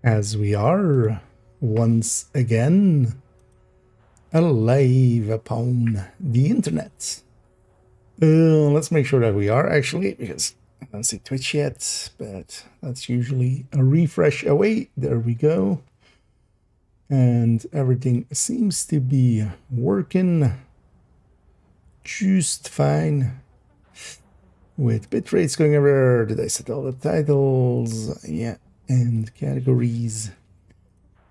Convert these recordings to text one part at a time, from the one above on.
as we are once again alive upon the internet. Let's make sure that we are actually, because I don't see Twitch yet, but that's usually a refresh away. There we go. And everything seems to be working just fine. With bitrates going everywhere. Did I set all the titles? Yeah. And categories.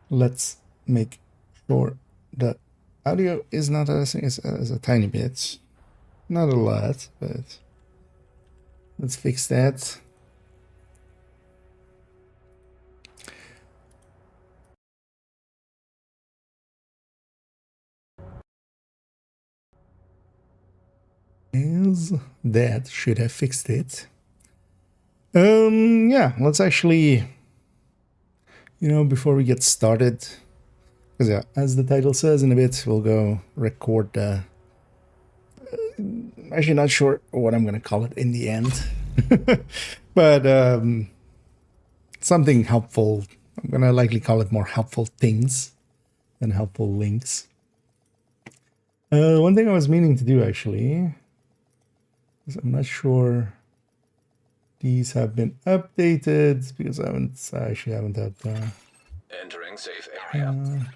Let's make sure the audio is not as a tiny bit. Not a lot, but let's fix that. As that should have fixed it. Yeah, let's actually, before we get started, because yeah, as the title says, in a bit we'll go record the actually not sure what I'm gonna call it in the end. But something helpful. I'm gonna likely call it more helpful things than helpful links. One thing I was meaning to do actually is I'm not sure these have been updated because I actually haven't had entering safe area.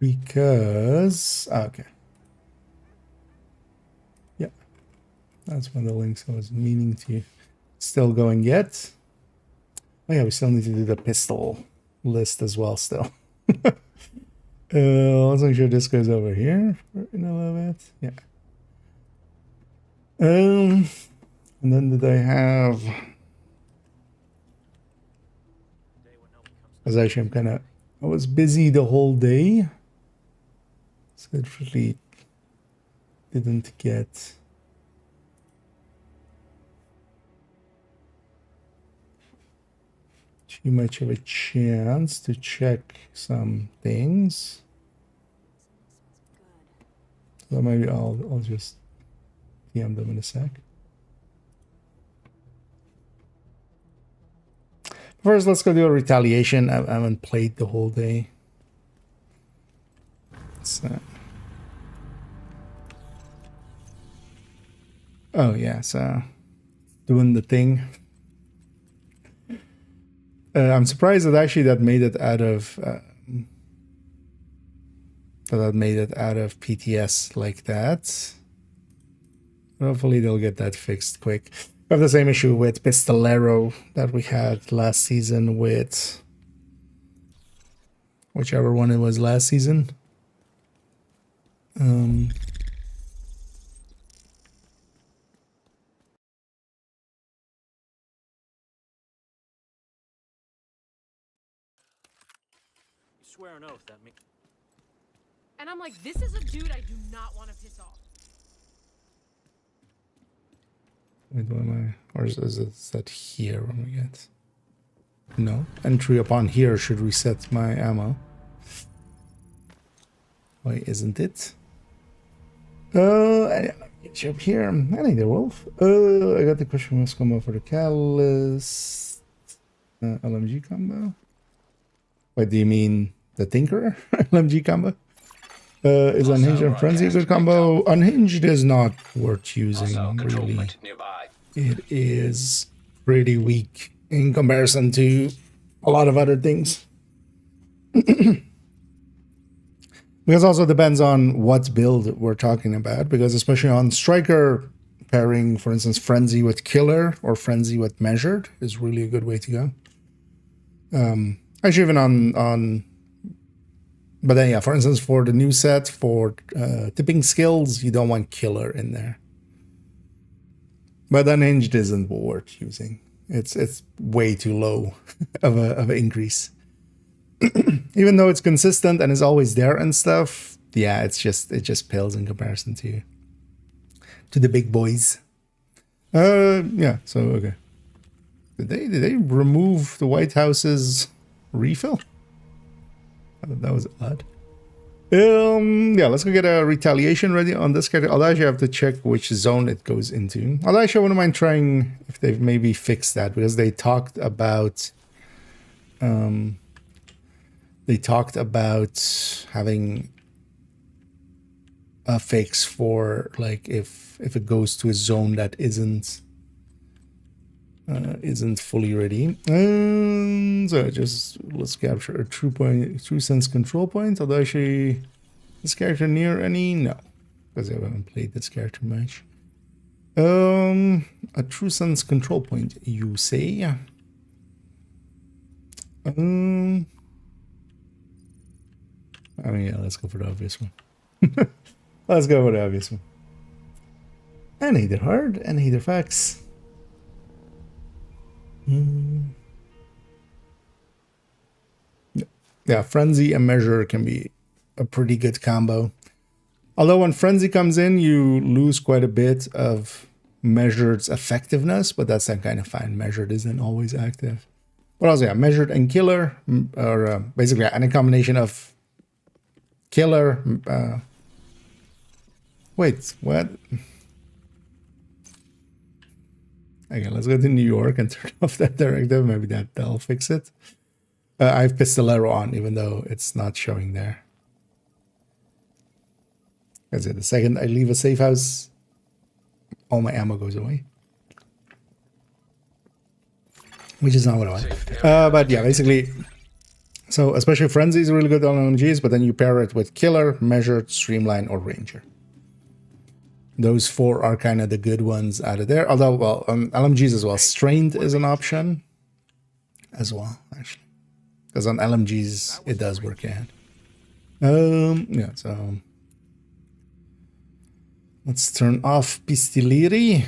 because okay, yeah, that's one of the links I was meaning to. Still going yet? Oh yeah, we still need to do the pistol list as well still. Let's make sure this goes over here in a little bit. Yeah. And then did I have? Because actually I was busy the whole day, so it really didn't get too much of a chance to check some things. So maybe I'll just DM them in a sec. First, let's go do a retaliation. I haven't played the whole day. Oh yeah, so doing the thing. I'm surprised that actually that made it out of PTS like that. Hopefully they'll get that fixed quick. We have the same issue with Pistolero that we had last season with whichever one it was last season. Swear an oath that me. And I'm like, this is a dude I do not want to piss off. Wait, what am I? Or is it set here when we get? No. Entry upon here should reset my ammo. Why isn't it? Get you up here. I need the wolf. I got the question mark combo for the catalyst. LMG combo. What do you mean? The Tinker LMG combo? Is Unhinged and Frenzy a good combo? Unhinged is not worth using, really. It is pretty weak in comparison to a lot of other things. Because also depends on what build we're talking about, because especially on Striker, pairing, for instance, Frenzy with Killer or Frenzy with Measured is really a good way to go. Actually, even on but then, yeah, for instance, for the new set, for tipping skills, you don't want Killer in there. But Unhinged isn't worth using. It's way too low of an increase. Even though it's consistent and is always there and stuff, yeah, it just pales in comparison to the big boys. Yeah, so okay. Did they remove the White House's refill? That was odd. Yeah, let's go get a retaliation ready on this character. I'll actually have to check which zone it goes into. Although actually I wouldn't mind trying if they've maybe fixed that, because they talked about having a fix for like if it goes to a zone that isn't fully ready. So just let's capture a true sense control point. Although actually, this character near any? No, because I haven't played this character much. A true sense control point, you say? I mean, yeah, let's go for the obvious one. Let's go for the obvious one. And either hard and either facts. Yeah, Frenzy and Measure can be a pretty good combo. Although when Frenzy comes in, you lose quite a bit of Measured's effectiveness, but that's then kind of fine. Measured isn't always active. But also, yeah, Measured and Killer, or basically any combination of Killer. Wait, what? Okay, let's go to New York and turn off that directive. Maybe that'll fix it. I have Pistolero on, even though it's not showing there. That's it. The second I leave a safe house, all my ammo goes away. Which is not what I want. But yeah, basically, so especially Frenzy is really good on LMGs, but then you pair it with Killer, Measured, Streamline, or Ranger. Those four are kind of the good ones out of there. Although, well, LMGs as well. Strained is an option as well, actually. Because on LMGs, it does work in. Yeah, so let's turn off Pistolieri.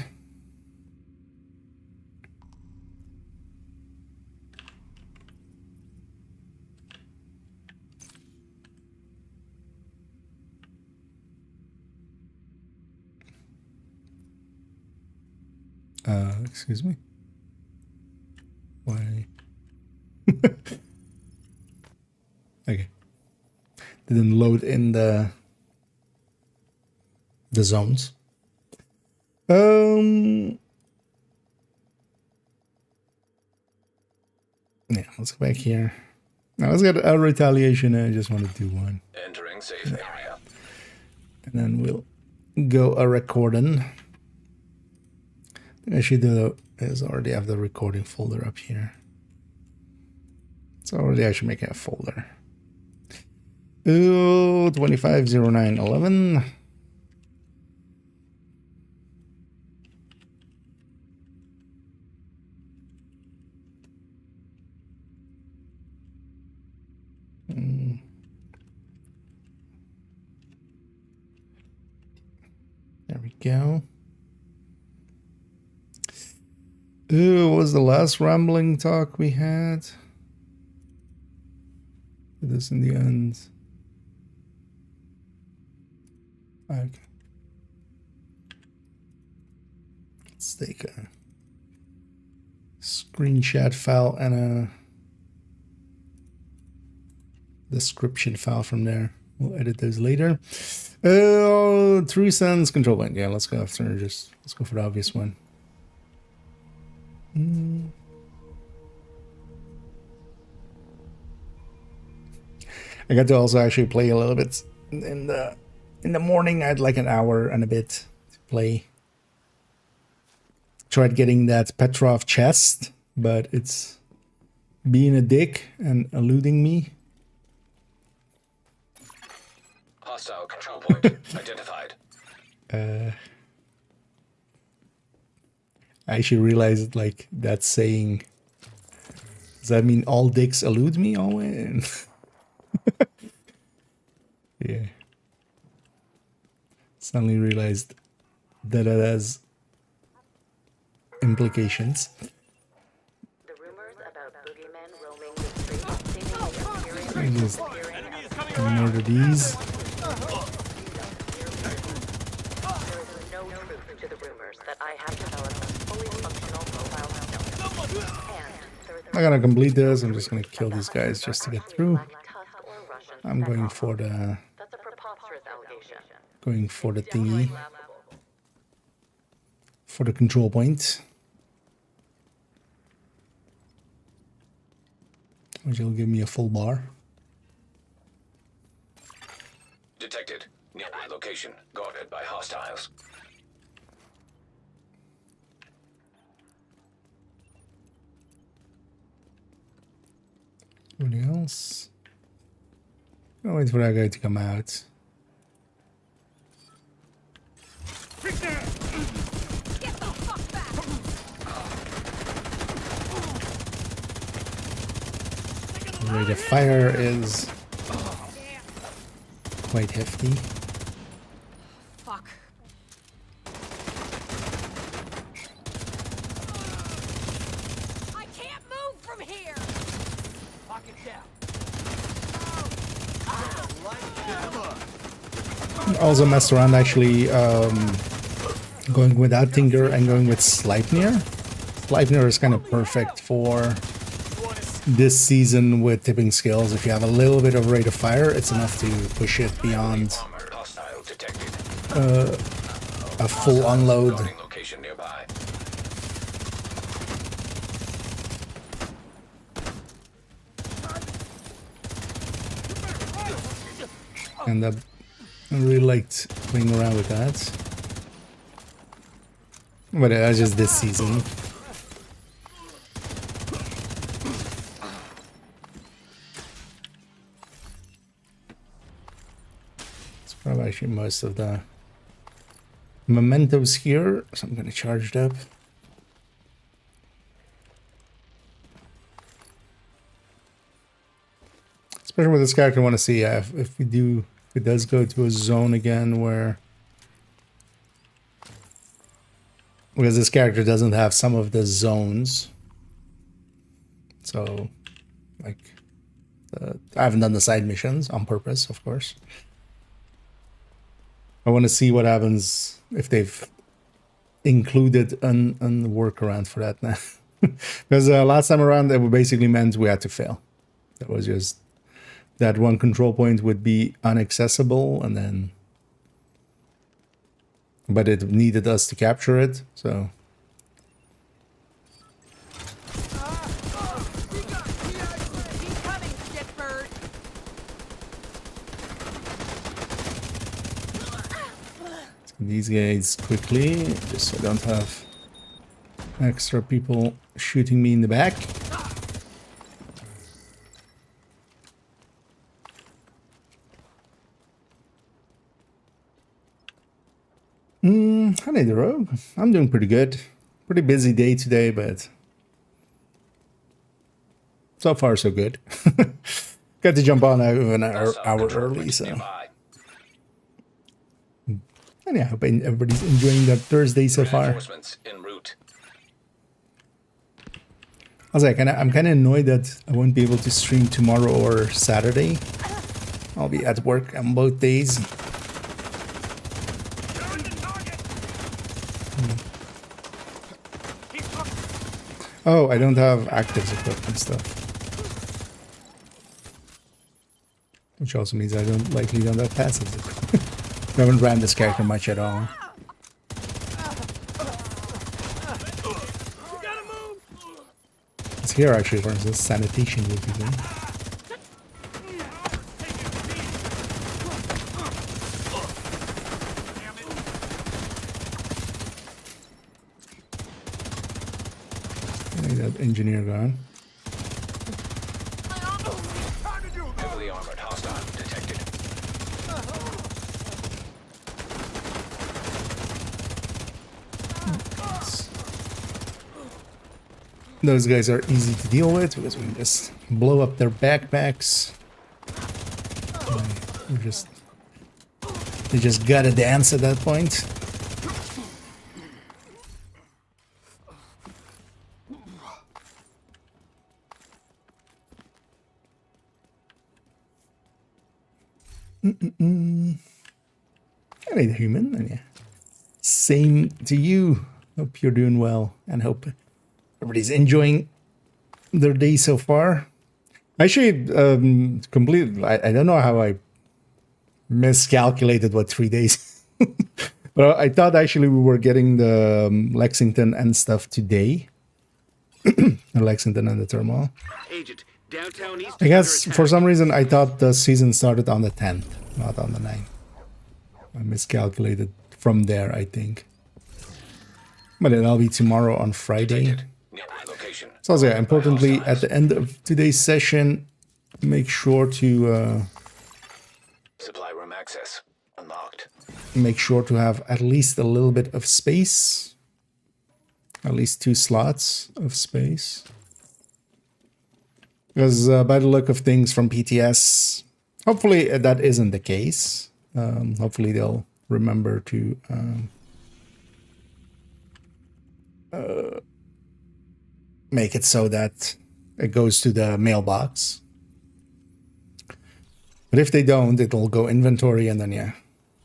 Excuse me. Why? Okay. Didn't load in the zones. Yeah, let's go back here. Now let's get a retaliation. I just want to do one. Entering safe area. And then we'll go a recording. I should do is already have the recording folder up here. It's already actually making a folder. Ooh, 250911. There we go. Ooh, what was the last rambling talk we had? This in the end. Okay. Let's take a screenshot file and a description file from there. We'll edit those later. True sense control point. Yeah, let's go after let's go for the obvious one. I got to also actually play a little bit in the morning. I had like an hour and a bit to play. Tried getting that Petrov chest, but it's being a dick and eluding me. Hostile control point identified. I actually realized like that saying. Does that mean all dicks elude me always? Yeah. Suddenly realized that it has implications. The rumors about boogeymen roaming the streets seemingly Just murder these. There is no truth to the rumors that I have developed a fully functional mobile skeleton. And there is I'm not gonna complete this. I'm just gonna kill these guys just to get through. Tusk or Russia I'm going for the That's a preposterous allegation. thingy, for the control point, which will give me a full bar. Detected. Nearby location. Guarded by hostiles. Anything else? I'll wait for that guy to come out. Get the fuck back! The rate of fire is quite hefty. Fuck. I can't move from here! Pocket down. Also messed around actually going without Tinker and going with Sleipnir. Sleipnir is kind of perfect for this season with tipping skills. If you have a little bit of rate of fire, it's enough to push it beyond Armored hostile detected. a full unload. Guarding location nearby. And I really liked playing around with that. But that's just this season. It's probably actually most of the mementos here, so I'm gonna charge it up. Especially with this character, I want to see if it does go to a zone again where, because this character doesn't have some of the zones, so like I haven't done the side missions on purpose, of course. I want to see what happens if they've included an workaround for that now. Because last time around, it basically meant we had to fail. That was just that one control point would be inaccessible, and then, but it needed us to capture it, so. Incoming, shitbird! These guys quickly, just so I don't have extra people shooting me in the back. Hi there, Rogue. I'm doing pretty good. Pretty busy day today, but so far so good. Got to jump on an hour early, so. Nearby. And yeah, I hope everybody's enjoying their Thursday so far. Reinforcements en route. I was like, I'm kind of annoyed that I won't be able to stream tomorrow or Saturday. I'll be at work on both days. Oh, I don't have actives equipped and stuff. Which also means I don't have passives equipped. I haven't ran this character much at all. It's here actually, for instance, sanitation would be good. I think that engineer gone. Heavily armored hostile detected. Those guys are easy to deal with because we can just blow up their backpacks. They just gotta dance at that point. Hey there, human. And yeah, same to you. Hope you're doing well and hope everybody's enjoying their day so far. Actually, completely. I don't know how I miscalculated what 3 days. But I thought actually we were getting the Lexington and stuff today. The Lexington and the terminal. Agent, downtown east. I guess for some reason I thought the season started on the 10th, not on the 9th. I miscalculated from there, I think. But it'll be tomorrow on Friday. Detected. Nearby location. So yeah, Guarded by importantly, at hostiles. the end of today's session, make sure to Supply room access unlocked. make sure to have at least a little bit of space. At least 2 slots of space. Because by the look of things from PTS, hopefully that isn't the case. Hopefully they'll remember to make it so that it goes to the mailbox. But if they don't, it'll go inventory, and then yeah,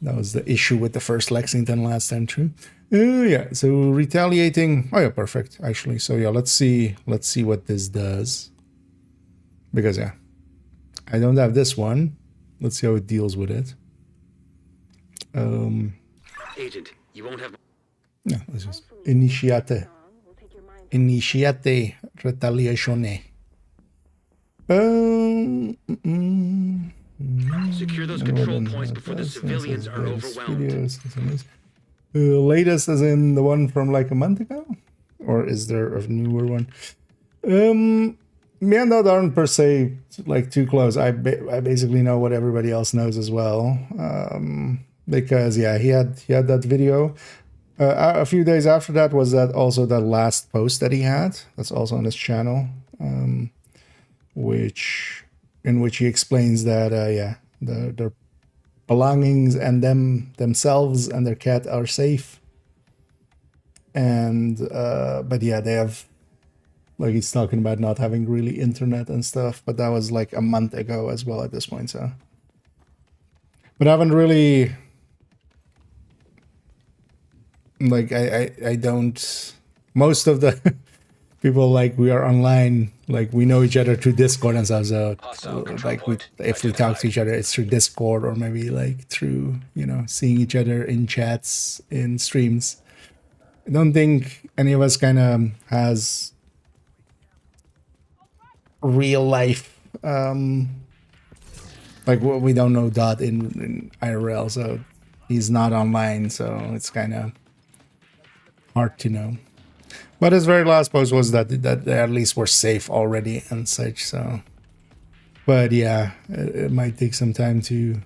that was the issue with the first Lexington last time through. Yeah, so retaliating. Oh yeah, perfect. Actually, so yeah, let's see what this does. Because yeah, I don't have this one. Let's see how it deals with it. Agent, you won't have. No, let's just initiate retaliation. Secure those control points before the civilians are overwhelmed. Latest as in the one from like a month ago? Or is there a newer one? Me and that aren't per se like too close. I basically know what everybody else knows as well. Because yeah, he had that video. A few days after that was that also the last post that he had. That's also on his channel. In which he explains that yeah, their belongings and themselves and their cat are safe. And but yeah, they have, like, he's talking about not having really internet and stuff, but that was like a month ago as well at this point. So, but I haven't really, like, I don't, most of the people, like, we are online, like, we know each other through Discord and stuff. So like if we talk to each other, it's through Discord, or maybe like through, you know, seeing each other in chats, in streams. I don't think any of us kind of has real life, like, we don't know Dot in IRL, so he's not online, so it's kind of hard to know. But his very last post was that they at least were safe already and such. So, but yeah, it might take some time to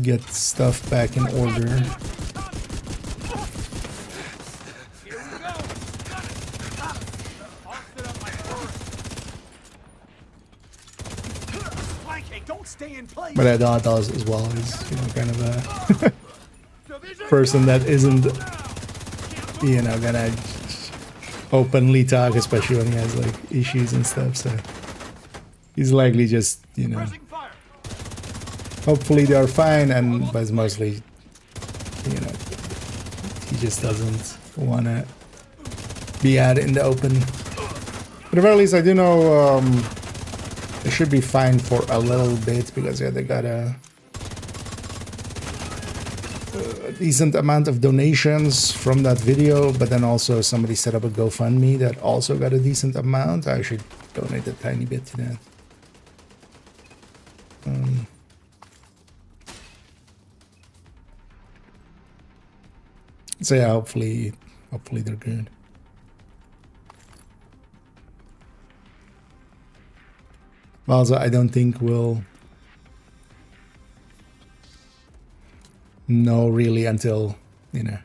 get stuff back in order. But I thought that as well is, you know, kind of a person that isn't, you know, gonna openly talk, especially when he has like issues and stuff. So he's likely just, you know, hopefully they're fine, and but it's mostly, you know, he just doesn't want to be out in the open. But at the very least, I do know they should be fine for a little bit, because yeah, they got a decent amount of donations from that video, but then also somebody set up a GoFundMe that also got a decent amount. I should donate a tiny bit to that. So yeah, hopefully they're good. Also, I don't think we'll know really until, you know,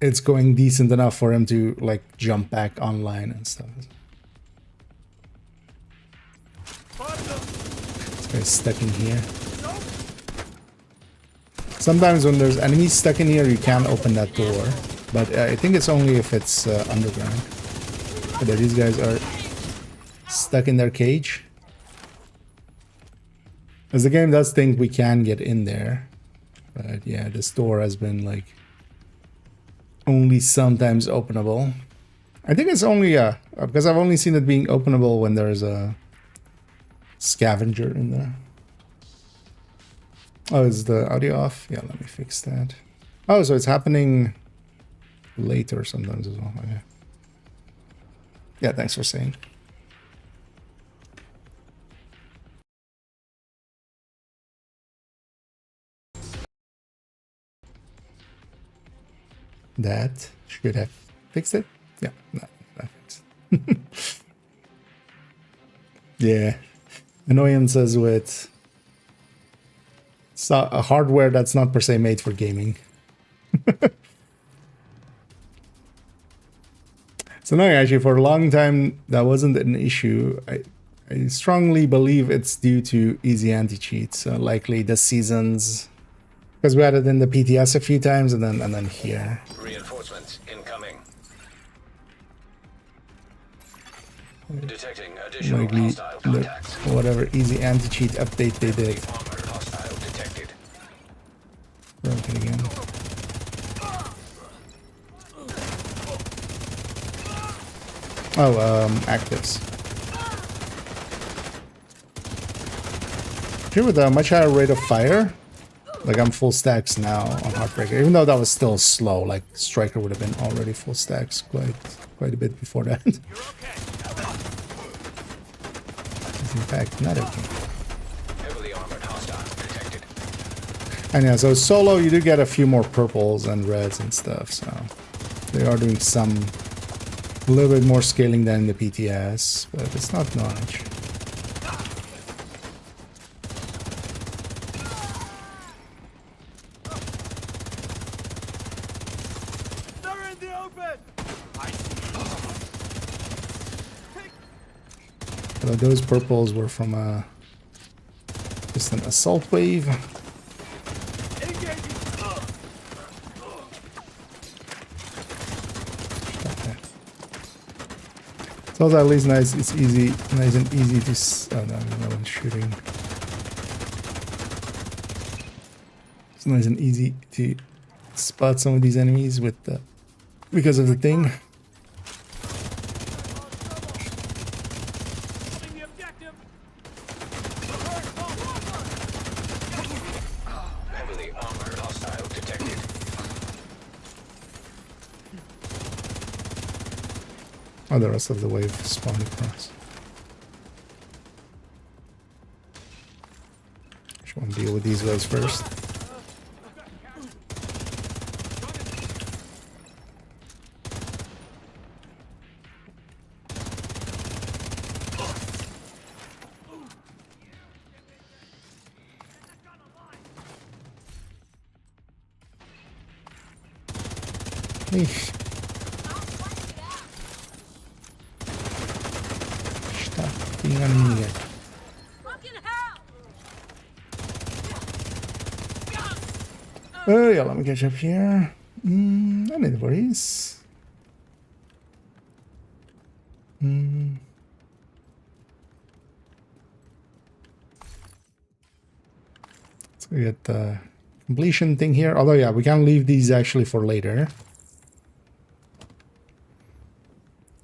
it's going decent enough for him to like jump back online and stuff. This guy's stuck in here. Sometimes when there's enemies stuck in here, you can't open that door, but I think it's only if it's underground. But yeah, these guys are stuck in their cage. As the game does think we can get in there. But yeah, this door has been like only sometimes openable. I think it's only because I've only seen it being openable when there's a scavenger in there. Oh, is the audio off? Yeah, let me fix that. Oh, so it's happening later sometimes as well. Okay. Yeah, thanks for saying. That should have fixed it. Yeah, no, that fixed it. Yeah, annoyances with a hardware that's not per se made for gaming. So no, actually, for a long time that wasn't an issue. I strongly believe it's due to easy anti-cheats, likely the seasons, because we had it in the PTS a few times, and then here. Reinforcements incoming. Detecting additional Likely hostile contacts. whatever easy anti-cheat update they did. Armored hostile detected. Broken again. Oh, actives. Here with a much higher rate of fire, like I'm full stacks now on Heartbreaker, even though that was still slow. Like Striker would have been already full stacks quite a bit before that. It's in fact not okay. Heavily armored hostile detected. And yeah, so solo you do get a few more purples and reds and stuff, so they are doing a little bit more scaling than in the PTS, but it's not much. They're in the open. I see. So those purples were from just an assault wave. So at least nice. It's nice and easy to. Oh no one's shooting. It's nice and easy to spot some of these enemies with because of the thing. Heavily armored hostile detected. Oh, the rest of the wave spawned across. Just want to deal with these guys first. Eesh. Stop being an idiot. Oh yeah, let me catch up here. No need worries. Let's get the completion thing here. Although yeah, we can leave these actually for later.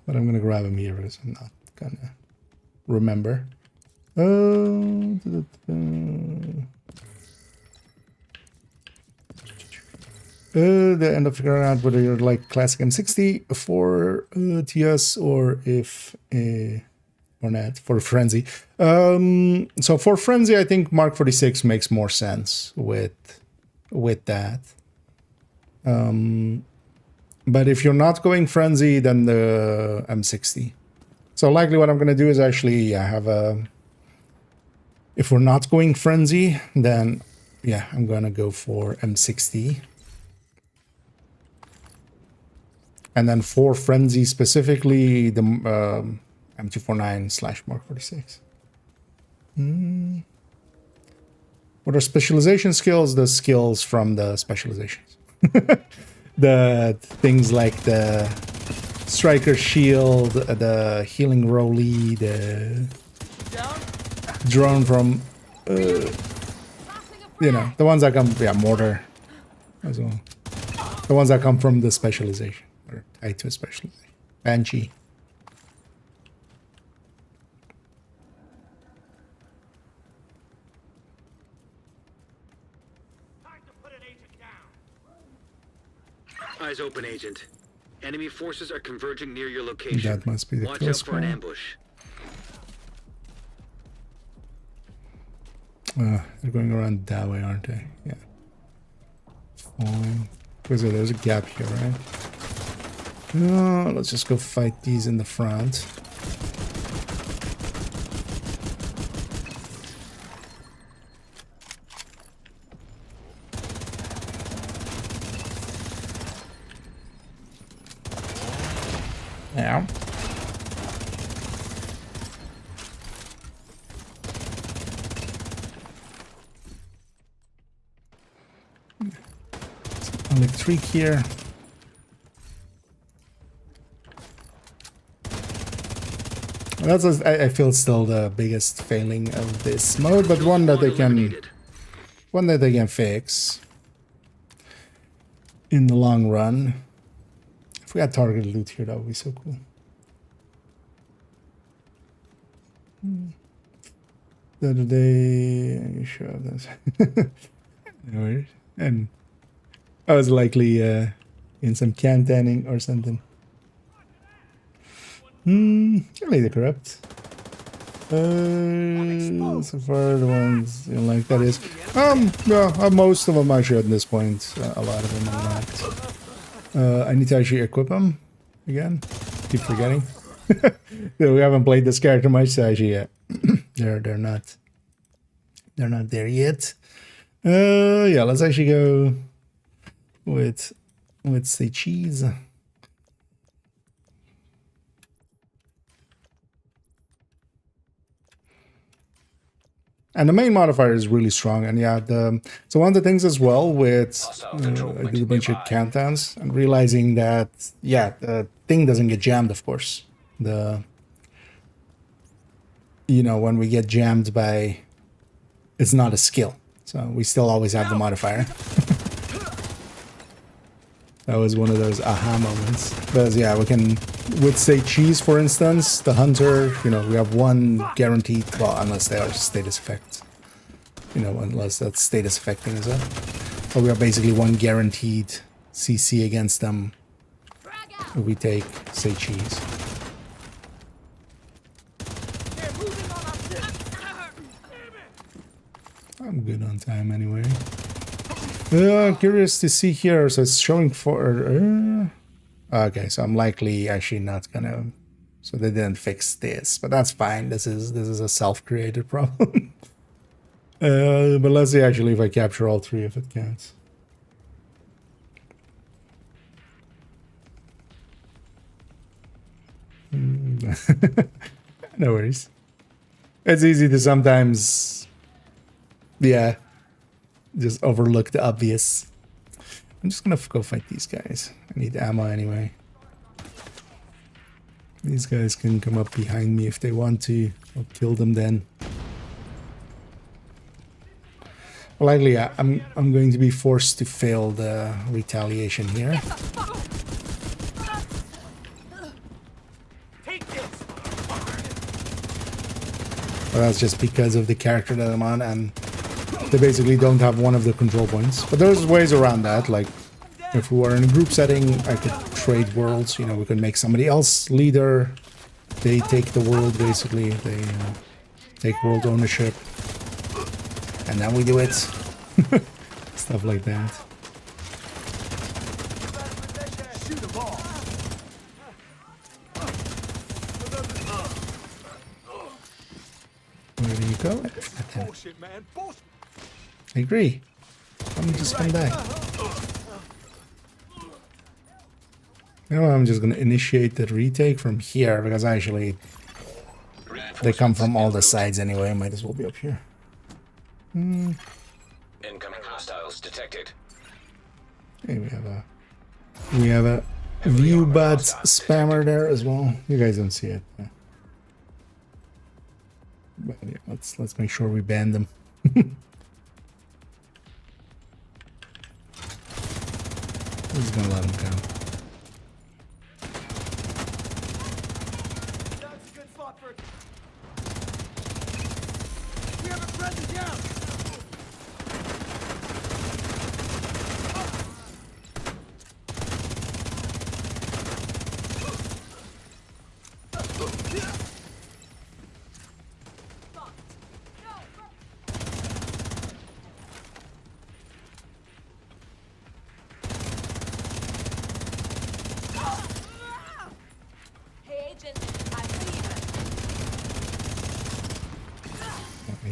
But I'm gonna grab them here because I'm not gonna remember. The end of figuring out whether you're like classic M60 for TS or if or not for Frenzy. So for Frenzy, I think Mark 46 makes more sense with that. But if you're not going Frenzy, then the M60. So likely what I'm going to do is actually have a... If we're not going Frenzy, then yeah, I'm going to go for M60. And then for Frenzy specifically, the M249/Mark 46. What are specialization skills? The skills from the specializations. The things like the Striker Shield, the Healing Rolly, the drone from, you know, the ones that come, yeah, Mortar as well. The ones that come from the specialization, or tied to a specialization. Banshee. Eyes open, Agent. Enemy forces are converging near your location. That must be the Watch kill out for an squad. ambush. They're going around that way, aren't they? Yeah. Fine. There's a gap here, right? Let's just go fight these in the front. Yeah. Only 3 here. That's I feel still the biggest failing of this mode, but one that they can fix in the long run. If we had targeted loot here, that would be so cool. The other day, are you sure of this? Anyway, and I was likely in some cantanning or something. Only the corrupt. So far the ones like that is yeah, most of them actually at this point. A lot of them are not. I need to actually equip them again. Keep forgetting. We haven't played this character much, so actually yeah. they're not there yet. Yeah, let's actually go with say cheese. And the main modifier is really strong, and yeah, so one of the things as well with I did a bunch of countdowns and realizing that yeah, the thing doesn't get jammed, of course. When we get jammed by, it's not a skill, so we still always have the modifier. That was one of those aha moments. But yeah, we can, with say cheese for instance, the hunter, we have one guaranteed, well, unless they are status effects, unless that's status affecting is it. But we have basically one guaranteed CC against them if we take say cheese. I'm good on time anyway. Curious to see here. So it's showing for. Okay, so I'm likely actually not gonna. So they didn't fix this, but that's fine. This is a self-created problem. But let's see actually if I capture all 3 if it counts. No worries. It's easy to sometimes, yeah, just overlook the obvious. I'm just gonna go fight these guys. I need ammo anyway. These guys can come up behind me if they want to. I'll kill them then. Well, likely, yeah, I'm going to be forced to fail the retaliation here. But that's just because of the character that I'm on, and they basically don't have one of the control points. But there's ways around that, like if we were in a group setting, I could trade worlds, we could make somebody else leader. They take the world, basically. They take world ownership. And then we do it. Stuff like that. Where do you go? I agree. Let me just come back. I'm just gonna initiate the retake from here because actually they come from all the sides anyway. I might as well be up here. Incoming hostiles detected. Hey, we have a view bot spammer there as well. You guys don't see it. But yeah, let's make sure we ban them. Who's gonna let him go?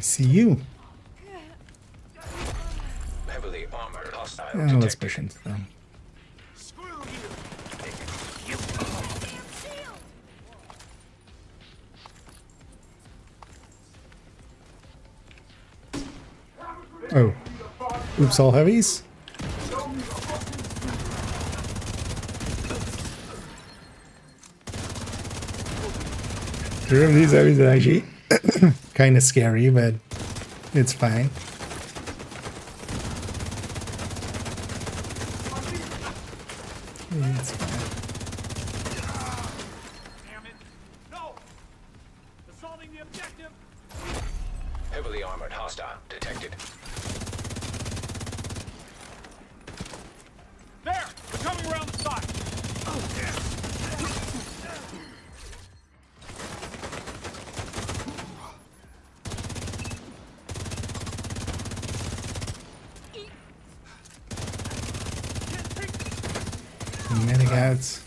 see you. Heavily armored hostile And let's detected. push into them. Oh. Oops, all heavies? Sure, these heavies are actually kind of scary, but it's fine. It's fine. Damn it! No! Assaulting the objective! Heavily armored hostile detected. There! They're coming around the side! Oh, yeah! Medic out.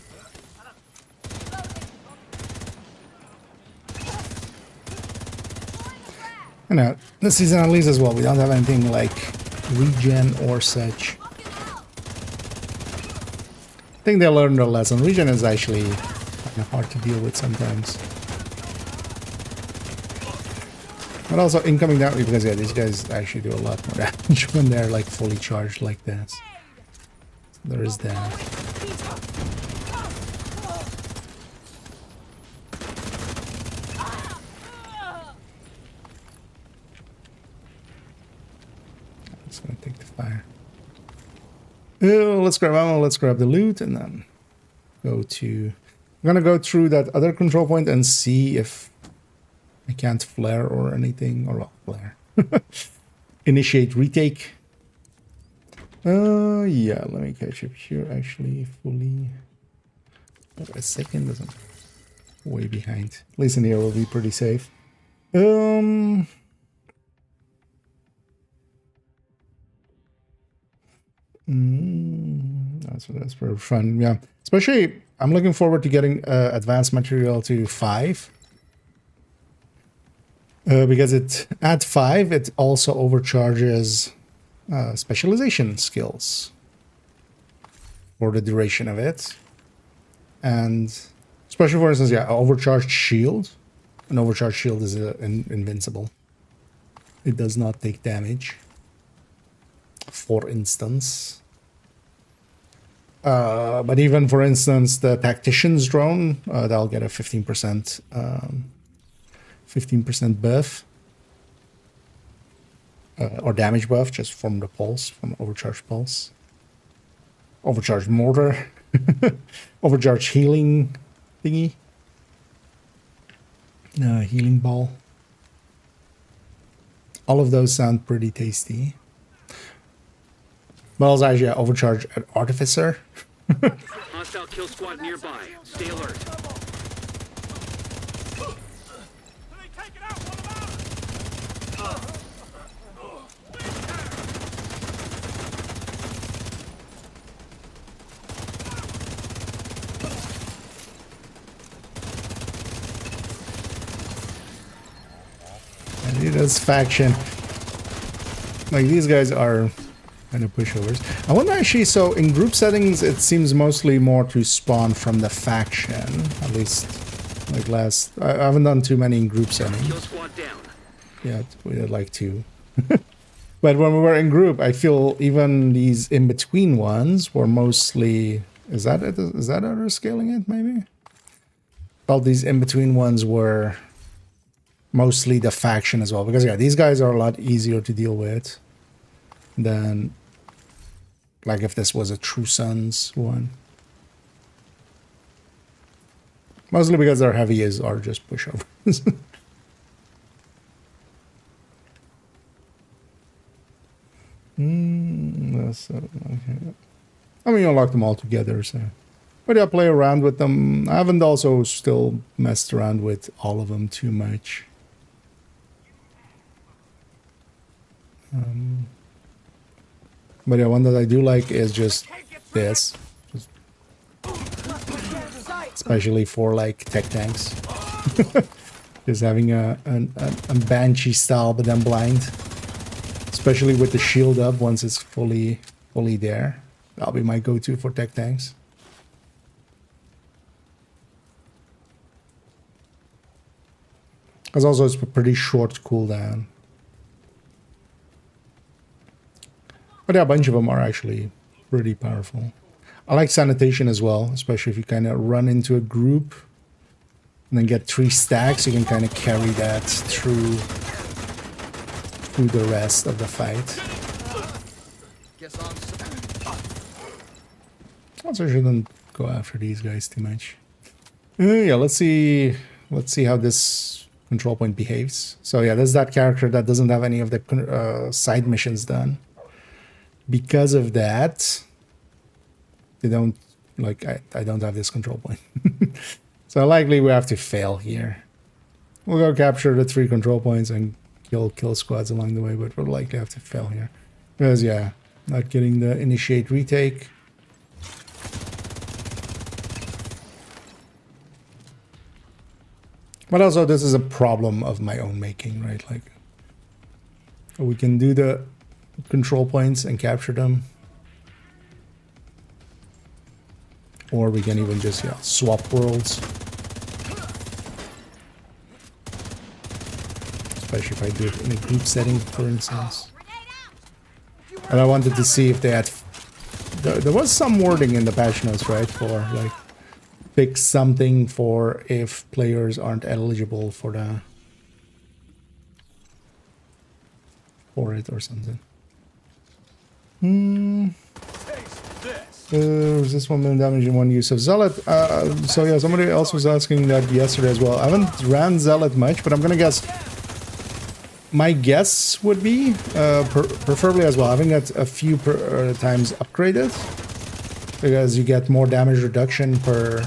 I know, this season at least as well, we don't have anything like regen or such. I think they learned their lesson. Regen is actually kind of hard to deal with sometimes. But also incoming damage, because yeah, these guys actually do a lot more damage when they're like fully charged like this. There is that. It's gonna take the fire. Oh, let's grab ammo, let's grab the loot, and then go to... I'm gonna go through that other control point and see if I can't flare or anything, or well, flare. Initiate retake. Yeah, let me catch up here actually fully. Wait a second, doesn't way behind. At least in here we'll be pretty safe. That's very fun, yeah. Especially, I'm looking forward to getting advanced material to 5. Because at 5, it also overcharges specialization skills for the duration of it. And especially, for instance, yeah, overcharged shield. An overcharged shield is invincible. It does not take damage. For instance. But even, for instance, the tactician's drone, that'll get a 15% 15% buff. Or damage buff, just from the pulse, from overcharged pulse. Overcharged mortar. Overcharged healing thingy. Healing ball. All of those sound pretty tasty. But also actually overcharged artificer. Hostile kill squad nearby. Stay alert. They take it out! One of them! And it is faction. Like, these guys are kind of pushovers. I wonder actually, so in group settings, it seems mostly more to spawn from the faction. At least, like last... I haven't done too many in group settings. Kill squad down. Yeah, we would like to. But when we were in group, I feel even these in-between ones were mostly... Is that it? Is that other scaling it, maybe? Felt these in-between ones were mostly the faction as well. Because, yeah, these guys are a lot easier to deal with than... Like if this was a True Sons one. Mostly because their heavies are just pushovers. Okay. I mean, you unlock them all together, so. But yeah, play around with them. I haven't also still messed around with all of them too much. But yeah, one that I do like is just this. Especially for like tech tanks. Just having a banshee style, but then blind, especially with the shield up once it's fully there. That'll be my go-to for tech tanks. Because also it's a pretty short cooldown. But yeah, a bunch of them are actually pretty powerful. I like sanitation as well, especially if you kind of run into a group and then get 3 stacks, you can kind of carry that through the rest of the fight. Also, I shouldn't go after these guys too much. Yeah, let's see how this control point behaves. So yeah, there's that character that doesn't have any of the side missions done. Because of that, they don't, like, I don't have this control point. So likely we have to fail here. We'll go capture the 3 control points and kill squads along the way, but we'll likely have to fail here. Because yeah, not getting the initiate retake. But also this is a problem of my own making, right? Like, we can do the control points and capture them. Or we can even just, yeah, swap worlds. Especially if I do it in a group setting, for instance. And I wanted to see if they had... There was some wording in the patch notes, right? For, like, fix something for if players aren't eligible for the... for it or something. Resist 1 million damage in 1 use of Zealot. So yeah, somebody else was asking that yesterday as well. I haven't ran Zealot much, but I'm gonna guess. My guess would be, preferably as well, having it a few times upgraded, because you get more damage reduction per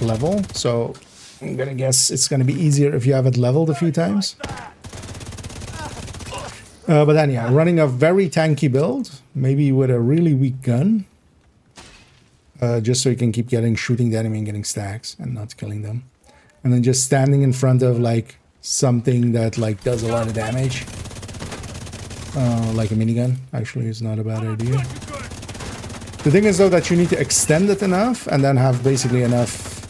level. So I'm gonna guess it's gonna be easier if you have it leveled a few times. But then, yeah, running a very tanky build, maybe with a really weak gun, just so you can keep shooting the enemy and getting stacks and not killing them. And then just standing in front of, like, something that, like, does a lot of damage. Like a minigun, actually, is not a bad idea. The thing is, though, that you need to extend it enough and then have basically enough...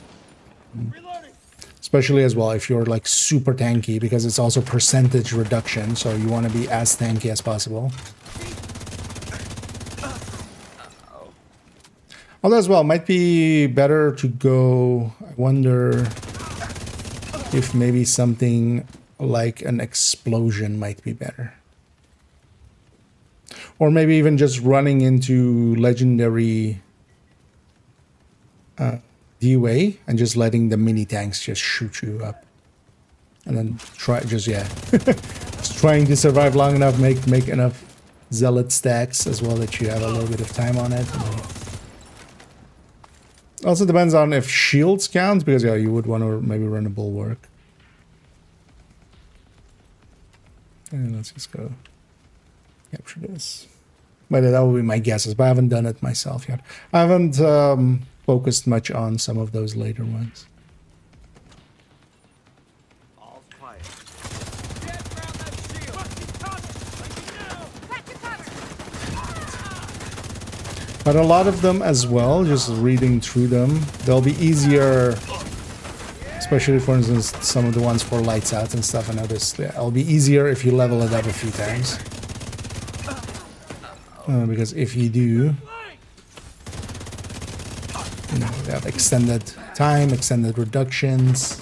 Especially as well if you're like super tanky, because it's also percentage reduction, so you want to be as tanky as possible. Although as well, might be better to go, I wonder if maybe something like an explosion might be better. Or maybe even just running into legendary DUA and just letting the mini tanks just shoot you up, and then just trying to survive long enough, make enough Zealot stacks as well that you have a little bit of time on it. Also depends on if shields count, because yeah, you would want to maybe run a bulwark. And let's just go capture this. But that would be my guesses, but I haven't done it myself yet. I haven't focused much on some of those later ones. All's quiet. Get around that shield. But a lot of them as well, just reading through them, they'll be easier, especially for instance some of the ones for lights out and stuff. I noticed it'll be easier if you level it up a few times, because if you do, you know, they have extended time, extended reductions.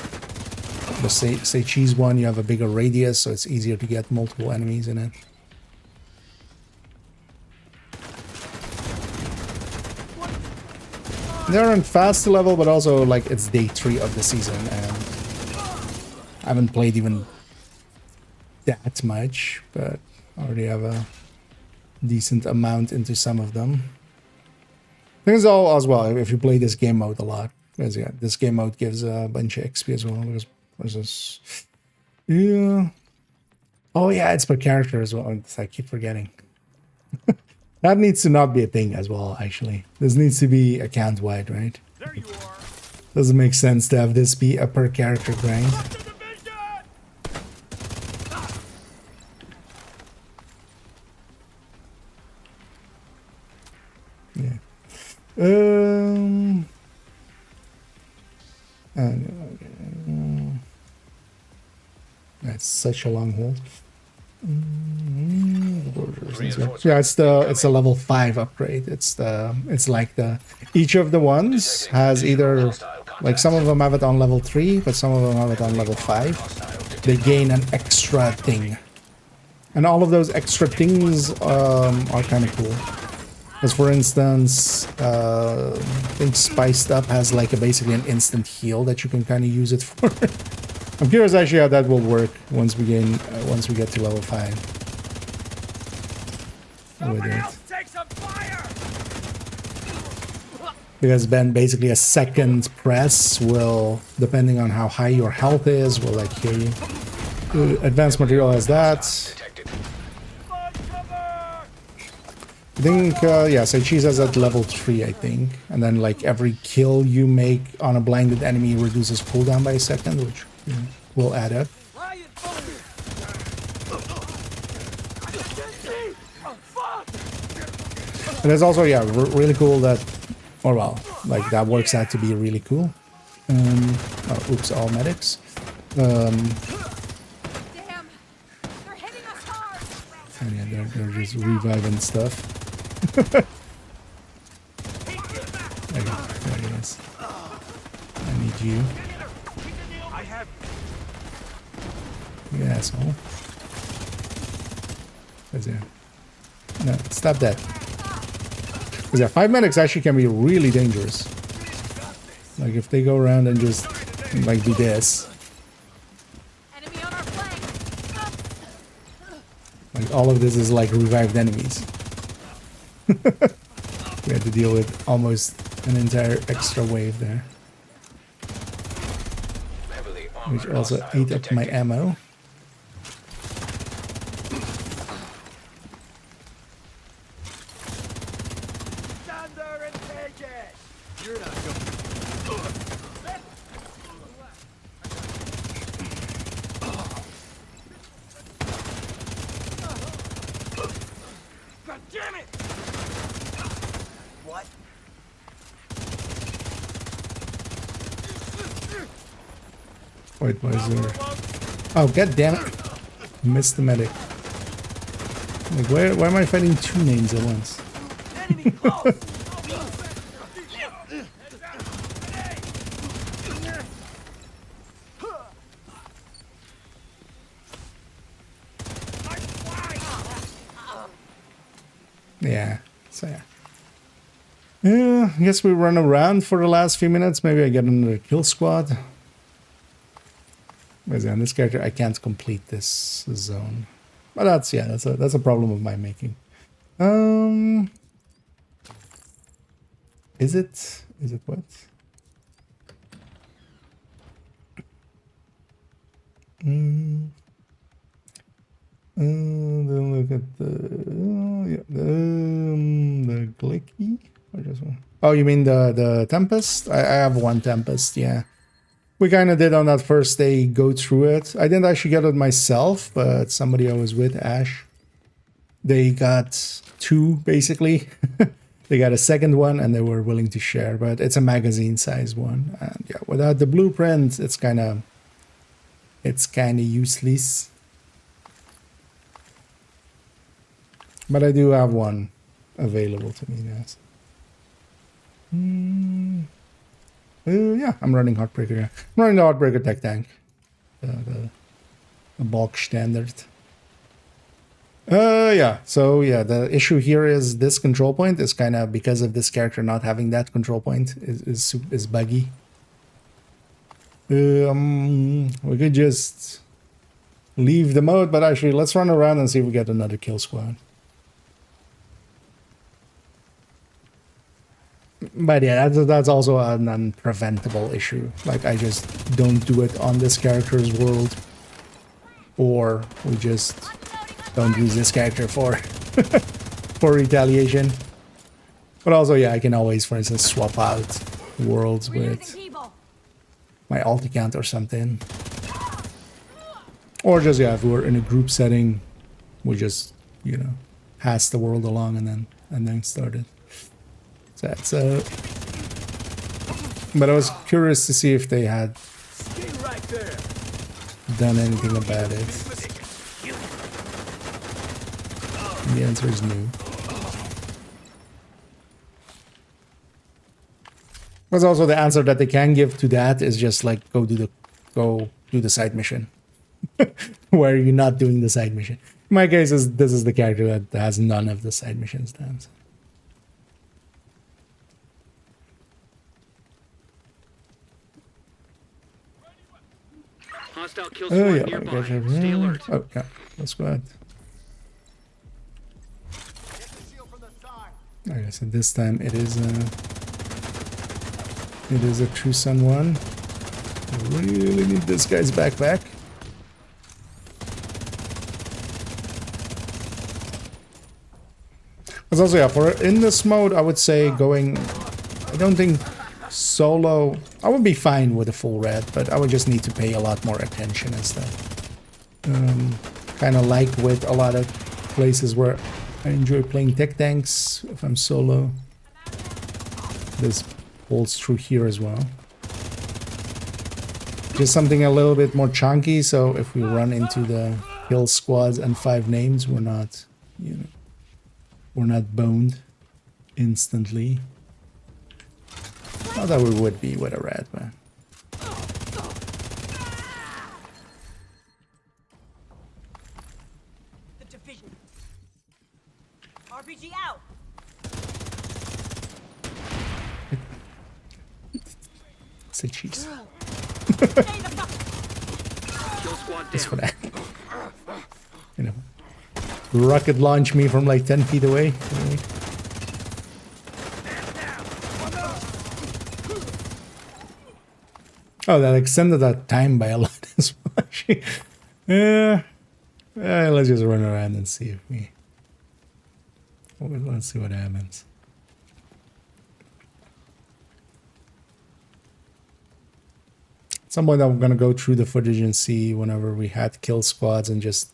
The say cheese one, you have a bigger radius, so it's easier to get multiple enemies in it. They aren't fast to level, but also like it's day 3 of the season, and I haven't played even that much, but I already have a decent amount into some of them. Things all as well if you play this game mode a lot, because yeah, this game mode gives a bunch of XP as well. Because what's this? Yeah. Oh yeah, it's per character as well. I keep forgetting. That needs to not be a thing as well. Actually, this needs to be account wide, right? There you are. Doesn't make sense to have this be a per character grind. To the vision! Yeah. That's such a long hold. Yeah, it's a level 5 upgrade. It's like each of the ones has either, like, some of them have it on level 3, but some of them have it on level 5. They gain an extra thing, and all of those extra things are kind of cool. Because, for instance, I think Spiced Up has like basically an instant heal that you can kind of use it for. I'm curious actually how that will work once we get to level 5. Somebody else take some fire! Because then basically a second press will, depending on how high your health is, will like heal you. Advanced material has that. Detected. Flood cover! I think, yeah, Saichi's has at level 3, I think. And then, like, every kill you make on a blinded enemy reduces cooldown by a second, which will add up. Riot fire! Oh, fuck! And it's also, yeah, really cool that, or well, like, that works out to be really cool. Oh, oops, all medics. Damn. They're hitting us hard. And yeah, they're just reviving stuff. There he is. I need you. I have You asshole. Where's there? No, stop that. Because yeah, 5 medics actually can be really dangerous. Like if they go around and just like do this. Enemy on our flank. Like all of this is like revived enemies. We had to deal with almost an entire extra wave there. Heavily Which armored also hostile ate up my detected. ammo. stand there and take it! You're not going. God damn it! What? Wait, why is there? Oh, god damn it! Missed the medic. Like, why am I fighting 2 names at once? Enemy close! Yeah, so yeah. Yeah, I guess we run around for the last few minutes. Maybe I get another kill squad. Because on this character, I can't complete this zone. But that's, yeah, that's a problem of my making. Is it what? Then look at the Glicky. Or just one? Oh, you mean the Tempest? I have one Tempest, yeah. We kind of did on that first day go through it. I didn't actually get it myself, but somebody I was with, Ash, they got 2 basically. They got a second one and they were willing to share, but it's a magazine size one. And yeah, without the blueprint, it's kind of useless. But I do have one available to me, yes. Yeah, I'm running Heartbreaker. Yeah. I'm running the Heartbreaker tech tank. The bulk standard. Yeah, so yeah, the issue here is this control point is kind of, because of this character not having that control point, is buggy. We could just leave the mode, but actually let's run around and see if we get another kill squad. But yeah, that's also an unpreventable issue. Like, I just don't do it on this character's world. Or we just don't use this character for for retaliation. But also, yeah, I can always, for instance, swap out worlds We're with losing people. my alt account or something. Or just, yeah, if we're in a group setting, we just, you know, pass the world along and then started. So that's but I was curious to see if they had done anything about it. And the answer is no. Because also the answer that they can give to that is just like go do the side mission. Where you're not doing the side mission. In my case, this is the character that has none of the side missions done. So. Hostile kill Oh squad yeah, nearby. Stay alert. oh yeah, let's go ahead. Like I said, this time it is a True Sun one. I really need this guy's backpack. Because also, yeah, for in this mode, I would say going. I don't think solo. I would be fine with a full red, but I would just need to pay a lot more attention and stuff. Kind of like with a lot of places where I enjoy playing tech tanks if I'm solo. This holds true here as well. Just something a little bit more chunky, so if we run into the kill squads and 5 names, we're not, you know, we're not boned instantly. Not that we would be with a red, man. The division. RPG out. Say cheese. Kill squad Just for down. that. You know. Rocket launch me from like 10 feet away. Oh, that extended that time by a lot as well. Yeah. Let's just run around and see if we... Let's see what happens. At some point I'm going to go through the footage and see whenever we had kill squads and just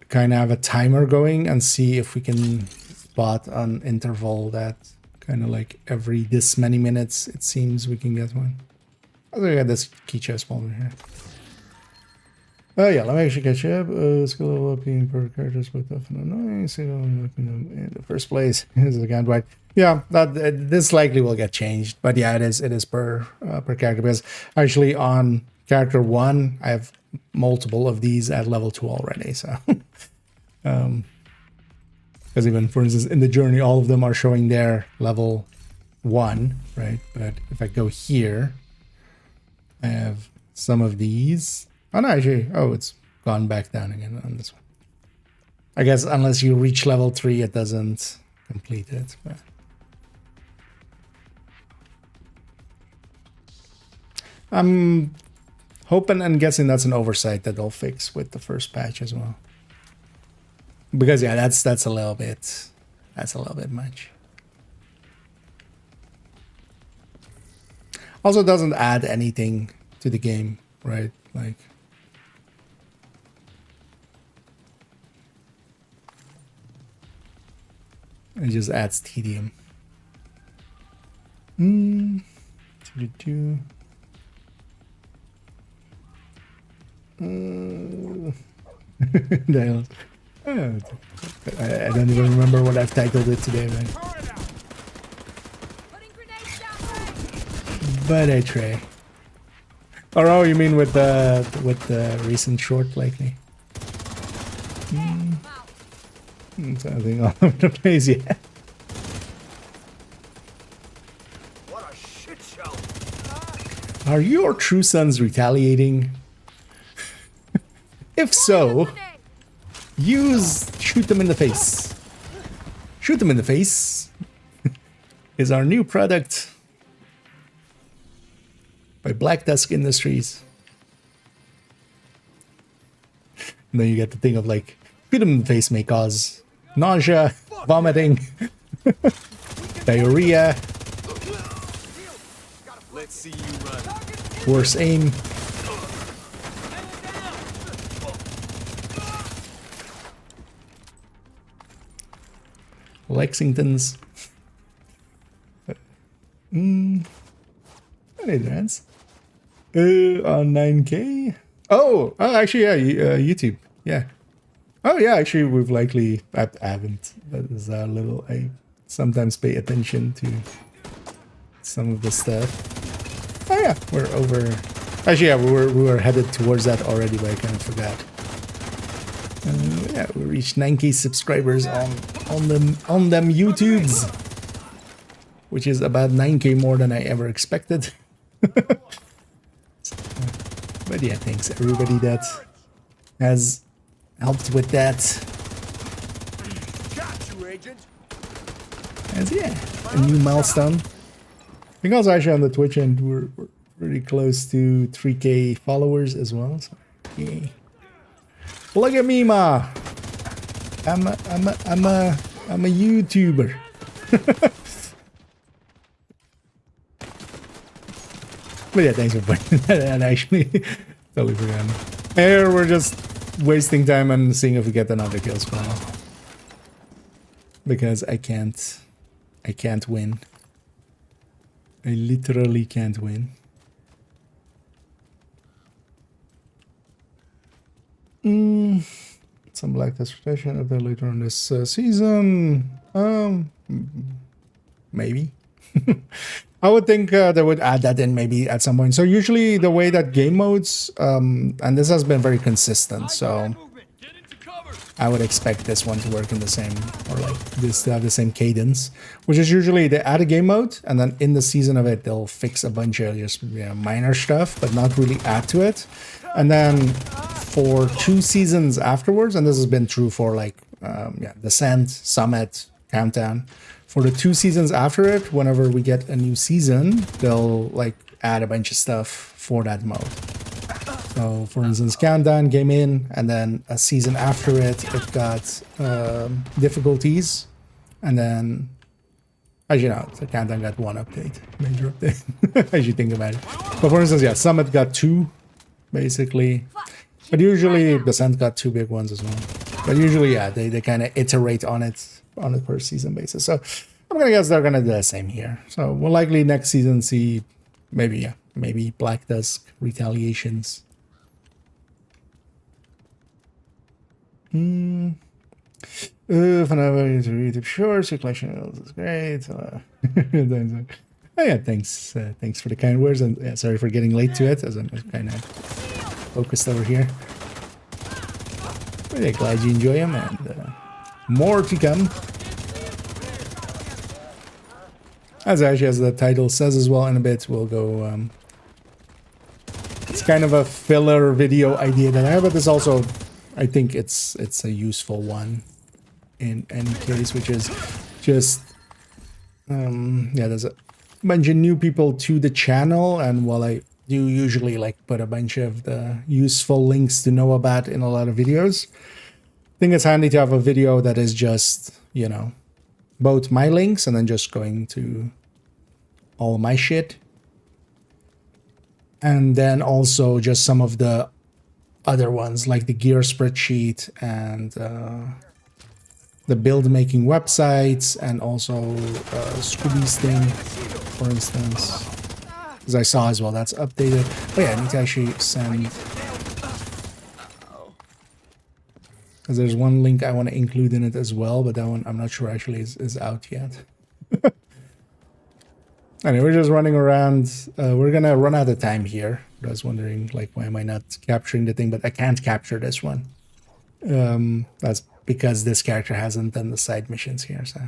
kind of have a timer going and see if we can spot an interval that kind of like every this many minutes it seems we can get one. I think I got this key chest over here. Oh yeah, let me actually catch up. Skill level up being per character is both tough and annoying. So in the first place is again right. Yeah, that this likely will get changed, but yeah, it is per character because actually on character 1 I have multiple of these at level 2 already. So because even for instance in the journey all of them are showing their level 1, right? But if I go here, I have some of these. Oh no, actually, oh, it's gone back down again on this one. I guess unless you reach level 3, it doesn't complete it. But I'm hoping and guessing that's an oversight that they'll fix with the first patch as well. Because yeah, that's a little bit much. Also, doesn't add anything to the game, right? Like. It just adds tedium. I don't even remember what I've titled it today, man. But I try. Or oh, you mean with the recent short lately? Something all over the place, yeah. What a shit show. Are your true sons retaliating? If so, shoot them in the face. Shoot them in the face is our new product by Black Dusk Industries. And then you get the thing of like, shoot them in the face may cause nausea, vomiting, diarrhea. Let's see you run. Worse aim. Lexington's. Any dance? On 9K? Oh, actually, yeah, YouTube. Yeah. Oh, yeah, actually, we've likely... I haven't. That is a little... I sometimes pay attention to some of the stuff. Oh, yeah, we're over... Actually, yeah, we were headed towards that already, but I kind of forgot. Yeah, we reached 9K subscribers on them YouTubes, which is about 9K more than I ever expected. But yeah, thanks everybody that has helped with that. Got you, Agent. And yeah, a new milestone. I think also actually on the Twitch end we're pretty close to 3K followers as well. So yay. Look at me, ma. I'm a YouTuber. But yeah, thanks for pointing that out, actually. Totally forgot. Here we're just wasting time and seeing if we get another kill squad. Because I can't win. I literally can't win. Some black transportation of that later on this season. Maybe. I would think they would add that in maybe at some point. So usually the way that game modes, and this has been very consistent, so I would expect this one to work in the same, or like this to have the same cadence, which is usually they add a game mode, and then in the season of it, they'll fix a bunch of just minor stuff, but not really add to it. And then for 2 seasons afterwards, and this has been true for like, Descent, Summit, Countdown, for the 2 seasons after it, whenever we get a new season, they'll like add a bunch of stuff for that mode. So for instance, Countdown came in, and then a season after it, it got difficulties, and then, as you know, the Countdown got 1 update, major update, as you think about it. But for instance, yeah, Summit got 2, basically, but usually Descent got 2 big ones as well. But usually, yeah, they kind of iterate on it on a per season basis. So I'm gonna guess they're gonna do the same here. So we'll likely next season see maybe Black Dusk, Retaliations. For now, YouTube shorts, your collection is great. Oh yeah, thanks for the kind words, and yeah, sorry for getting late to it, as I'm kind of focused over here. But yeah, glad you enjoy them, and more to come. As the title says as well, in a bit we'll go. It's kind of a filler video idea that I have, but this also, I think it's a useful one in any case, which is just there's a bunch of new people to the channel, and while I do usually like put a bunch of the useful links to know about in a lot of videos, I think it's handy to have a video that is just, you know, both my links and then just going to all my shit, and then also just some of the other ones like the gear spreadsheet and the build making websites, and also Scooby's thing, for instance, as I saw as well, that's updated. Oh yeah, I need to actually send, because there's one link I want to include in it as well, but that one I'm not sure actually is out yet. Anyway, we're just running around. We're gonna run out of time here. I was wondering, like, why am I not capturing the thing? But I can't capture this one. That's because this character hasn't done the side missions here, so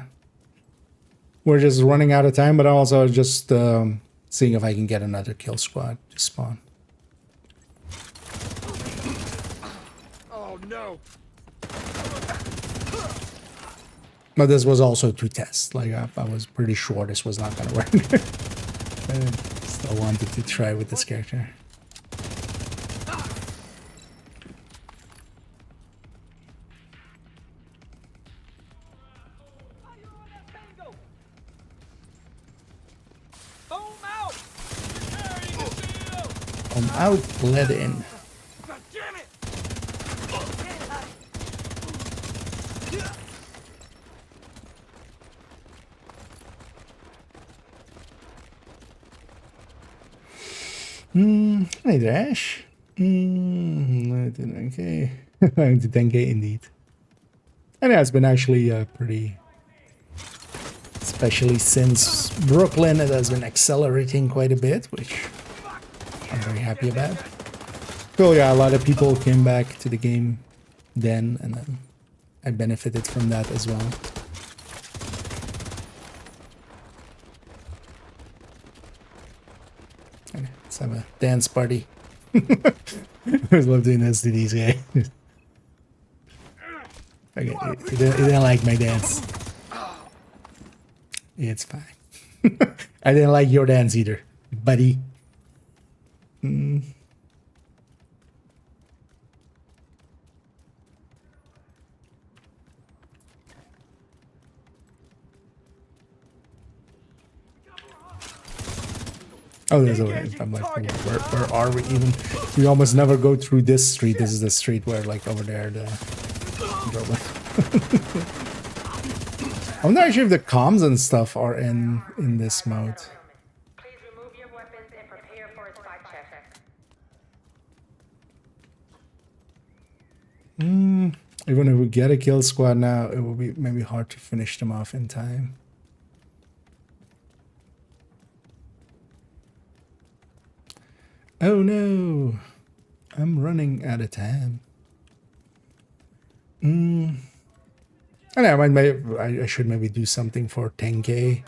we're just running out of time. But also just seeing if I can get another kill squad to spawn. Oh no! But this was also to test. Like I was pretty sure this was not gonna work. I still wanted to try with this character. I'm out, let in. God damn it! Hey Dash. Okay. 10k indeed. And it has been actually pretty, especially since Brooklyn, it has been accelerating quite a bit, which I'm very happy about. So yeah, a lot of people came back to the game then, and then I benefited from that as well. Okay, let's have a dance party. I always love doing this to these guys. Okay, you didn't like my dance. It's fine. I didn't like your dance either, buddy. Oh, there's a way. I'm like, where are we even? We almost never go through this street. This is the street where, like, over there, the... I'm not sure if the comms and stuff are in this mode. Please remove your weapons and prepare for a spot check. Even if we get a kill squad now, it will be maybe hard to finish them off in time. Oh no, I'm running out of time. I should maybe do something for 10k.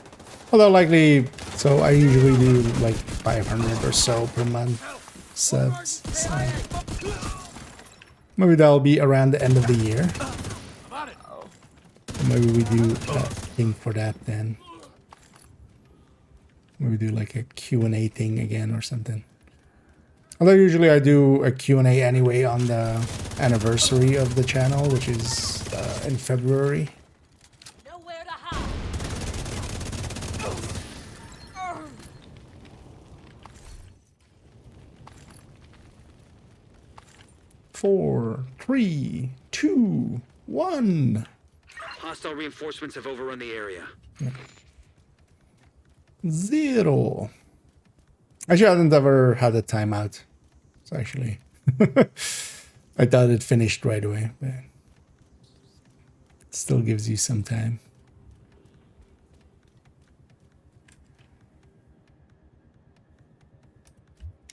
Although likely, so I usually do like 500 or so per month subs. So maybe that'll be around the end of the year. Maybe we do a thing for that then. Maybe do like a Q&A thing again or something. Although usually I do a Q&A anyway on the anniversary of the channel, which is in February. Nowhere to hide. 4, 3, 2, 1. Hostile reinforcements have overrun the area. 0. Actually, I haven't ever had a timeout. So actually, I thought it finished right away, but it still gives you some time.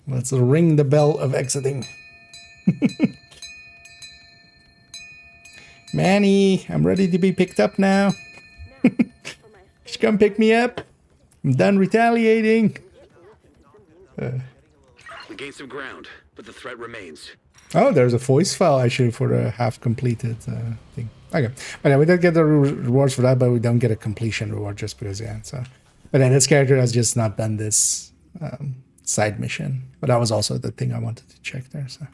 Let's ring the bell of exiting. Manny, I'm ready to be picked up now. Just come pick me up. I'm done retaliating. We gained some ground, but the threat remains. Oh, there's a voice file actually for the half-completed thing. Okay, but yeah, we did get the rewards for that, but we don't get a completion reward just because, yeah. So, but then this character has just not done this side mission. But that was also the thing I wanted to check there. So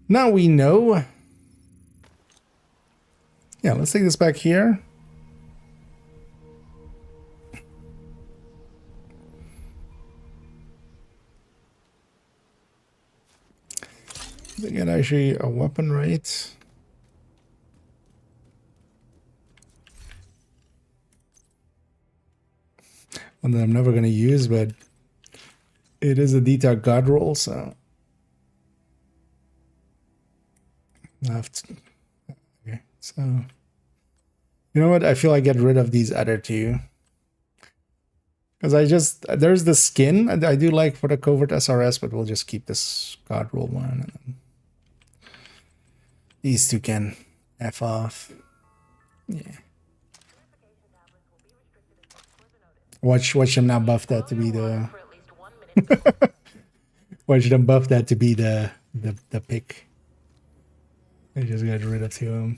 now we know. Yeah, let's take this back here. They get actually a weapon, right? One that I'm never going to use, but it is a detail god roll, so I have to. Okay, so you know what? I feel I get rid of these other two. Because there's the skin I do like for the covert SRS, but we'll just keep this god roll one. And then these two can F off. Yeah. Watch them now buff that to be the... Watch them buff that to be the pick. I just got rid of two of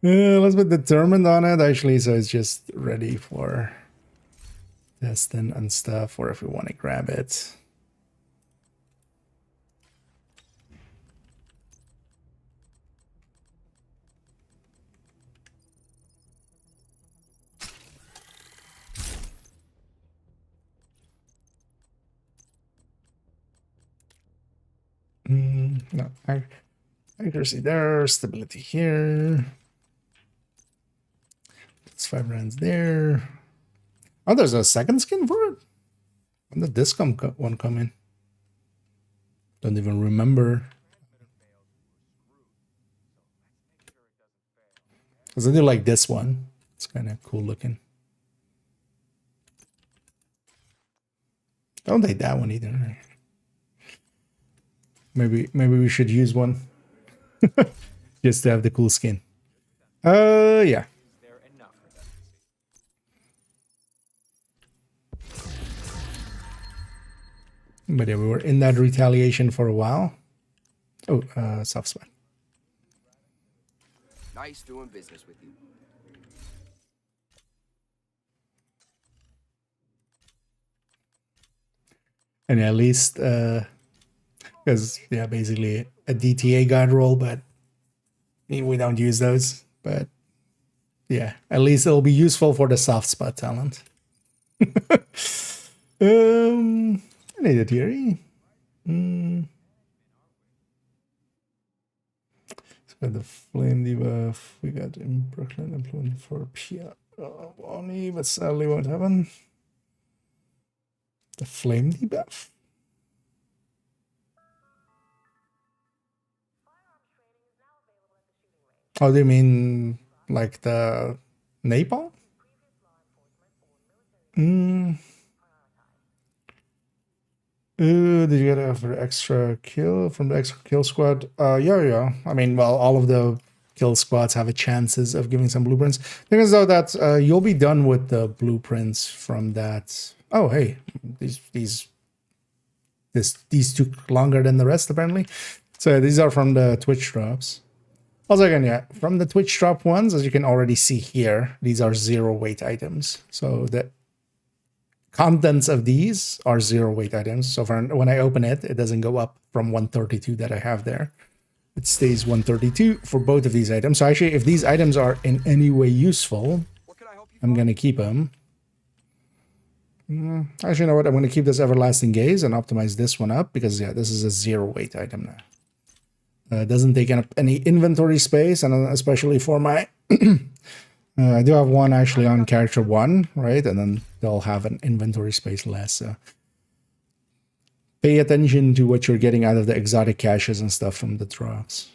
them. Let's be determined on it, actually, so it's just ready for testing and stuff, or if we want to grab it. No, accuracy there, stability here. It's 5 rounds there. Oh, there's a second skin for it? When did this one come in? Don't even remember. Because I do like this one. It's kind of cool looking. Don't like that one either. Maybe we should use one. Just to have the cool skin. Yeah. But yeah, we were in that retaliation for a while. Oh, soft spot. Nice doing business with you. And at least, because, yeah, basically a DTA guard roll, but we don't use those. But, yeah, at least it'll be useful for the soft spot talent. I need a theory. So got the flame debuff. We got in Brooklyn implement for Pia. Only, but sadly won't happen. The flame debuff. Oh, do you mean like the napalm? Did you get it for extra kill from the extra kill squad? Yeah. I mean, well, all of the kill squads have a chances of giving some blueprints. Thing is though that you'll be done with the blueprints from that. Oh, hey, these took longer than the rest apparently. So these are from the Twitch drops. Also, again, yeah, from the Twitch drop ones, as you can already see here, these are 0 weight items. So the contents of these are 0 weight items. So when I open it, it doesn't go up from 132 that I have there. It stays 132 for both of these items. So actually, if these items are in any way useful, I'm going to keep them. Actually, you know what? I'm going to keep this Everlasting Gaze and optimize this one up because, yeah, this is a 0 weight item now. It doesn't take up any inventory space, and especially for my... I do have one actually on character 1, right? And then they'll have an inventory space less. So pay attention to what you're getting out of the exotic caches and stuff from the drops.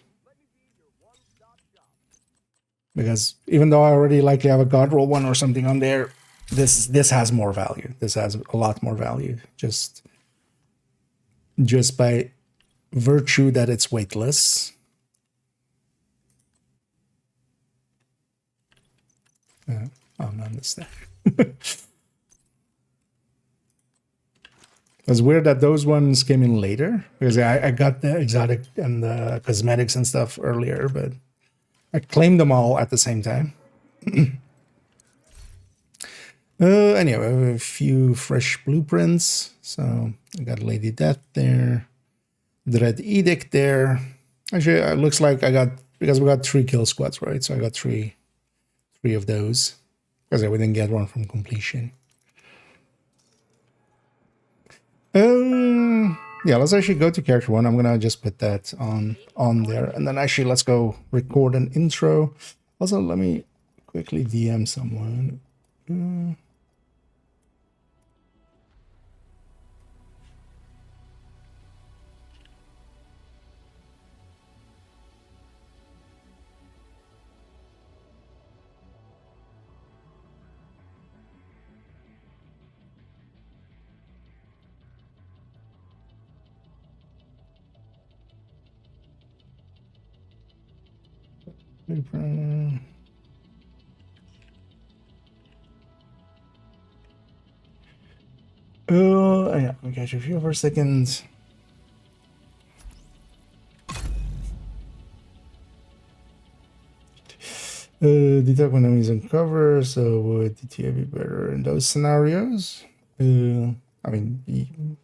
Because even though I already likely have a god roll one or something on there, this has more value. This has a lot more value. Just by virtue that it's weightless. Oh, no, this there. It's weird that those ones came in later because I got the exotic and the cosmetics and stuff earlier, but I claimed them all at the same time. Anyway, I have a few fresh blueprints. So I got Lady Death there, Dread Edict there. Actually, it looks like because we got 3 kill squads, right? So I got three of those because we didn't get one from completion. Yeah, let's actually go to character 1. I'm gonna just put that on there, and then actually let's go record an intro. Also, let me quickly DM someone. Yeah, let me catch you for a second. Detect when enemies on cover, so would DTA be better in those scenarios? I mean,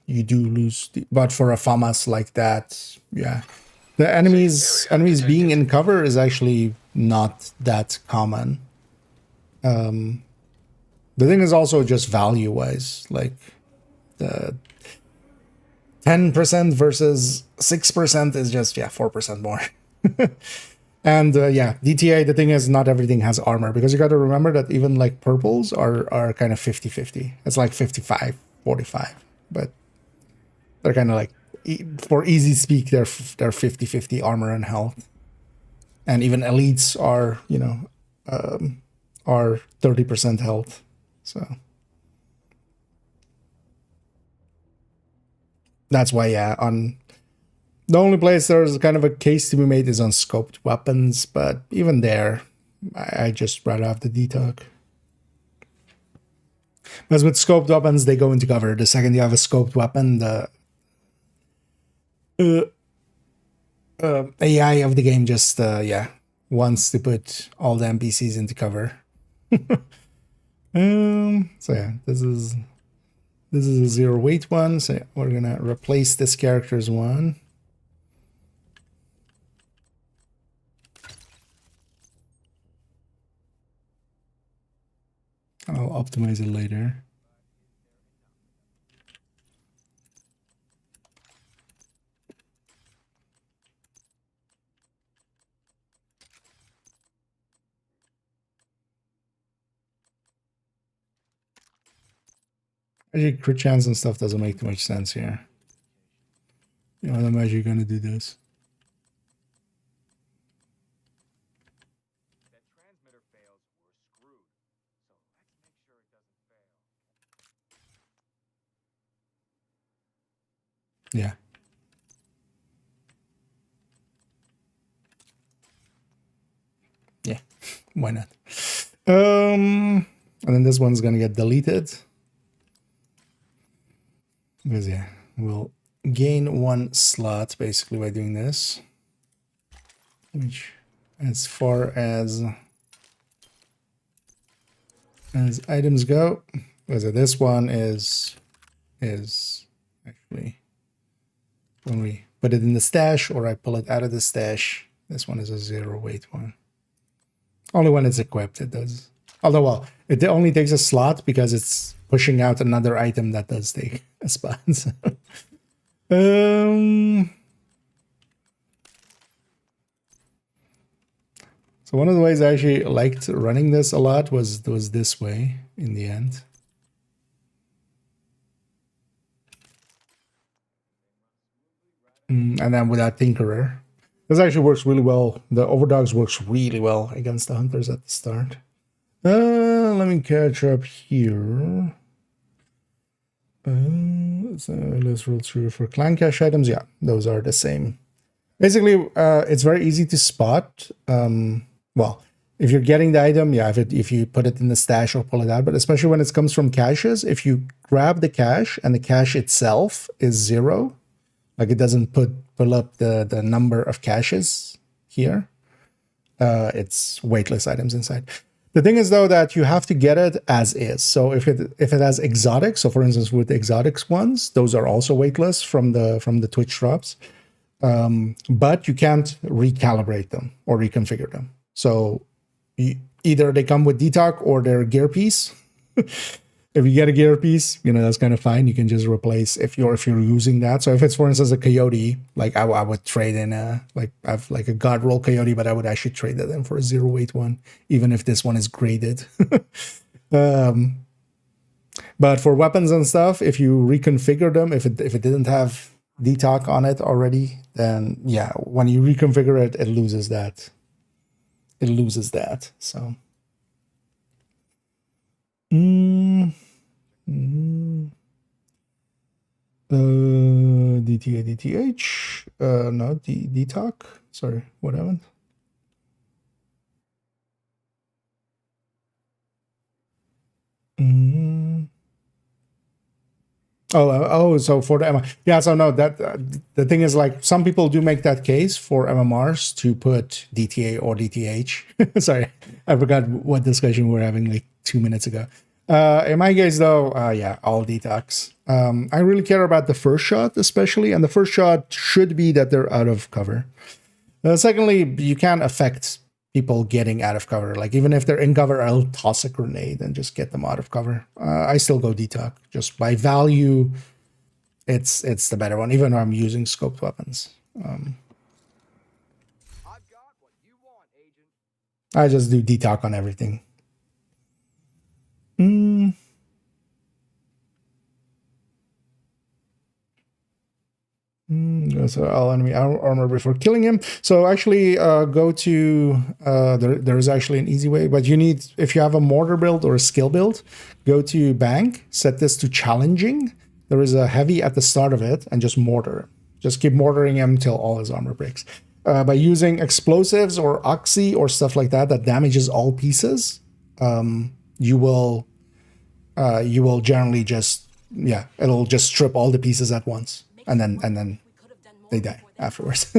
you do lose, but for a FAMAS like that, yeah. The enemies being in cover is actually not that common. The thing is also just value-wise, like 10% versus 6% is just, yeah, 4% more. And yeah, DTA, the thing is, not everything has armor, because you got to remember that even like purples are kind of 50-50. It's like 55-45, but they're kind of like, for easy speak, they're 50-50 armor and health. And even elites are, you know, are 30% health. So that's why, yeah, on the only place there's kind of a case to be made is on scoped weapons, but even there, I just rather have the detox. Because with scoped weapons, they go into cover. The second you have a scoped weapon, the AI of the game just, yeah, wants to put all the NPCs into cover. So yeah, this is a 0 weight one. So we're gonna replace this character's one. I'll optimize it later. Actually, crit chance and stuff doesn't make too much sense here. You know, I'm actually gonna do this. That transmitter fails, we're screwed. So let's make sure it doesn't fail. Yeah. Yeah, why not? And then this one's gonna get deleted. Because yeah, we'll gain 1 slot basically by doing this. Which, as far as items go, because this one is actually, when we put it in the stash or I pull it out of the stash, this one is a 0 weight one. Only when it's equipped it does. Although, well, it only takes a slot because it's pushing out another item that does take a spot. So one of the ways I actually liked running this a lot was this way in the end. And then without Tinkerer. This actually works really well. The Overdogs works really well against the Hunters at the start. Let me catch up here. So let's roll through for clan cache items. Yeah, those are the same. Basically, it's very easy to spot. Well, if you're getting the item, yeah, if you put it in the stash or pull it out, but especially when it comes from caches, if you grab the cache and the cache itself is 0, like it doesn't pull up the number of caches here, it's weightless items inside. The thing is, though, that you have to get it as is. So if it has exotics, so for instance, with the exotics ones, those are also weightless from the Twitch drops, but you can't recalibrate them or reconfigure them. So either they come with detox or they're gear piece. If you get a gear piece, you know, that's kind of fine. You can just replace if you're using that. So if it's, for instance, a coyote, like I would trade in I have like a god roll coyote, but I would actually trade that in for a 0 weight one, even if this one is graded. But for weapons and stuff, if you reconfigure them, if it didn't have detox on it already, then yeah, when you reconfigure it, it loses that. It loses that. So. DTA, DTH, no, detox, sorry, what happened? So for the MMR, yeah, so no, that the thing is, like, some people do make that case for MMRs to put DTA or DTH. Sorry, I forgot what discussion we were having like 2 minutes ago. In my case, though, yeah, all detox. I really care about the first shot, especially, and the first shot should be that they're out of cover. Secondly, you can't affect people getting out of cover. Like, even if they're in cover, I'll toss a grenade and just get them out of cover. I still go detox. Just by value, it's the better one, even though I'm using scoped weapons. I've got what you want, Agent. I just do detox on everything. So all enemy armor before killing him. So actually go to, there is actually an easy way, but you need, if you have a mortar build or a skill build, go to bank, set this to challenging. There is a heavy at the start of it and just mortar. Just keep mortaring him till all his armor breaks. By using explosives or oxy or stuff like that that damages all pieces, you will generally just, yeah, it'll just strip all the pieces at once, and then they die afterwards.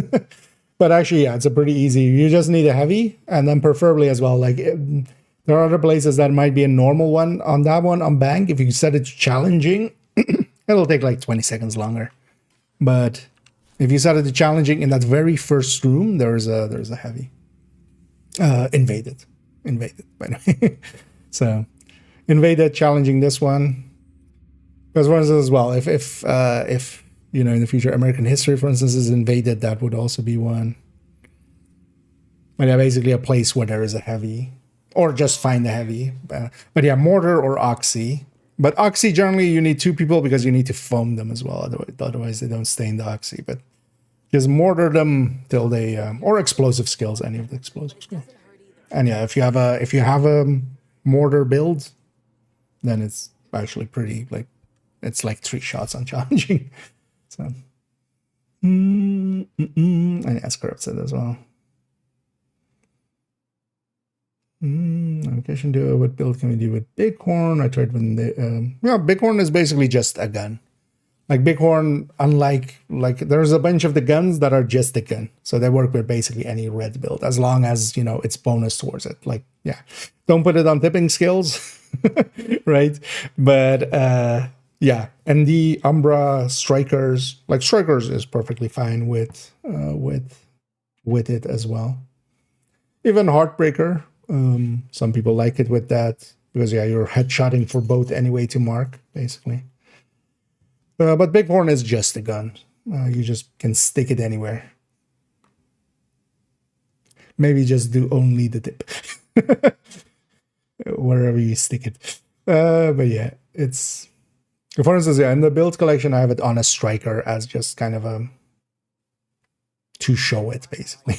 But actually, yeah, it's a pretty easy. You just need a heavy, and then preferably as well, like there are other places that might be a normal one. On that one, on bank, if you set it to challenging, it'll take like 20 seconds longer. But if you set it to challenging in that very first room, there's a heavy. Invaded by the way. So invaded, challenging this one. Because for instance as well, if you know, in the future American history, for instance, is invaded, that would also be one. But yeah, basically a place where there is a heavy, or just find a heavy. But yeah, mortar or oxy. But oxy, generally you need 2 people because you need to foam them as well. Otherwise they don't stay in the oxy. But just mortar them till they, or explosive skills, any of the explosive skills. And yeah, if you have a mortar build, then it's actually pretty, like, it's like 3 shots on challenging. So, and Escorp said as well. Application do what build can we do with Bighorn? I tried when the Bighorn is basically just a gun. Like Bighorn, unlike there's a bunch of the guns that are just a gun, so they work with basically any red build as long as you know it's bonus towards it. Like yeah, don't put it on tipping skills, right? But yeah, and the Umbra Strikers, like Strikers, is perfectly fine with it as well. Even Heartbreaker. Some people like it with that because yeah, you're headshotting for both anyway to mark basically. But Bighorn is just a gun. You just can stick it anywhere. Maybe just do only the tip wherever you stick it. But yeah, it's, for instance, yeah, in the build collection, I have it on a striker as just kind of a to show it basically.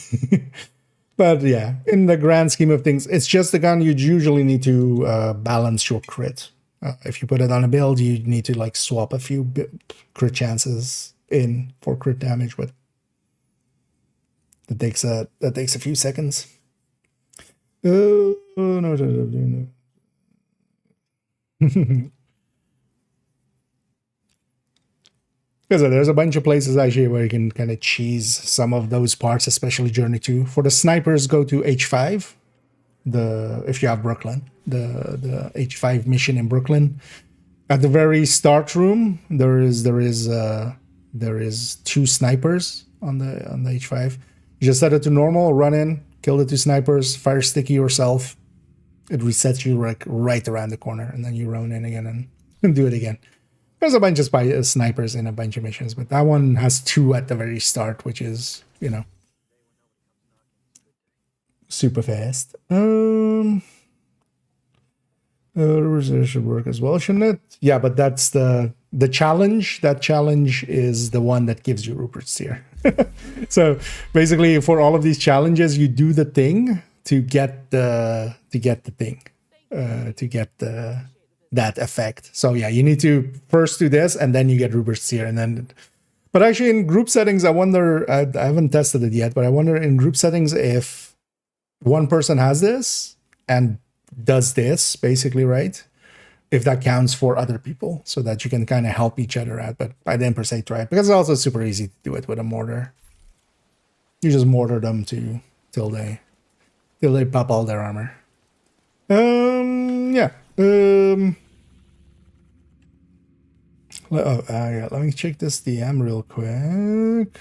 But yeah, in the grand scheme of things, it's just a gun. You usually need to balance your crit. If you put it on a build, you need to like swap a few crit chances in for crit damage, but that takes a few seconds. No. Because there's a bunch of places actually where you can kind of cheese some of those parts, especially Journey 2. For the snipers, go to H5. If you have Brooklyn, the H5 mission in Brooklyn. At the very start room, there is 2 snipers on the H5. You just set it to normal, run in, kill the 2 snipers, fire sticky yourself. It resets you right around the corner, and then you run in again and do it again. There's a bunch of snipers in a bunch of missions, but that one has 2 at the very start, which is, you know, super fast. Reserve should work as well, shouldn't it? Yeah, but that's the challenge. That challenge is the one that gives you Rupert's Tear. So basically, for all of these challenges, you do the thing to get the thing, to get that effect. So yeah, you need to first do this, and then you get Rupert's Tear, and then. But actually, in group settings, I wonder. I haven't tested it yet, but I wonder in group settings if one person has this and does this basically, right? If that counts for other people, so that you can kind of help each other out. But I didn't per se try it because it's also super easy to do it with a mortar. You just mortar them till they pop all their armor. Yeah. Yeah. Let me check this DM real quick.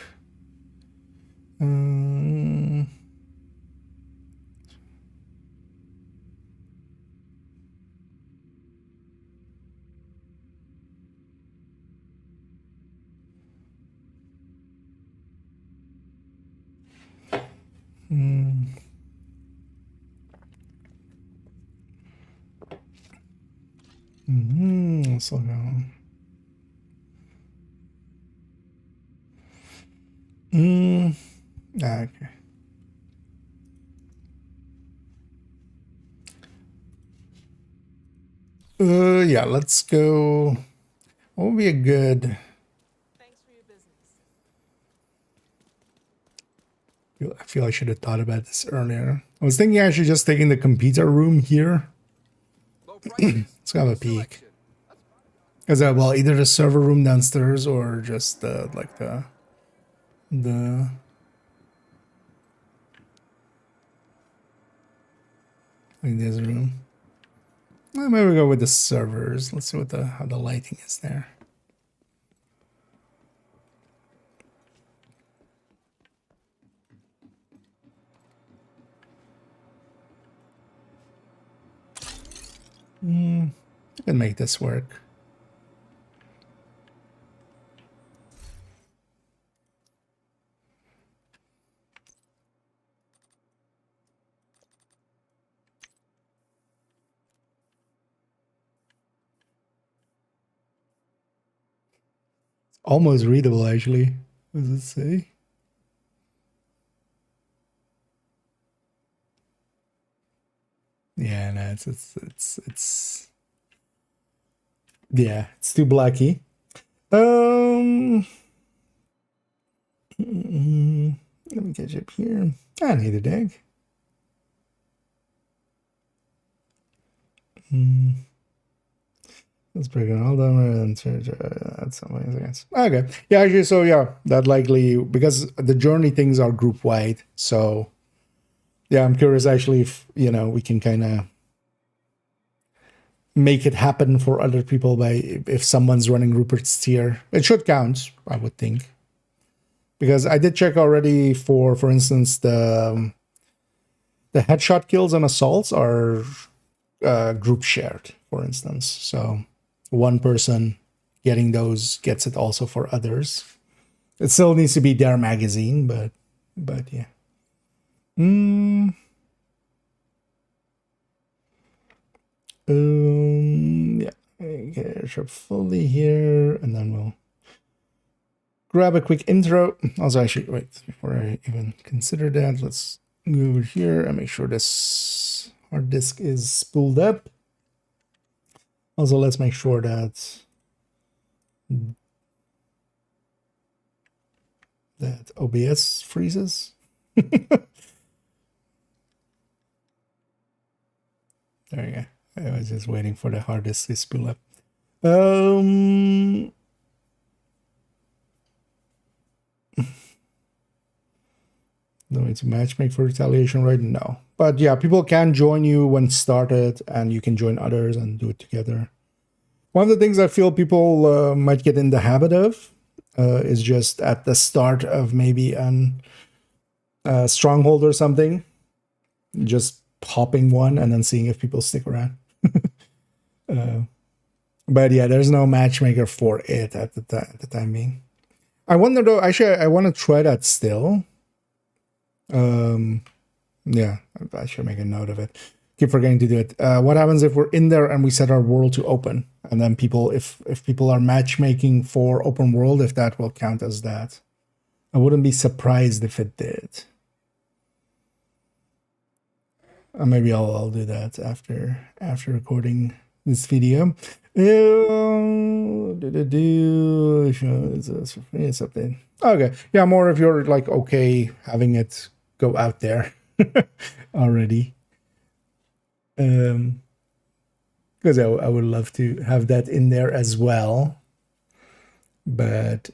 So go. Okay. Yeah, let's go. What would be a good? I feel I should have thought about this earlier. I was thinking I should just take in the computer room here. Let's have a peek. Because well, either the server room downstairs or just like the like this room. Well, maybe we go with the servers. Let's see what how the lighting is there. I can make this work. Almost readable, actually. What does it say? Yeah, no, it's yeah, it's too blacky. Let me catch up here. I need a deck. Let's break it all down and that's something, I guess. Okay. Yeah, actually, so yeah, that likely because the journey things are group wide. So yeah, I'm curious actually if we can kind of make it happen for other people by if someone's running Rupert's tier. It should count, I would think. Because I did check already for instance, the headshot kills and assaults are group shared, for instance. So one person getting those gets it also for others. It still needs to be their magazine, but yeah. Yeah. Okay, shop fully here, and then we'll grab a quick intro. Also, actually, wait, before I even consider that, let's go over here and make sure this hard disk is spooled up. Also, let's make sure that OBS freezes. There you go. I was just waiting for the hard disk to spool up. Going to matchmake for Retaliation right now. But yeah, people can join you when started, and you can join others and do it together. One of the things I feel people might get in the habit of is just at the start of maybe a stronghold or something, just popping one and then seeing if people stick around. But yeah, there's no matchmaker for it at the time being. I wonder though, actually, I want to try that still. Yeah, I should make a note of it. Keep forgetting to do it. What happens if we're in there and we set our world to open, and then people, if people are matchmaking for open world, if that will count as that? I wouldn't be surprised if it did. Maybe I'll do that after recording this video. It's something. Okay, yeah, more if you're like okay having it go out there already. Because I would love to have that in there as well, but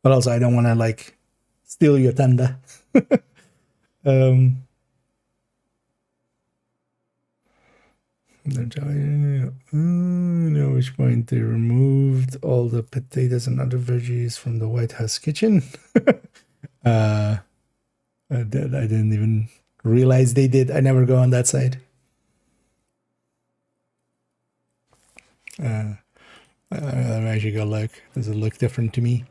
also I don't want to like steal your thunder. No, which point they removed all the potatoes and other veggies from the White House kitchen. I didn't even realize they did. I never go on that side. Let me actually go look. Does it look different to me?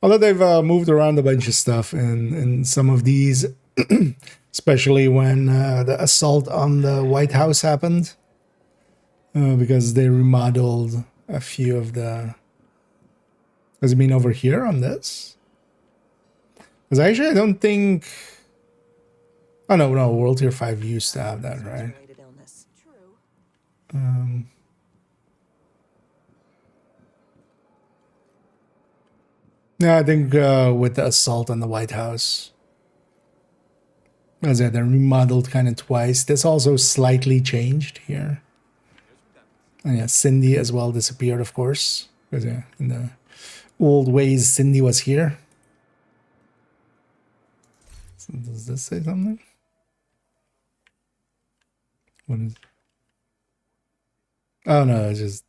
Although they've moved around a bunch of stuff in some of these, especially when the assault on the White House happened, because they remodeled a few of the. Has it been over here on this? Because actually, I don't think. Oh no, World Tier 5 used to have that, right? Yeah, I think with the assault on the White House, as I said, they're remodeled kind of twice. This also slightly changed here. And yeah, Cindy as well disappeared, of course. Because yeah, in the old ways, Cindy was here. So does this say something? What is? Oh no, it's just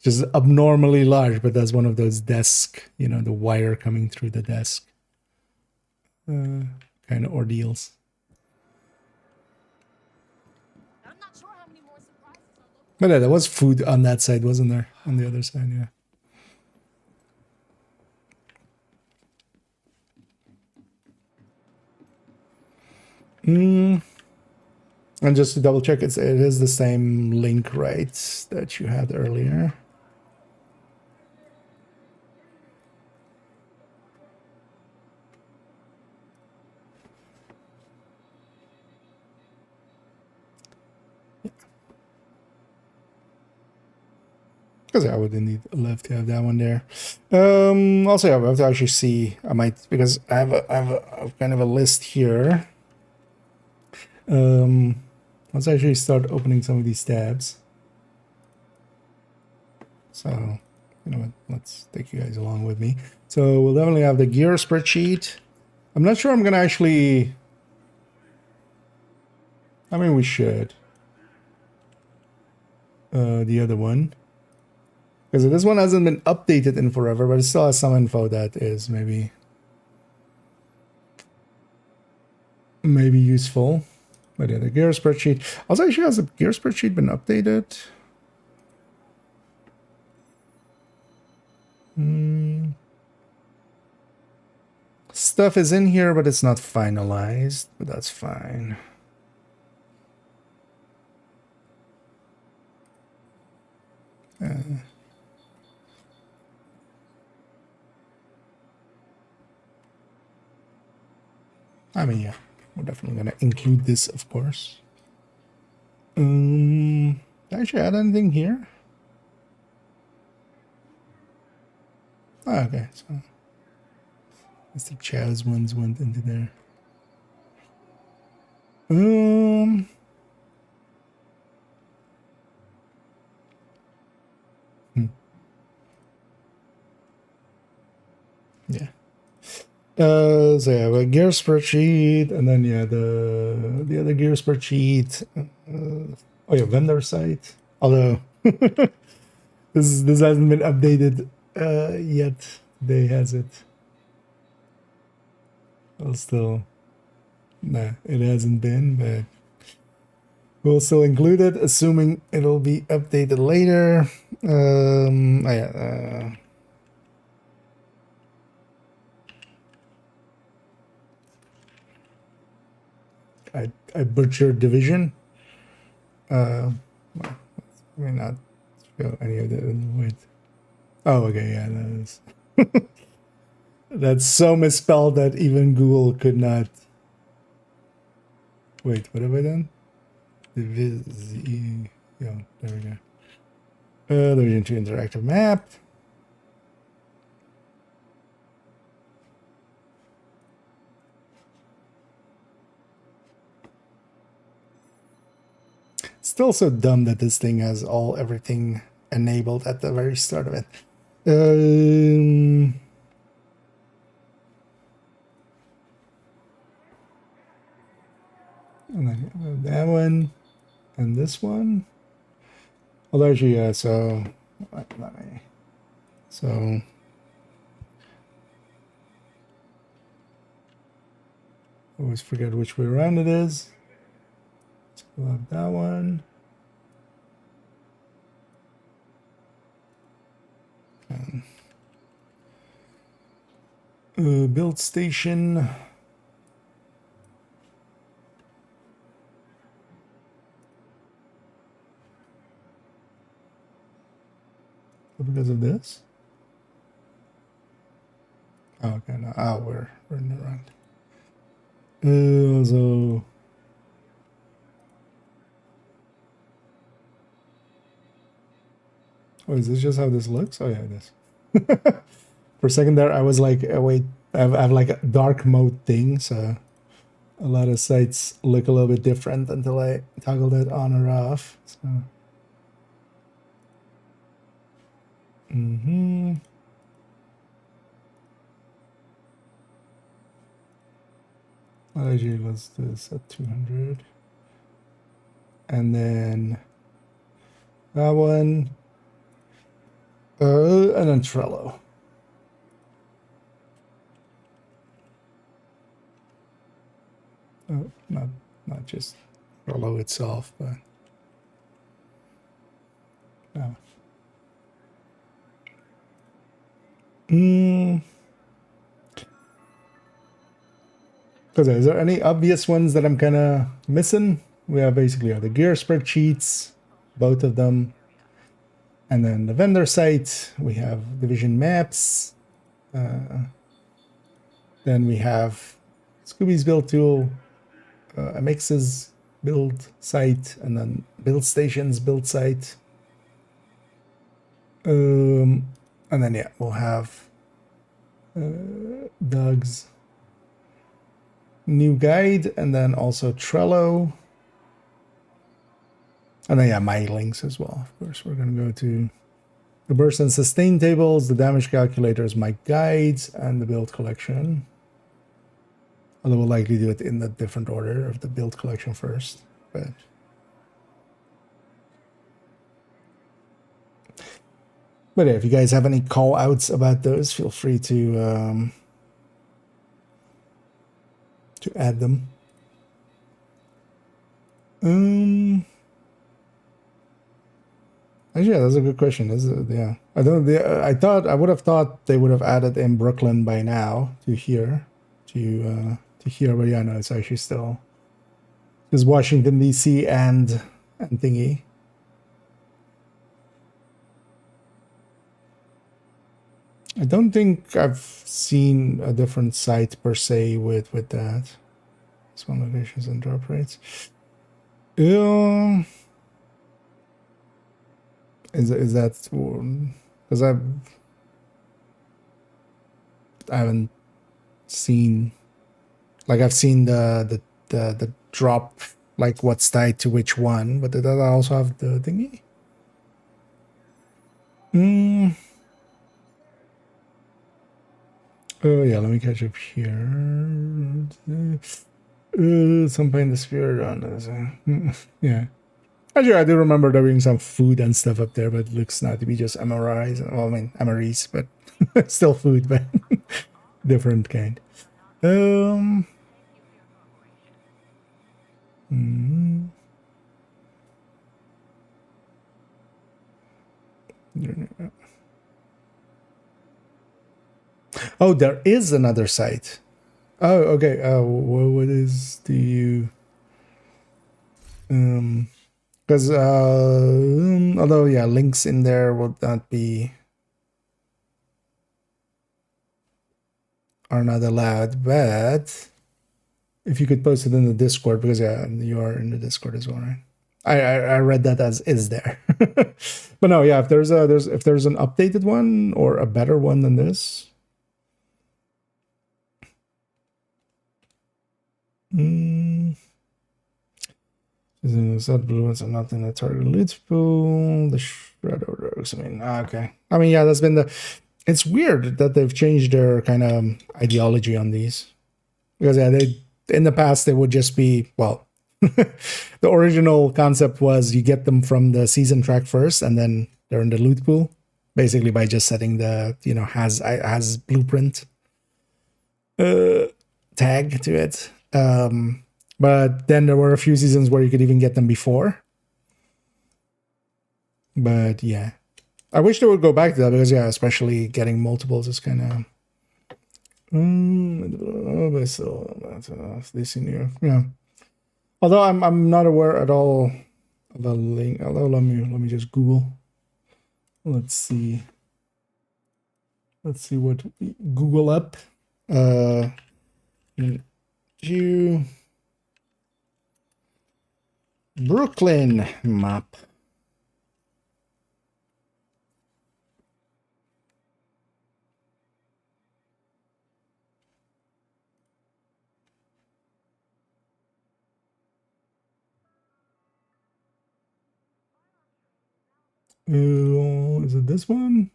just abnormally large. But that's one of those desk, you know, the wire coming through the desk, kind of ordeals. I'm not sure how many more surprises are looking. But yeah, there was food on that side, wasn't there? On the other side, yeah. And just to double check, it is the same link, right, that you had earlier. Because I would indeed love to have that one there. Also, yeah, I have to actually see. I might, because I have a kind of a list here. Let's actually start opening some of these tabs. So, you know what? Let's take you guys along with me. So we'll definitely have the gear spreadsheet. I'm not sure I'm gonna actually. I mean, we should. The other one. Because this one hasn't been updated in forever, but it still has some info that is maybe useful. But yeah, the gear spreadsheet. Also, actually, has the gear spreadsheet been updated? Stuff is in here, but it's not finalized. But that's fine. I mean, yeah, we're definitely gonna include this, of course. Did I actually add anything here? Oh, okay, so Mr. Chaz ones went into there. Yeah. So yeah, a gear spreadsheet, and then yeah, the other gear spreadsheet. Oh yeah, vendor site. Although this hasn't been updated yet. Today has it. Well, still, nah, it hasn't been, but we'll still include it, assuming it'll be updated later. Oh yeah. I butchered division. Well, let me not show any of the wait. Oh, okay, yeah, that is. That's so misspelled that even Google could not. Wait, what have I done? Yeah, there we go. Division 2 interactive map. Still so dumb that this thing has everything enabled at the very start of it. And then that one and this one. Although actually, yeah, so let me. So always forget which way around it is. We'll have that one. Build station. Because of this? Oh, okay, no. Oh, we're in the right. So oh, is this just how this looks? Oh yeah, it is. For a second there, I was like, oh, wait, I have like a dark mode thing, so a lot of sites look a little bit different until I toggle that on or off. So. What I was this at 200, and then that one, and then Trello. Not just Trello itself, but no. Because is there any obvious ones that I'm kind of missing? We have basically the gear spreadsheets, both of them, and then the vendor site. We have division maps. Then we have Scooby's build tool, MX's build site, and then build stations build site. And then yeah, we'll have Doug's new guide, and then also Trello, and then yeah, my links as well. Of course, we're gonna go to the burst and sustain tables, the damage calculators, my guides, and the build collection. Although we'll likely do it in the different order of the build collection first, but yeah, if you guys have any call outs about those, feel free to add them. Actually, yeah, that's a good question. Is it? Yeah, I don't. I would have thought they would have added in Brooklyn by now to here, to here. But yeah, no, it's actually still is Washington D.C. and thingy. I don't think I've seen a different site per se with that. Spawn locations and drop rates. Is that because I haven't seen, like, I've seen the drop, like what's tied to which one, but did that also have the thingy? Oh yeah, let me catch up here. Some paint the spirit on this. Yeah. Actually, I do remember there being some food and stuff up there, but it looks not to be just MRIs. Well, I mean, MREs, but still food, but different kind. Oh, there is another site. Oh, okay. What is the because although yeah, links in there would not be, are not allowed, but if you could post it in the Discord, because yeah, you are in the Discord as well, right? I read that as is there. But no, yeah, if there's an updated one or a better one than this. Blue ones are not in the target loot pool. The shred rogues. I mean, okay. I mean, yeah, that's been it's weird that they've changed their kind of ideology on these, because yeah, in the past they would just be, well, the original concept was you get them from the season track first, and then they're in the loot pool, basically by just setting the has blueprint tag to it. But then there were a few seasons where you could even get them before. But yeah, I wish they would go back to that, because yeah, especially getting multiples is kind of But still, that's this in here. Yeah. Although I'm not aware at all of a link. Although let me just Google. Let's see. Let's see what we Google up. You Brooklyn map. Is it this one?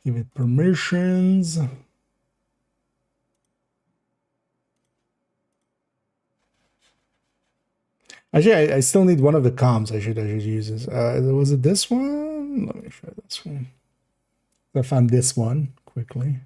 Give it permissions. Actually, I still need one of the comms. I should use this. Was it this one? Let me try this one. I found this one quickly.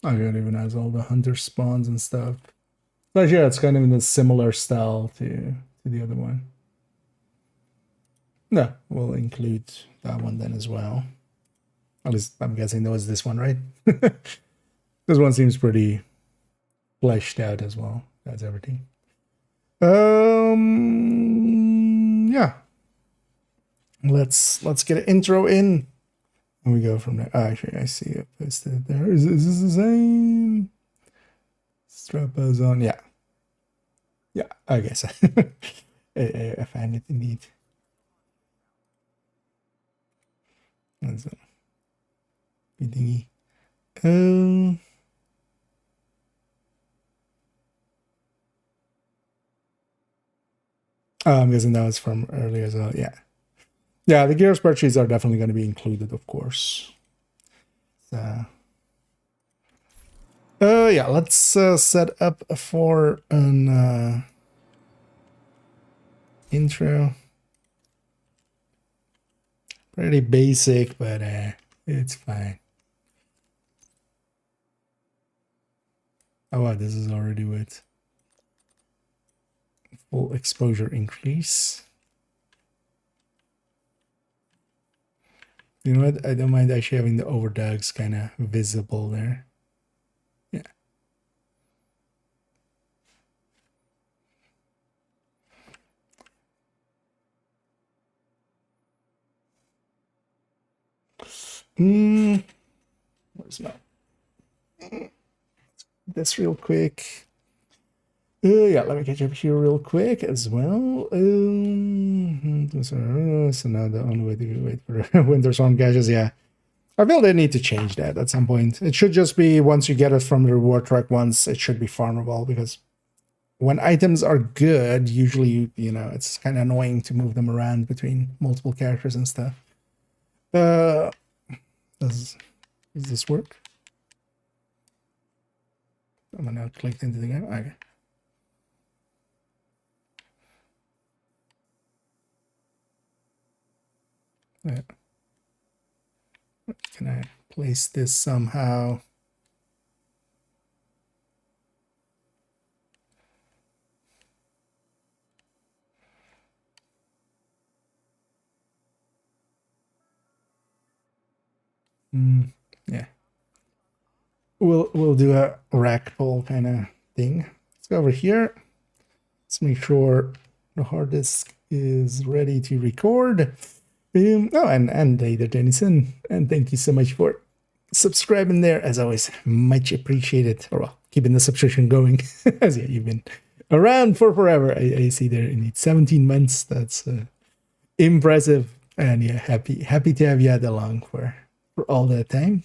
Okay, it even has all the hunter spawns and stuff. But yeah, it's kind of in a similar style to the other one. No, we'll include that one then as well. At least I'm guessing that was this one, right? This one seems pretty fleshed out as well. That's everything. Yeah. Let's get an intro in. And we go from there. Oh, actually, I see it posted there. Is this the same? Strapos on. Yeah. Yeah, I guess. I find it indeed. That's a good thingy. I'm guessing that was from earlier as well. Yeah. Yeah, the gear spreadsheets are definitely going to be included, of course. So, yeah, let's set up for an intro. Pretty basic, but it's fine. Oh wow, this is already with full exposure increase. You know what? I don't mind actually having the overdogs kind of visible there. Yeah. Where's my this real quick? Yeah, let me catch up here real quick as well. So now the only way to wait for winter storm caches, yeah. I feel they need to change that at some point. It should just be once you get it from the reward track once, it should be farmable, because when items are good, usually, you know, it's kind of annoying to move them around between multiple characters and stuff. Does this work? I'm now clicked into the game. Okay. Yeah. Can I place this somehow? Yeah. We'll do a rack pull kind of thing. Let's go over here. Let's make sure the hard disk is ready to record. Oh, and David Denison, and thank you so much for subscribing there, as always. Much appreciated. Or well, keeping the subscription going. As yeah, you've been around for forever. I see there in 17 months. That's impressive. And yeah, happy to have you along for all that time.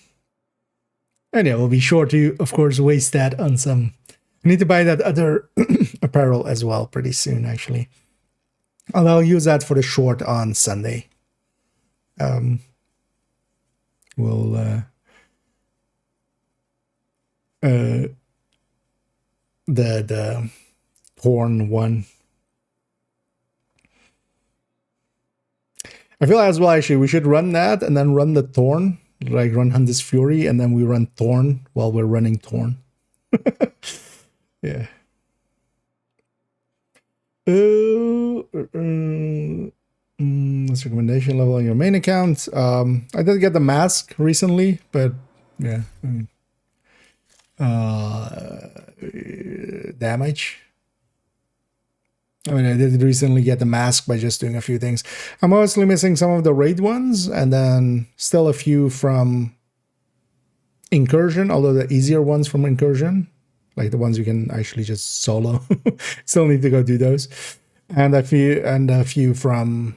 And yeah, we'll be sure to, of course, waste that on some. I need to buy that other apparel as well pretty soon, actually. Although I'll use that for the short on Sunday. We'll the porn one. I feel as well, actually, we should run that and then run the Thorn. Like run Hunter's Fury and then we run Thorn while we're running Thorn. Yeah. This recommendation level on your main account. I did get the mask recently, but yeah. Damage. I mean, I did recently get the mask by just doing a few things. I'm mostly missing some of the raid ones, and then still a few from Incursion, although the easier ones from Incursion, like the ones you can actually just solo, still need to go do those. And a few from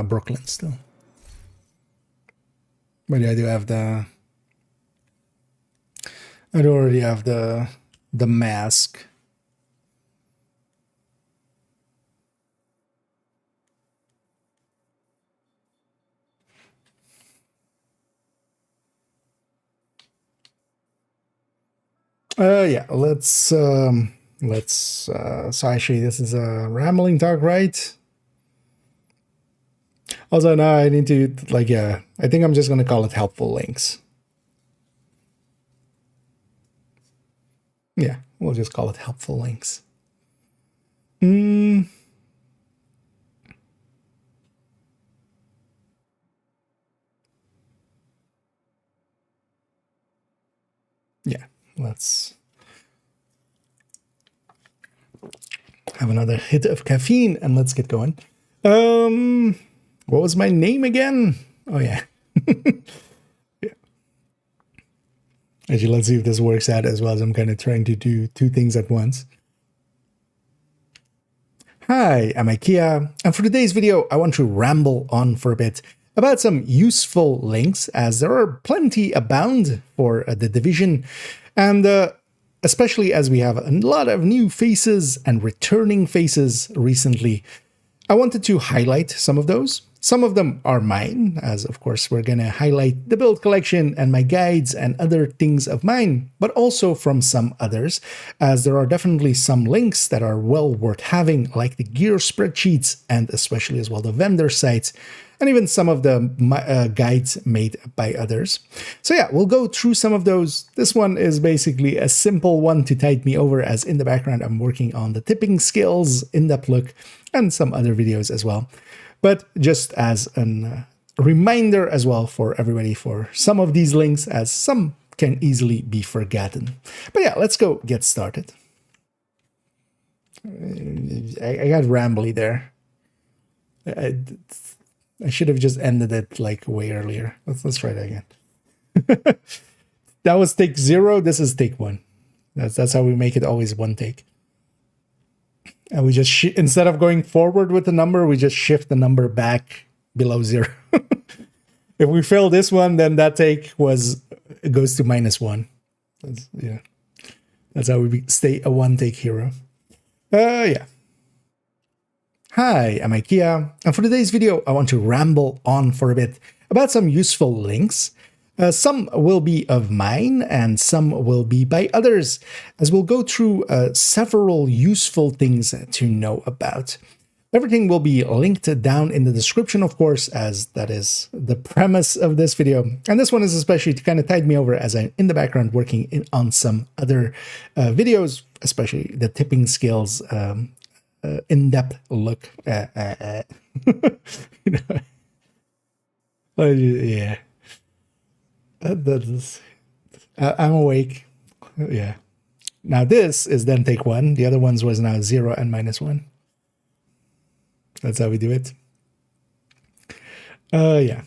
Brooklyn still. But yeah, I do already have the mask. Yeah, let's so actually this is a rambling talk, right? Also now I need to I think I'm just gonna call it helpful links. Yeah, we'll just call it helpful links. Yeah, let's have another hit of caffeine and let's get going. What was my name again? Oh yeah. Yeah. Actually, let's see if this works out as well as I'm kind of trying to do two things at once. Hi, I'm IKEA, and for today's video, I want to ramble on for a bit about some useful links, as there are plenty abound for the Division, and especially as we have a lot of new faces and returning faces recently. I wanted to highlight some of those. Some of them are mine, as of course we're going to highlight the build collection and my guides and other things of mine, but also from some others, as there are definitely some links that are well worth having, like the gear spreadsheets and especially as well the vendor sites, and even some of the guides made by others. So yeah, we'll go through some of those. This one is basically a simple one to tide me over, as in the background I'm working on the tipping skills, in-depth look, and some other videos as well. But just as a reminder as well for everybody for some of these links, as some can easily be forgotten. But yeah, let's go get started. I got rambly there. I should have just ended it like way earlier. Let's try that again. That was take 0. This is take 1. That's how we make it always one take. And we just, instead of going forward with the number, we just shift the number back below 0. If we fail this one, then that take goes to -1. That's how we stay a one take hero. Yeah. Hi, I'm IKEA, and for today's video, I want to ramble on for a bit about some useful links. Some will be of mine, and some will be by others, as we'll go through several useful things to know about. Everything will be linked down in the description, of course, as that is the premise of this video. And this one is especially to kind of tide me over as I'm in the background working on some other videos, especially the tipping skills, in-depth look. You know, yeah. I'm awake. Yeah. Now this is then take 1. The other ones was now 0 and -1. That's how we do it. Yeah.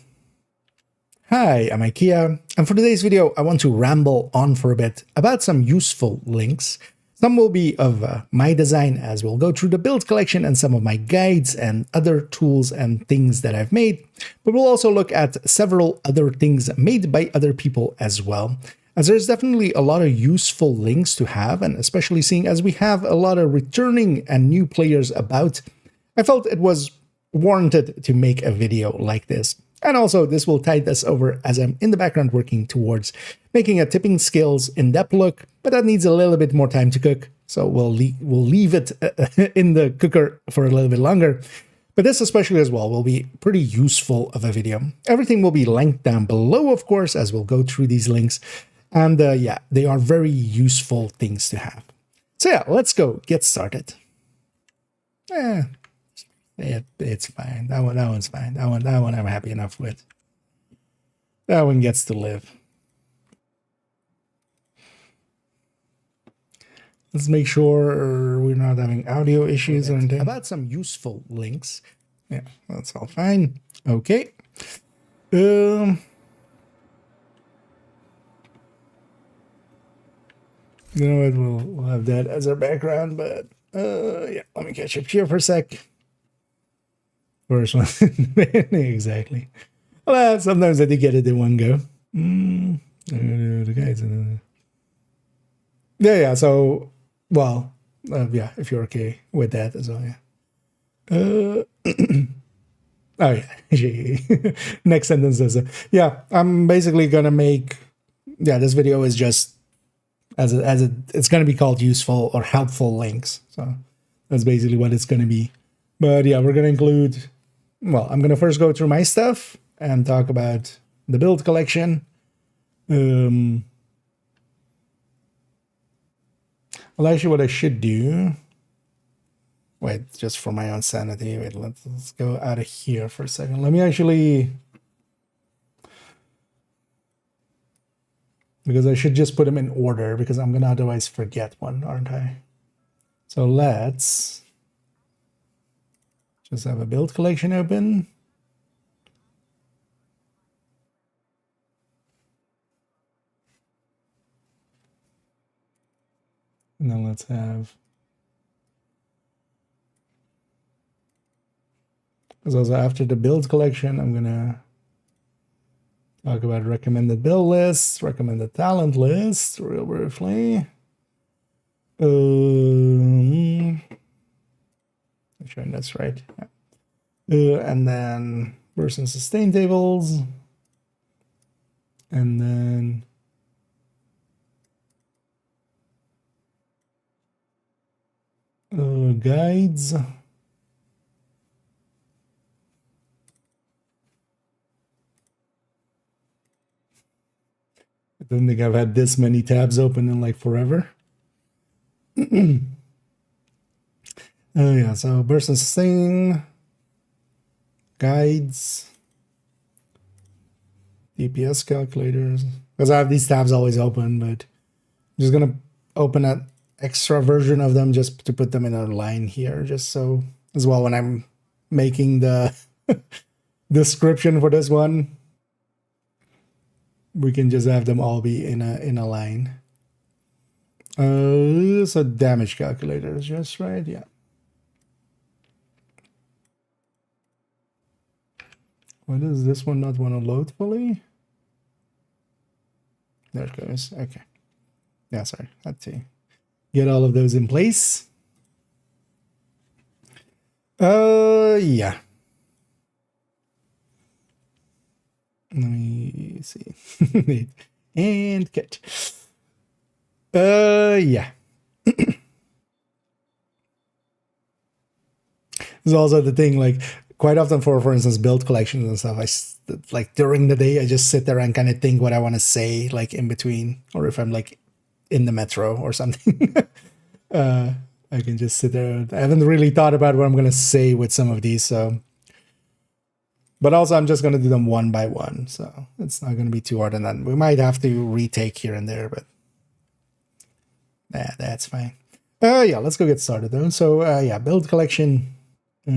Hi, I'm IKEA, and for today's video, I want to ramble on for a bit about some useful links. Some will be of my design, as we'll go through the build collection and some of my guides and other tools and things that I've made. But we'll also look at several other things made by other people as well, as there's definitely a lot of useful links to have, and especially seeing as we have a lot of returning and new players about, I felt it was warranted to make a video like this. And also, this will tide us over as I'm in the background working towards making a tipping skills in-depth look, but that needs a little bit more time to cook. so we'll leave it in the cooker for a little bit longer. But this especially as well will be pretty useful of a video. Everything will be linked down below, of course, as we'll go through these links. And yeah, they are very useful things to have. So yeah, let's go get started. It's fine. That one's fine. That one I'm happy enough with. That one gets to live. Let's make sure we're not having audio issues or anything. About some useful links. Yeah, that's all fine. Okay. You know what? We'll have that as our background, but yeah, let me catch up here for a sec. First one. Exactly. Well, sometimes I do get it in one go. The guys. Yeah, so, well, yeah, if you're okay with that as well, yeah. Oh, yeah. Next sentence is, yeah, I'm basically going to make, yeah, this video is just, it's going to be called useful or helpful links. So that's basically what it's going to be. But yeah, we're going to include, well, I'm going to first go through my stuff and talk about the build collection. Well, actually, what I should do... Wait, just for my own sanity. Wait, let's go out of here for a second. Let me actually... Because I should just put them in order, because I'm going to otherwise forget one, aren't I? So let's... just have a build collection open. And then let's have, because also after the build collection, I'm gonna talk about recommended build lists, recommended talent lists, real briefly. I'm sure that's right. Yeah. And then person sustain tables, and then guides. I don't think I've had this many tabs open in like forever. Oh yeah, so burst and sustain, guides, DPS calculators. Because I have these tabs always open, but I'm just gonna open an extra version of them just to put them in a line here, just so as well when I'm making the description for this one, we can just have them all be in a line. So damage calculator is just right, yeah. Why does this one not want to load fully? There it goes. Okay. Yeah, sorry. Let's see. Get all of those in place. Yeah. Let me see. And cut. Yeah. There's also the thing, like, quite often for instance, build collections and stuff, like during the day, I just sit there and kind of think what I want to say, like in between, or if I'm like in the metro or something. I can just sit there. I haven't really thought about what I'm going to say with some of these, so. But also, I'm just going to do them one by one, so it's not going to be too hard. And then we might have to retake here and there, but that's fine. Yeah, let's go get started though. So yeah, build collection. Yeah.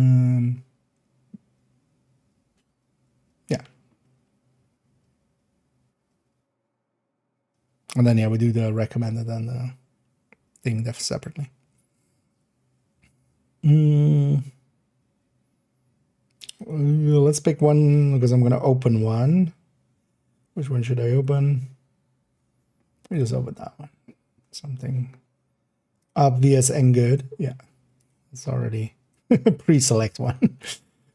And then, yeah, we do the recommended and the thing separately. Let's pick one because I'm going to open one. Which one should I open? Let me just open that one. Something obvious and good. Yeah, it's already pre-select one.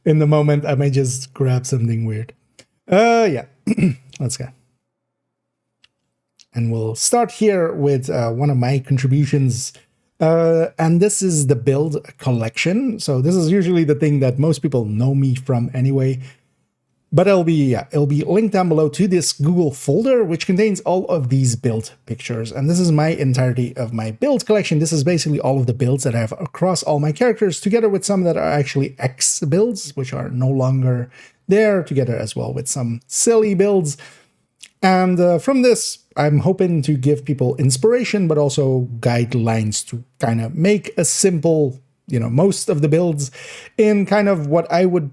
In the moment, I may just grab something weird. Yeah, let's go. And we'll start here with one of my contributions And this is the build collection. So this is usually the thing that most people know me from anyway. But it'll be linked down below to this Google folder, which contains all of these build pictures. And this is my entirety of my build collection. This is basically all of the builds that I have across all my characters, together with some that are actually X builds, which are no longer there, together as well with some silly builds. And from this, I'm hoping to give people inspiration, but also guidelines to kind of make a simple, most of the builds in kind of what I would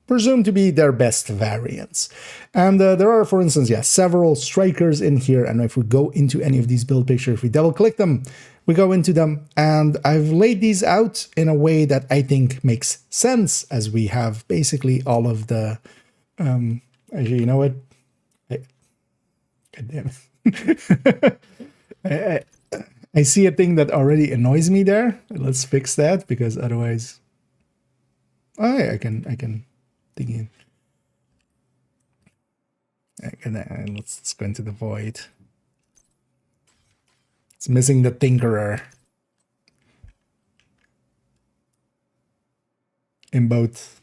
presume to be their best variants. And there are, for instance, several strikers in here. And if we go into any of these build pictures, if we double click them, we go into them. And I've laid these out in a way that I think makes sense, as we have basically all of the, actually, you know what? God damn it. I see a thing that already annoys me there. Let's fix that, because otherwise, I can dig in. Let's go into the void. It's missing the tinkerer in both.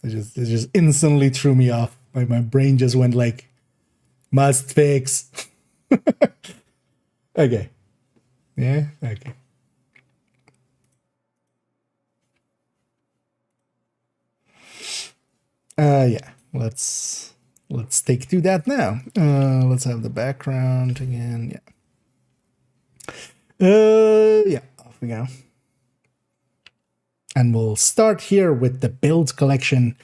It just instantly threw me off. My brain just went like, must fix. Okay. Yeah, okay. Yeah, let's take to that now. Let's have the background again. Yeah, off we go. And we'll start here with the build collection.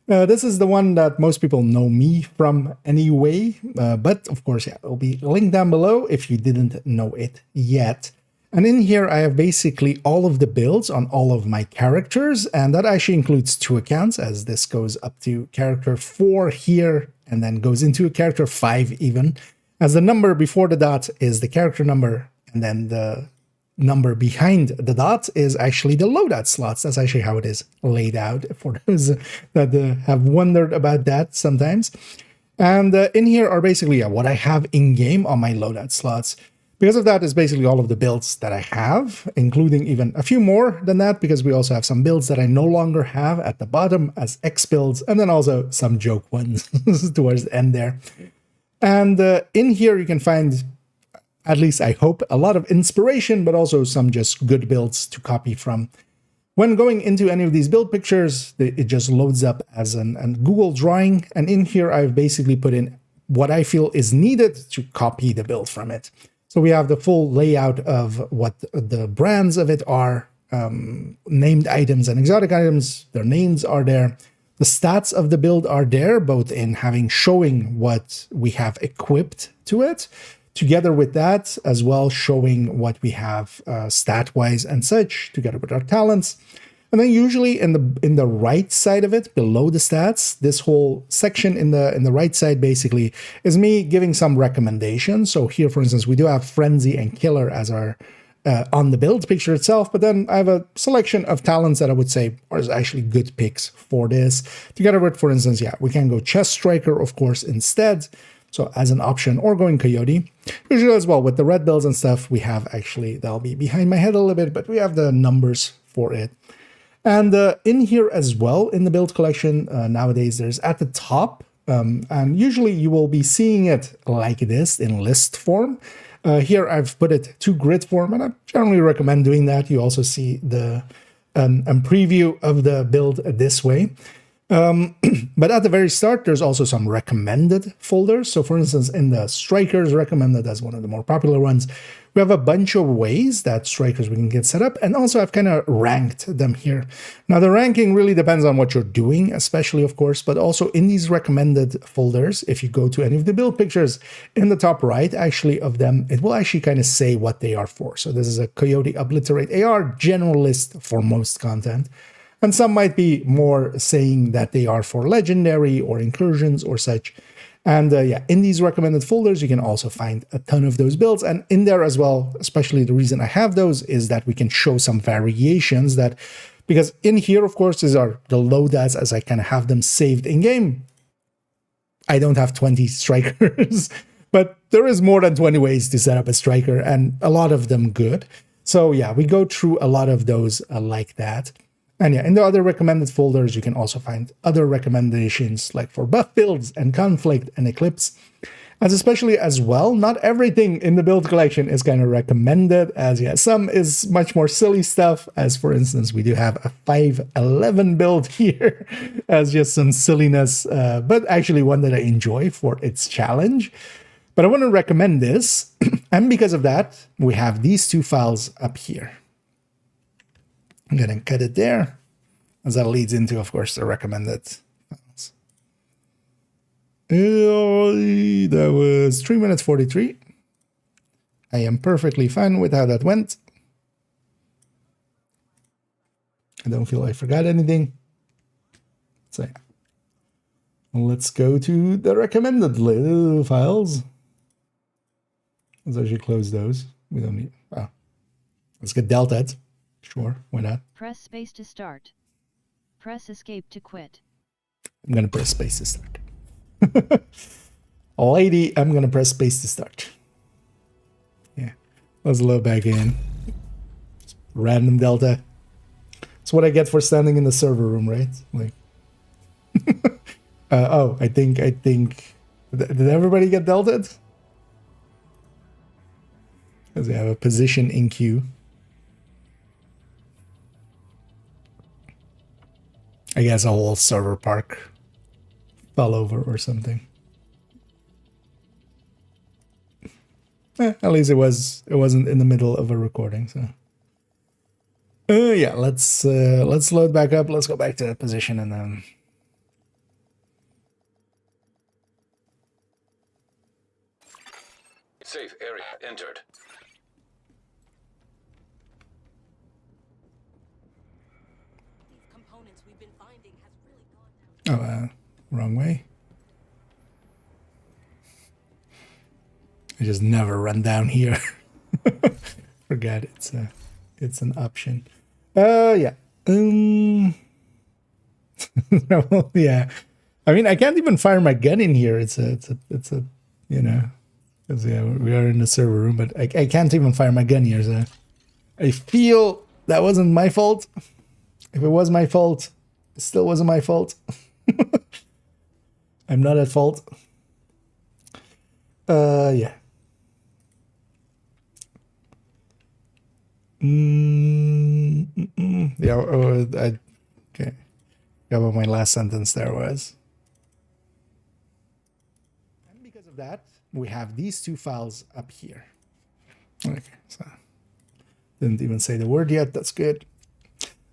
This is the one that most people know me from anyway, but of course, it'll be linked down below if you didn't know it yet. And in here, I have basically all of the builds on all of my characters, and that actually includes 2 accounts, as this goes up to character 4 here, and then goes into character 5 even, as the number before the dot is the character number, and then the number behind the dot is actually the loadout slots. That's actually how it is laid out, for those that have wondered about that sometimes. And in here are basically what I have in-game on my loadout slots. Because of that is basically all of the builds that I have, including even a few more than that, because we also have some builds that I no longer have at the bottom as X builds, and then also some joke ones towards the end there. And in here you can find, at least I hope, a lot of inspiration, but also some just good builds to copy from. When going into any of these build pictures, it just loads up as a Google drawing, and in here I've basically put in what I feel is needed to copy the build from it. So we have the full layout of what the brands of it are, named items and exotic items, their names are there. The stats of the build are there, both in showing what we have equipped to it, together with that as well, showing what we have stat-wise and such, together with our talents. And then usually in the right side of it, below the stats, this whole section in the right side basically is me giving some recommendations. So here, for instance, we do have Frenzy and Killer as our on the build picture itself, but then I have a selection of talents that I would say are actually good picks for this. Together with, for instance, we can go Chest Striker, of course, instead. So as an option, or going Coyote. Usually as well, with the red builds and stuff, we have actually, that'll be behind my head a little bit, but we have the numbers for it. And in here as well, in the build collection, nowadays there's at the top, and usually you will be seeing it like this in list form. Here I've put it to grid form, and I generally recommend doing that. You also see the preview of the build this way. But at the very start, there's also some recommended folders. So for instance, in the Strikers recommended, as one of the more popular ones, we have a bunch of ways that Strikers we can get set up. And also I've kind of ranked them here. Now the ranking really depends on what you're doing, especially of course, but also in these recommended folders, if you go to any of the build pictures in the top right, actually of them, it will actually kind of say what they are for. So this is a Coyote Obliterate AR generalist for most content. And some might be more saying that they are for legendary or incursions or such. And in these recommended folders, you can also find a ton of those builds. And in there as well, especially the reason I have those is that we can show some variations that, because in here, of course, these are the loadouts as I kind of have them saved in game. I don't have 20 strikers, but there is more than 20 ways to set up a striker, and a lot of them good. So yeah, we go through a lot of those like that. And yeah, in the other recommended folders, you can also find other recommendations like for buff builds and conflict and eclipse. As especially as well, not everything in the build collection is kind of recommended, as yeah, some is much more silly stuff, as for instance, we do have a 511 build here as just some silliness, but actually one that I enjoy for its challenge. But I want to recommend this, and because of that, we have these two files up here. I'm going to cut it there, as that leads into, of course, the recommended files. That was 3 minutes 43. I am perfectly fine with how that went. I don't feel I forgot anything. So yeah. Let's go to the recommended files. Let's actually close those. We don't need... Oh. Let's get deltaed. Sure, why not? Press space to start. Press escape to quit. I'm going to press space to start. Lady, I'm going to press space to start. Yeah, let's load back in. Random delta. That's what I get for standing in the server room, right? Like, oh, I think, did everybody get deltaed? Because they have a position in queue. I guess a whole server park fell over or something. At least it wasn't in the middle of a recording, so. Yeah, let's load back up. Let's go back to that position and then. Safe area entered. Components we've been finding has really gone down. Oh, wrong way. I just never run down here. Forget it's an option. Yeah. Well, yeah. I mean, I can't even fire my gun in here. It's a you know, because yeah, we are in the server room, but I can't even fire my gun here. So I feel that wasn't my fault. If it was my fault, it still wasn't my fault. I'm not at fault. Yeah. Yeah, okay. Yeah, what my last sentence there was. And because of that, we have these two files up here. Okay, so didn't even say the word yet. That's good.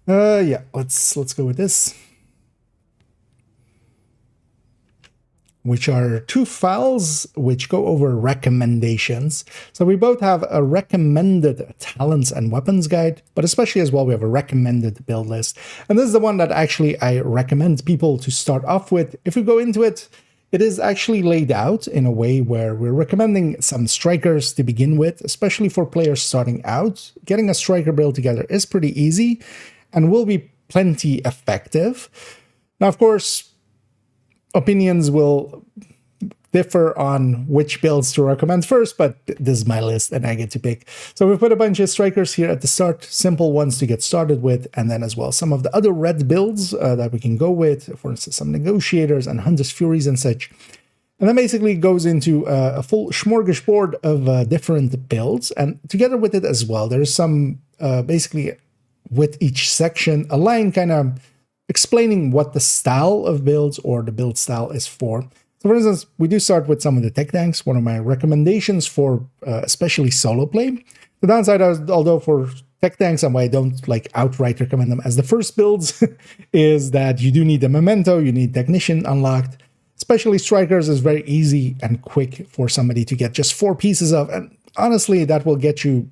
Yeah, let's go with this. Which are two files which go over recommendations. So we both have a recommended talents and weapons guide, but especially as well, we have a recommended build list. And this is the one that actually I recommend people to start off with. If we go into it, it is actually laid out in a way where we're recommending some strikers to begin with, especially for players starting out. Getting a striker build together is pretty easy and will be plenty effective. Now, of course, opinions will differ on which builds to recommend first, but this is my list and I get to pick. So we put a bunch of strikers here at the start, simple ones to get started with, and then as well some of the other red builds that we can go with, for instance, some negotiators and Hunter's Furies and such. And then basically goes into a full smorgasbord of different builds, and together with it as well, there's some basically with each section, a line kind of explaining what the style of builds or the build style is for. So for instance, we do start with some of the tech tanks, one of my recommendations for especially solo play. The downside is, although for tech tanks and why I don't like outright recommend them as the first builds, is that you do need a memento, you need technician unlocked. Especially strikers is very easy and quick for somebody to get just 4 pieces of, and honestly, that will get you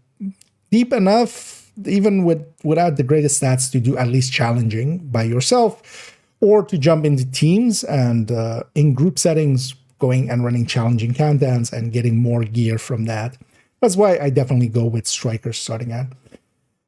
deep enough even without the greatest stats to do at least challenging by yourself, or to jump into teams and in group settings going and running challenging countdowns and getting more gear from that. That's why I definitely go with strikers starting out.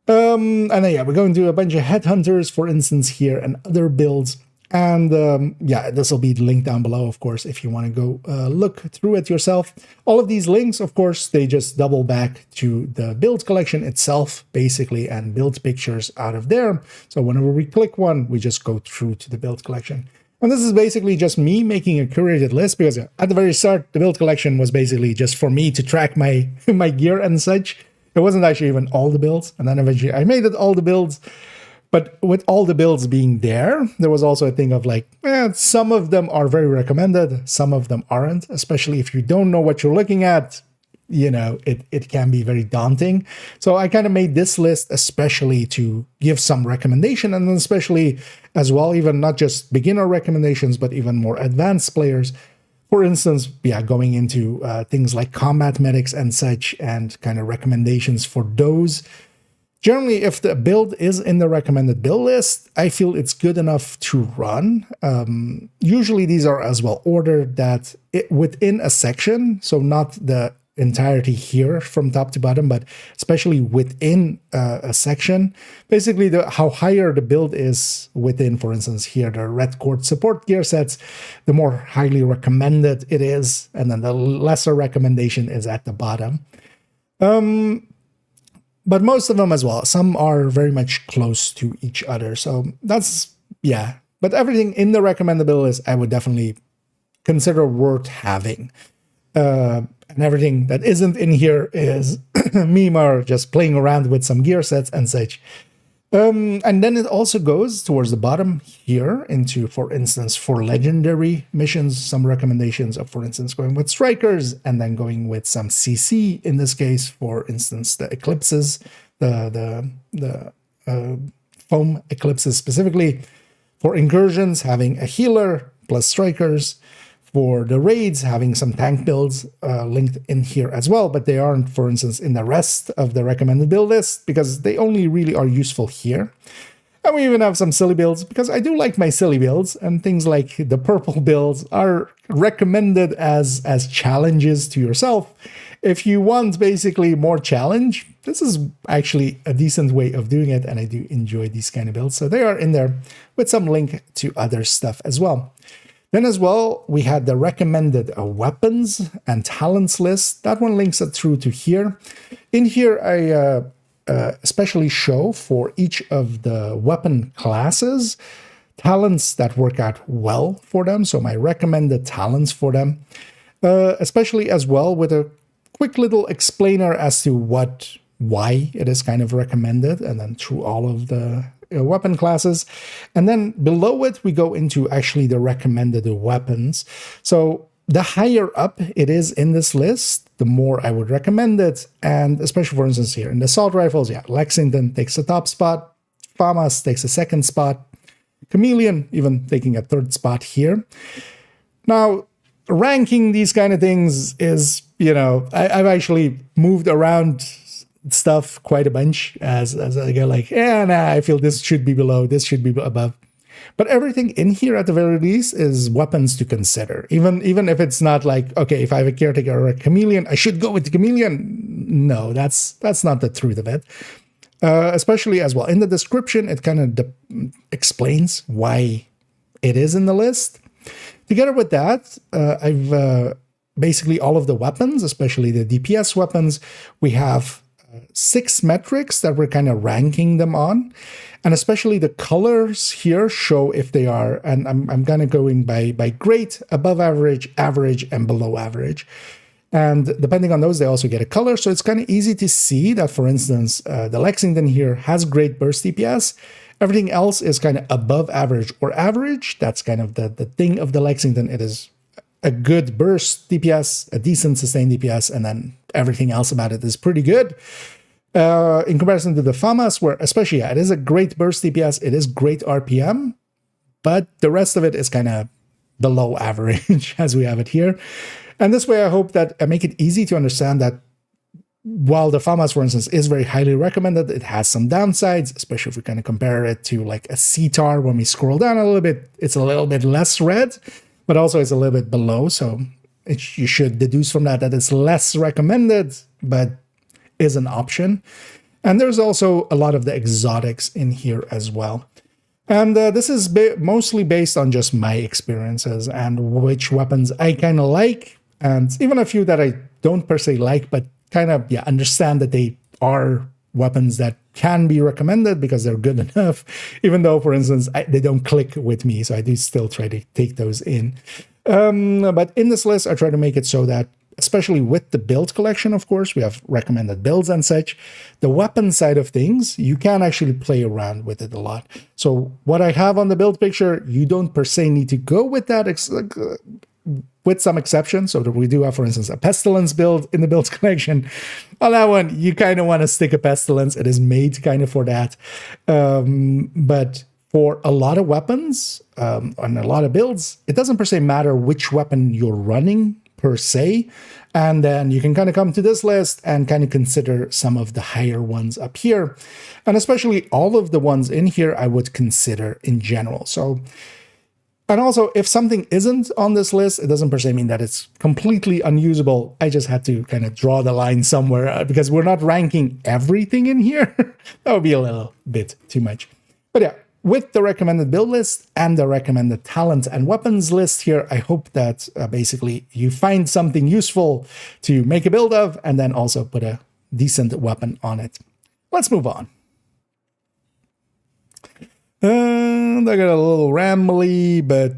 And then yeah, we're going to a bunch of headhunters, for instance, here, and other builds. And yeah, this will be linked down below, of course, if you want to go look through it yourself. All of these links, of course, they just double back to the build collection itself, basically, and build pictures out of there. So whenever we click one, we just go through to the build collection. And this is basically just me making a curated list, because at the very start, the build collection was basically just for me to track my my gear and such. It wasn't actually even all the builds. And then eventually I made it all the builds. But with all the builds being there, there was also a thing of like, some of them are very recommended, some of them aren't, especially if you don't know what you're looking at, you know, it can be very daunting. So I kind of made this list especially to give some recommendation, and then especially as well, even not just beginner recommendations, but even more advanced players. For instance, yeah, going into things like combat medics and such, and kind of recommendations for those. Generally, if the build is in the recommended build list, I feel it's good enough to run. Usually these are as well ordered that within a section, so not the entirety here from top to bottom, but especially within a section. Basically, how higher the build is within, for instance, here, the red cord support gear sets, the more highly recommended it is, and then the lesser recommendation is at the bottom. But most of them as well, some are very much close to each other. So that's, yeah. But everything in the recommendable list, I would definitely consider worth having. And everything that isn't in here is me more just playing around with some gear sets and such. And then it also goes towards the bottom here into, for instance, for legendary missions, some recommendations of, for instance, going with strikers, and then going with some CC in this case, for instance, the eclipses, the foam eclipses specifically. For incursions, having a healer plus strikers. For the raids, having some tank builds linked in here as well, but they aren't, for instance, in the rest of the recommended build list, because they only really are useful here. And we even have some silly builds, because I do like my silly builds, and things like the purple builds are recommended as challenges to yourself. If you want basically more challenge, this is actually a decent way of doing it, and I do enjoy these kind of builds. So they are in there with some link to other stuff as well. Then as well, we had the recommended weapons and talents list. That one links it through to here. In here, I especially show for each of the weapon classes talents that work out well for them. So my recommended talents for them, especially as well with a quick little explainer as to why it is kind of recommended, and then through all of the weapon classes. And then below it, we go into actually the recommended weapons. So the higher up it is in this list, the more I would recommend it. And especially, for instance, here in the assault rifles, yeah, Lexington takes the top spot, FAMAS takes a second spot, Chameleon even taking a third spot here. Now, ranking these kind of things is, you know, I've actually moved around stuff quite a bunch as I go like, I feel this should be below, this should be above. But everything in here at the very least is weapons to consider. Even if it's not like, okay, if I have a caretaker or a chameleon, I should go with the chameleon. No, that's not the truth of it. Especially as well in the description, it kind of explains why it is in the list. Together with that, I've basically all of the weapons, especially the DPS weapons, we have 6 metrics that we're kind of ranking them on, and especially the colors here show if they are, and I'm kind of going by great, above average, average, and below average. And depending on those, they also get a color. So it's kind of easy to see that, for instance, the Lexington here has great burst DPS. Everything else is kind of above average or average. That's kind of the thing of the Lexington. It is a good burst DPS, a decent sustained DPS, and then everything else about it is pretty good. In comparison to the FAMAS, where especially, it is a great burst DPS, it is great RPM, but the rest of it is kind of below average as we have it here. And this way, I hope that I make it easy to understand that while the FAMAS, for instance, is very highly recommended, it has some downsides, especially if we kind of compare it to like a CTAR. When we scroll down a little bit, it's a little bit less red, but also it's a little bit below. So you should deduce from that it's less recommended, but is an option. And there's also a lot of the exotics in here as well. And this is mostly based on just my experiences and which weapons I kind of like, and even a few that I don't per se like, but kind of understand that they are weapons that can be recommended because they're good enough, even though, for instance, they don't click with me. So I do still try to take those in. But in this list, I try to make it so that, especially with the build collection, of course, we have recommended builds and such. The weapon side of things, you can actually play around with it a lot. So what I have on the build picture, you don't per se need to go with that, with some exceptions. So that we do have, for instance, a pestilence build in the build collection. On that one, you kind of want to stick a pestilence. It is made kind of for that. But for a lot of weapons and a lot of builds, it doesn't per se matter which weapon you're running per se. And then you can kind of come to this list and kind of consider some of the higher ones up here. And especially all of the ones in here, I would consider in general. So, and also, if something isn't on this list, it doesn't per se mean that it's completely unusable. I just had to kind of draw the line somewhere because we're not ranking everything in here. That would be a little bit too much. But yeah, with the recommended build list and the recommended talent and weapons list here, I hope that basically you find something useful to make a build of and then also put a decent weapon on it. Let's move on. And I got a little rambly, but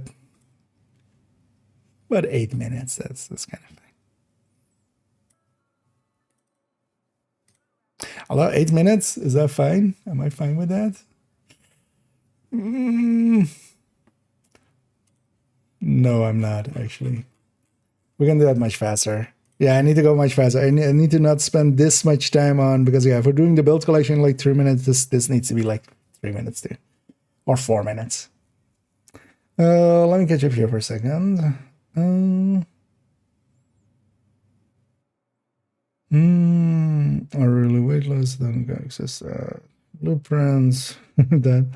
8 minutes, that's kind of fine. Although 8 minutes, is that fine? Am I fine with that? No, I'm not, actually. We can do that much faster. Yeah, I need to go much faster. I need to not spend this much time on, because yeah, if we're doing the build collection like 3 minutes, this needs to be like 3 minutes too. Or 4 minutes. Let me catch up here for a second. Are really weightless, then got access blueprints. That.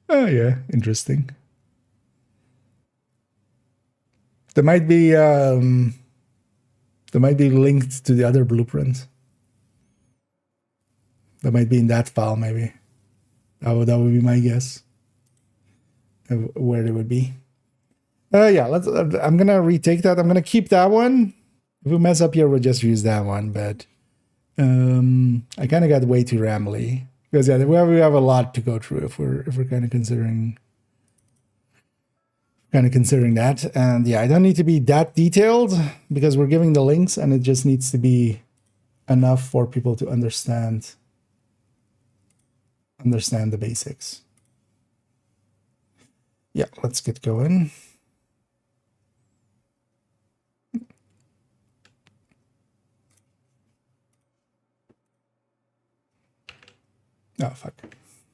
Oh yeah, interesting. They might be linked to the other blueprints. That might be in that file, maybe. That would be my guess of where they would be. Yeah, I'm gonna retake that. I'm gonna keep that one. If we mess up here, we'll just use that one. But I kind of got way too rambly because yeah, we have a lot to go through if we're kind of considering that. And yeah, I don't need to be that detailed because we're giving the links, and it just needs to be enough for people to understand the basics. Yeah, let's get going. Oh fuck.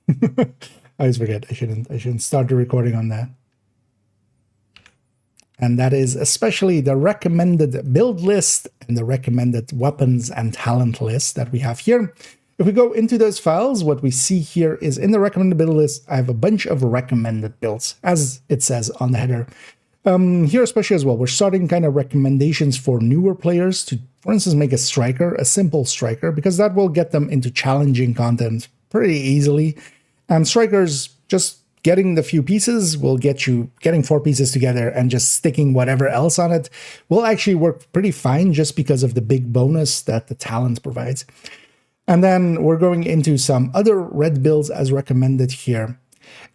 I always forget. I shouldn't start the recording on that. And that is especially the recommended build list and the recommended weapons and talent list that we have here. If we go into those files, what we see here is in the recommended build list, I have a bunch of recommended builds, as it says on the header. Here especially as well, we're starting kind of recommendations for newer players to, for instance, make a striker, a simple striker, because that will get them into challenging content pretty easily. And strikers, just getting the few pieces will get you, getting 4 pieces together and just sticking whatever else on it will actually work pretty fine just because of the big bonus that the talent provides. And then we're going into some other red builds as recommended here.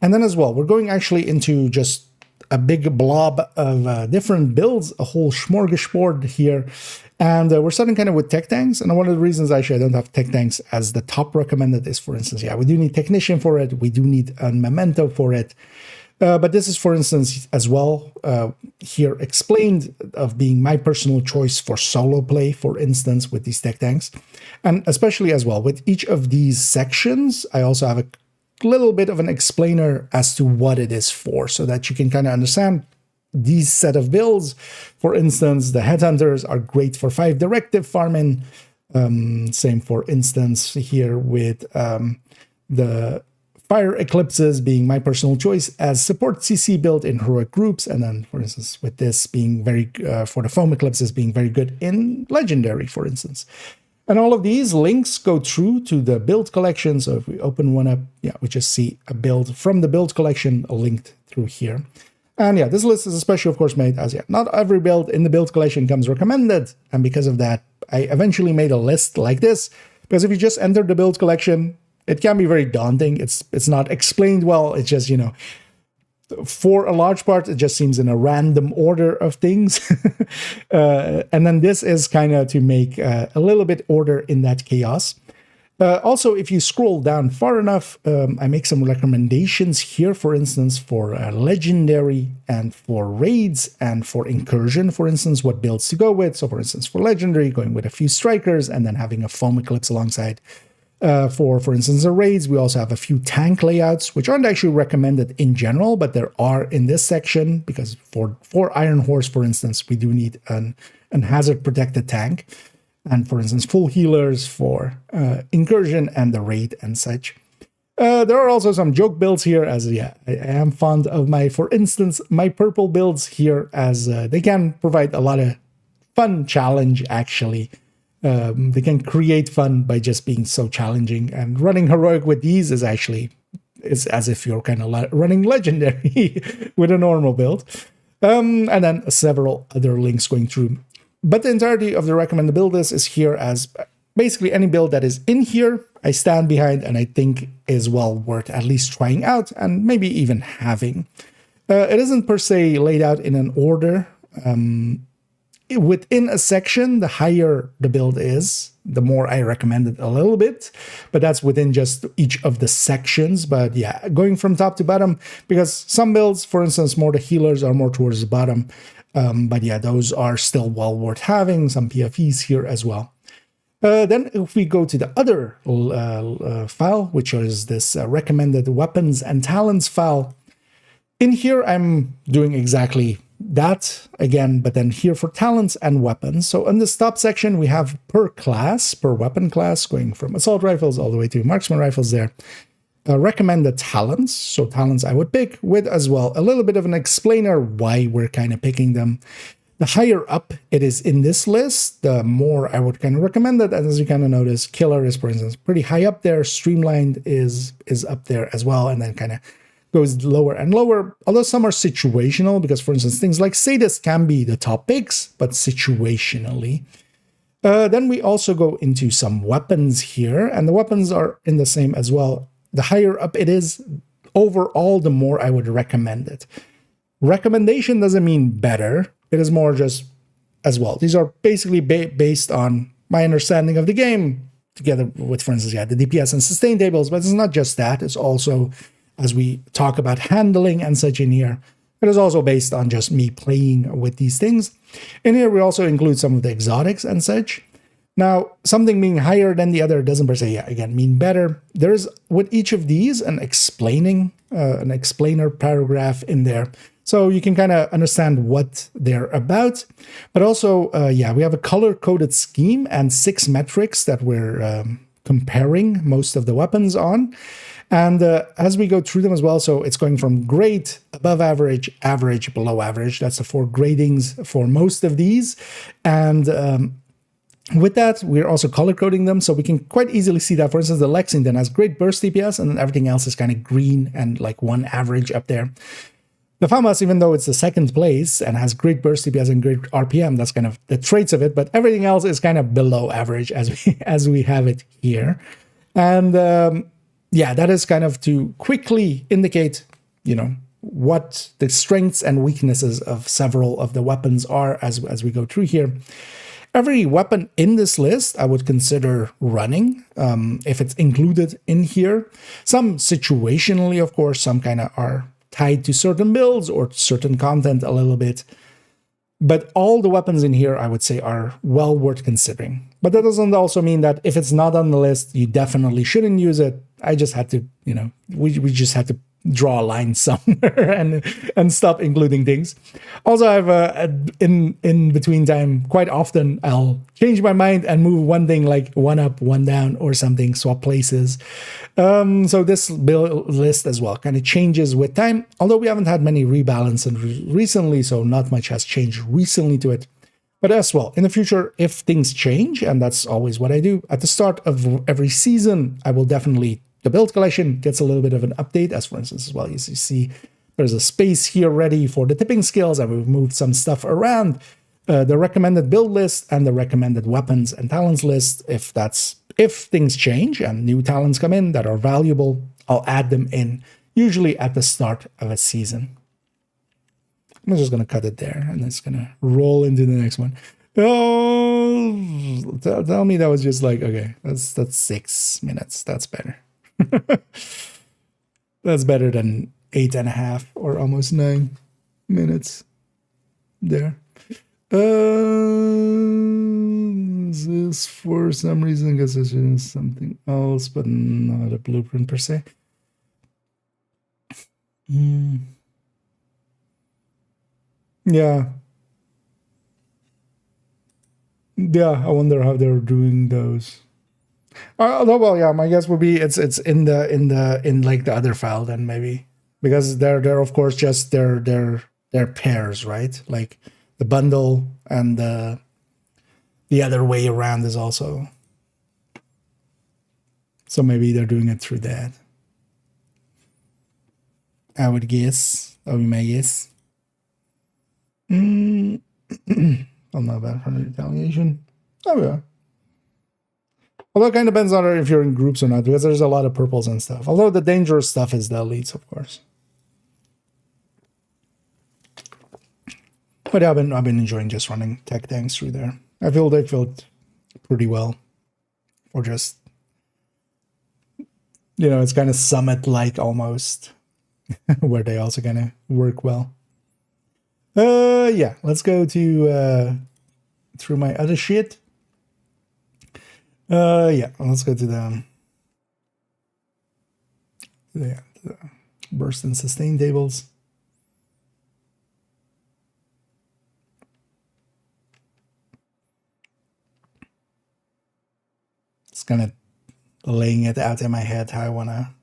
And then as well, we're going actually into just a big blob of different builds, a whole smorgasbord here. And we're starting kind of with tech tanks. And one of the reasons actually I don't have tech tanks as the top recommended is, for instance, yeah, we do need technician for it. We do need a memento for it. But this is, for instance, as well, here explained of being my personal choice for solo play, for instance, with these tech tanks. And especially as well, with each of these sections, I also have a little bit of an explainer as to what it is for, so that you can kind of understand these set of builds. For instance, the headhunters are great for 5 directive farming. Same, for instance, here with the Fire Eclipses being my personal choice as support CC build in heroic groups. And then, for instance, with this being very, for the Foam Eclipses being very good in Legendary, for instance. And all of these links go through to the build collection. So if we open one up, yeah, we just see a build from the build collection linked through here. And yeah, this list is especially, of course, made as, yeah, not every build in the build collection comes recommended. And because of that, I eventually made a list like this. Because if you just enter the build collection, it can be very daunting. It's not explained well. It's just, you know, for a large part, it just seems in a random order of things. And then this is kind of to make a little bit order in that chaos. Also, if you scroll down far enough, I make some recommendations here, for instance, for legendary and for raids and for incursion, for instance, what builds to go with. So, for instance, for legendary, going with a few strikers and then having a foam eclipse alongside. For instance, the raids, we also have a few tank layouts, which aren't actually recommended in general, but there are in this section, because for Iron Horse, for instance, we do need an hazard protected tank. And for instance, full healers for incursion and the raid and such. There are also some joke builds here, as yeah, I am fond of for instance, my purple builds here, as they can provide a lot of fun challenge, actually. They can create fun by just being so challenging, and running heroic with these is actually, it's as if you're kind of running legendary with a normal build. And then several other links going through. But the entirety of the recommended build list is here, as basically any build that is in here, I stand behind and I think is well worth at least trying out and maybe even having. It isn't per se laid out in an order. Within a section, the higher the build is, the more I recommend it a little bit, but that's within just each of the sections. But yeah, going from top to bottom, because some builds, for instance, more the healers are more towards the bottom. But yeah, those are still well worth having. Some PFEs here as well. Then if we go to the other file, which is this recommended weapons and talents file, in here I'm doing exactly that again, but then here for talents and weapons. So in this top section, we have per weapon class, going from assault rifles all the way to marksman rifles there. Recommended talents. So talents I would pick with as well a little bit of an explainer why we're kind of picking them. The higher up it is in this list, the more I would kind of recommend it. And as you kind of notice, killer is, for instance, pretty high up there. Streamlined is up there as well, and then kind of goes lower and lower, although some are situational, because for instance, things like sadist can be the top picks, but situationally. Then we also go into some weapons here, and the weapons are in the same as well. The higher up it is, overall, the more I would recommend it. Recommendation doesn't mean better. It is more just as well. These are basically based on my understanding of the game, together with, for instance, yeah, the DPS and sustain tables, but it's not just that. It's also, as we talk about handling and such in here, it is also based on just me playing with these things. In here, we also include some of the exotics and such. Now, something being higher than the other doesn't per se, yeah, again, mean better. There's, with each of these, an explainer paragraph in there. So you can kind of understand what they're about. But also, yeah, we have a color-coded scheme and 6 metrics that we're comparing most of the weapons on. And as we go through them as well, so it's going from great, above average, average, below average. That's the 4 gradings for most of these. And with that, we're also color coding them, so we can quite easily see that, for instance, the Lexington has great burst DPS, and then everything else is kind of green and like 1 average up there. The FAMAS, even though it's the 2nd place and has great burst DPS and great RPM, that's kind of the traits of it, but everything else is kind of below average as we have it here. And yeah, that is kind of to quickly indicate, you know, what the strengths and weaknesses of several of the weapons are as we go through here. Every weapon in this list I would consider running if it's included in here. Some situationally, of course, some kind of are tied to certain builds or certain content a little bit. But all the weapons in here, I would say, are well worth considering. But that doesn't also mean that if it's not on the list, you definitely shouldn't use it. I just had to, you know, we just had to draw a line somewhere and stop including things. Also, I've in between time, quite often I'll change my mind and move one thing like 1 up, 1 down or something, swap places. So this build list as well kind of changes with time, although we haven't had many rebalances recently, so not much has changed recently to it. But as well, in the future, if things change, and that's always what I do, at the start of every season, I will definitely, the build collection gets a little bit of an update, as for instance, as well, as you see, there's a space here ready for the tipping skills, and we've moved some stuff around. The recommended build list and the recommended weapons and talents list, if things change and new talents come in that are valuable, I'll add them in, usually at the start of a season. I'm just going to cut it there, and it's going to roll into the next one. Oh, tell me that was just like, okay, that's 6 minutes. That's better. That's better than 8.5 or almost 9 minutes there. This for some reason, I guess it's just something else, but not a blueprint per se. Yeah. Yeah, I wonder how they're doing those. Although, well, yeah, my guess would be it's in like the other file then maybe, because they're of course just they're pairs, right? Like the bundle and the other way around is also. So maybe they're doing it through that. I would guess. That would be my guess. I'm not bad for the retaliation. Oh yeah. Although it kind of depends on if you're in groups or not, because there's a lot of purples and stuff. Although the dangerous stuff is the elites, of course. But yeah, I've been enjoying just running tech tanks through there. I feel they felt pretty well. Or just, you know, it's kind of summit-like almost, where they also kind of work well. Yeah, let's go to through my other shit. Yeah, let's go to the burst and sustain tables. Just kind of laying it out in my head how I wanna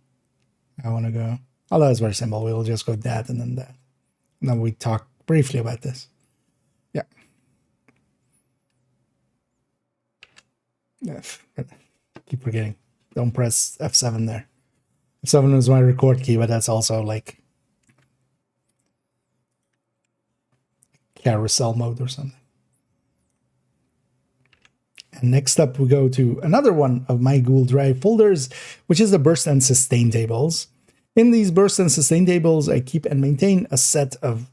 go. Although it's very simple, we'll just go that and then that. And then we talk briefly about this. Yeah. Keep forgetting. Don't press F7 there. F7 is my record key, but that's also like carousel mode or something. And next up, we go to another one of my Google Drive folders, which is the burst and sustain tables. In these burst and sustain tables, I keep and maintain a set of,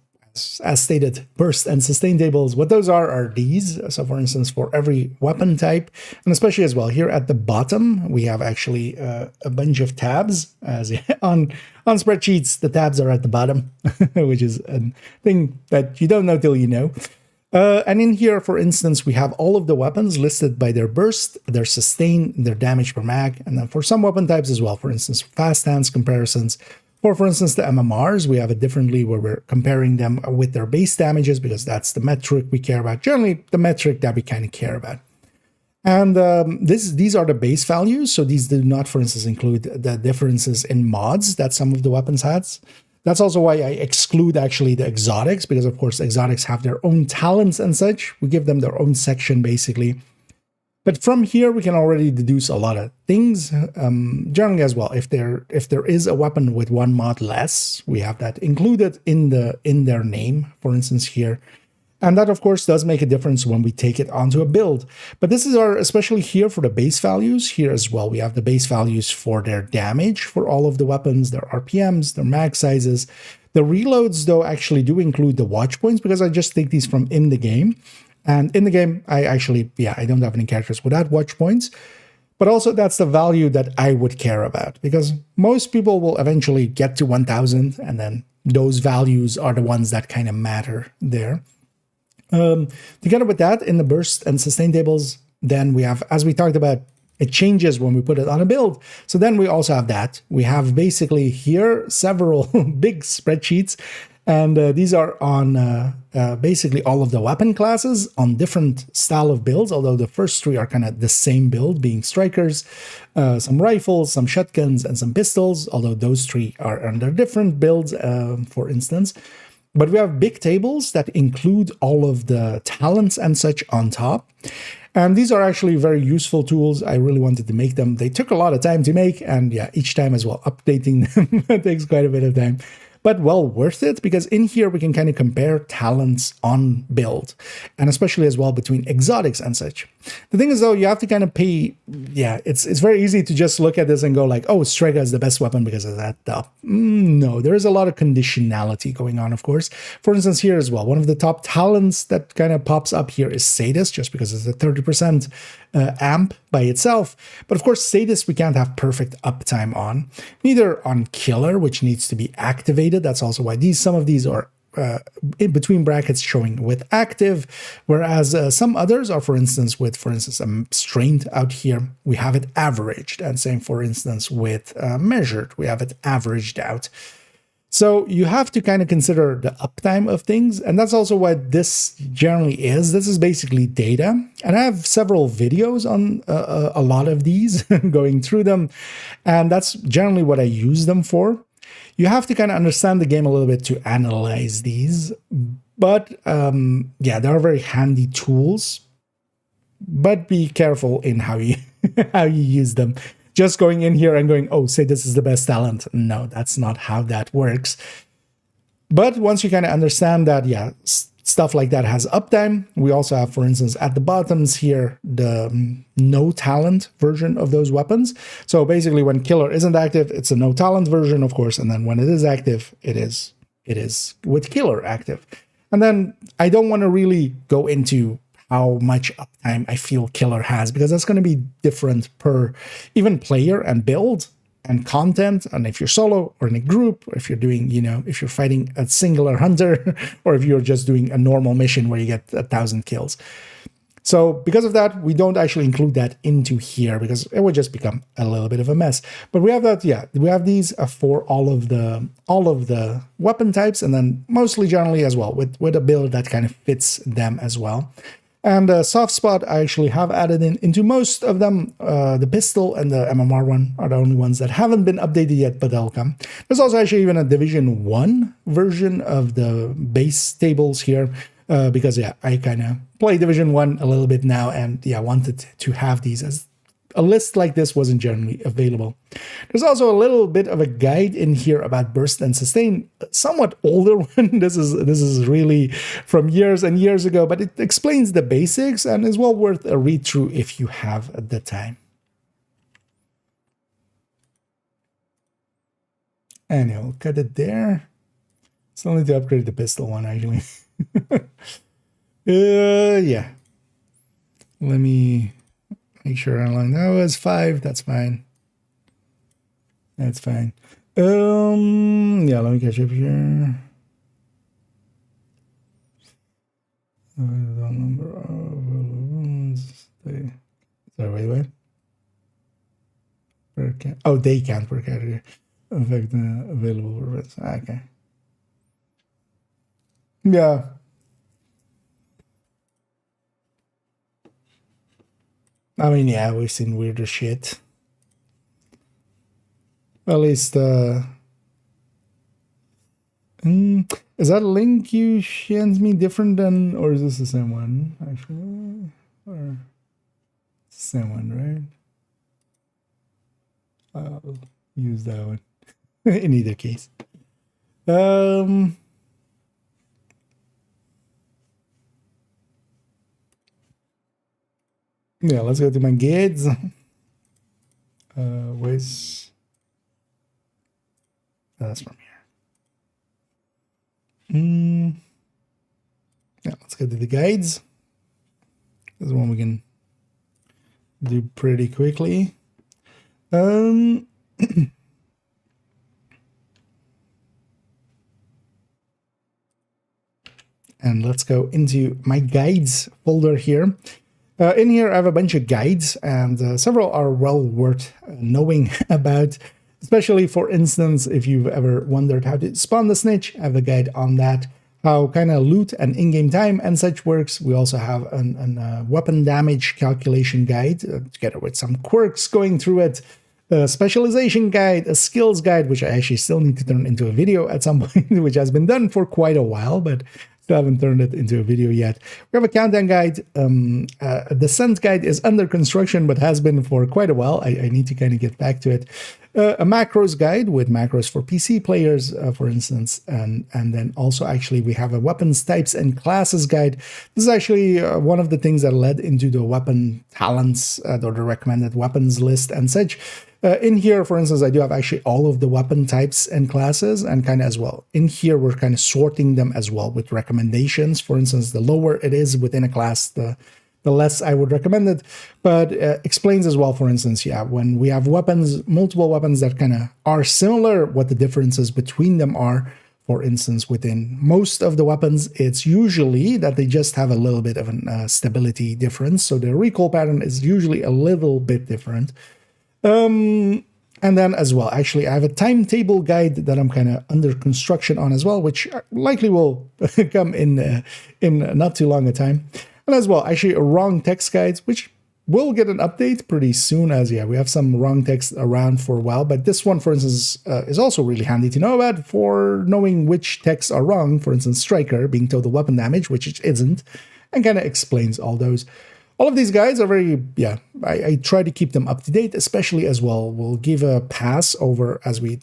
as stated, burst and sustain tables. What those are these. So for instance, for every weapon type, and especially as well, here at the bottom, we have actually a bunch of tabs. As on spreadsheets, the tabs are at the bottom, which is a thing that you don't know till you know. And in here, for instance, we have all of the weapons listed by their burst, their sustain, their damage per mag, and then for some weapon types as well, for instance, fast hands comparisons. For instance, the MMRs, we have it differently where we're comparing them with their base damages because that's the metric we care about. Generally, the metric that we kind of care about. And these are the base values. So these do not, for instance, include the differences in mods that some of the weapons has. That's also why I exclude actually the exotics, because of course exotics have their own talents and such. We give them their own section basically. But from here we can already deduce a lot of things. Generally as well, if there is a weapon with one mod less, we have that included in their name, for instance here. And that, of course, does make a difference when we take it onto a build. But this is especially here for the base values. Here as well, we have the base values for their damage for all of the weapons, their RPMs, their mag sizes. The reloads, though, actually do include the watch points because I just take these from in the game. And in the game, I don't have any characters without watch points. But also, that's the value that I would care about because most people will eventually get to 1,000, and then those values are the ones that kind of matter there. Together with that, in the burst and sustain tables, then we have, as we talked about, it changes when we put it on a build. So then we also have that. We have basically here several big spreadsheets, and these are on basically all of the weapon classes on different style of builds, although the first three are kind of the same build, being strikers, some rifles, some shotguns, and some pistols, although those three are under different builds, for instance. But we have big tables that include all of the talents and such on top. And these are actually very useful tools. I really wanted to make them. They took a lot of time to make, and yeah, each time as well, updating them takes quite a bit of time. But well worth it, because in here we can kind of compare talents on build, and especially as well between exotics and such. The thing is though, you have to kind of pay, yeah, it's very easy to just look at this and go like, oh, Strega is the best weapon because of that stuff. No, there is a lot of conditionality going on, of course. For instance, here as well, one of the top talents that kind of pops up here is Sadist, just because it's a 30% amp by itself. But of course, Sadist we can't have perfect uptime on, neither on Killer, which needs to be activated. That's also why some of these are in between brackets showing with active, whereas some others are, for instance, strained out here, we have it averaged, and same for instance with measured, we have it averaged out. So you have to kind of consider the uptime of things, and that's also what this generally is. This is basically data, and I have several videos on a lot of these, going through them, and that's generally what I use them for. You have to kind of understand the game a little bit to analyze these, but yeah, they are very handy tools, but be careful in how you how you use them. Just going in here and going, oh, say this is the best talent. No, that's not how that works. But once you kind of understand that, yeah, stuff like that has uptime. We also have, for instance, at the bottoms here, the no talent version of those weapons. So basically when Killer isn't active, it's a no talent version, of course. And then when it is active, it is with Killer active. And then I don't want to really go into how much uptime I feel Killer has, because that's going to be different per even player and build and content, and if you're solo or in a group, or if you're doing, you know, if you're fighting a singular hunter, or if you're just doing a normal mission where you get 1,000 kills. So because of that, we don't actually include that into here, because it would just become a little bit of a mess. But we have that, yeah, we have these for all of the weapon types, and then mostly generally as well with a build that kind of fits them as well. And soft spot, I actually have added into most of them. The pistol and the MMR one are the only ones that haven't been updated yet, but they'll come. There's also actually even a Division 1 version of the base tables here, because, yeah, I kind of play Division 1 a little bit now, and, yeah, wanted to have these, as a list like this wasn't generally available. There's also a little bit of a guide in here about burst and sustain, somewhat older one. This is really from years and years ago, but it explains the basics and is well worth a read through if you have the time. And I'll cut it there. Still need to upgrade the pistol one, actually. Yeah. Let me make sure I'm like, that was 5. That's fine. That's fine. Yeah, let me catch up here. The number of balloons. Sorry, wait. Oh, they can't per category affect the available events. Okay. Yeah. I mean, yeah, we've seen weirder shit. At least, is that link you sent me different than, or is this the same one, actually? Or it's the same one, right? I'll use that one in either case. Yeah, let's go to my guides. Where's... that's from here. Yeah, let's go to the guides. This is one we can do pretty quickly. And let's go into my guides folder here. In here, I have a bunch of guides, and several are well worth knowing about, especially, for instance, if you've ever wondered how to spawn the snitch, I have a guide on that, how kind of loot and in-game time and such works. We also have a weapon damage calculation guide, together with some quirks going through it. a specialization guide, a skills guide, which I actually still need to turn into a video at some point, which has been done for quite a while, but still haven't turned it into a video yet. We have a countdown guide. A descent guide is under construction, but has been for quite a while. I need to kind of get back to it. A macros guide with macros for PC players, for instance, and then also actually we have a weapons types and classes guide. This is actually one of the things that led into the weapon talents or the recommended weapons list and such. In here, for instance, I do have actually all of the weapon types and classes, and kind of as well. In here, we're kind of sorting them as well with recommendations. For instance, the lower it is within a class, the less I would recommend it, but explains as well, for instance, yeah, when we have weapons, multiple weapons that kind of are similar, what the differences between them are. For instance, within most of the weapons, it's usually that they just have a little bit of a stability difference. So the recoil pattern is usually a little bit different. And then as well, actually, I have a timetable guide that I'm kind of under construction on as well, which likely will come in not too long a time. And as well, actually, a wrong text guide, which will get an update pretty soon, as yeah, we have some wrong text around for a while. But this one, for instance, is also really handy to know about for knowing which texts are wrong. For instance, Striker being total weapon damage, which it isn't, and kind of explains all those. All of these guides are very, yeah, I try to keep them up to date, especially as well. We'll give a pass over as we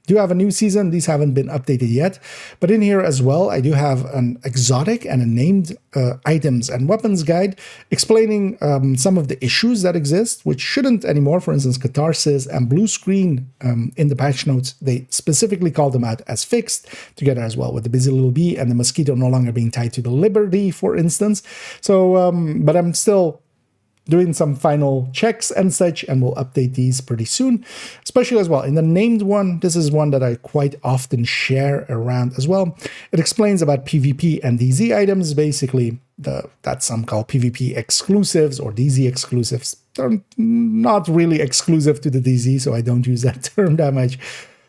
do have a new season. These haven't been updated yet, but in here as well, I do have an exotic and a named items and weapons guide explaining some of the issues that exist, which shouldn't anymore. For instance, catharsis and blue screen in the patch notes, they specifically call them out as fixed, together as well with the busy little bee and the mosquito no longer being tied to the liberty, for instance. So, but I'm still doing some final checks and such, and we'll update these pretty soon, especially as well. In the named one, this is one that I quite often share around as well. It explains about PvP and DZ items, basically that some call PvP exclusives or DZ exclusives. They're not really exclusive to the DZ, so I don't use that term that much.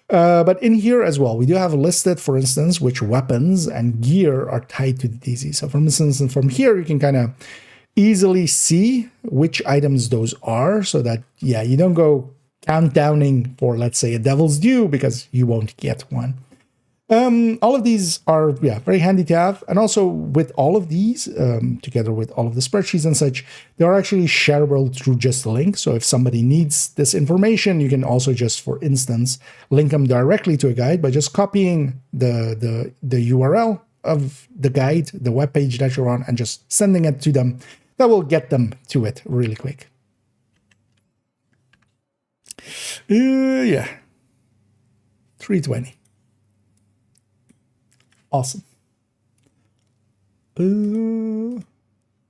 But in here as well, we do have listed, for instance, which weapons and gear are tied to the DZ. So for instance, from here, you can kind of easily see which items those are, so that, yeah, you don't go countdowning for, let's say, a Devil's Due, because you won't get one. All of these are, yeah, very handy to have. And also with all of these, together with all of the spreadsheets and such, they are actually shareable through just a link. So if somebody needs this information, you can also just, for instance, link them directly to a guide by just copying the URL of the guide, the web page that you're on, and just sending it to them. That will get them to it really quick. Yeah. 320. Awesome.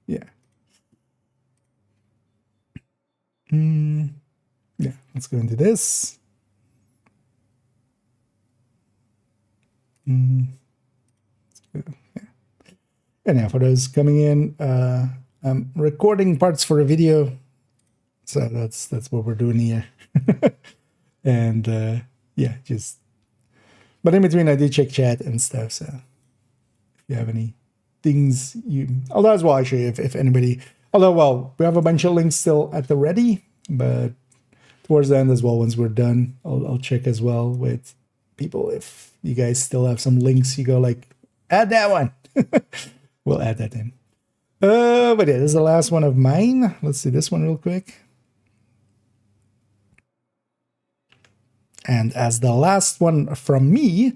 Yeah. Yeah, let's go into this. Yeah. And now for those coming in, I'm recording parts for a video, so that's what we're doing here. And yeah, just, but in between I do check chat and stuff, so if you have any things although as well, actually, if anybody, although, well, we have a bunch of links still at the ready, but towards the end as well, once we're done, I'll check as well with people if you guys still have some links you go like, add that one. We'll add that in. But yeah, this is the last one of mine. Let's see this one real quick. And as the last one from me,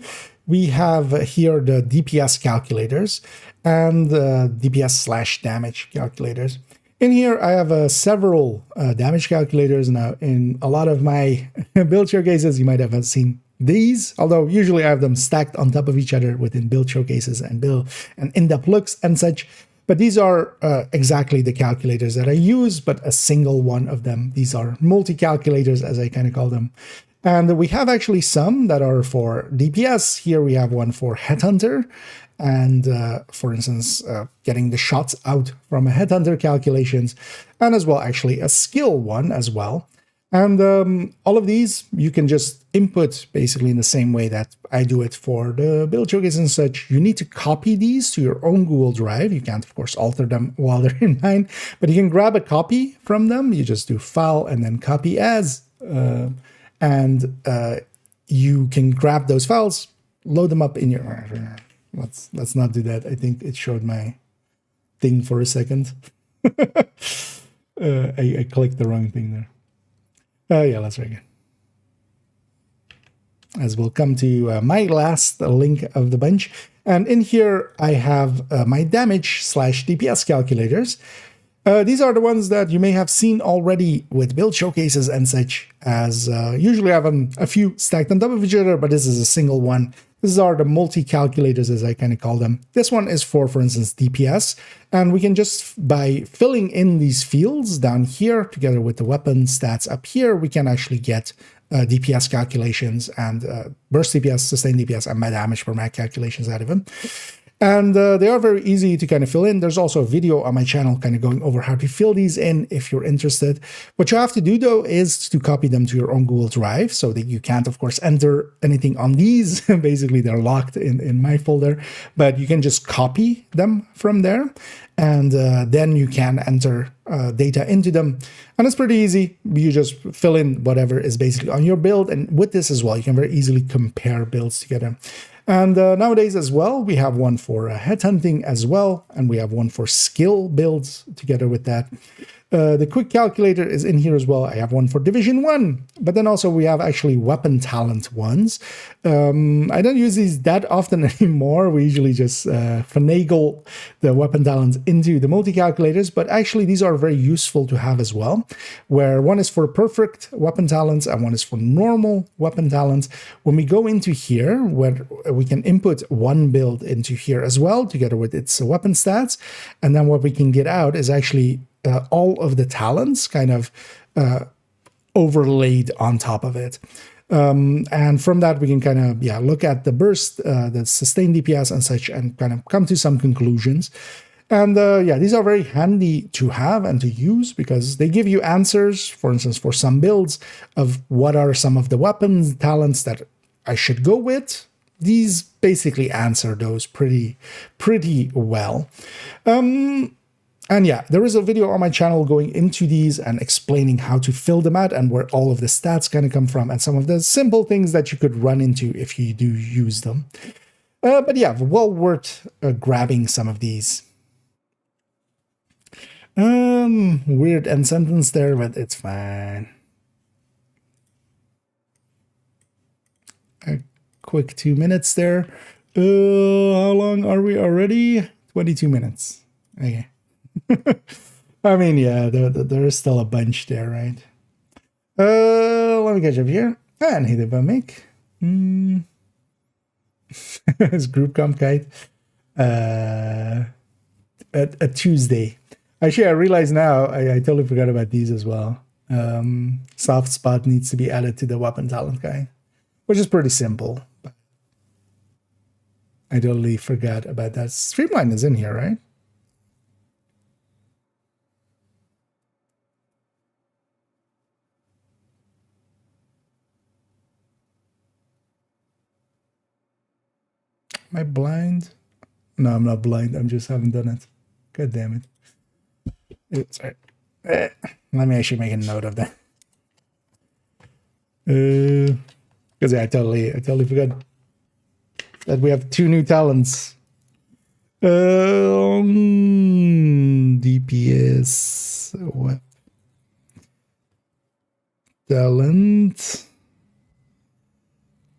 we have here the DPS calculators and DPS / damage calculators. In here, I have several damage calculators. Now, in a lot of my build showcases, you might have seen these, although usually I have them stacked on top of each other within build showcases and in-depth looks and such. But these are exactly the calculators that I use, but a single one of them. These are multi-calculators, as I kind of call them. And we have actually some that are for DPS. Here we have one for Headhunter. And for instance, getting the shots out from a Headhunter calculations. And as well, actually, a skill one as well. And all of these you can just input basically in the same way that I do it for the build showcase and such. You need to copy these to your own Google Drive. You can't, of course, alter them while they're in mine, but you can grab a copy from them. You just do File and then Copy As and you can grab those files, load them up in your. Let's not do that. I think it showed my thing for a second. I clicked the wrong thing there. Yeah, let's try again. As we'll come to my last link of the bunch. And in here, I have my damage / DPS calculators. These are the ones that you may have seen already with build showcases and such, as usually I have a few stacked on top of each other, but this is a single one. These are the multi-calculators, as I kind of call them. This one is for instance, DPS, and we can just, by filling in these fields down here, together with the weapon stats up here, we can actually get DPS calculations and burst DPS, sustained DPS, and my damage per mag calculations out of them. And they are very easy to kind of fill in. There's also a video on my channel kind of going over how to fill these in if you're interested. What you have to do, though, is to copy them to your own Google Drive so that you can't, of course, enter anything on these. Basically, they're locked in my folder, but you can just copy them from there. And then you can enter data into them. And it's pretty easy. You just fill in whatever is basically on your build. And with this as well, you can very easily compare builds together. And nowadays as well, we have one for headhunting as well, and we have one for skill builds together with that. The quick calculator is in here as well. I have one for Division 1, but then also we have actually weapon talent ones. I don't use these that often anymore. We usually just finagle the weapon talents into the multi-calculators, but actually these are very useful to have as well, where one is for perfect weapon talents and one is for normal weapon talents. When we go into here, where we can input one build into here as well, together with its weapon stats, and then what we can get out is actually all of the talents kind of overlaid on top of it. And from that, we can kind of, look at the burst, the sustained DPS and such, and kind of come to some conclusions. And these are very handy to have and to use because they give you answers, for instance, for some builds of what are some of the weapons, talents that I should go with. These basically answer those pretty well. And there is a video on my channel going into these and explaining how to fill them out and where all of the stats kind of come from and some of the simple things that you could run into if you do use them. But well worth grabbing some of these. Weird end sentence there, but it's fine. A quick 2 minutes there. How long are we already? 22 minutes. Okay. I mean, there is still a bunch there, right? Let me catch up here. And hit it by make. It's group comp guide. A Tuesday. Actually, I realize now, I totally forgot about these as well. Soft spot needs to be added to the weapon talent guide, which is pretty simple. But I totally forgot about that. Streamline is in here, right? Am I blind? No, I'm not blind. I just haven't done it. God damn it. Oops, sorry. Let me actually make a note of that. Because I totally forgot that we have 2 new talents. DPS what? Talent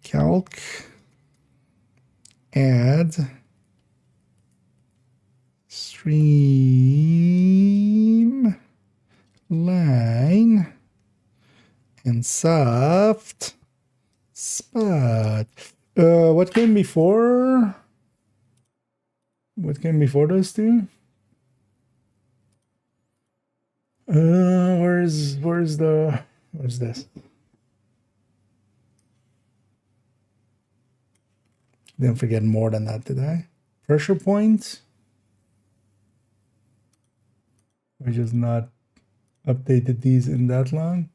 calc. Add stream line and soft spot. What came before? What came before those two? Where's this? Didn't forget more than that, did I? Pressure point. We just not updated these in that long.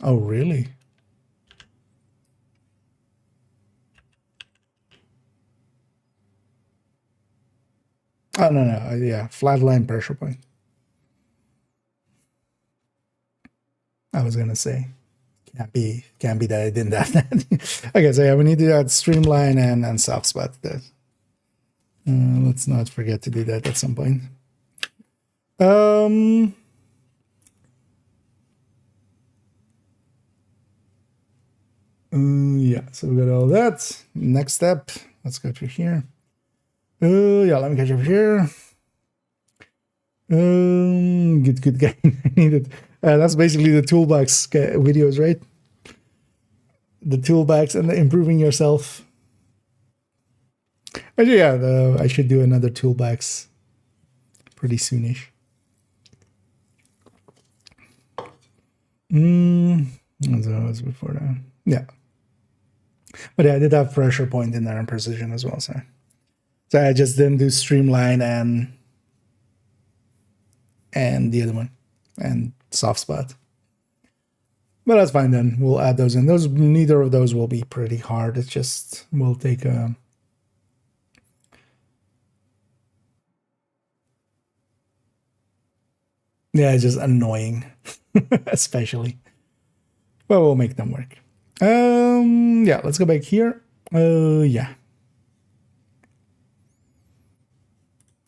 Oh, really? Oh, no, yeah, flatline pressure point. I was gonna say, can't be that I didn't have that. Okay, so yeah, we need to do that streamline and soft spot that. Let's not forget to do that at some point. Yeah, so we got all that. Next step, let's go through here. Yeah, let me catch up here. Good guy. I need it. That's basically the toolbox videos, right? The toolbox and the improving yourself. Actually, yeah, I should do another toolbox pretty soonish. As I was before that. Yeah. But yeah, I did have pressure point in there and precision as well, so I just didn't do streamline and the other one and soft spot. But that's fine then. We'll add those in. Neither of those will be pretty hard. It just will take a yeah, it's just annoying, especially. But we'll make them work. Yeah, let's go back here. Yeah.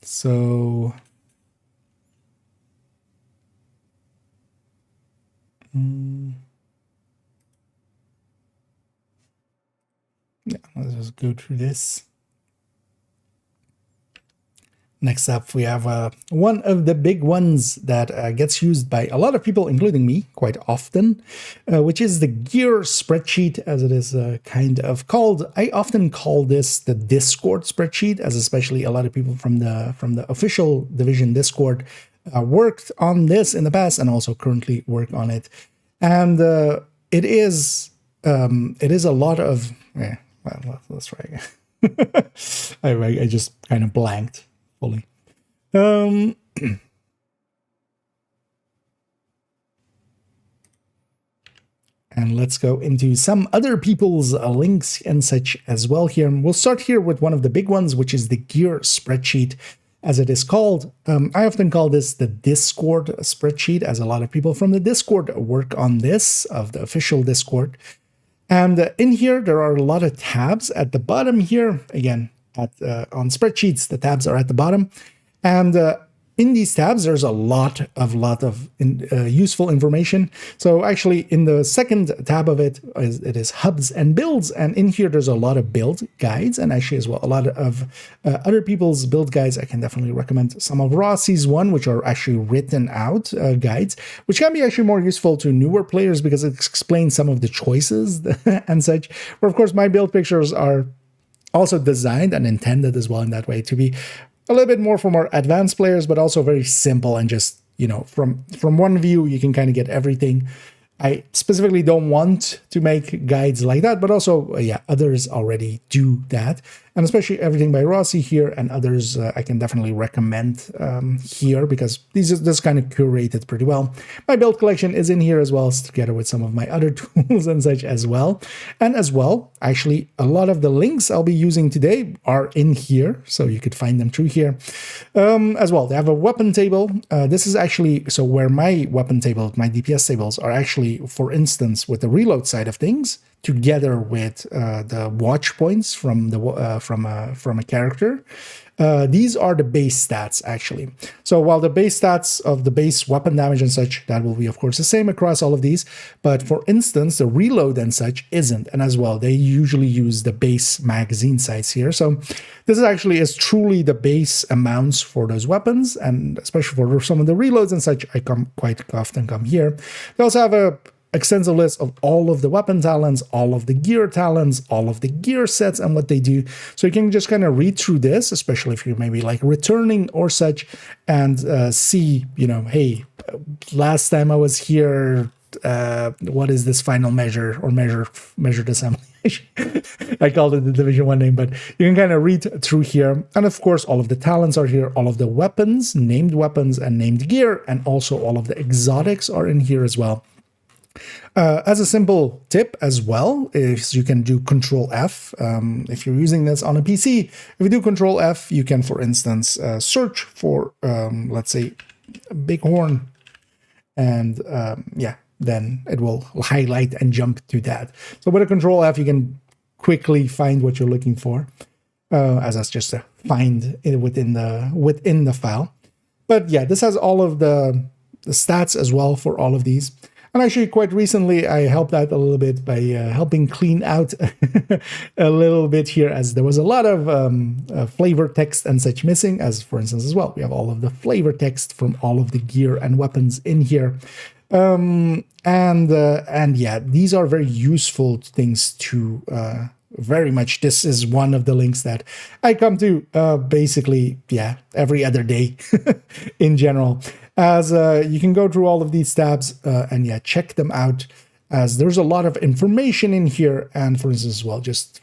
So yeah, let's just go through this. Next up, we have one of the big ones that gets used by a lot of people, including me, quite often, which is the gear spreadsheet, as it is kind of called. I often call this the Discord spreadsheet, as especially a lot of people from the official Division Discord worked on this in the past and also currently work on it. And it is a lot of. Well, let's try again. I just kind of blanked. Fully. And let's go into some other people's links and such as well here. We'll start here with one of the big ones, which is the gear spreadsheet, as it is called. I often call this the Discord spreadsheet, as a lot of people from the Discord work on this, of the official Discord. And in here, there are a lot of tabs at the bottom here. Again, on spreadsheets, the tabs are at the bottom, and in these tabs there's a lot of useful information. So actually, in the second tab of it is hubs and builds, and in here there's a lot of build guides, and actually as well a lot of other people's build guides. I can definitely recommend some of Rossi's one, which are actually written out guides, which can be actually more useful to newer players because it explains some of the choices and such. But of course, my build pictures are also designed and intended as well in that way to be a little bit more for more advanced players, but also very simple and just, you know, from one view, you can kind of get everything. I specifically don't want to make guides like that, but also, yeah, others already do that. And especially everything by Rossi here and others, I can definitely recommend here, because this kind of curated pretty well. My build collection is in here as well, together with some of my other tools and such as well. And as well, actually, a lot of the links I'll be using today are in here, so you could find them through here. As well, they have a weapon table. This is actually, so where my weapon table, my DPS tables are actually, for instance, with the reload side of things, together with the watch points from the from a character. These are the base stats, actually. So while the base stats of the base weapon damage and such, that will be, of course, the same across all of these. But for instance, the reload and such isn't. And as well, they usually use the base magazine size here. So this is truly the base amounts for those weapons. And especially for some of the reloads and such, I quite often come here. They also have a extensive list of all of the weapon talents, all of the gear talents, all of the gear sets and what they do. So you can just kind of read through this, especially if you're maybe like returning or such, and see, you know, hey, last time I was here, what is this final measure or measured assembly? I called it the Division 1 name, but you can kind of read through here. And of course, all of the talents are here, all of the weapons, named weapons and named gear, and also all of the exotics are in here as well. As a simple tip as well, is you can do Control F. If you're using this on a PC, if you do Control F, you can, for instance, search for, let's say, bighorn, and yeah, then it will highlight and jump to that. So with a Control F, you can quickly find what you're looking for, as that's just a find within the file. But yeah, this has all of the stats as well for all of these. And actually, quite recently, I helped out a little bit by helping clean out a little bit here, as there was a lot of flavor text and such missing, as for instance as well. We have all of the flavor text from all of the gear and weapons in here. And yeah, these are very useful things to very much. This is one of the links that I come to basically, yeah, every other day in general. As you can go through all of these tabs and yeah, check them out, as there's a lot of information in here. And for instance, as well, just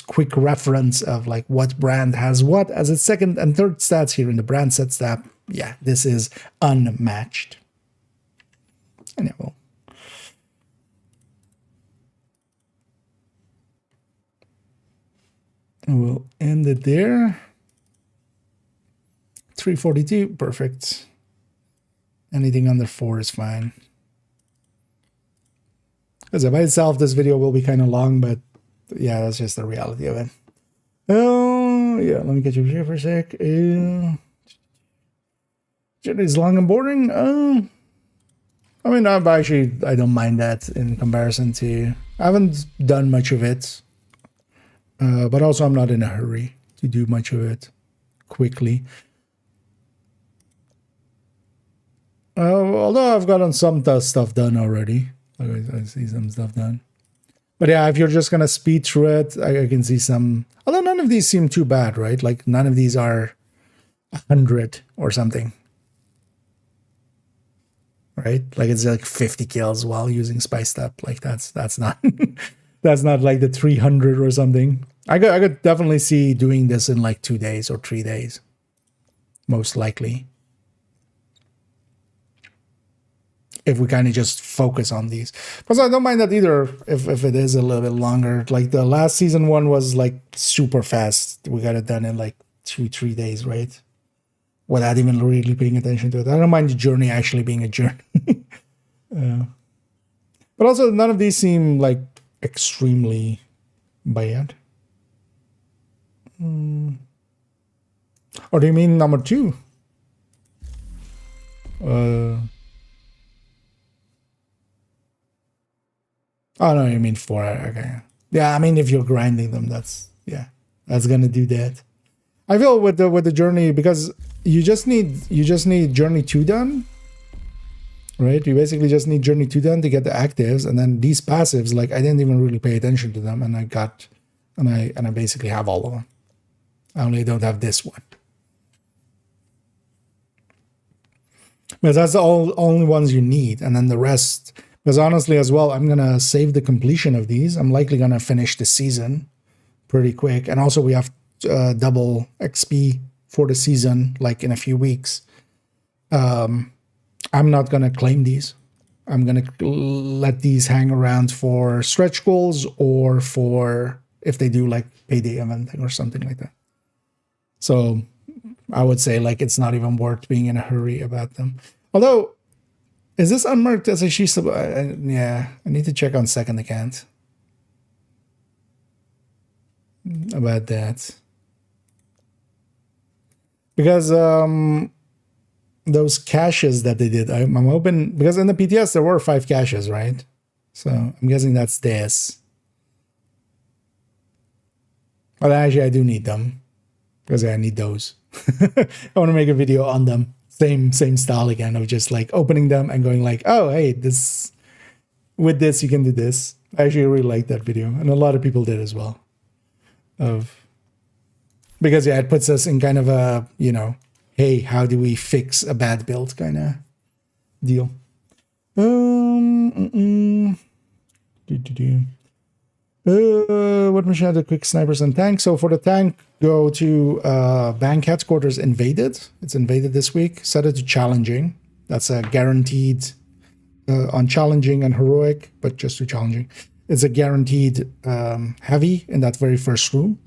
quick reference of like what brand has what as its second and third stats here in the brand sets tab. Yeah, this is unmatched. And yeah, well, we'll end it there. 342, perfect. Anything under 4 is fine. Because by itself, this video will be kind of long, but yeah, that's just the reality of it. Oh, yeah, let me get you here for a sec. It's long and boring. I mean, I don't mind that in comparison to... I haven't done much of it. But also, I'm not in a hurry to do much of it quickly. Although I've gotten some stuff done already. I see some stuff done. But yeah, if you're just going to speed through it, I can see some... Although none of these seem too bad, right? Like, none of these are 100 or something. Right? Like, it's like 50 kills while using spiced up. Like, that's not... that's not like the 300 or something. I could definitely see doing this in like 2 days or 3 days. Most likely. If we kind of just focus on these. Because I don't mind that either if it is a little bit longer. Like the last season one was like super fast. We got it done in like 2-3 days, right? Without even really paying attention to it. I don't mind the journey actually being a journey. But also none of these seem like extremely bad. Or do you mean number 2? Oh no, you mean 4. Okay. Yeah, I mean if you're grinding them, that's gonna do that. I feel with the journey, because you just need journey 2 done. Right? You basically just need journey 2 done to get the actives, and then these passives, like I didn't even really pay attention to them, and I basically have all of them. I only don't have this one. But that's the only ones you need, and then the rest. Because honestly, as well, I'm gonna save the completion of these. I'm likely gonna finish the season pretty quick, and also we have double XP for the season, like in a few weeks. I'm not gonna claim these. I'm gonna let these hang around for stretch goals, or for if they do like payday eventing or something like that. So I would say like it's not even worth being in a hurry about them. Although, is this unmarked as a sheet? Yeah, I need to check on second account about that. Because those caches that they did, I'm hoping, because in the PTS there were 5 caches, right? So I'm guessing that's this. But actually I do need them, because I need those. I want to make a video on them. Same style again of just like opening them and going like, oh, hey, this, with this, you can do this. I actually really liked that video. And a lot of people did as well. Because yeah, it puts us in kind of a, you know, hey, how do we fix a bad build kind of deal. What machine had the quick snipers and tanks? So for the tank, go to bank headquarters invaded. It's invaded this week. Set it to challenging. That's a guaranteed on challenging and heroic, but just to challenging. It's a guaranteed heavy in that very first room.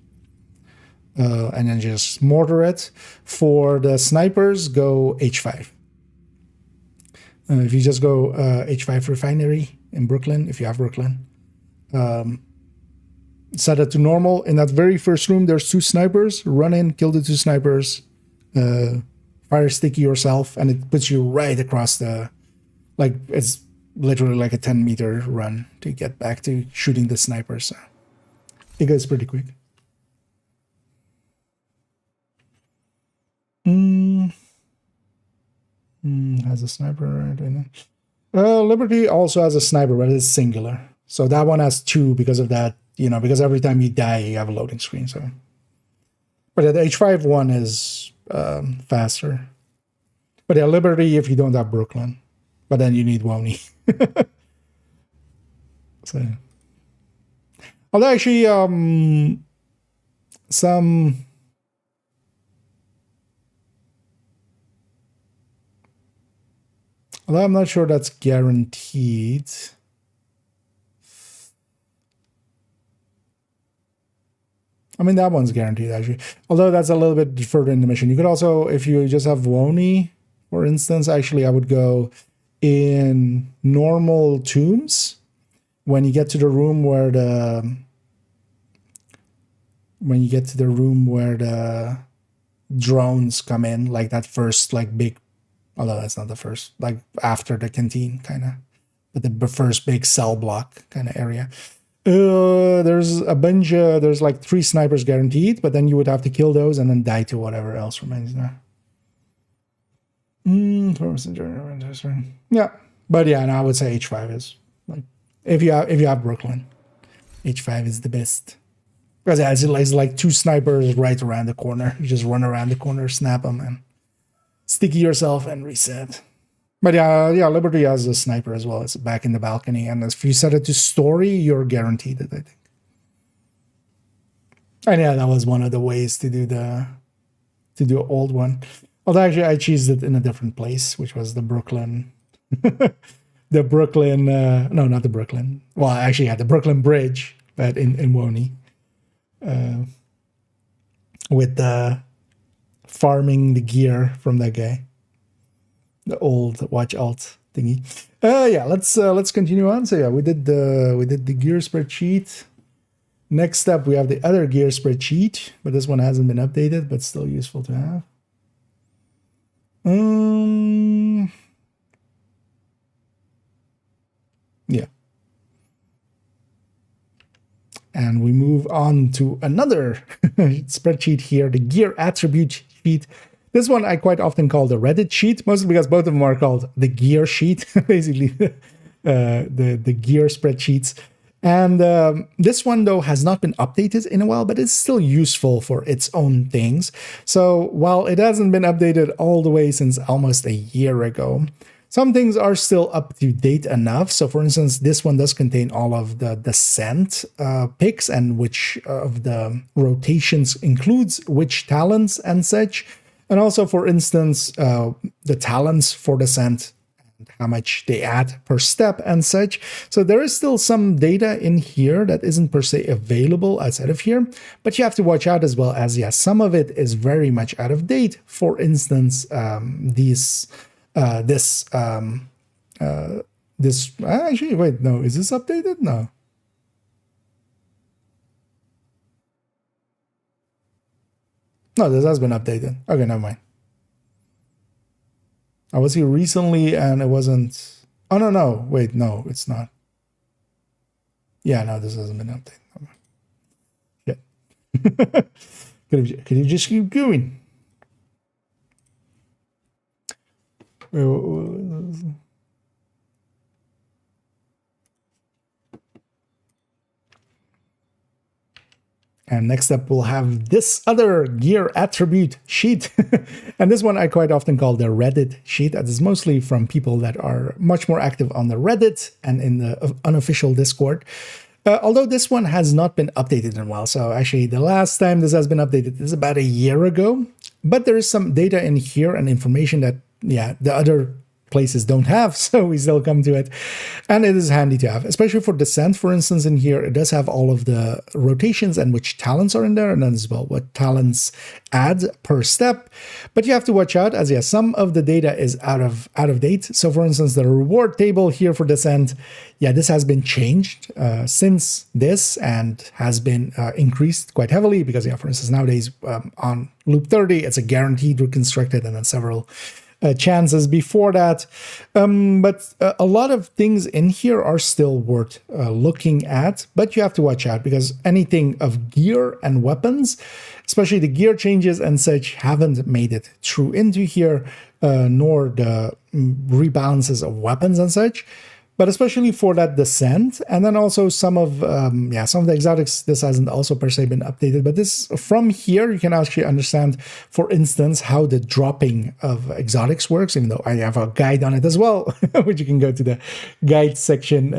And then just mortar it. For the snipers, go H5. If you just go H5 refinery in Brooklyn, if you have Brooklyn, set it to normal. In that very first room, there's 2 snipers. Run in, kill the 2 snipers, fire sticky yourself, and it puts you right across the, like, it's literally like a 10-meter run to get back to shooting the snipers. So it goes pretty quick. Has a sniper right now. Liberty also has a sniper, but it's singular. So that one has 2 because of that, you know, because every time you die, you have a loading screen. So, but yeah, the H5 one is faster. But yeah, Liberty if you don't have Brooklyn, but then you need Wony. So, although actually, although I'm not sure that's guaranteed. I mean, that one's guaranteed, actually. Although that's a little bit further in the mission. You could also, if you just have Wony, for instance, actually, I would go in normal tombs. When you get to the room where the... When you get to the room where the drones come in, like that first, like, big... Although that's not the first, like, after the canteen, kind of. But the first big cell block kind of area. There's a bunch, there's like 3 snipers guaranteed, but then you would have to kill those and then die to whatever else remains there. Yeah, but yeah, and I would say H5 is like, if you have Brooklyn, H5 is the best. Because it's like 2 snipers right around the corner. You just run around the corner, snap them, and sticky yourself and reset. But yeah, Liberty has a sniper as well. It's back in the balcony, and if you set it to story, you're guaranteed it, I think. And yeah, that was one of the ways to do the old one. Although actually, I chose it in a different place, which was the Brooklyn, the Brooklyn. No, not the Brooklyn. Well, I actually had the Brooklyn Bridge, but in Wony, with the farming the gear from that guy. The old watch alt thingy. Yeah, let's continue on. So yeah, we did the gear spreadsheet. Next up, we have the other gear spreadsheet, but this one hasn't been updated, but still useful to have. Yeah. And we move on to another spreadsheet here, the gear attribute sheet. This one I quite often call the Reddit sheet, mostly because both of them are called the gear sheet, basically the gear spreadsheets. And this one, though, has not been updated in a while, but it's still useful for its own things. So while it hasn't been updated all the way since almost a year ago, some things are still up to date enough. So for instance, this one does contain all of the descent picks and which of the rotations includes which talents and such. And also, for instance, the talents for descent and how much they add per step and such. So there is still some data in here that isn't per se available outside of here, but you have to watch out as well as, yes, some of it is very much out of date. For instance, this actually, wait, no, is this updated? No. No, this has been updated. Okay, never mind. I was here recently and it wasn't. Oh, no. Wait, no, it's not. Yeah, no, this hasn't been updated. Yeah. Could you just keep going? And next up, we'll have this other gear attribute sheet. And this one I quite often call the Reddit sheet. That is mostly from people that are much more active on the Reddit and in the unofficial Discord. Although this one has not been updated in a while. So actually, the last time this has been updated is about a year ago. But there is some data in here and information that, yeah, the other places don't have, so we still come to it. And it is handy to have, especially for descent, for instance. In here, it does have all of the rotations and which talents are in there, and then as well what talents add per step. But you have to watch out, as yeah, some of the data is out of date. So for instance, the reward table here for descent, yeah, this has been changed since this and has been increased quite heavily, because yeah, for instance, nowadays on loop 30, it's a guaranteed reconstructed, and then several chances before that. But a lot of things in here are still worth looking at, but you have to watch out, because anything of gear and weapons, especially the gear changes and such, haven't made it through into here, nor the rebalances of weapons and such. But especially for that descent, and then also some of the exotics, this hasn't also per se been updated. But this, from here, you can actually understand, for instance, how the dropping of exotics works, even though I have a guide on it as well, which you can go to the guide section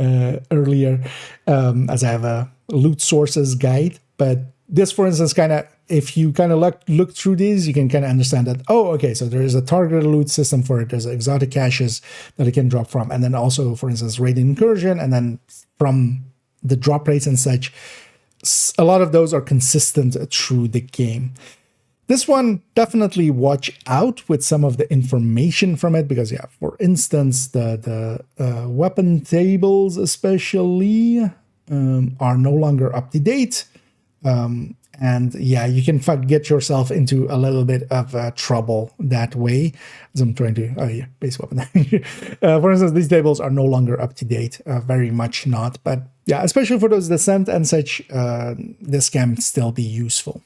earlier, as I have a loot sources guide. But this, for instance, kind of, if you kind of look through these, you can kind of understand that, oh, okay, so there is a targeted loot system for it. There's exotic caches that it can drop from. And then also, for instance, raid incursion, and then from the drop rates and such, a lot of those are consistent through the game. This one, definitely watch out with some of the information from it, because yeah, for instance, the weapon tables especially are no longer up to date. And yeah, you can get yourself into a little bit of trouble that way. As I'm trying to, base weapon. For instance, these tables are no longer up to date, very much not. But yeah, especially for those descent and such, this can still be useful.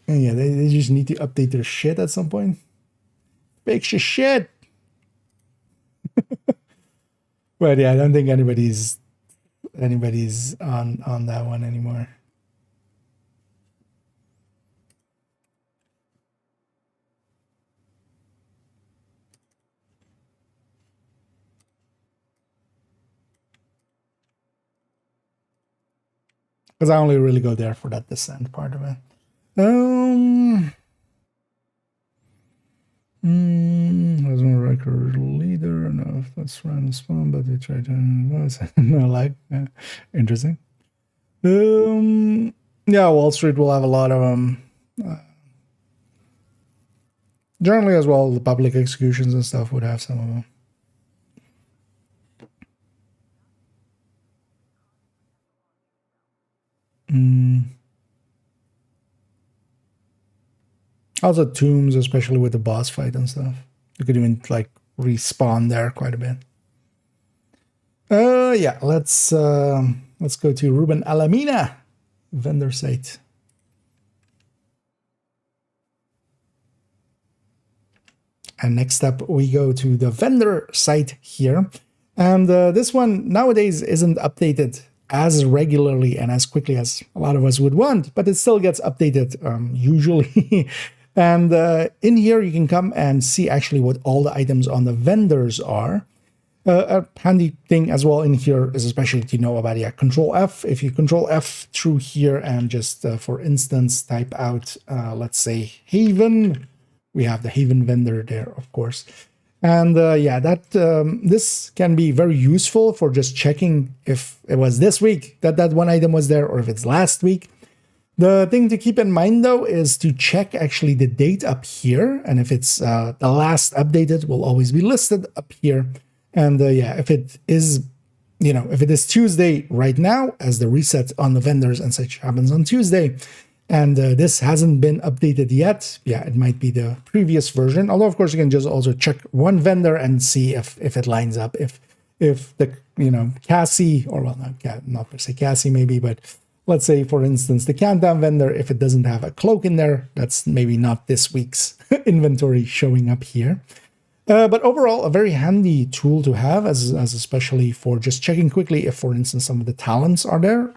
And yeah, they just need to update their shit at some point. Fix your shit. But yeah, I don't think anybody's on that one anymore. Because I only really go there for that descent part of it. There's no record leader. No, if that's random spawn, but they try to no, like interesting. Yeah, Wall Street will have a lot of them. Generally, as well, the public executions and stuff would have some of them. Also tombs, especially with the boss fight and stuff. You could even like respawn there quite a bit. Yeah, let's go to Ruben Alamina, vendor site. And next up, we go to the vendor site here. And this one nowadays isn't updated as regularly and as quickly as a lot of us would want, but it still gets updated usually. And in here, you can come and see actually what all the items on the vendors are. A handy thing as well in here is especially to know about, yeah, Control F. If you Control F through here and just, for instance, type out, let's say, Haven. We have the Haven vendor there, of course. And yeah, that this can be very useful for just checking if it was this week that one item was there, or if it's last week. The thing to keep in mind, though, is to check actually the date up here. And if it's the last updated, will always be listed up here. And yeah, if it is, if it is Tuesday right now, as the reset on the vendors and such happens on Tuesday, and this hasn't been updated yet, yeah, it might be the previous version. Although, of course, you can just also check one vendor and see if it lines up. If the, Cassie, or well, not per se Cassie maybe, but let's say, for instance, the countdown vendor, if it doesn't have a cloak in there, that's maybe not this week's inventory showing up here. But overall, a very handy tool to have, as especially for just checking quickly if, for instance, some of the talents are there.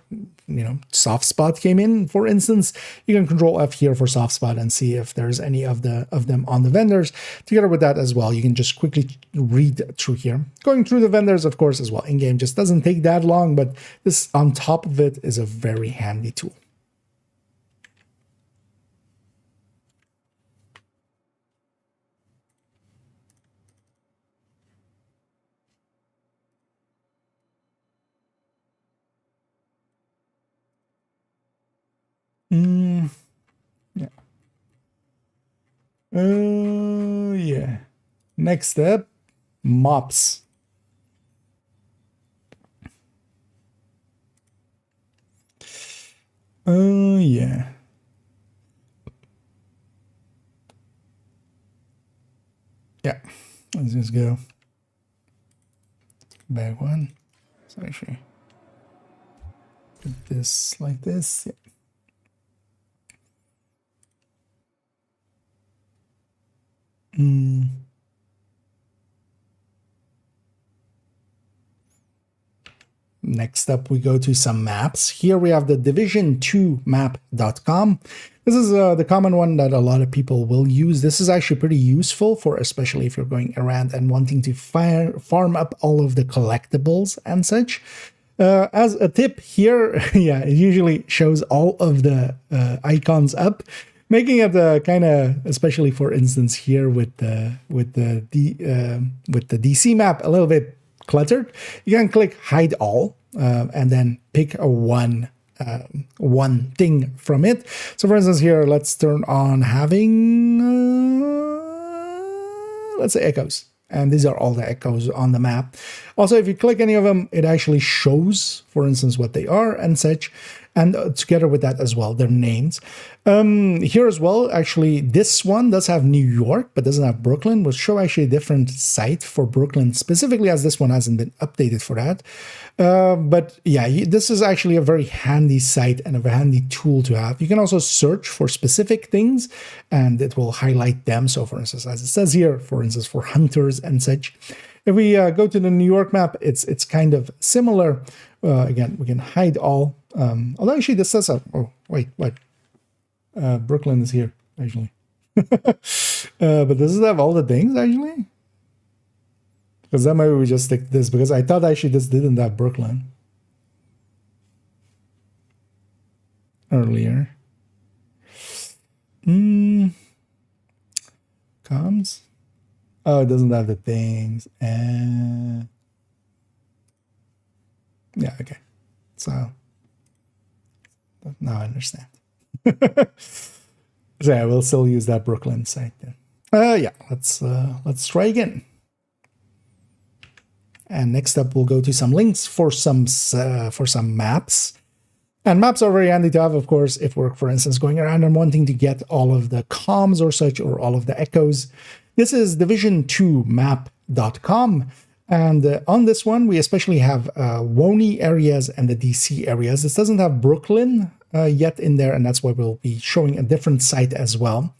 Soft spot came in, for instance. You can Control F here for soft spot and see if there's any of them on the vendors. Together with that as well, you can just quickly read through here. Going through the vendors, of course, as well, in-game just doesn't take that long, but this on top of it is a very handy tool. Yeah. Yeah. Next step, mops. Yeah. Yeah. Let's just go back one. So actually put this like this. Yeah. Next up, we go to some maps. Here we have the division2map.com. This is the common one that a lot of people will use. This is actually pretty useful for, especially if you're going around and wanting to farm up all of the collectibles and such. As a tip here, yeah, it usually shows all of the icons up, making it kind of, especially for instance here with the DC map, a little bit cluttered. You can click hide all and then pick a one thing from it. So for instance here, let's turn on having let's say echoes, and these are all the echoes on the map. Also, if you click any of them, it actually shows, for instance, what they are and such, and together with that as well, their names. Here as well, actually, this one does have New York, but doesn't have Brooklyn. We'll show actually a different site for Brooklyn specifically, as this one hasn't been updated for that. But yeah, this is actually a very handy site and a very handy tool to have. You can also search for specific things, and it will highlight them. So for instance, as it says here, for instance, for hunters and such. If we go to the New York map, it's kind of similar. Again, we can hide all. Although actually this says, oh wait, what? Brooklyn is here actually, but does it have all the things actually? Because then maybe we just stick this, because I thought actually this didn't have Brooklyn earlier. Comms. Oh, it doesn't have the things. Yeah, okay. So now I understand. So yeah, we'll still use that Brooklyn site then. Yeah, let's try again. And next up, we'll go to some links for some maps. And maps are very handy to have, of course, if we're, for instance, going around and wanting to get all of the comms or such, or all of the echoes. This is division2map.com. And on this one, we especially have WONI areas and the DC areas. This doesn't have Brooklyn yet in there, and that's why we'll be showing a different site as well.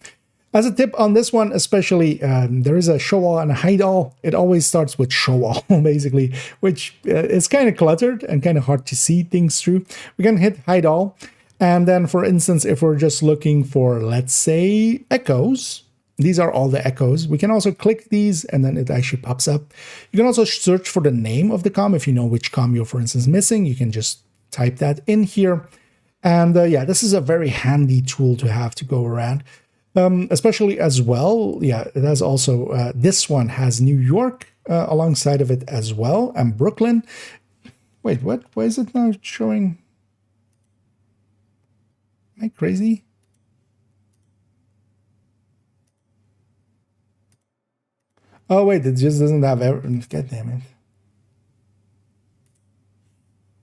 As a tip on this one, especially, there is a show all and a hide all. It always starts with show all, basically, which is kind of cluttered and kind of hard to see things through. We can hit hide all. And then, for instance, if we're just looking for, let's say, echoes, these are all the echoes. We can also click these and then it actually pops up. You can also search for the name of the comm. If you know which comm you're, for instance, missing, you can just type that in here. And yeah, this is a very handy tool to have to go around. Especially as well, yeah, it has also, this one has New York alongside of it as well, and Brooklyn. Wait, what? Why is it now showing? Am I crazy? Oh, wait, it just doesn't have everything. God damn it.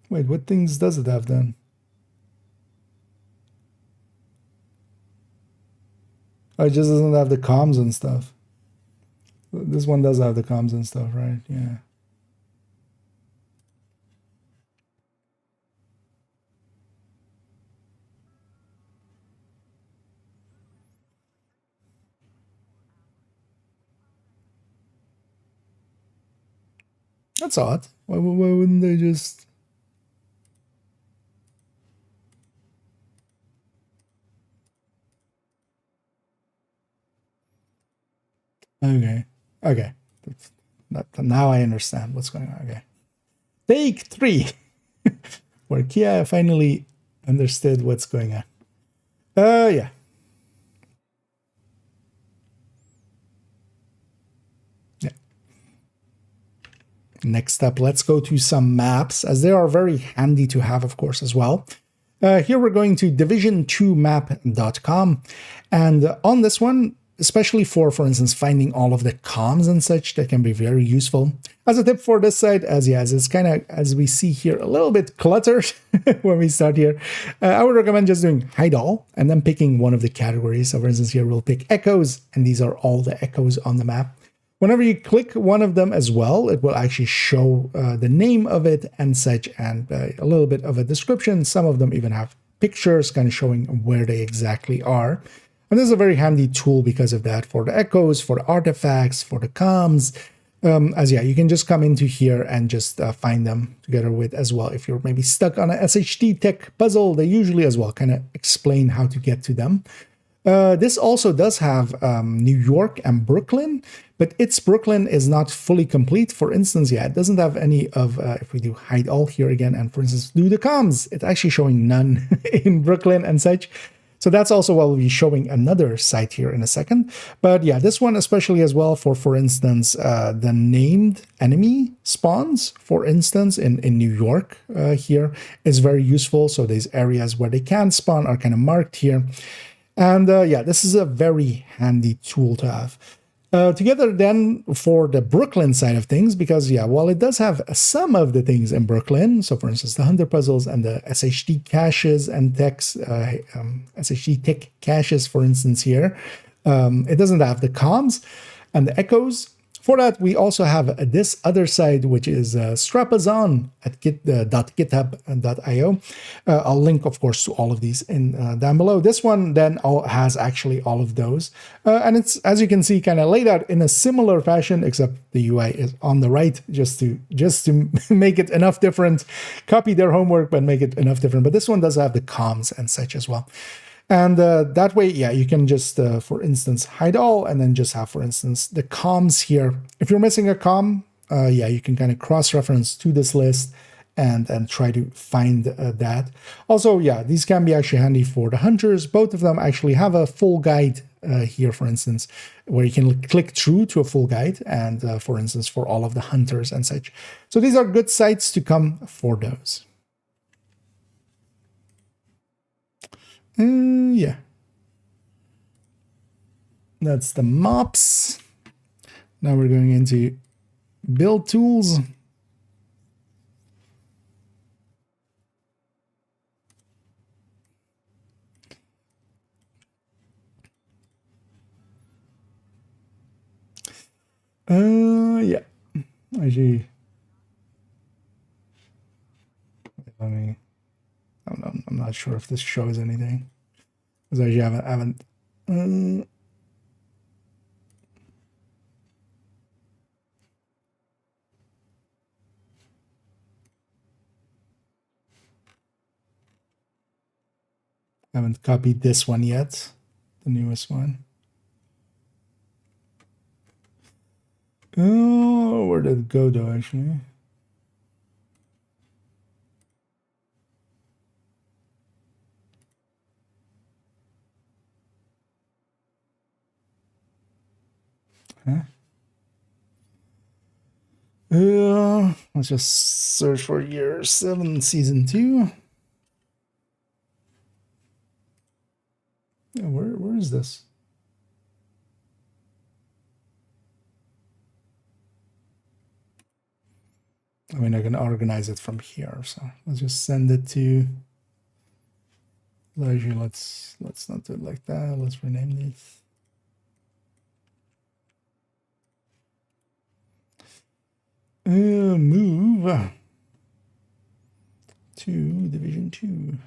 Wait, what things does it have then? Oh, it just doesn't have the comms and stuff. This one does have the comms and stuff, right? Yeah. That's odd. Why wouldn't they just... Okay. Okay. Now I understand what's going on. Okay. Take 3. Where Kia finally understood what's going on. Yeah. Yeah. Next up, let's go to some maps, as they are very handy to have, of course, as well. Here we're going to division2map.com, and on this one, especially for instance, finding all of the comms and such, that can be very useful. As a tip for this site, as it's kind of, as we see here, a little bit cluttered when we start here, I would recommend just doing hide all and then picking one of the categories. So for instance, here we'll pick echoes, and these are all the echoes on the map. Whenever you click one of them as well, it will actually show the name of it and such, and a little bit of a description. Some of them even have pictures kind of showing where they exactly are. And this is a very handy tool because of that, for the echoes, for the artifacts, for the comms. You can just come into here and just find them together with as well. If you're maybe stuck on a SHT tech puzzle, they usually as well kind of explain how to get to them. This also does have New York and Brooklyn, but its Brooklyn is not fully complete. For instance, it doesn't have any of, if we do hide all here again, and for instance, do the comms, it's actually showing none in Brooklyn and such. So that's also what we'll be showing another site here in a second. But yeah, this one especially as well for instance, the named enemy spawns, for instance, in New York here is very useful. So these areas where they can spawn are kind of marked here. And this is a very handy tool to have. Together then for the Brooklyn side of things, because while it does have some of the things in Brooklyn, so for instance, the Hunter puzzles and the SHT caches and techs, SHT tech caches, for instance here, it doesn't have the comms and the echoes. For that, we also have this other side, which is strapazon at github.io. I'll link, of course, to all of these in down below. This one then has actually all of those. And it's, as you can see, kind of laid out in a similar fashion, except the UI is on the right, just to make it enough different. Copy their homework, but make it enough different. But this one does have the comms and such as well. And that way, you can just, for instance, hide all and then just have, for instance, the comms here. If you're missing a comm, you can kind of cross-reference to this list and try to find that. Also, these can be actually handy for the hunters. Both of them actually have a full guide here, for instance, where you can click through to a full guide and, for instance, for all of the hunters and such. So these are good sites to come for those. That's the mops. Now we're going into build tools. Actually, I'm not sure if this shows anything, because I haven't copied this one yet, the newest one. Oh, where did it go though, actually? Let's just search for year 7, season 2. Where is this? I mean, I can organize it from here, so let's just send it to. Actually, let's not do it like that. Let's rename this. Move to Division 2.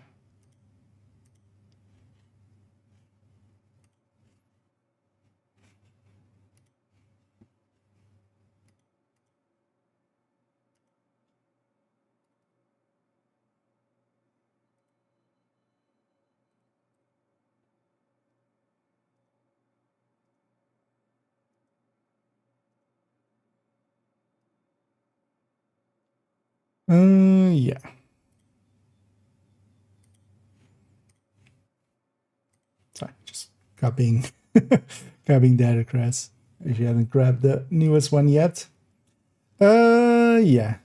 Sorry, just copying that across. If you haven't grabbed the newest one yet. Let's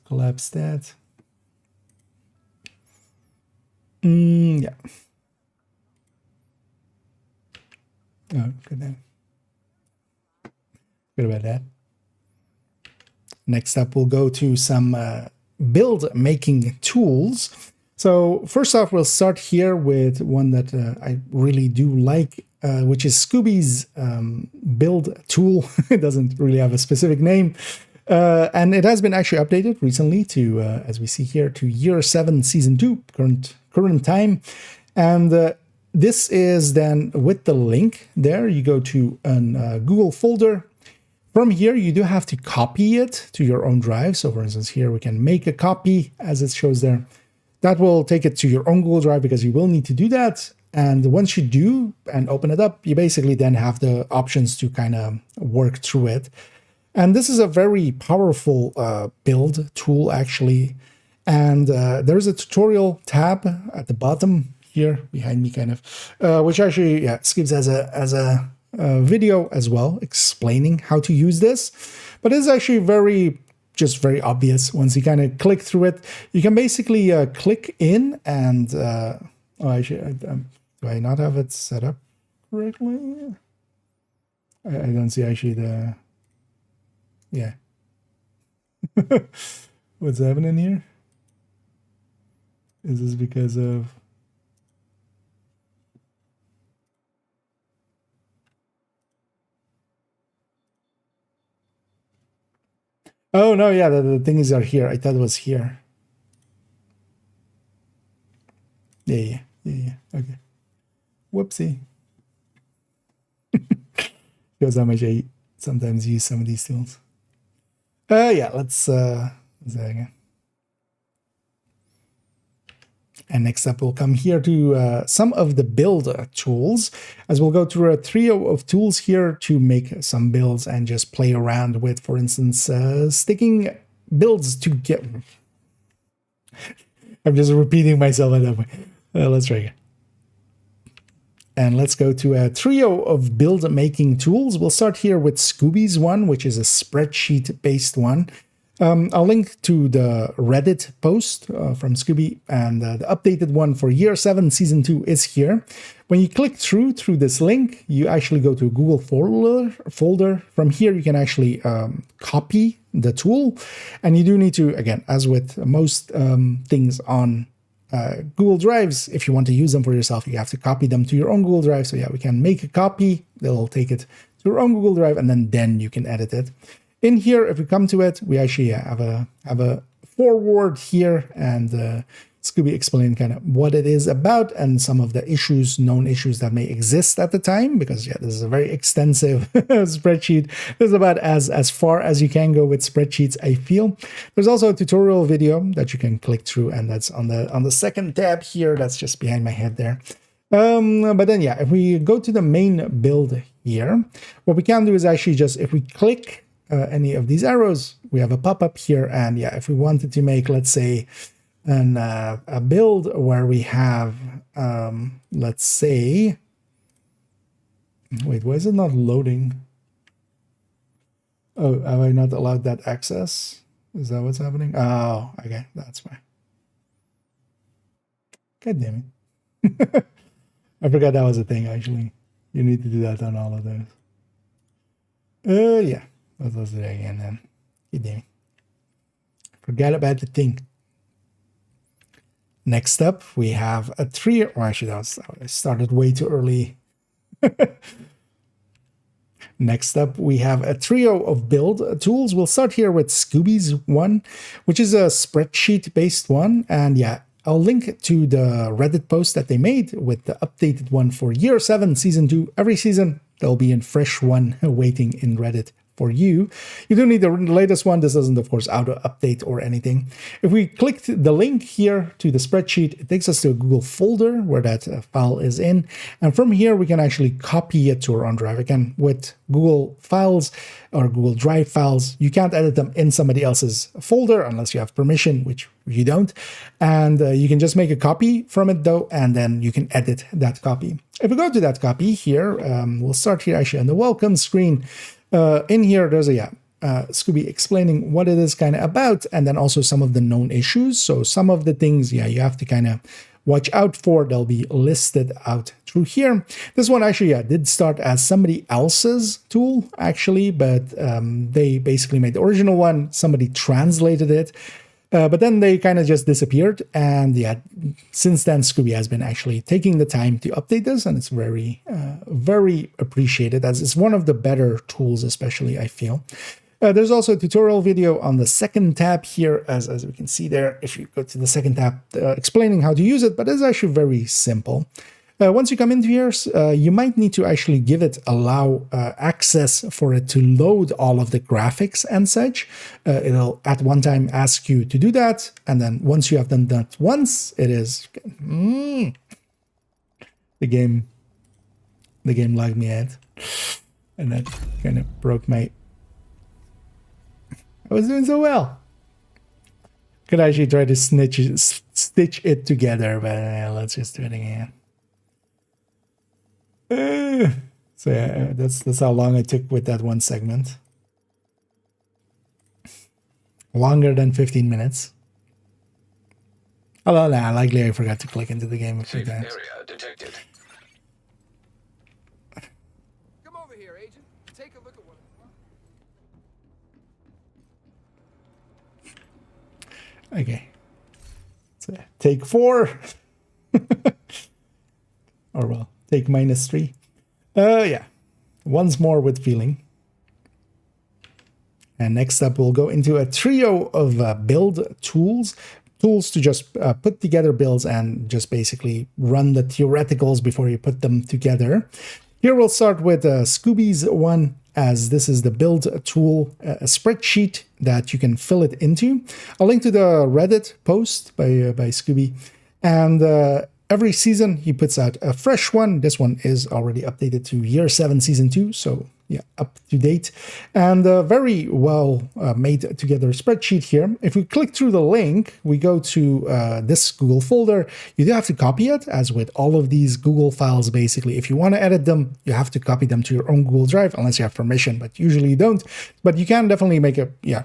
collapse that. Yeah. Oh, good about that. Next up, we'll go to some build making tools. So first off, we'll start here with one that I really do like, which is Scooby's build tool. It doesn't really have a specific name. And it has been actually updated recently to, as we see here, to year 7, season 2, current time. And this is then with the link there. You go to a Google folder. From here, you do have to copy it to your own drive. So for instance, here we can make a copy as it shows there. That will take it to your own Google Drive because you will need to do that. And once you do and open it up, you basically then have the options to kind of work through it. And this is a very powerful build tool, actually. And there's a tutorial tab at the bottom here behind me, kind of, which actually skips as a video as well, explaining how to use this. But it's actually very obvious. Once you kind of click through it, you can basically click in and actually, do I not have it set up correctly? I don't see actually the what's happening here. Is this because of oh no, yeah, the things are here. I thought it was here. Yeah. Okay. Whoopsie. Shows how much I sometimes use some of these tools. Yeah, let's do that again. And next up, we'll come here to some of the build tools, as we'll go through a trio of tools here to make some builds and just play around with, for instance, sticking builds together. I'm just repeating myself at that point. Let's try again. And let's go to a trio of build making tools. We'll start here with Scooby's one, which is a spreadsheet based one. I'll link to the Reddit post from Scooby, and the updated one for year 7, season 2 is here. When you click through this link, you actually go to a Google folder. From here, you can actually copy the tool, and you do need to, again, as with most things on Google Drives, if you want to use them for yourself, you have to copy them to your own Google Drive. So yeah, we can make a copy. They'll take it to your own Google Drive, and then you can edit it. In here, if we come to it, we actually have a forward here, and Scooby explained kind of what it is about and some of the known issues that may exist at the time, because yeah, this is a very extensive spreadsheet. This is about as far as you can go with spreadsheets, I feel. There's also a tutorial video that you can click through, and that's on the second tab here. That's just behind my head there. But then yeah, if we go to the main build here, what we can do is actually just, if we click any of these arrows, we have a pop-up here, and yeah, if we wanted to make, let's say, a build where we have, let's say, wait, why is it not loading? Oh, have I not allowed that access? Is that what's happening? Oh, okay, that's why. God damn it. I forgot that was a thing, actually. You need to do that on all of those. Yeah, let's do that again then. God damn it. Forgot about the thing. Next up, we have a trio. Or actually, I started way too early. Next up, we have a trio of build tools. We'll start here with Scooby's one, which is a spreadsheet-based one. And yeah, I'll link to the Reddit post that they made with the updated one for year 7, season 2. Every season, there'll be a fresh one waiting in Reddit for you. You don't need the latest one. This doesn't, of course, auto-update or anything. If we click the link here to the spreadsheet, it takes us to a Google folder where that file is in. And from here, we can actually copy it to our own drive. Again, with Google files or Google Drive files, you can't edit them in somebody else's folder unless you have permission, which you don't. And you can just make a copy from it, though, and then you can edit that copy. If we go to that copy here, we'll start here actually on the welcome screen. In here, there's a Scooby explaining what it is kind of about, and then also some of the known issues. So some of the things, yeah, you have to kind of watch out for. They'll be listed out through here. This one actually did start as somebody else's tool actually, but they basically made the original one. Somebody translated it. But then they kind of just disappeared, and yeah, since then Scooby has been actually taking the time to update this, and it's very, very appreciated, as it's one of the better tools, especially I feel. There's also a tutorial video on the second tab here, as we can see there, if you go to the second tab, explaining how to use it, but it's actually very simple. Once you come into here, you might need to actually give it allow access for it to load all of the graphics and such. It'll at one time ask you to do that, and then once you have done that once, it is the game lagged me out, and that kind of broke my. I was doing so well. Could actually try to stitch it together, but let's just do it again. So yeah, that's how long I took with that one segment. Longer than 15 minutes. Although, nah, likely I forgot to click into the game a few Safe times. area detected. Come over here, Agent. Take a look at what. Okay. So take 4. Or well, take -3. Yeah. Once more with feeling. And next up, we'll go into a trio of build tools. Tools to just put together builds and just basically run the theoreticals before you put them together. Here we'll start with Scooby's one, as this is the build tool, a spreadsheet that you can fill it into. I'll link to the Reddit post by Scooby. And every season he puts out a fresh one. This one is already updated to year 7, season 2. So yeah, up to date, and very well made together spreadsheet here. If we click through the link, we go to this Google folder. You do have to copy it, as with all of these Google files. Basically, if you want to edit them, you have to copy them to your own Google Drive, unless you have permission, but usually you don't. But you can definitely make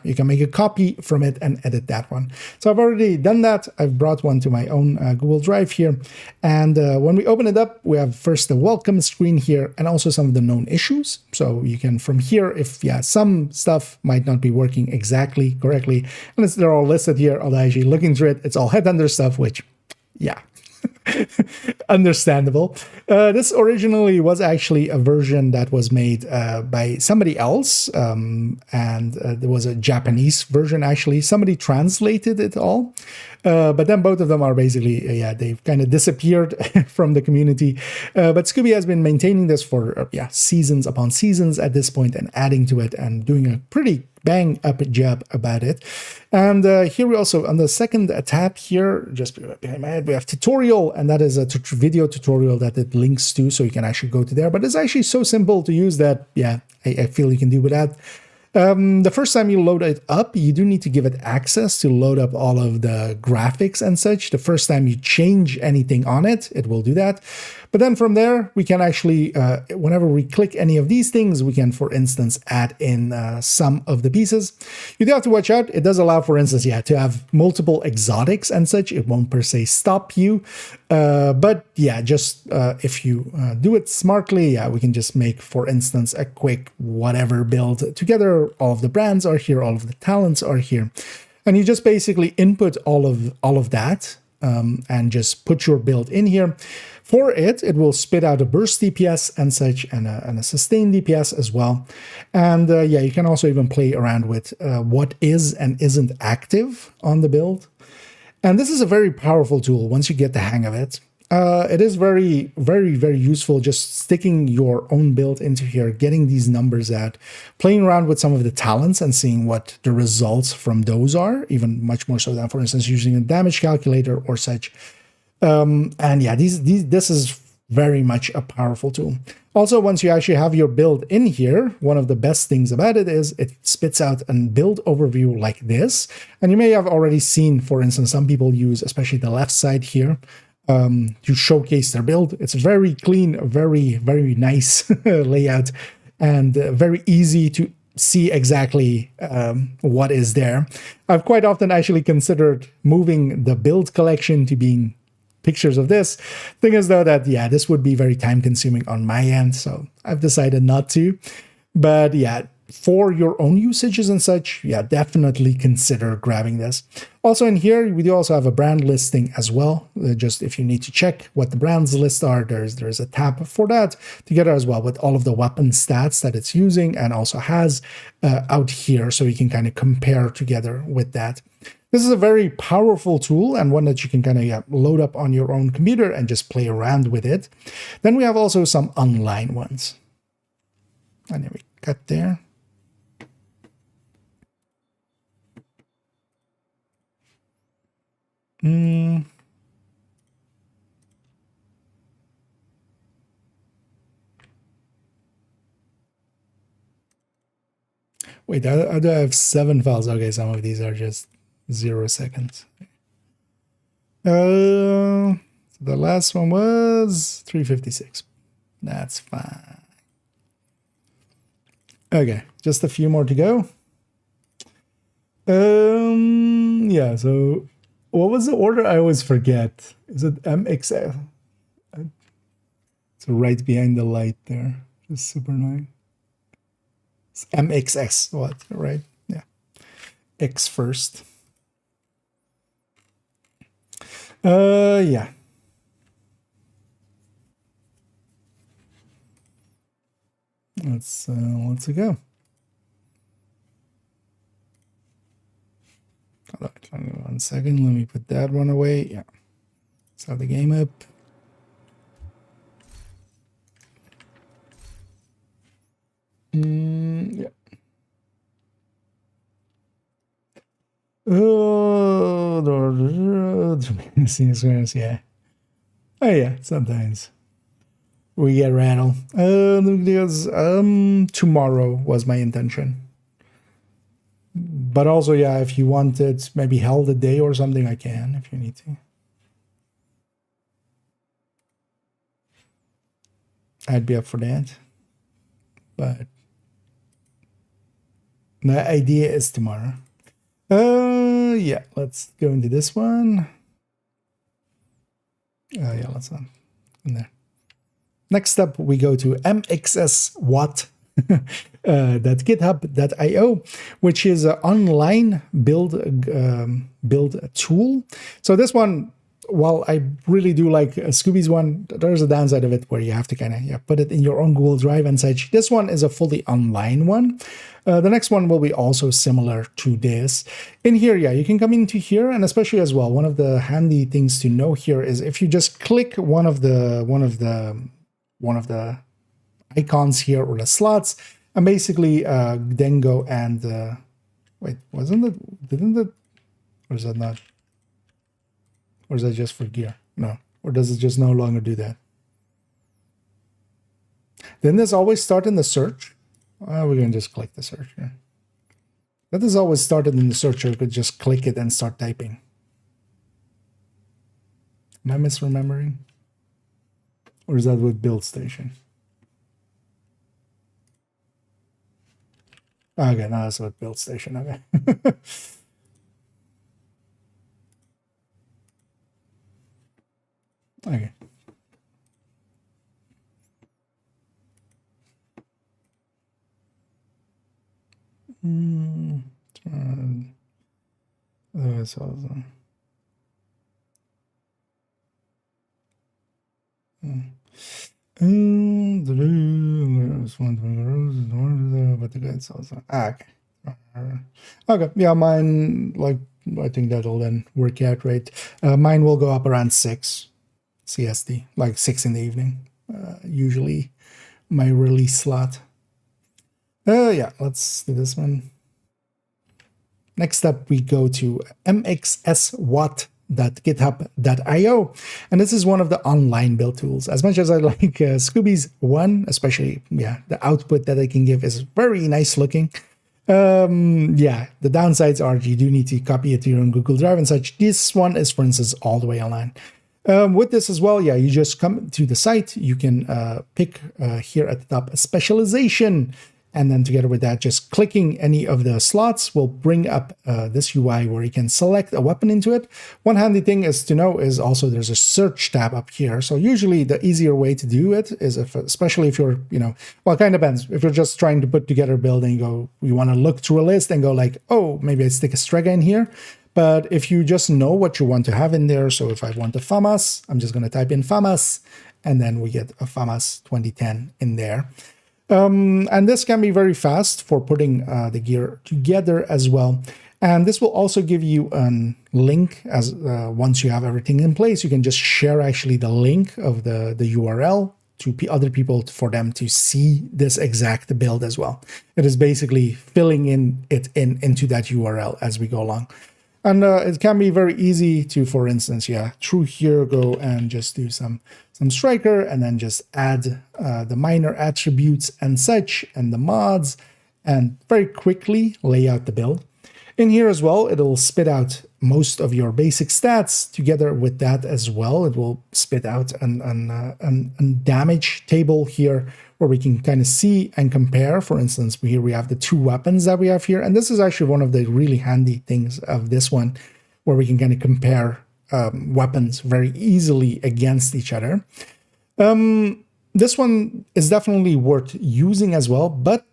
you can make a copy from it and edit that one. So I've already done that. I've brought one to my own Google Drive here. And when we open it up, we have first the welcome screen here, and also some of the known issues. So you can, from here, if some stuff might not be working exactly correctly, and they're all listed here, although actually looking through it, it's all headhunter stuff, which, yeah, understandable. This originally was actually a version that was made by somebody else, and there was a Japanese version actually. Somebody translated it all, but then both of them are basically, they've kind of disappeared from the community. But Scooby has been maintaining this for seasons upon seasons at this point, and adding to it and doing a pretty bang up job about it. And here we also, on the second tab here, just behind my head, we have tutorial, and that is a video tutorial that it links to, so you can actually go to there. But it's actually so simple to use that, I feel you can do without. The first time you load it up, you do need to give it access to load up all of the graphics and such. The first time you change anything on it, it will do that. But then from there, we can actually, whenever we click any of these things, we can, for instance, add in some of the pieces. You do have to watch out. It does allow, for instance, to have multiple exotics and such. It won't per se stop you. But yeah, just if you do it smartly, we can just make, for instance, a quick whatever build together. All of the brands are here. All of the talents are here. And you just basically input all of that and just put your build in here. For it, it will spit out a burst DPS and such, and a sustained DPS as well. And you can also even play around with what is and isn't active on the build. And this is a very powerful tool once you get the hang of it. It is very, very, very useful, just sticking your own build into here, getting these numbers out, playing around with some of the talents and seeing what the results from those are, even much more so than, for instance, using a damage calculator or such. This is very much a powerful tool. Also, once you actually have your build in here, one of the best things about it is it spits out a build overview like this. And you may have already seen, for instance, some people use, especially the left side here, to showcase their build. It's very clean, very, very nice layout, and very easy to see exactly what is there. I've quite often actually considered moving the build collection to being pictures of this. Thing is though that, yeah, this would be very time consuming on my end. So I've decided not to. But yeah, for your own usages and such, yeah, definitely consider grabbing this. Also in here, we do also have a brand listing as well. Just if you need to check what the brands list are, there's a tab for that, together as well with all of the weapon stats that it's using and also has out here, so you can kind of compare together with that. This is a very powerful tool and one that you can kind of load up on your own computer and just play around with it. Then we have also some online ones. And then we cut there. Wait, I do have 7 files. Okay, some of these are just 0 seconds. The last one was 356. That's fine. Okay, just a few more to go. Yeah, so what was the order? I always forget. Is it MXF? It's right behind the light there. Just super annoying. It's MXS, what, right? Yeah. X first. Yeah. Let's go. Hold on, 1 second. Let me put that one away. Yeah. Let's have the game up. Yeah. Oh, yeah. Oh yeah, sometimes we get rattled. Tomorrow was my intention. But also, yeah, if you want it maybe held a day or something, I can if you need to. I'd be up for that. But the idea is tomorrow. Yeah, let's go into this one. Yeah, let's in there. Next up, we go to mxswat.github.io, which is an online build tool. So this one, while I really do like Scooby's one, there's a downside of it where you have to kind of put it in your own Google Drive and such. This one is a fully online one. The next one will be also similar to this. In here, yeah, you can come into here, and especially as well, one of the handy things to know here is if you just click one of the icons here or the slots, and basically then go and wait, didn't it, or is that not? Or is that just for gear? No. Or does it just no longer do that? Didn't this always start in the search? We're going to just click the search here. That is always started in the search. You could just click it and start typing. Am I misremembering? Or is that with build station? Okay, no, that's with build station. Okay. Okay. That's awesome. But the guy's also okay. Okay, yeah, mine, like, I think that'll then work out right. Mine will go up around 6 CST, like 6 in the evening, usually my release slot. Yeah, let's do this one. Next up, we go to mxswat.github.io, and this is one of the online build tools. As much as I like Scooby's one, especially, yeah, the output that I can give is very nice looking. Yeah, the downsides are you do need to copy it to your own Google Drive and such. This one is, for instance, all the way online. With this as well, yeah, you just come to the site. You can pick here at the top a specialization, And then together with that, just clicking any of the slots will bring up this UI where you can select a weapon into it. One handy thing is to know is also there's a search tab up here. So usually the easier way to do it is especially if you're, well, it kind of depends. If you're just trying to put together a build and you want to look through a list and go like, oh, maybe I stick a Strega in here. But if you just know what you want to have in there, so if I want a FAMAS, I'm just going to type in FAMAS, and then we get a FAMAS 2010 in there. And this can be very fast for putting the gear together as well. And this will also give you a link as once you have everything in place, you can just share actually the link of the URL to other people for them to see this exact build as well. It is basically filling into that URL as we go along. And it can be very easy to, for instance, through here, go and just do some striker and then just add the minor attributes and such and the mods and very quickly lay out the build. In here as well, it'll spit out most of your basic stats. Together with that as well, it will spit out a damage table here where we can kind of see and compare. For instance, here we have the 2 weapons that we have here. And this is actually one of the really handy things of this one, where we can kind of compare weapons very easily against each other. This one is definitely worth using as well, but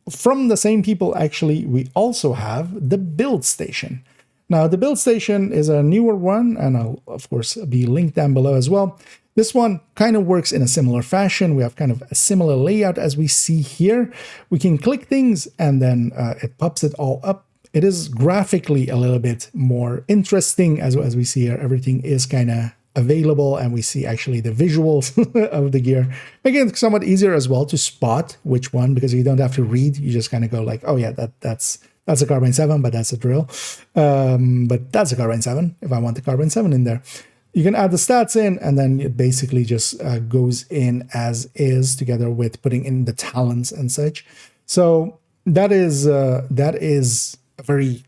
from the same people, actually, we also have the build station. Now, the build station is a newer one, and I'll, of course, be linked down below as well. This one kind of works in a similar fashion. We have kind of a similar layout as we see here. We can click things, and then it pops it all up. It is graphically a little bit more interesting, as we see here. Everything is kind of available, and we see actually the visuals of the gear. Making it somewhat easier as well to spot which one, because you don't have to read. You just kind of go like, oh yeah, that's a Carbine 7, but that's a drill. But that's a Carbine 7 if I want the Carbine 7 in there. You can add the stats in, and then it basically just goes in as is, together with putting in the talents and such. So that is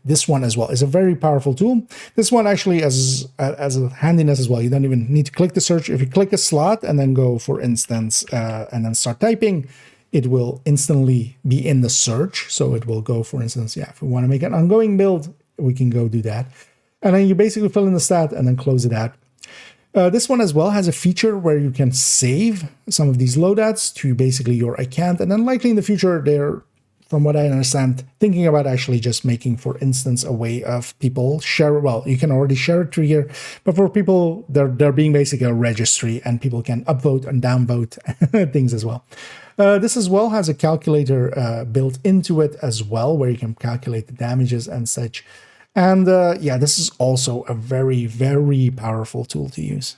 this one as well is a very powerful tool. This one actually as a handiness as well. You don't even need to click the search. If you click a slot and then go, for instance, and then start typing, it will instantly be in the search. So it will go, for instance, if we want to make an ongoing build, we can go do that. And then you basically fill in the stat and then close it out. This one as well has a feature where you can save some of these loadouts to basically your account. And then likely in the future, they're, from what I understand, thinking about actually just making, for instance, a way of people share. Well, you can already share it through here, but for people, they're being basically a registry, and people can upvote and downvote things as well. This as well has a calculator built into it as well, where you can calculate the damages and such. And this is also a very, very powerful tool to use.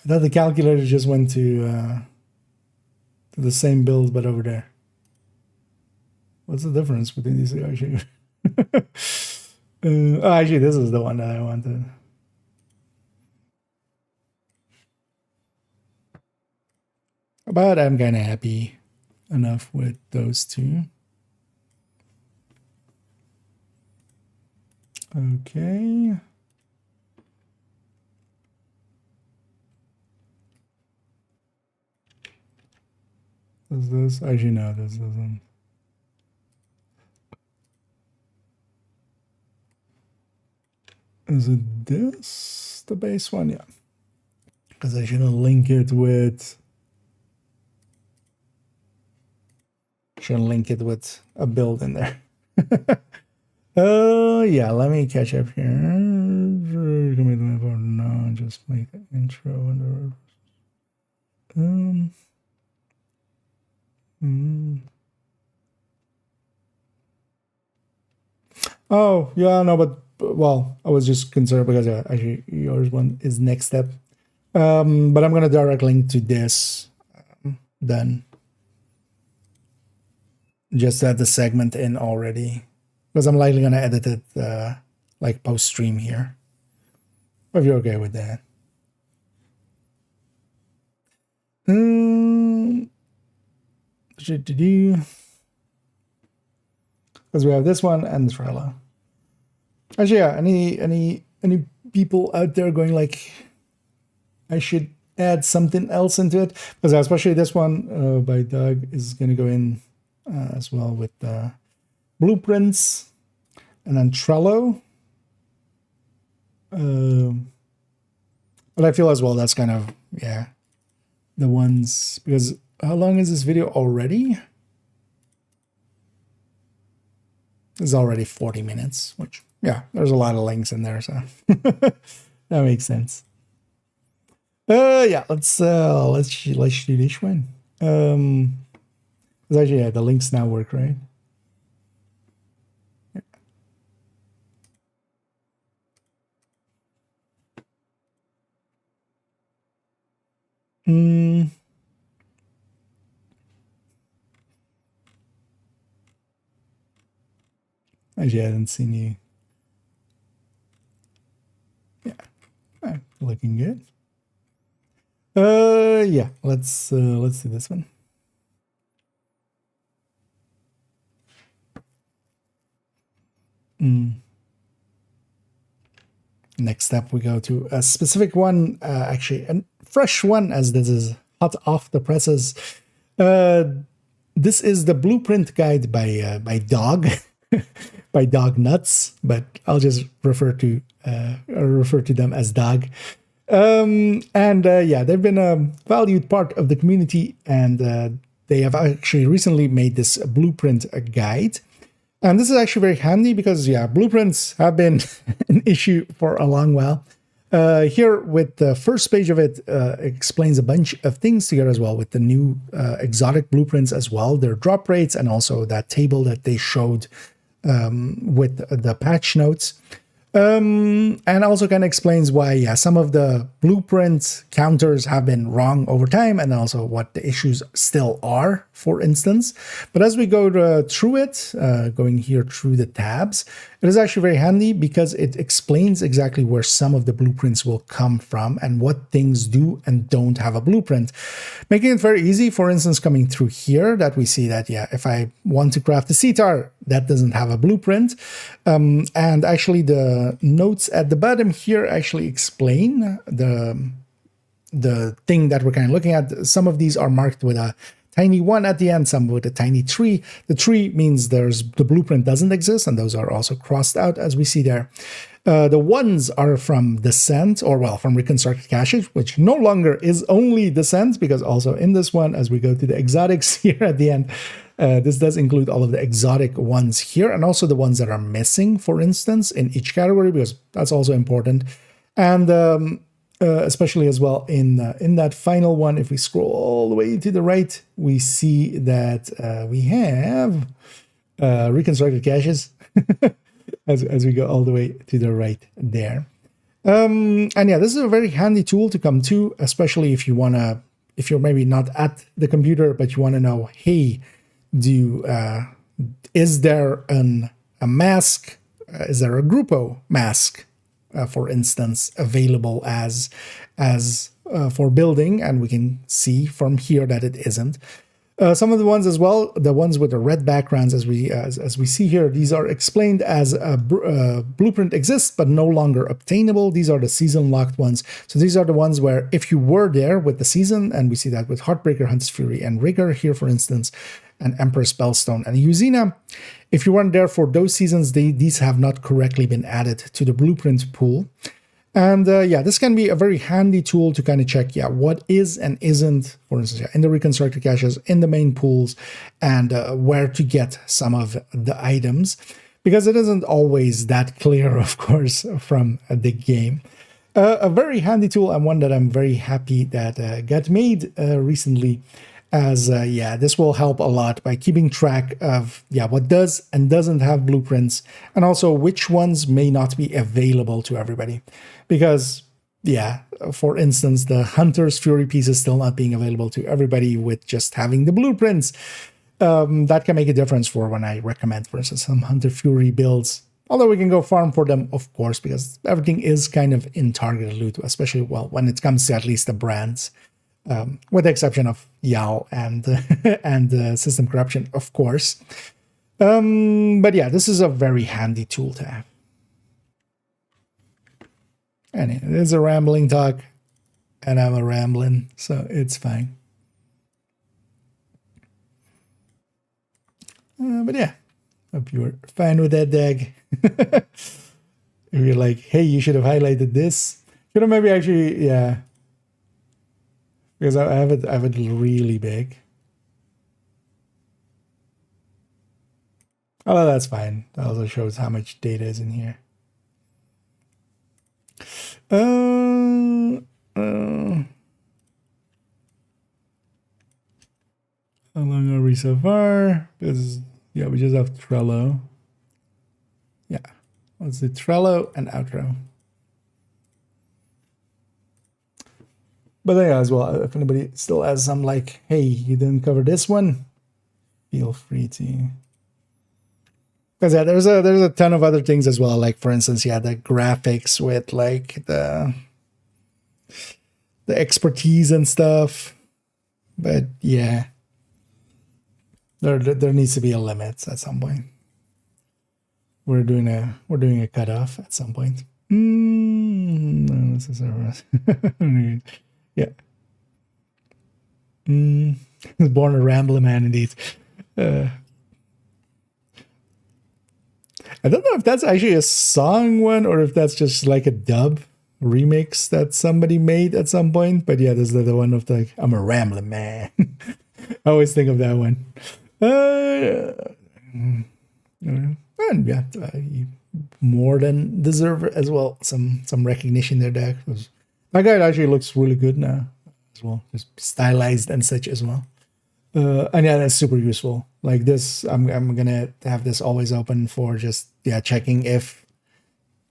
I thought the calculator just went to the same build, but over there. What's the difference between these two? Actually, actually, this is the one that I wanted. But I'm kind of happy enough with those two. Okay. Does this? Actually, no, this doesn't. Is it this? The base one? Yeah. Because I shouldn't link it with... Shouldn't link it with a build in there. Yeah, let me catch up here. No, just make the intro and Oh, yeah, no, but well, I was just concerned because actually yours one is next step. But I'm gonna direct link to this then. Just add the segment in already, because I'm likely gonna edit it like post stream here. If you're okay with that. Because we have this one and the trailer. Actually, yeah. Any people out there going like, I should add something else into it, because especially this one by Doug is going to go in as well with blueprints, and then Trello. But I feel as well that's kind of, yeah, the ones, because how long is this video already? It's already 40 minutes, which, yeah, there's a lot of links in there, so that makes sense. Yeah, let's do this one. Actually, yeah, the links now work, right? Yeah. Actually, I haven't seen you. Yeah, looking good. Yeah, let's do this one. Next up, we go to a specific one, actually a fresh one, as this is hot off the presses. This is the blueprint guide by Dog, by Dog Nuts, but I'll just refer to them as Dog. Yeah, they've been a valued part of the community, and they have actually recently made this blueprint guide. And this is actually very handy because, yeah, blueprints have been an issue for a long while. Here, with the first page of it, explains a bunch of things together as well, with the new exotic blueprints as well, their drop rates, and also that table that they showed with the patch notes. And also kind of explains why, yeah, some of the blueprint counters have been wrong over time, and also what the issues still are, for instance. But as we go through it, going here through the tabs, it is actually very handy because it explains exactly where some of the blueprints will come from and what things do and don't have a blueprint, making it very easy. For instance, coming through here, that we see that, yeah, if I want to craft a sitar, that doesn't have a blueprint. And actually the notes at the bottom here actually explain the thing that we're kind of looking at. Some of these are marked with a tiny 1 at the end, some with a tiny 3. The 3 means the blueprint doesn't exist, and those are also crossed out, as we see there. The 1s are from Descent, or well, from Reconstructed Caches, which no longer is only Descent, because also in this one, as we go to the exotics here at the end, this does include all of the exotic ones here, and also the ones that are missing, for instance, in each category, because that's also important. And especially as well in that final one, if we scroll all the way to the right, we see that we have Reconstructed Caches as we go all the way to the right there. And yeah, this is a very handy tool to come to, especially if you're maybe not at the computer, but you want to know, hey, is there a mask? Is there a Grupo mask, for instance, available as for building? And we can see from here that it isn't. Some of the ones as well, the ones with the red backgrounds, as we see here, these are explained as a blueprint exists but no longer obtainable. These are the season locked ones. So these are the ones where if you were there with the season, and we see that with Heartbreaker, Hunter's Fury, and Rigor here, for instance, and Emperor's Spellstone and Usina, if you weren't there for those seasons, these have not correctly been added to the blueprint pool. And yeah, this can be a very handy tool to kind of check, yeah, what is and isn't, for instance, yeah, in the Reconstructed Caches, in the main pools, and where to get some of the items, because it isn't always that clear, of course, from the game. A very handy tool, and one that I'm very happy that got made recently, as yeah, this will help a lot by keeping track of, yeah, what does and doesn't have blueprints, and also which ones may not be available to everybody. Because, yeah, for instance, the Hunter's Fury piece is still not being available to everybody with just having the blueprints. That can make a difference for when I recommend, for instance, some Hunter Fury builds. Although we can go farm for them, of course, because everything is kind of in targeted loot, especially, well, when it comes to at least the brands. With the exception of Yao and System Corruption, of course. But yeah, this is a very handy tool to have. And it is a rambling talk. and I'm a rambling, so it's fine. But yeah, hope you were fine with that, Dag. If you're like, hey, you should have highlighted this. Should have maybe actually, yeah. Because I have it really big. Oh, that's fine. That also shows how much data is in here. How long are we so far? Because, yeah, we just have Trello. Yeah. Let's do Trello and outro. But yeah, as well, if anybody still has some like, hey, you didn't cover this one, feel free to. Because yeah, there's a ton of other things as well. Like for instance, yeah, the graphics with like the expertise and stuff. But yeah, there needs to be a limit at some point. We're doing a cutoff at some point. No, this is yeah. Born a rambler man indeed. I don't know if that's actually a song one or if that's just like a dub remix that somebody made at some point. But yeah, this is the one of the I'm a rambling man. I always think of that one. And yeah, you more than deserve as well some recognition there, Dak. That guy actually looks really good now as well, just stylized and such as well. And yeah, that's super useful. Like this, I'm gonna have this always open for just checking if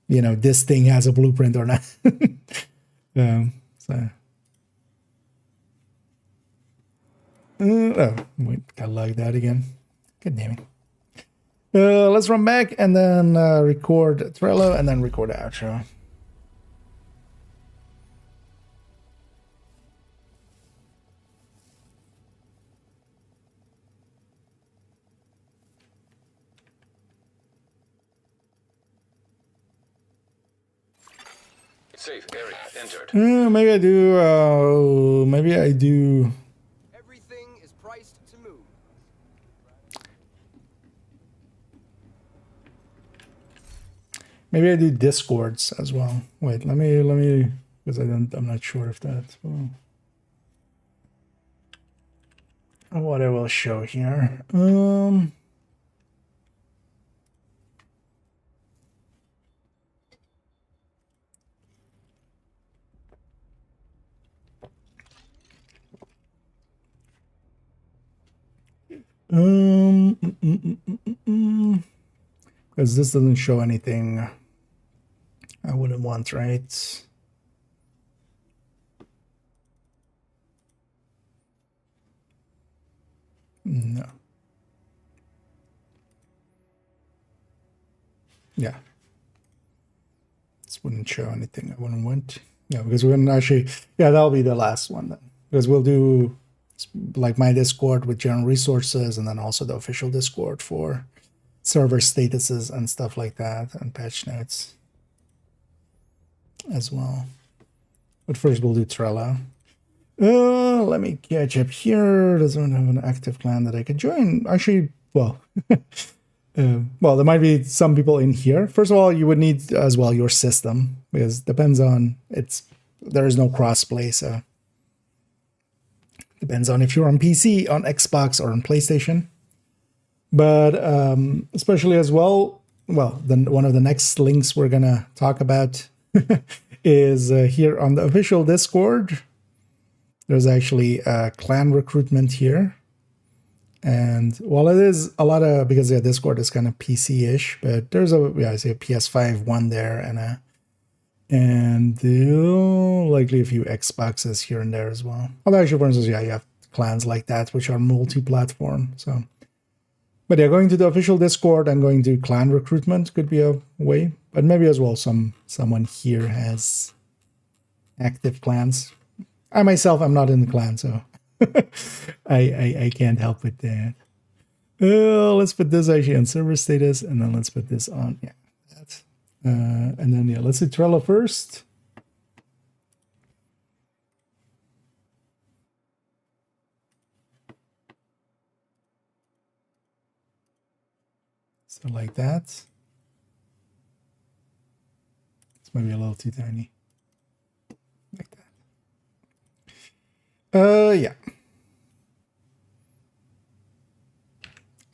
this thing has a blueprint or not. So oh wait, gotta log that again. God damn it. Let's run back and then record Trello and then record the outro. Safe area entered. Maybe I do. Maybe I do. Everything is priced to move. Maybe I do Discords as well. Wait, let me, because I'm not sure if that's what I will show here. Because this doesn't show anything I wouldn't want, right? No. Yeah. This wouldn't show anything I wouldn't want. Yeah, because we're gonna actually, that'll be the last one then. Because we'll do like my Discord with general resources and then also the official Discord for server statuses and stuff like that and patch notes as well. But first we'll do Trello. Let me catch up here. Doesn't have an active clan that I can join. Actually, well, well, there might be some people in here. First of all, you would need as well your system because depends on there is no crossplay, so depends on if you're on PC, on Xbox, or on PlayStation. But especially as well, then one of the next links we're gonna talk about is here on the official Discord. There's actually a clan recruitment here. And while it is a lot of, because Discord is kind of PC-ish, but there's I say a PS5 one there and likely a few Xboxes here and there as well. Although actually, for instance, you have clans like that, which are multi-platform. So, but going to the official Discord and going to clan recruitment could be a way. But maybe as well, someone here has active clans. I myself, I'm not in the clan, so I can't help with that. Let's put this actually on server status, and then let's put this on that. And then let's do Trello first. So like that. It's maybe a little too tiny. Like that. Yeah.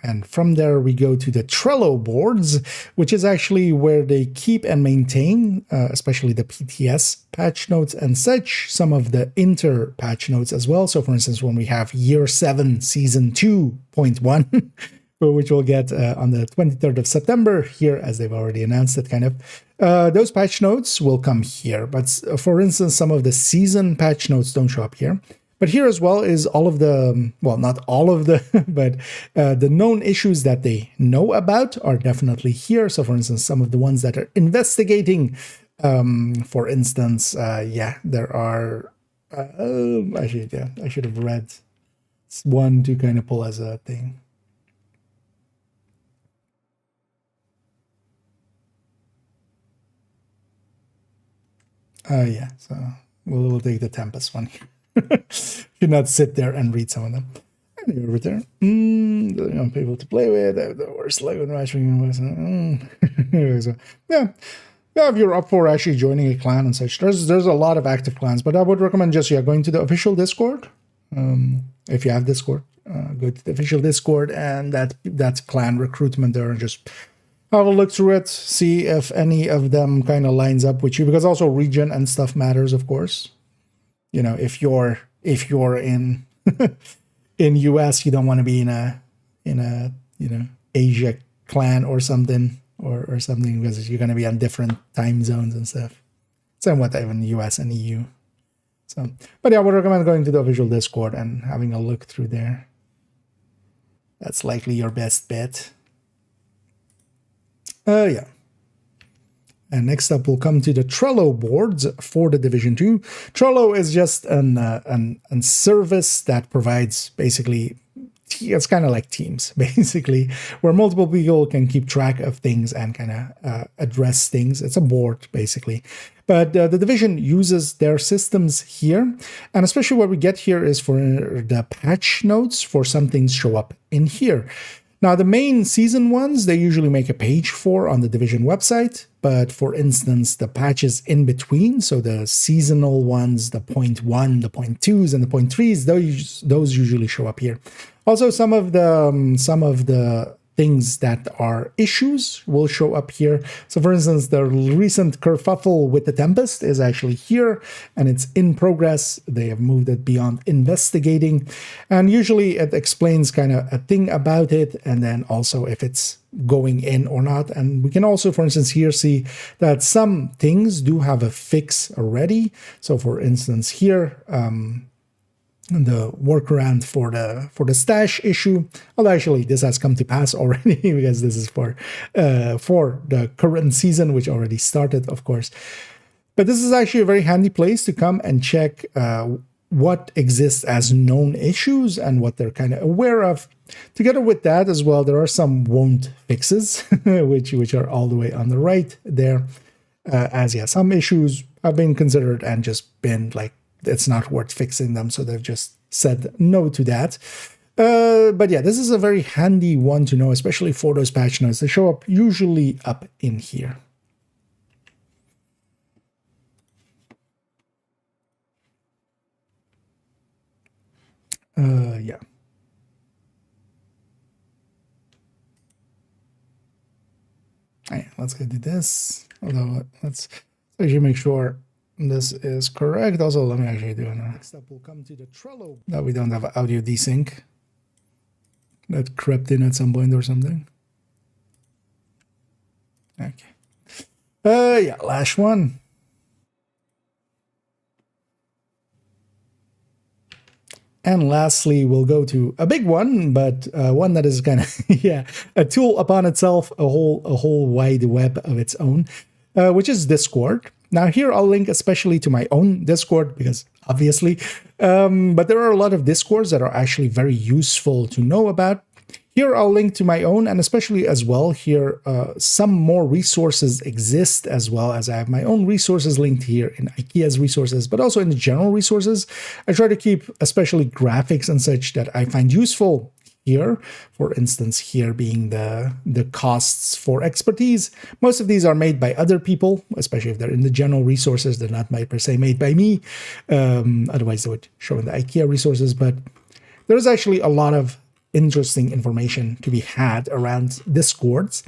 And from there, we go to the Trello boards, which is actually where they keep and maintain, especially the PTS patch notes and such, some of the inter patch notes as well. So for instance, when we have year 7, season 2.1, which we'll get on the 23rd of September here, as they've already announced it kind of, those patch notes will come here. But for instance, some of the season patch notes don't show up here. But here as well is all of the, well, not all of the, but the known issues that they know about are definitely here. So for instance, some of the ones that are investigating, for instance, yeah, there are, I should have read one to kind of pull as a thing. Yeah, so we'll take the Tempest one here. Should not sit there and read some of them. Anyway, over there. People to play with. The worst luck with matchmaking. Anyway, so yeah. If you're up for actually joining a clan and such, there's a lot of active clans, but I would recommend just going to the official Discord. If you have Discord, go to the official Discord, and that's clan recruitment there, and just have a look through it, see if any of them kind of lines up with you, because also region and stuff matters, of course. You know, if you're in in US, you don't want to be in a Asia clan or something or something, because you're going to be on different time zones and stuff. Same with even US and EU. So, but yeah, I would recommend going to the official Discord and having a look through there. That's likely your best bet. Yeah. And next up, we'll come to the Trello boards for the Division 2. Trello is just an service that provides basically, it's kind of like Teams, basically, where multiple people can keep track of things and kind of address things. It's a board, basically. But the Division uses their systems here. And especially what we get here is for the patch notes for some things show up in here. Now, the main season ones, they usually make a page for on the Division website. But for instance, the patches in between, so the seasonal ones, the 0.1, the 0.2s, and the 0.3s, those usually show up here. Also, some of the things that are issues will show up here. So for instance, the recent kerfuffle with the Tempest is actually here, and it's in progress. They have moved it beyond investigating, and usually it explains kind of a thing about it, and then also if it's going in or not. And we can also, for instance, here see that some things do have a fix already. So for instance, here, the workaround for the stash issue. Well, actually, this has come to pass already because this is for the current season, which already started, of course. But this is actually a very handy place to come and check what exists as known issues and what they're kind of aware of. Together with that as well, there are some won't fixes, which are all the way on the right there. As yeah, some issues have been considered and just been like, it's not worth fixing them, so they've just said no to that. But yeah, this is a very handy one to know, especially for those patch notes. They show up usually up in here. Yeah. Right, let's go do this. Although let's actually make sure this is correct. Also, let me actually do it. Next up, we'll come to the Trello. That we don't have audio desync. That crept in at some point or something. Okay. Yeah, last one. And lastly, we'll go to a big one, but one that is kind of, yeah, a tool upon itself, a whole wide web of its own, which is Discord. Now here I'll link especially to my own Discord because obviously, but there are a lot of Discords that are actually very useful to know about. Here I'll link to my own, and especially as well here, some more resources exist as well, as I have my own resources linked here in IKEA's resources, but also in the general resources. I try to keep especially graphics and such that I find useful here. For instance, here being the costs for expertise. Most of these are made by other people, especially if they're in the general resources. They're not per se made by me. Otherwise, they would show in the IKEA resources. But there's actually a lot of interesting information to be had around Discords.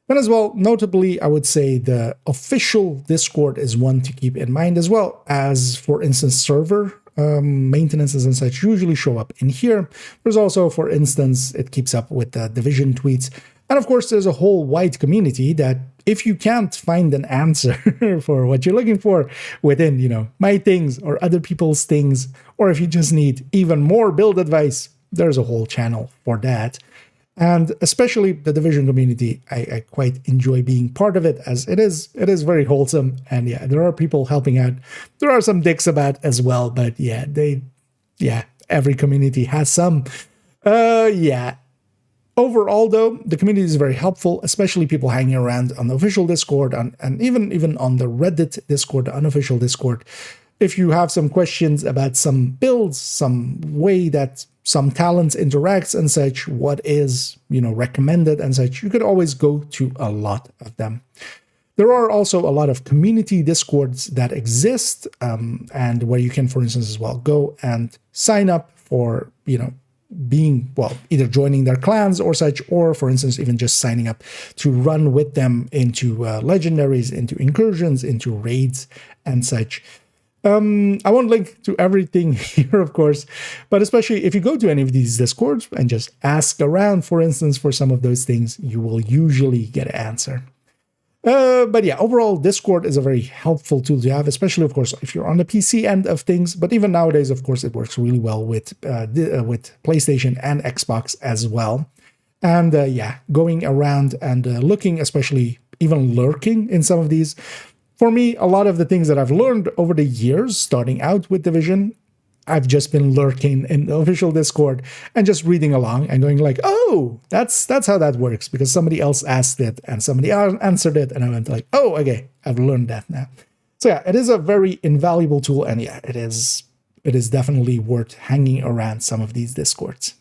And as well, notably, I would say the official Discord is one to keep in mind, as well as, for instance, server maintenances and such usually show up in here. There's also, for instance, it keeps up with the Division tweets. And of course, there's a whole wide community that if you can't find an answer for what you're looking for within, my things or other people's things, or if you just need even more build advice, there's a whole channel for that. And especially the Division community, I quite enjoy being part of it, as it is very wholesome. And yeah, there are people helping out. There are some dicks about as well, but yeah, every community has some. Overall, though, the community is very helpful, especially people hanging around on the official Discord and even on the Reddit Discord, the unofficial Discord. If you have some questions about some builds, some way that some talents interacts and such, what is, recommended and such, you could always go to a lot of them. There are also a lot of community Discords that exist, and where you can, for instance, as well, go and sign up for, being, either joining their clans or such, or, for instance, even just signing up to run with them into legendaries, into incursions, into raids and such. I won't link to everything here, of course, but especially if you go to any of these Discords and just ask around, for instance, for some of those things, you will usually get an answer. But yeah, overall, Discord is a very helpful tool to have, especially, of course, if you're on the PC end of things. But even nowadays, of course, it works really well with PlayStation and Xbox as well. And going around and looking, especially even lurking in some of these. For me, a lot of the things that I've learned over the years, starting out with Division, I've just been lurking in the official Discord and just reading along and going like, oh, that's how that works, because somebody else asked it and somebody else answered it. And I went like, oh, okay, I've learned that now. So yeah, it is a very invaluable tool. And yeah, it is definitely worth hanging around some of these Discords.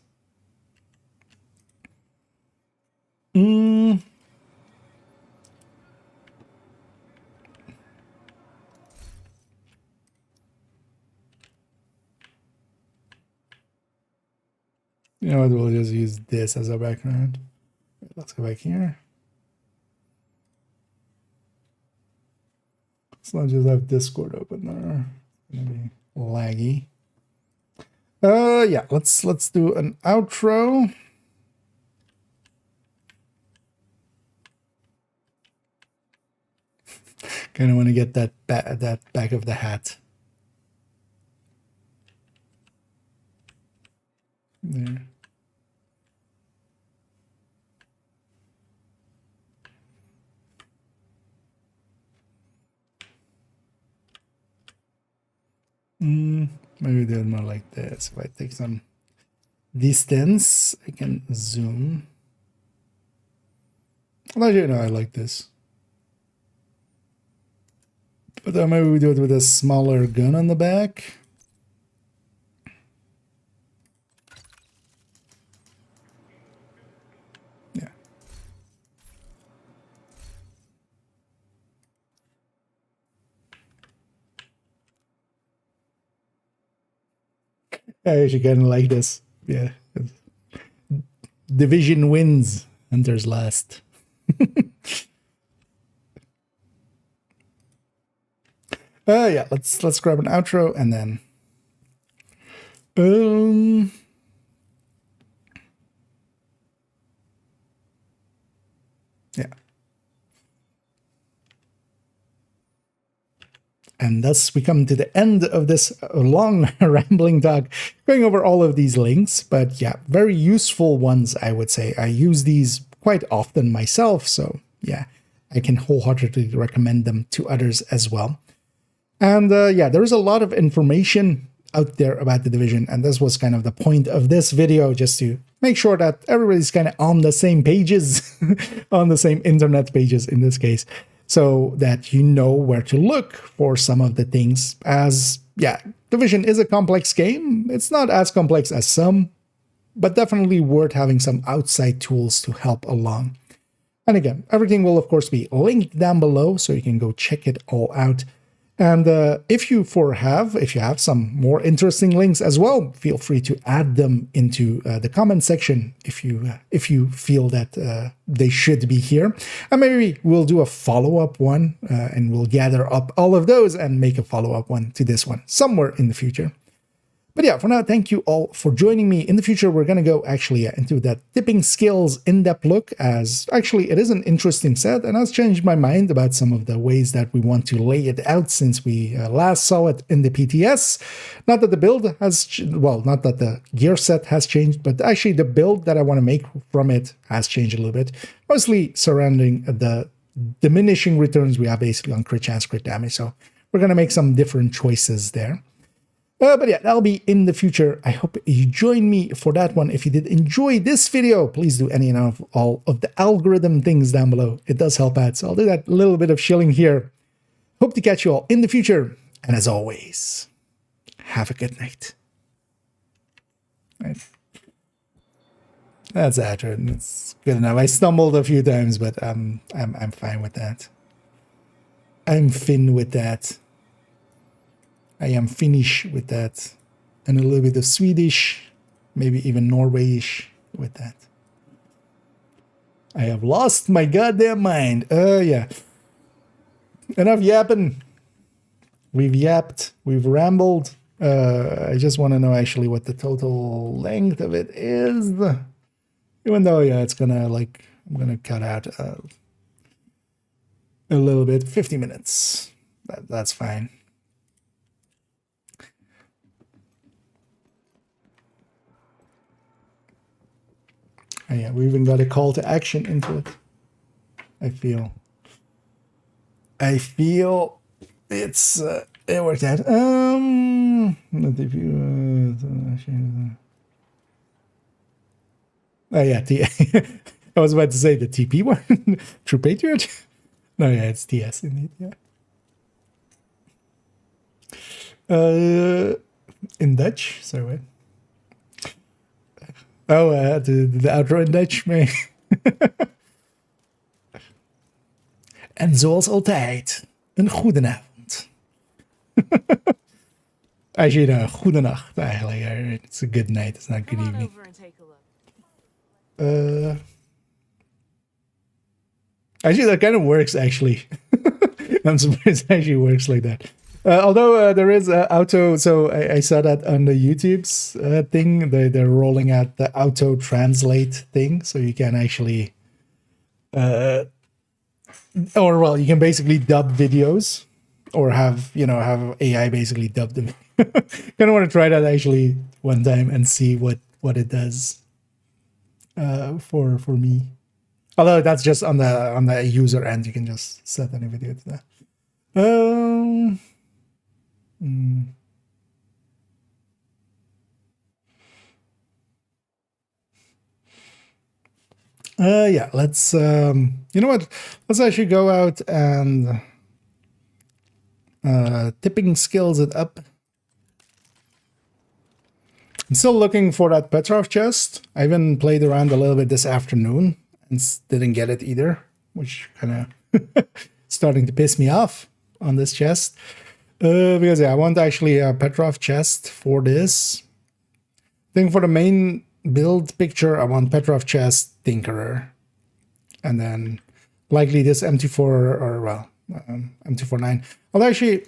You know what, we'll just use this as a background. Let's go back here. Let's not just have Discord open there. It's gonna be laggy. Yeah, let's do an outro. Kind of want to get that back of the hat. There. Maybe do it more like this. If I take some distance, I can zoom. Well, I like this. But then maybe we do it with a smaller gun on the back. Yeah. I actually kind of like this. Yeah. Division wins, Hunters last. Yeah, let's grab an outro and then yeah. And thus we come to the end of this long rambling talk, going over all of these links, but yeah, very useful ones, I would say. I use these quite often myself, so yeah, I can wholeheartedly recommend them to others as well. And yeah, there is a lot of information out there about the Division, and this was kind of the point of this video, just to make sure that everybody's kind of on the same pages, on the same internet pages in this case, so that you know where to look for some of the things. As yeah, Division is a complex game. It's not as complex as some but definitely worth having some outside tools to help along. And again, everything will of course be linked down below, so you can go check it all out. And if you have some more interesting links as well, feel free to add them into the comment section if you feel that they should be here. And maybe we'll do a follow-up one, and we'll gather up all of those and make a follow-up one to this one somewhere in the future. But yeah, for now, thank you all for joining me. In the future, we're going to go actually into that tipping skills in-depth look, as actually it is an interesting set and has changed my mind about some of the ways that we want to lay it out since we last saw it in the PTS. Not that the build has, well, not that the gear set has changed, but actually the build that I want to make from it has changed a little bit, mostly surrounding the diminishing returns we have basically on crit chance, crit damage. So we're going to make some different choices there. But yeah, that'll be in the future. I hope you join me for that one. If you did enjoy this video, please do any and all of the algorithm things down below. It does help out. So I'll do that little bit of shilling here. Hope to catch you all in the future. And as always, have a good night. Right. That's accurate. It's good enough. I stumbled a few times, but I'm fine with that. I'm fin with that. I am Finnish with that, and a little bit of Swedish, maybe even Norwegish with that. I have lost my goddamn mind. Yeah. Enough yapping. We've yapped. We've rambled. I just want to know actually what the total length of it is. Even though, yeah, it's gonna like, I'm gonna cut out a little bit. 50 minutes. That's fine. Oh, yeah, we even got a call to action into it. I feel it's it worked out. Not if you oh yeah, I was about to say the TP one. True Patriot. No, yeah, it's TS indeed. Yeah. In Dutch, sorry. Wait. Oh, de outro in Dutch mee. En zoals altijd, een goedenavond. Als je een goedenacht eigenlijk. It's a good night, it's not good evening. Actually, that kind of works, actually. I'm surprised it actually works like that. Although there is auto, so I saw that on the YouTube's thing, they're rolling out the auto translate thing, so you can actually, or well, you can basically dub videos, or have AI basically dub them. Kind of want to try that actually one time and see what it does for me. Although that's just on the user end, you can just set any video to that. Yeah, let's you know what? Let's actually go out and tipping skills it up. I'm still looking for that Petrov chest. I even played around a little bit this afternoon and didn't get it either, which kind of starting to piss me off on this chest. Because yeah, I want actually a Petrov chest for this. I think for the main build picture, I want Petrov chest, Tinkerer, and then likely this M24 or well, M249. Although actually,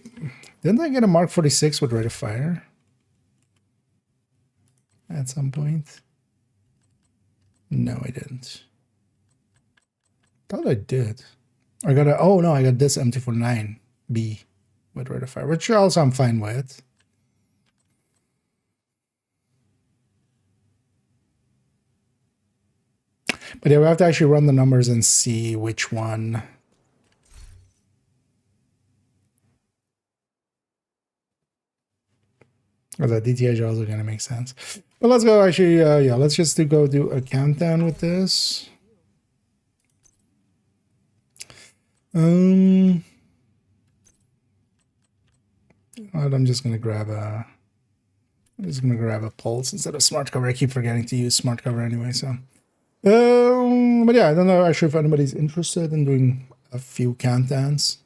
didn't I get a Mark 46 with rate of fire at some point? No, I didn't. Thought I did. I got a, oh no, I got this M249B with rate of fire, which also I'm fine with. But yeah, we have to actually run the numbers and see which one. Because that DTH is also going to make sense. But let's go actually, yeah, let's just go do a countdown with this. I'm just going to grab a I'm just gonna grab a pulse instead of smart cover. I keep forgetting to use smart cover anyway, so. But yeah, I don't know actually if anybody's interested in doing a few countdowns.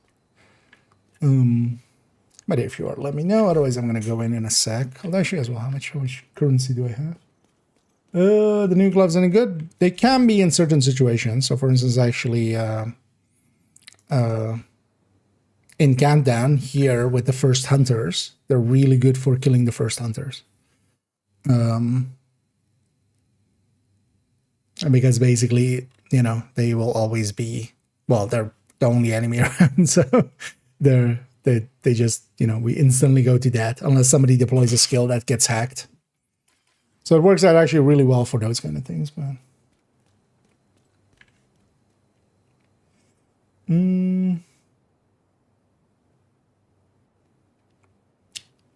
But if you are, let me know. Otherwise, I'm gonna go in a sec. I'll actually as well. How much currency do I have? The new gloves any good? They can be in certain situations. So, for instance, actually, in countdown here with the first hunters, they're really good for killing the first hunters. And because basically, you know, they will always be, well, they're the only enemy around, so they just, you know, we instantly go to that unless somebody deploys a skill that gets hacked. So it works out actually really well for those kind of things, but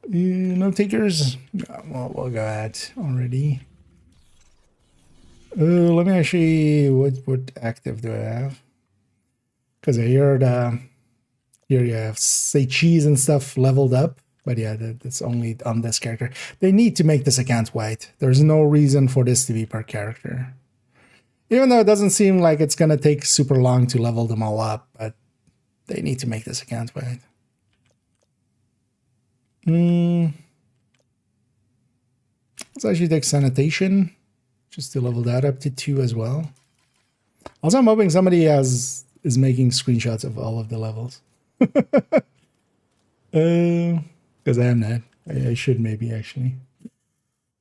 no takers. Well, we'll go ahead already. Let me actually, what active do I have? Because I heard here you have say cheese and stuff leveled up, but yeah, that's only on this character. They need to make this account white. There's no reason for this to be per character, even though it doesn't seem like it's gonna take super long to level them all up. But they need to make this account white. Let's actually take sanitation, just to level that up to 2 as well. Also, I'm hoping somebody is making screenshots of all of the levels. Because I am not. I should maybe actually.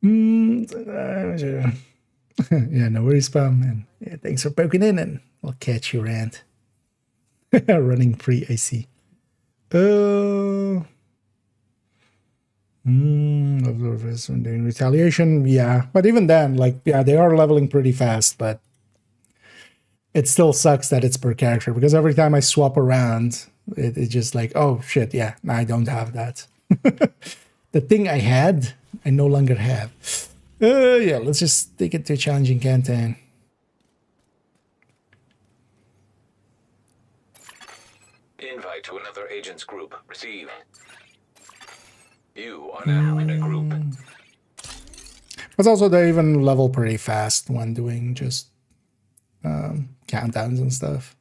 Yeah, no worries, Spam. And yeah, thanks for poking in, and I'll catch you, Rant. Running free, I see. Observers when doing retaliation, yeah. But even then, like, yeah, they are leveling pretty fast, but it still sucks that it's per character, because every time I swap around, it's just like, oh shit, yeah, I don't have that. The thing I had, I no longer have. Yeah, let's just take it to a challenging campaign. Invite to another agent's group. Receive. You are now in a group. But also they even level pretty fast when doing just countdowns and stuff.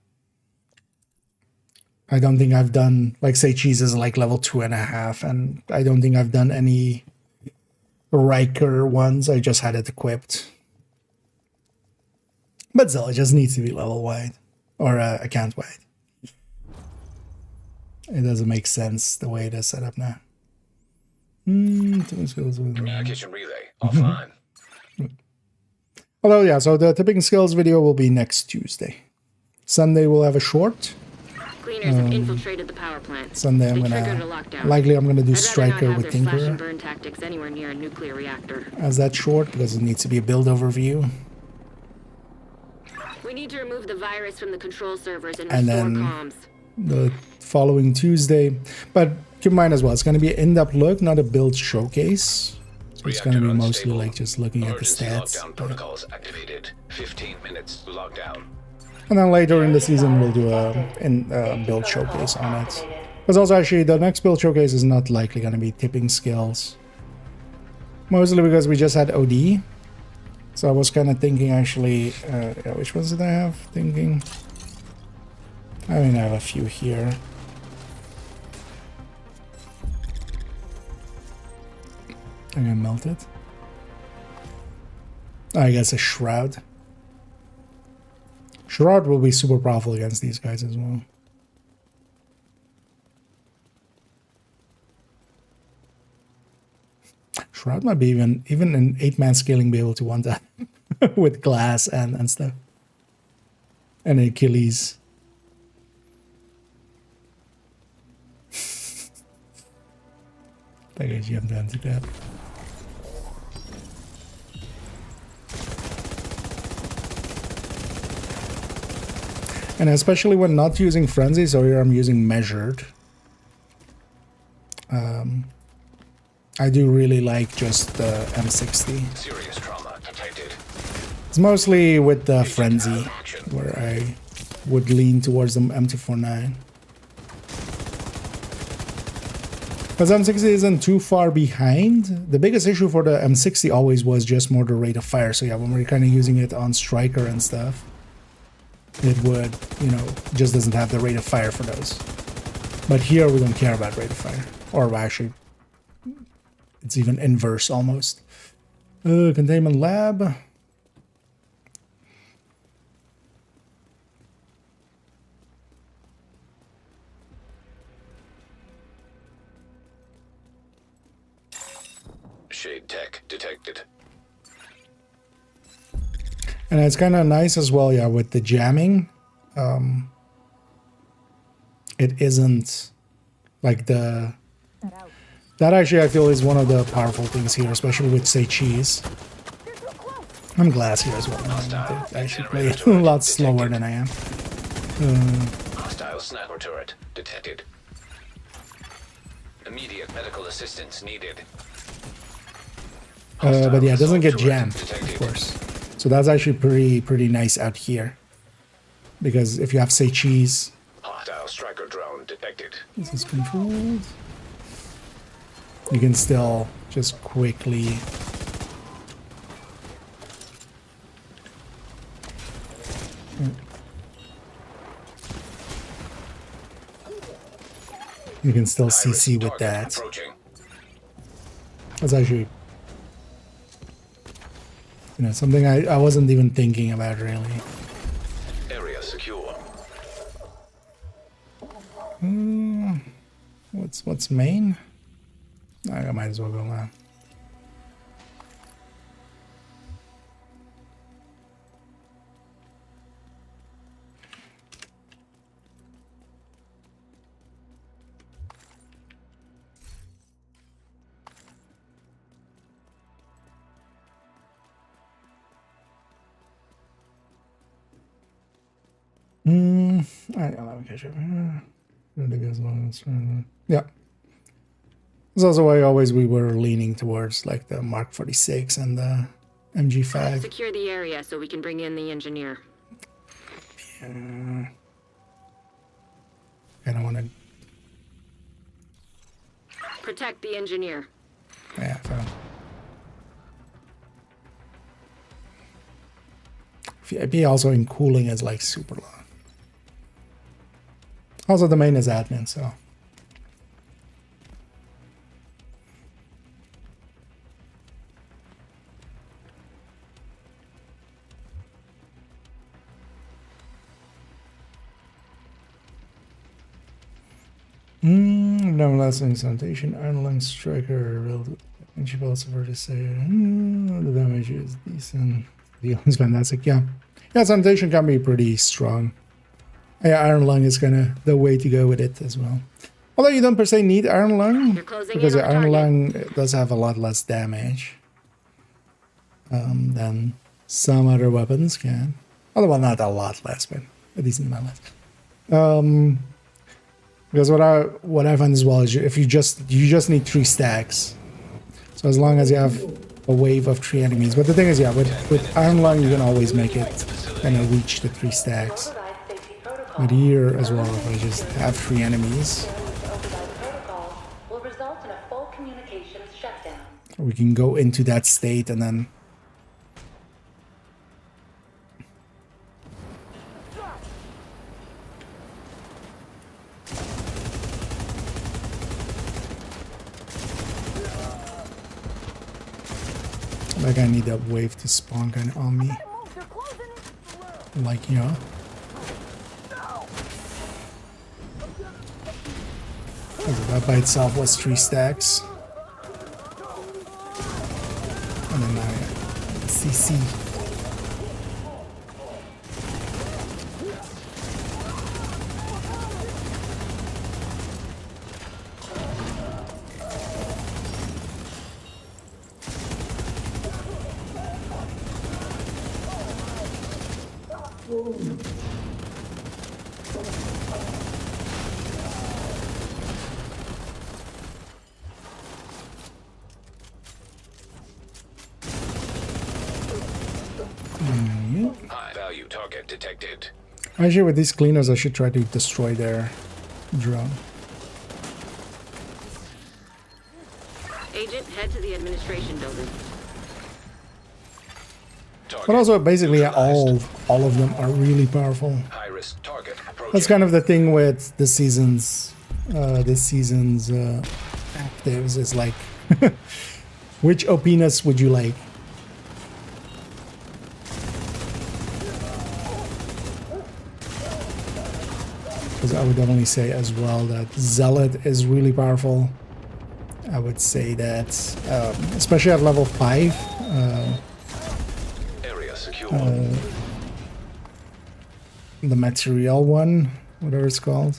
I don't think I've done, like, say cheese is like level 2.5, and I don't think I've done any Riker ones. I just had it equipped. But still, it just needs to be level wide or account wide. It doesn't make sense the way it is set up now. Communication relay offline. Although, yeah, so the tipping skills video will be next Tuesday. Sunday we'll have a short. Cleaners have infiltrated the power plant. Sunday I'm gonna do Striker with Tinkerer burn tactics anywhere near a nuclear reactor. as that short, because it needs to be a build overview. We need to remove the virus from the control servers and And restore then comms. the following Tuesday, but keep in mind as well, it's going to be an in-depth look, not a build showcase. So it's going to be mostly like just looking at the stats. Lockdown protocols activated. 15 minutes lockdown. And then later in the season, we'll do a build showcase on it. Because also, actually, the next build showcase is not likely going to be tipping skills. Mostly because we just had OD. So I was kind of thinking, actually, yeah, which ones did I have? Thinking. I mean, I have a few here. I'm gonna melt it. I guess a Shroud. Shroud will be super powerful against these guys as well. Shroud might be even in 8-man scaling be able to one that with glass and stuff. And Achilles. I guess you have done to that. And especially when not using frenzy, so here I'm using measured. I do really like just the M60. Serious trauma detected. It's mostly with the frenzy where I would lean towards the M249. Because M60 isn't too far behind. The biggest issue for the M60 always was just more the rate of fire. So yeah, when we're kind of using it on striker and stuff, it would, you know, just doesn't have the rate of fire for those. But here we don't care about rate of fire. Or actually, it's even inverse almost. Containment lab. Shade tech detected. And it's kind of nice as well, yeah, with the jamming. It isn't like the... That actually I feel is one of the powerful things here, especially with, say, cheese. I'm glass here as well. I should play it a lot slower than I am. Hostile sniper turret detected. Immediate medical assistance needed. But yeah, it doesn't get jammed, of course. So that's actually pretty nice out here. Because if you have, say, cheese... Hostile striker drone detected. This is controlled. You can still just quickly... You can still CC with that. That's actually... You know, something I wasn't even thinking about, really. Area secure. What's main? I might as well go now. I'll catch up. Yeah. That's also why always we were leaning towards like the Mark 46 and the MG5. Secure the area so we can bring in the engineer. Yeah. I don't want to. Protect the engineer. Yeah, fine. VIP also in cooling is like super long. Also, the main is admin, so. No lasting sanitation, iron lung striker, and she also heard to say the damage is decent. The is fantastic, yeah. Yeah, sanitation can be pretty strong. Yeah, iron lung is kind of the way to go with it as well. Although you don't per se need iron lung, because the iron lung does have a lot less damage than some other weapons can. Although, well, not a lot less, but a decent amount less. Because what I find as well is if you just need 3 stacks. So as long as you have a wave of 3 enemies. But the thing is, yeah, with iron lung you can always make it kind of reach the 3 stacks. But here as well, if I just have 3 enemies, we can go into that state and then like I need that wave to spawn kind of on me. Like, you know. That by itself was 3 stacks. And then I CC. High value target detected. Actually, with these cleaners, I should try to destroy their drone. Head to the administration building. But also, basically, all of them are really powerful. High risk target approaching. That's kind of the thing with this season's actives. Is like, which OP-ness would you like? Because I would definitely say as well that Zealot is really powerful. I would say that, especially at level 5. Area secure. The material one, whatever it's called.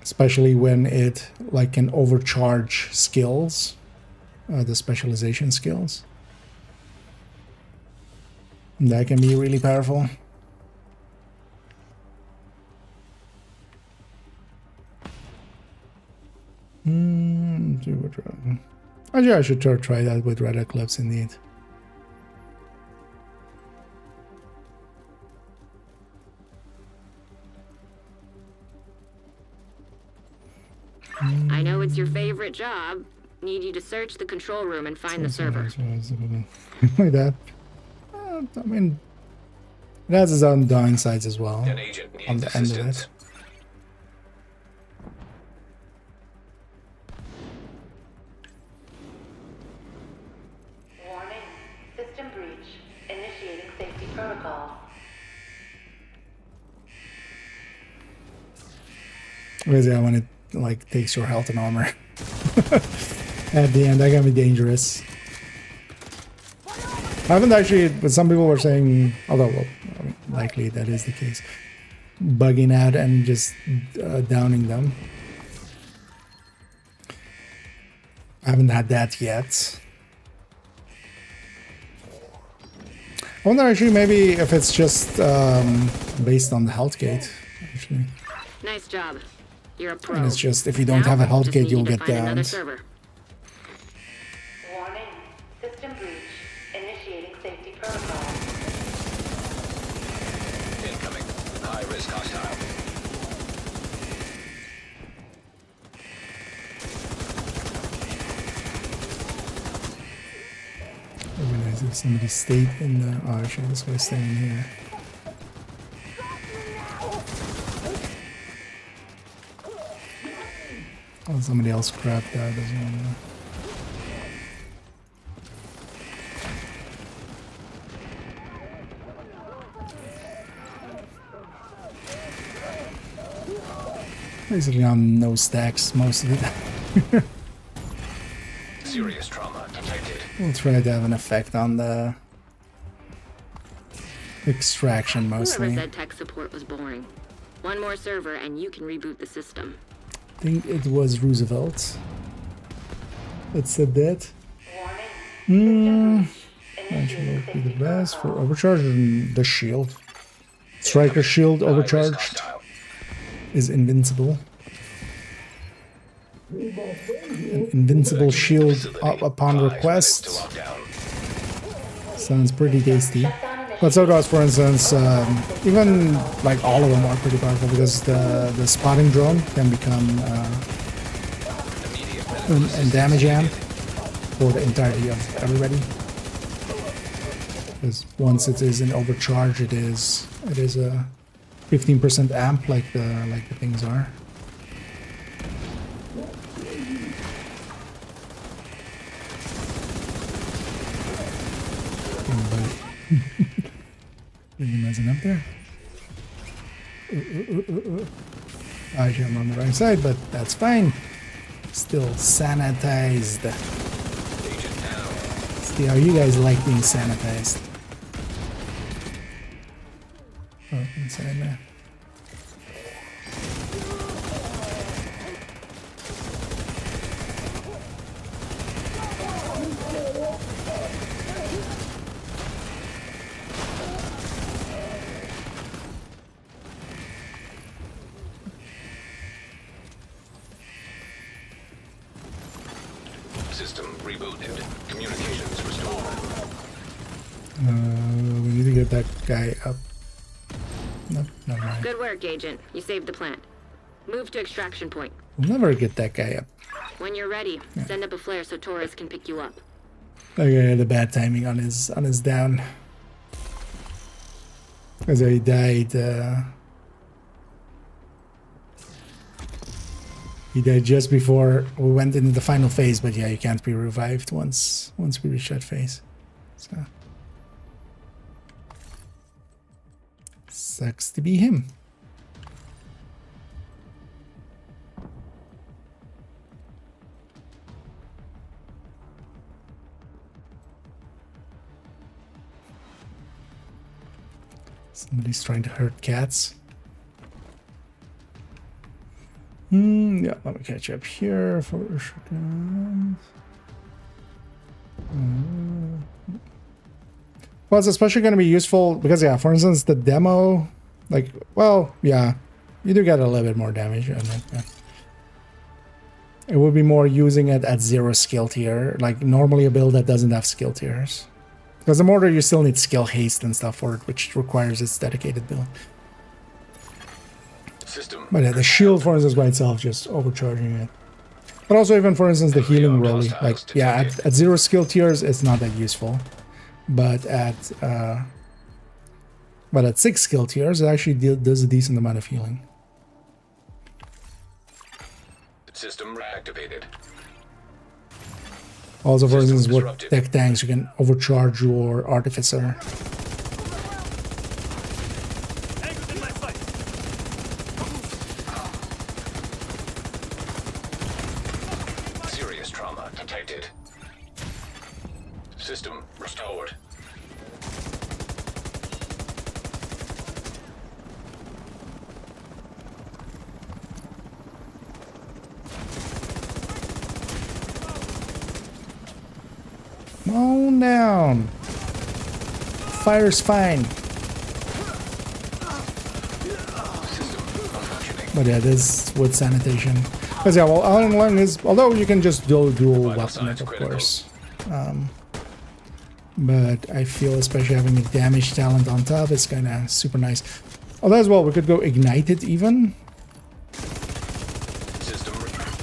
Especially when it like can overcharge skills, the specialization skills. That can be really powerful. Actually, I should try that with Red Eclipse indeed. I know it's your favorite job. Need you to search the control room and find the server. Like that. I mean, it has its own downsides as well. An agent needs On the end of assistance. it. Warning. System breach. Initiating safety protocol. Basically, when it like takes your health and armor at the end, that can be dangerous. I haven't actually, but some people were saying, although well, I mean, likely that is the case, bugging out and just downing them. I haven't had that yet. I wonder actually maybe if it's just based on the health gate. Actually, Nice job. You're a pro. and it's just if you don't Now, have a health just gate, need you'll to get find another downed. server. Warning. System breach. Initiating safety protocol. Incoming. High risk hostile. It would be nice if somebody stayed in the. Oh, actually, this guy's staying here. Oh, somebody else crapped out as well. Basically on no stacks most of it. Serious trauma detected. We'll try to have an effect on the extraction Whoever mostly. said tech support was boring. One more server and you can reboot the system. I think it was Roosevelt that said that. Warning. Actually, would be the best for overcharging the shield. Striker shield High risk overcharged hostile. is invincible. An invincible shield up upon High limits to request lockdown. sounds pretty tasty. But so does, for instance, even like all of them are pretty powerful because the spotting drone can become Immediate a damage amp for the entirety of everybody. Because once it is in overcharge, it is a 15% amp like the things are. Are you messing up there? Actually, I'm on the wrong side, but that's fine. Still sanitized. Agent down. See how you guys like being sanitized. Oh, inside there. System rebooted. Communications restored. We need to get that guy up. Nope, never mind. Good work, Agent. You saved the plant. Move to extraction point. We'll never get that guy up. When you're ready, send up a flare so Torres can pick you up. Okay, the bad timing on his down. Because he died. He died just before we went into the final phase, but yeah, you can't be revived once we reach that phase. So sucks to be him. Somebody's trying to hurt cats. Yeah, let me catch up here for shotguns. Well, it's especially going to be useful because, yeah, for instance, the demo, like, well, yeah, you do get a little bit more damage on it. Yeah. It would be more using it at 0 skill tier, like normally a build that doesn't have skill tiers. Because the mortar, you still need skill haste and stuff for it, which requires its dedicated build. System. But yeah, the shield, for instance, by itself, just overcharging it. But also, even for instance, the healing rolly, like, yeah, at 0 skill tiers, it's not that useful. But at 6 skill tiers, it actually does a decent amount of healing. System reactivated. Also, for instance, with tech tanks, you can overcharge your artificer. Tango's in my sight. Serious trauma detected. System restored. Calm down. Fire's fine. But yeah, this with sanitation. Because yeah, well, Allen is, although you can just do dual weapon it, of course. But I feel especially having a damage talent on top is kind of super nice. Although as well, we could go ignite it even.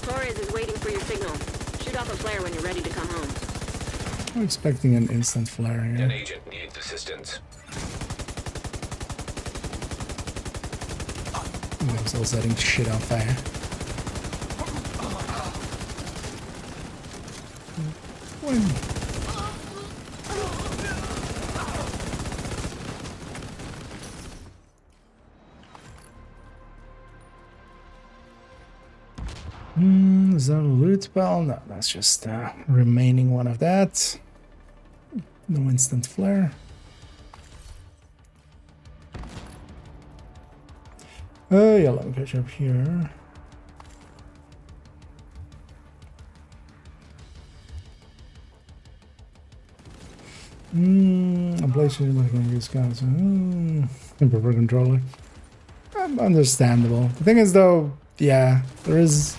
Torres is waiting for your signal. Shoot off a flare when you're ready to come home. I'm expecting an instant flare An here. agent needs assistance. I'm still setting shit on fire. Is that a loot bell? No, that's just remaining one of that. No instant flare. Oh yeah, let me catch up here. I'm placing my use guns. Improper controller. Understandable. The thing is though, yeah, there's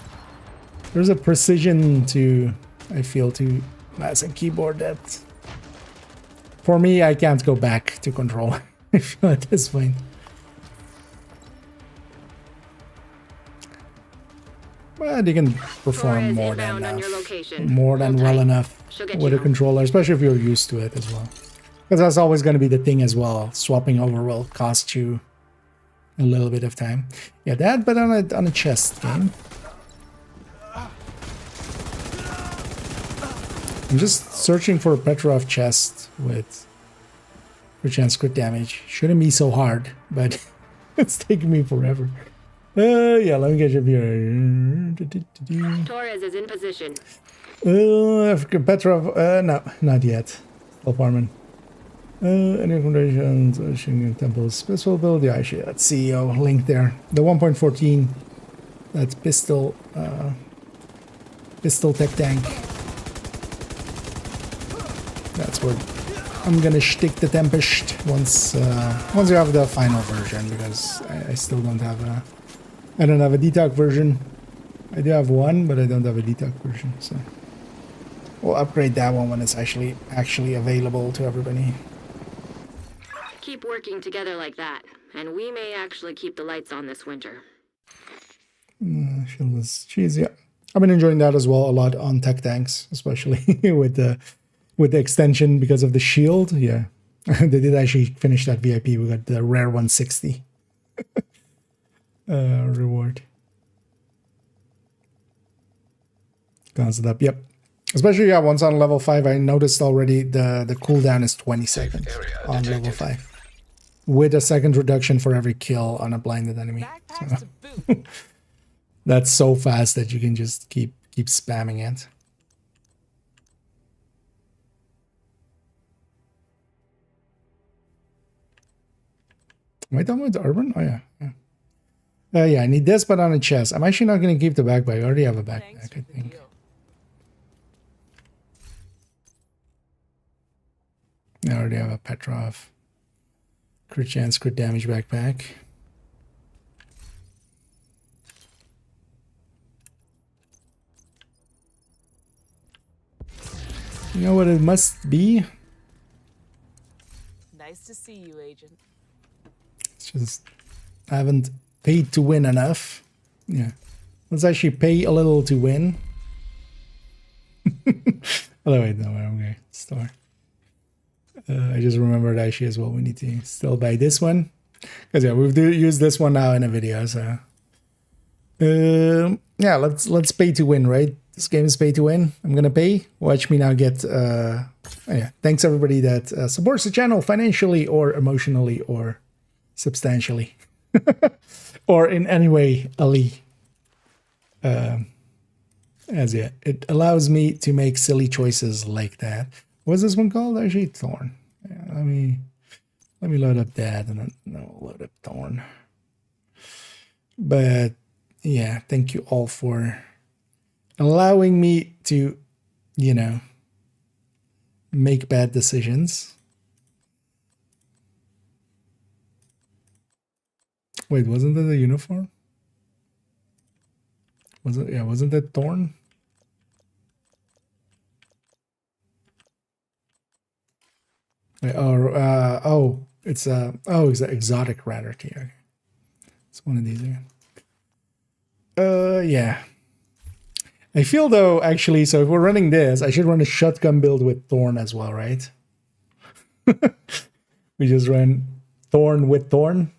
a precision to, I feel, to mouse and keyboard that for me I can't go back to control. I feel at this point. But you can perform more than well enough with a controller, especially if you're used to it as well. Because that's always going to be the thing as well. Swapping over will cost you a little bit of time. Yeah, that, but on a chest game. I'm just searching for a Petrov chest with perchance crit damage. Shouldn't be so hard, but it's taking me forever. Yeah, let me get you up here. Torres is in position. African Petrov, no, not yet. Apartment. Any recommendations? Shingan Temple's pistol build? Yeah, actually, that's CEO link there. The 1.14, that's pistol tech tank. That's where I'm gonna stick the Tempest once you have the final version, because I still don't have a. I don't have a detox version. I do have one, but I don't have a detox version. So we'll upgrade that one when it's actually available to everybody. Keep working together like that, and we may actually keep the lights on this winter. because she's, yeah, I've been enjoying that as well a lot on tech tanks, especially with the extension because of the shield. Yeah, they did actually finish that VIP. We got the rare 160 reward. Constant up, yep. Especially, yeah, once on level 5, I noticed already the cooldown is 20 seconds on level 5. With a second reduction for every kill on a blinded enemy. So, that's so fast that you can just keep spamming it. Am I done with the urban? Oh, yeah. Yeah, I need this, but on a chest. I'm actually not going to keep the backpack. I already have a backpack, I think. I already have a Petrov. Crit chance, crit damage backpack. You know what it must be? Nice to see you, Agent. It's just I haven't paid to win enough. Yeah. Let's actually pay a little to win. Oh wait, no, okay. Store. I just remembered actually as well. We need to still buy this one. Because yeah, we've used this one now in a video, so yeah, let's pay to win, right? This game is pay to win. I'm gonna pay. Watch me now get yeah. Thanks everybody that supports the channel financially or emotionally or substantially. Or in any way, Ali. As yeah, it allows me to make silly choices like that. What's this one called? Actually, Thorn. Yeah, let me load up that and then no, load up Thorn. But yeah, thank you all for allowing me to, you know, make bad decisions. Wait, wasn't that a uniform? Was it? Yeah, wasn't that Thorn? Oh, it's an exotic rarity. Okay. It's one of these again. Yeah. I feel though, actually, so if we're running this, I should run a shotgun build with Thorn as well, right? We just run Thorn with Thorn.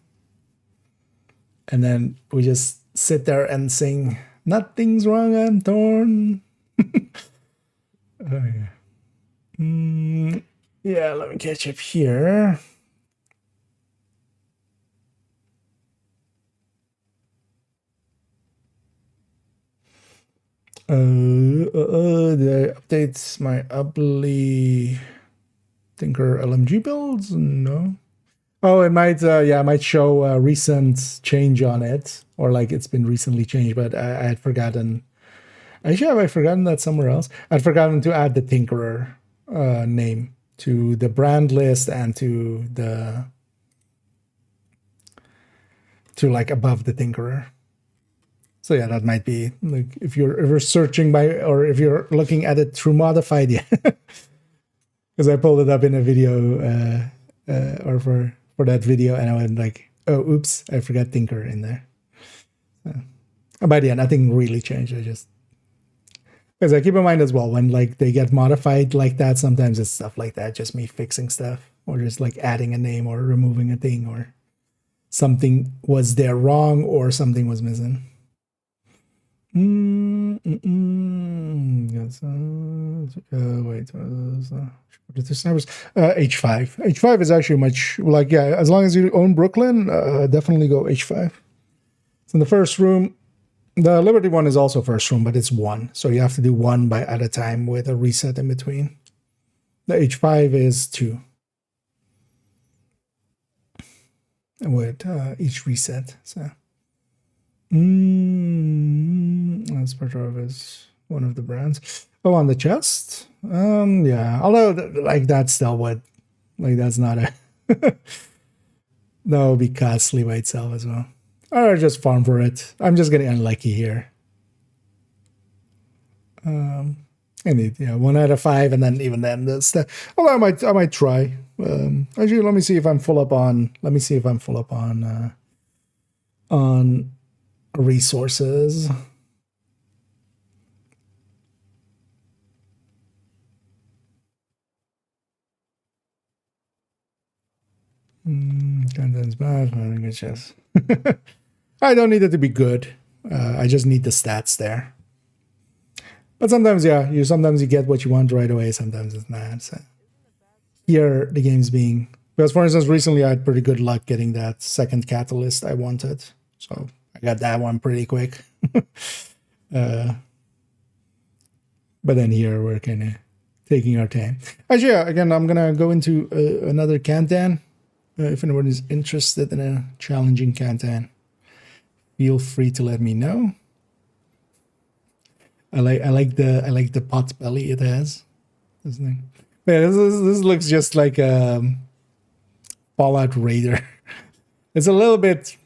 And then we just sit there and sing, "Nothing's wrong, I'm Thorn." Oh, yeah. Yeah, let me catch up here. The updates my ugly Tinker LMG builds? No. Oh, it might, yeah, it might show a recent change on it, or like it's been recently changed, but I had forgotten. Actually, have I forgotten that somewhere else? I'd forgotten to add the Tinkerer name to the brand list and to like above the Tinkerer. So yeah, that might be like if you're searching by, or if you're looking at it through modified, yeah. Because I pulled it up in a video or for that video, and I went like, oh, oops, I forgot Tinker in there. So, but yeah, nothing really changed. I just, because I keep in mind as well, when like they get modified like that, sometimes it's stuff like that, just me fixing stuff, or just like adding a name or removing a thing, or something was there wrong or something was missing. Yes, wait, the two snipers. H5. H5 is actually much, like, yeah, as long as you own Brooklyn, definitely go H5. So in the first room, the Liberty one is also first room, but it's one. So you have to do one at a time with a reset in between. The H5 is 2. With each reset. So Petrov is one of the brands. Oh, on the chest? Yeah. Although, like, that's still what, like, that's not a, that would be costly by itself as well. Or just farm for it. I'm just getting unlucky here. And yeah, 1 out of 5, and then even then, the stuff. Although I might try. Actually, let me see if I'm full up on. Let me see if I'm full up on resources. Content's bad. I think it's just. I don't need it to be good. I just need the stats there. But sometimes, yeah, sometimes you get what you want right away. Sometimes it's not. So here, the game's being, because for instance, recently I had pretty good luck getting that second catalyst I wanted. So I got that one pretty quick. But then here we're kind of taking our time. Actually, yeah, again, I'm gonna go into another Kantan. If anyone is interested in a challenging Kantan, feel free to let me know. I like the pot belly it has. This thing. Yeah, this looks just like a Fallout Raider. It's a little bit.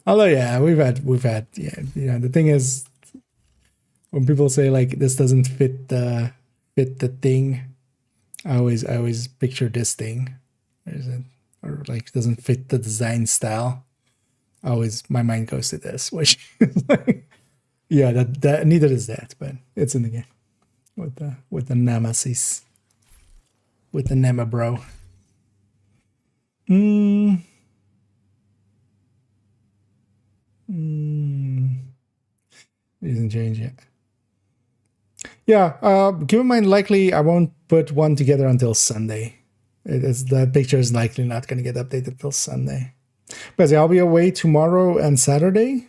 Although yeah, we've had yeah. The thing is, when people say like this doesn't fit the thing, I always picture this thing. Or like doesn't fit the design style. My mind goes to this, which is like. Yeah, that neither is that, but it's in the game with the nemesis, with the Nema bro. Isn't changed yet. Yeah, keep in mind, likely I won't put one together until Sunday. The picture is likely not going to get updated till Sunday, because I'll be away tomorrow and Saturday.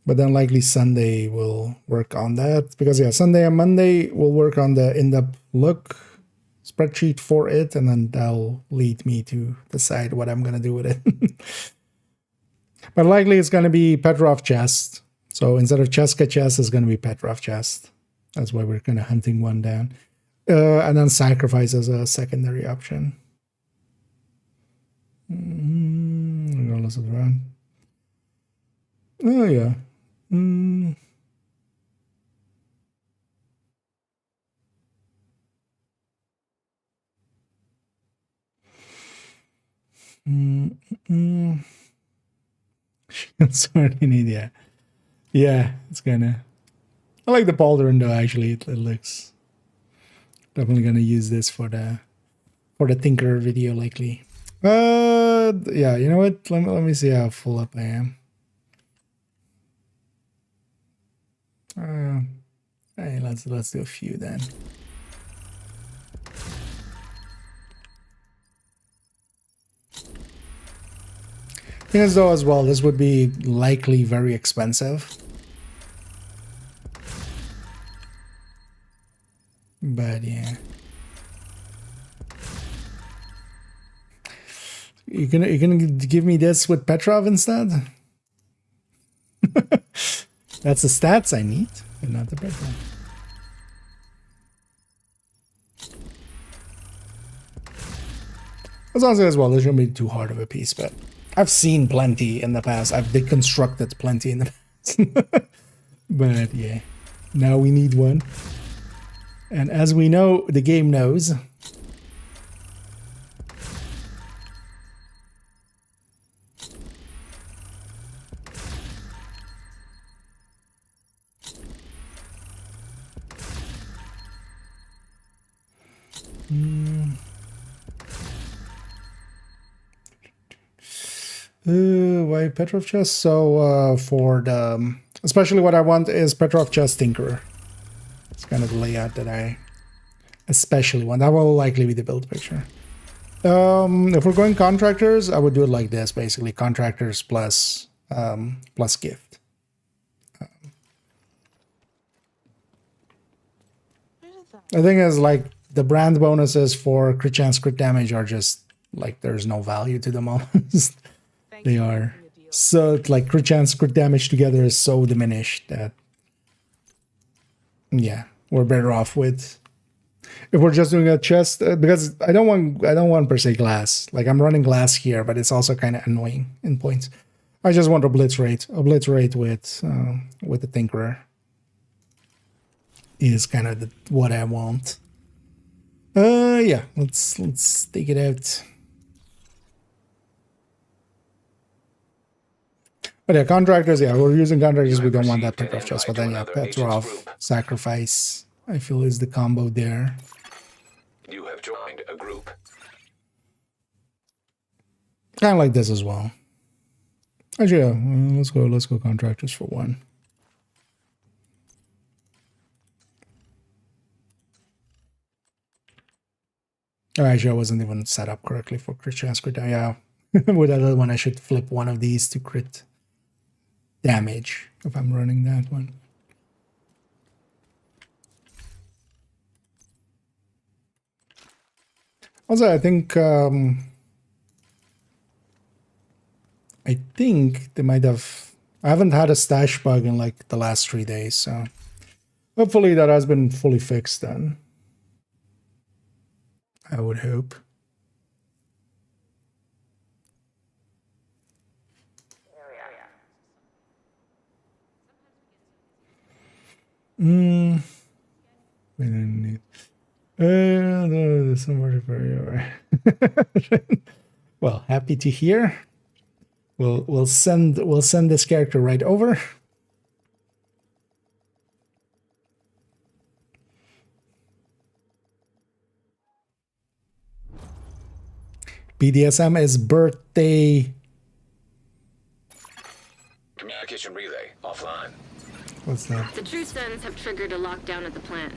But then likely Sunday we'll work on that. Because yeah, Sunday and Monday we'll work on the in-depth look spreadsheet for it. And then that'll lead me to decide what I'm going to do with it. But likely it's going to be Petrov chest. So instead of Cheska chest, it's going to be Petrov chest. That's why we're kind of hunting one down. And then sacrifice as a secondary option. Regardless of the run. Oh yeah. Sorry, yeah. Yeah, it's kinda. I like the pauldron though. Actually, it looks. Definitely gonna use this for the Tinker video likely. Yeah. You know what? Let me see how full up I am. Hey, let's do a few then. Thing is though as well, this would be likely very expensive. But yeah. You gonna give me this with Petrov instead? That's the stats I need, but not the Petrov. As long as well, this shouldn't be too hard of a piece, but I've seen plenty in the past. I've deconstructed plenty in the past. But yeah, now we need one. And as we know, the game knows. Why Petrov chest? So for the especially what I want is Petrov chest Tinkerer. It's kind of the layout that I especially want. That will likely be the build picture. If we're going contractors, I would do it like this, basically contractors plus plus gift. The thing is, like, the brand bonuses for crit chance, crit damage are just like there's no value to them almost. They are so like crit chance, crit damage together is so diminished that yeah, we're better off with if we're just doing a chest because I don't want per se glass. Like I'm running glass here, but it's also kind of annoying in points. I just want obliterate with the Tinkerer is kind of what I want. Yeah, let's take it out. But yeah, contractors, yeah, we're using contractors, we don't want that Petrov chest, but then yeah, Petrov, sacrifice, I feel is the combo there. You have joined a group. Kind of like this as well. Actually, yeah, let's go contractors for one. Oh, actually, I wasn't even set up correctly for crit chance crit. Yeah, with that other one, I should flip one of these to crit damage if I'm running that one. Also, I think they might have. I haven't had a stash bug in like the last 3 days, so hopefully that has been fully fixed then. I would hope. We don't need. No, somewhere for well, happy to hear. We'll send this character right over. BDSM is birthday. Communication relay offline. What's that? The True Sons have triggered a lockdown at the plant.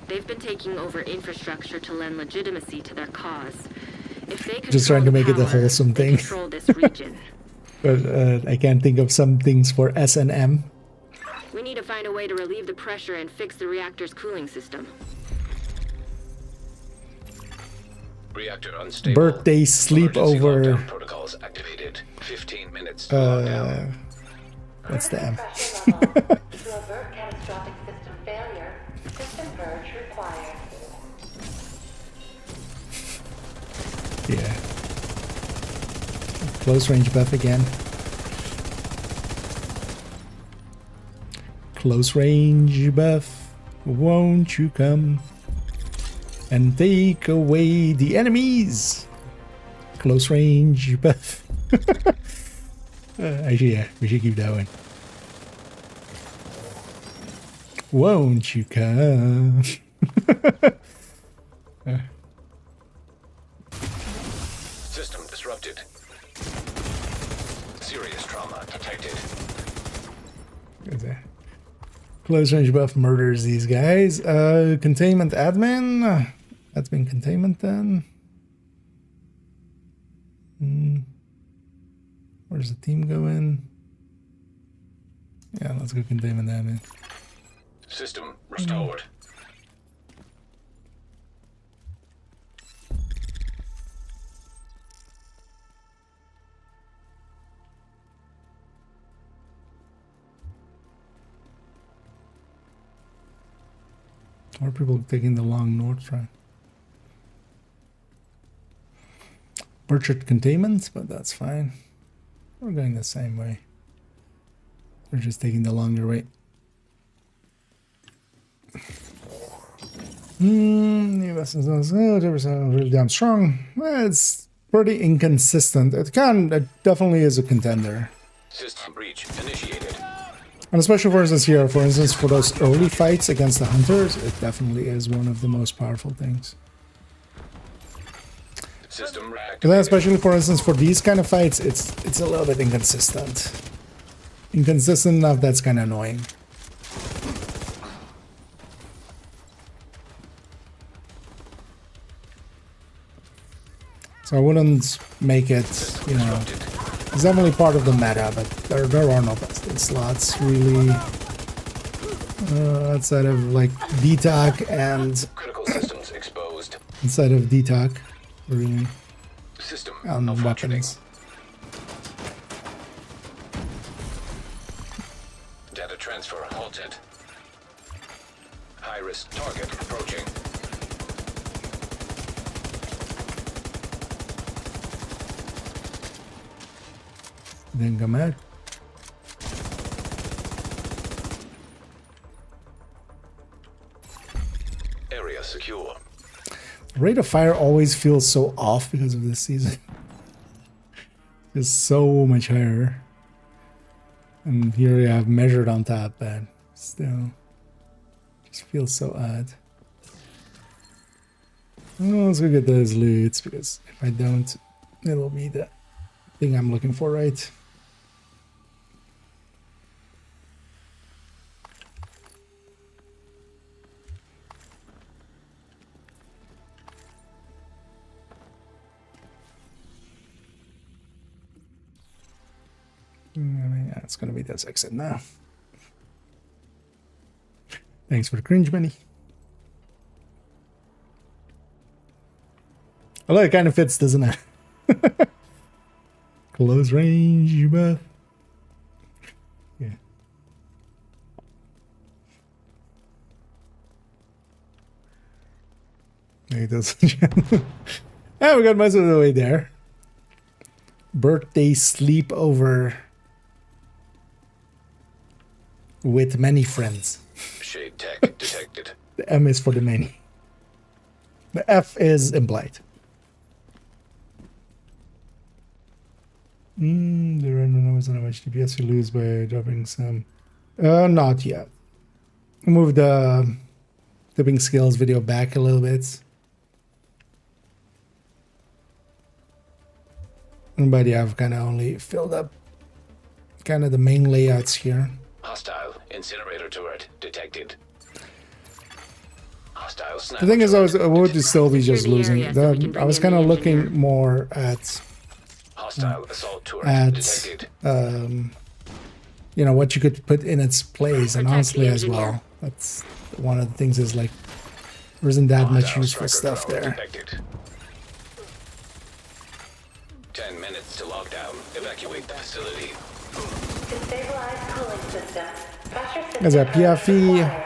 They've been taking over infrastructure to lend legitimacy to their cause. If they Just trying to make it a wholesome they thing. control this region. But I can't think of some things for S&M. We need to find a way to relieve the pressure and fix the reactor's cooling system. Reactor unstable. Birthday Emergency sleepover. lockdown protocols activated. 15 minutes to lockdown. What's the M? To avert catastrophic system failure, system purge required. Yeah. Close range buff again. Close range buff. Won't you come and take away the enemies? Close range buff. Actually, yeah, we should keep that one. Won't you come? System disrupted. Serious trauma detected. Close range buff murders these guys. Containment admin. That's been containment then. Where's the team going? Yeah, let's go containment admin. System restored. Or people taking the long north track. Burchard containment, but that's fine. We're going the same way. We're just taking the longer way. New lessons really damn strong. It's pretty inconsistent. It definitely is a contender. System breach initiated. And especially for instance here, for those early fights against the hunters, it definitely is one of the most powerful things. System And then especially for instance for these kind of fights, it's a little bit inconsistent. Inconsistent enough that's kind of annoying. So I wouldn't make it, you know, it's definitely part of the meta, but there are no best slots really outside of like DTAC and critical systems exposed. inside of DTAC, really, System and malfunctioning. weapons. Data transfer halted. High risk target approaching. Then come out. Area secure. Rate of fire always feels so off because of this season. It's so much higher. And here you have measured on top, but still just feels so odd. Oh, let's go get those loots, because if I don't, it'll be the thing I'm looking for, right? Yeah, it's gonna be this exit now. Thanks for the cringe money. Although it kind of fits, doesn't it? Close range, buff. Yeah. Maybe it doesn't. Yeah, we got most of the way there. Birthday sleepover with many friends. Shade tech detected. The M is for the many. The F is implied. The random numbers on how much DPS you lose by dropping some. Not yet. Move the tipping skills video back a little bit. But yeah, I've kind of only filled up kind of the main layouts here. Hostile incinerator turret detected. Hostile sniper. The thing is, I would detected. still be just Secure the losing. area so we can bring I was in kind the of looking engineer. more at Hostile assault turret at detected. you know, what you could put in its place, and Protect honestly the as engineer. well. That's one of the things, is like there isn't that much Hostile useful striker stuff drone there. detected. 10 minutes to lockdown. Evacuate the facility. To stabilize cooling system, pressure As a system PFE, required.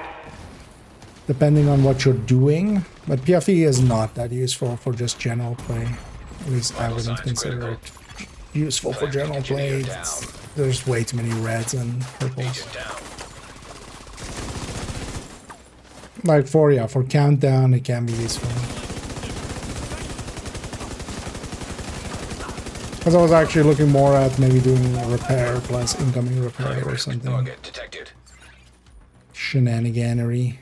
depending on what you're doing, but PFE is not that useful for just general play. At least I wouldn't consider it useful for general play. There's way too many reds and purples. Agent down. Like for countdown, it can be useful. Because I was actually looking more at maybe doing a repair plus incoming repair or something. Target detected. Shenaniganery.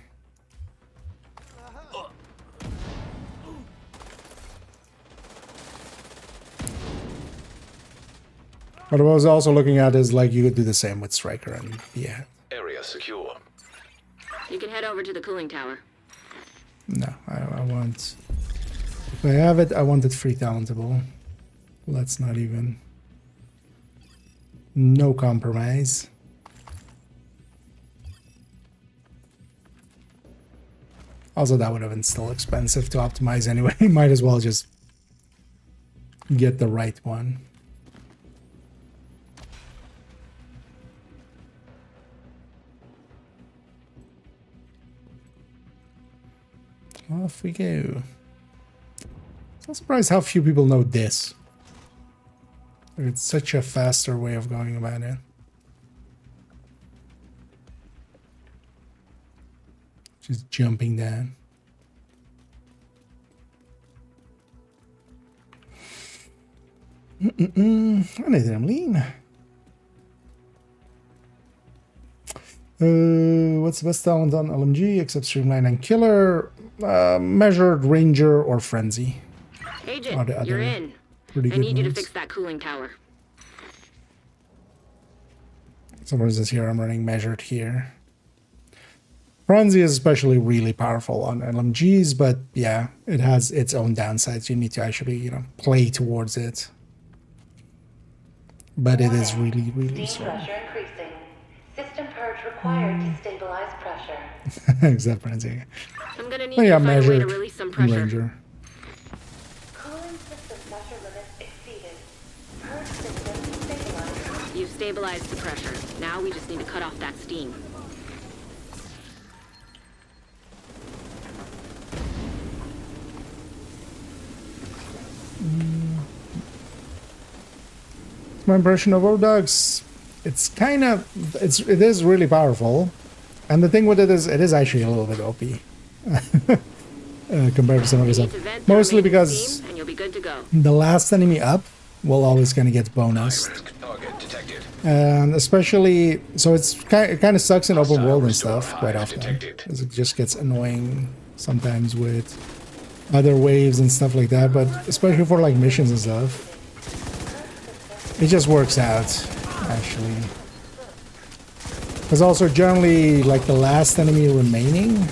What I was also looking at is like you could do the same with Striker, and yeah, Area secure. You can head over to the cooling tower. no, I want. If I have it, I want it free talentable. Let's not even. No compromise. Also, that would have been still expensive to optimize anyway. Might as well just get the right one. Off we go. I'm surprised how few people know this. It's such a faster way of going about it. Just jumping down. Anything I'm lean. What's the best talent on LMG except Streamline and Killer? Measured, Ranger, or Frenzy. Agent, Are the you're other in. pretty I good need you to ones. fix that cooling tower. So what is this here? I'm running Measured here. Frenzy is especially really powerful on LMGs, but yeah, it has its own downsides. You need to actually, you know, play towards it. But it is really, really Steam strong. pressure increasing. System purge required to stabilize pressure. Except Frenzy. I'm gonna need Oh you yeah, to find a way to Measured release some and pressure. Ranger. Cooling system pressure limits exceeded. Purge system stabilized. You've stabilized the pressure. Now we just need to cut off that steam. My impression of Overdogs, it's kind of, it is really powerful, and the thing with it is actually a little bit OP compared to some other You stuff. need to vent the Mostly remaining because steam, and you'll be good to go. the last enemy up will always kind of get bonus, High-risk target detected. and especially so it kind of sucks in open Hostile world and restore stuff quite hive often, detected. because it just gets annoying sometimes with other waves and stuff like that, but especially for like missions and stuff, it just works out actually. Because also generally like the last enemy remaining,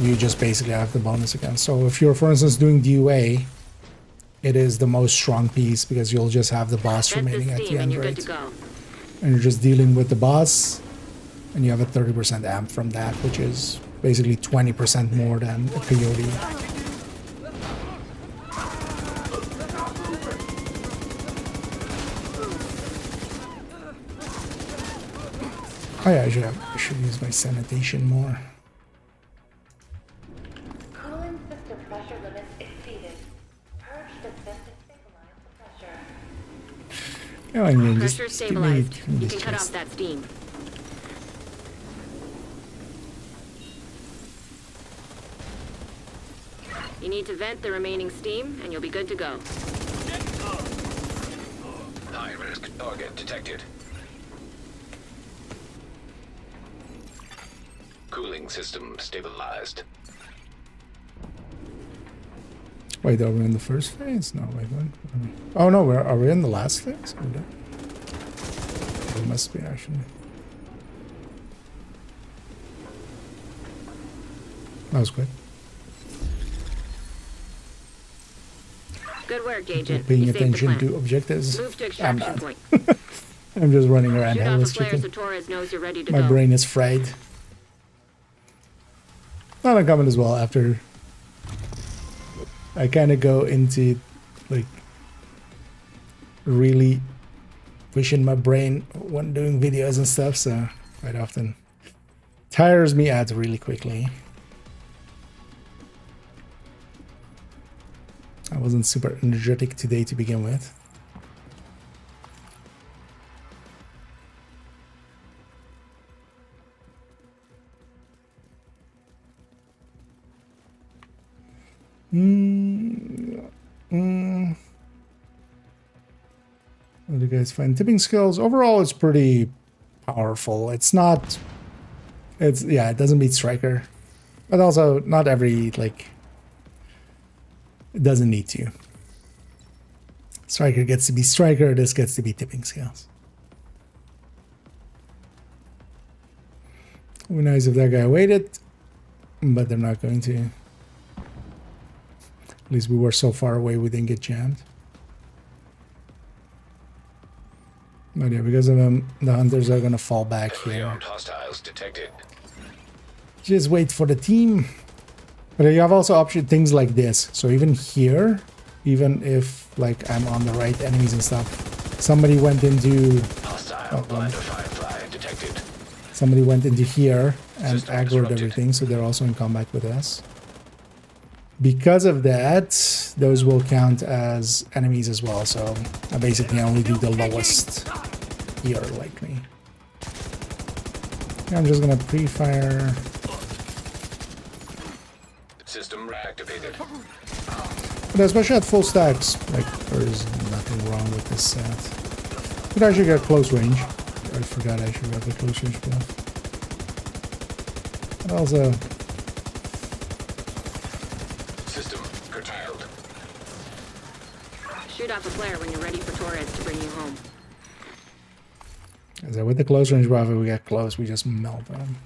you just basically have the bonus again. So if you're, for instance, doing DUA, it is the most strong piece because you'll just have the boss remaining at the end, right? And you're just dealing with the boss, and you have a 30% amp from that, which is basically 20% more than a peyote. Oh yeah, I should use my sanitation more. Cooling system pressure limits exceeded. Purge the system, stabilize the pressure. Yeah, I mean, Pressure just give me stabilized. You this can cut off chest. that steam. You need to vent the remaining steam, and you'll be good to go. High-risk target detected. Cooling system stabilized. Wait, are we in the first phase? No, wait, what? Oh no, are we in the last phase? We must be actually. That was quick. Good work, Agent. Paying You saved the attention plant. to objectives. Move to I'm extraction not. point. I'm just running around Shoot off a headless flare chicken. so Torres knows you're ready to My go. brain is fried. Not uncommon as well after I kind of go into like really pushing my brain when doing videos and stuff, so quite often tires me out really quickly. I wasn't super energetic today to begin with. What do you guys find? Tipping skills overall it's pretty powerful. It's not, it's, yeah, it doesn't beat striker, but also not every, like, it doesn't need to. Striker gets to be striker, this gets to be tipping skills. It would be nice if that guy waited, but they're not going to. At least we were so far away we didn't get jammed. But yeah, because of him, the hunters are gonna fall back here. Armed hostiles detected. Just wait for the team. But you have also option things like this. So even here, even if like I'm on the right enemies and stuff, somebody went into Hostile blind firefly detected. somebody went into here and System aggroed disrupted. everything, so they're also in combat with us. Because of that, those will count as enemies as well. So I basically only do the lowest here, likely. I'm just gonna pre-fire. System reactivated. But especially at full stacks, like there is nothing wrong with this set. But I should get close range. I forgot I should have the close range buff. But also, System curtailed. Shoot off a flare when you're ready for Torres to bring you home. as with the close range buff, if we get close, we just melt them.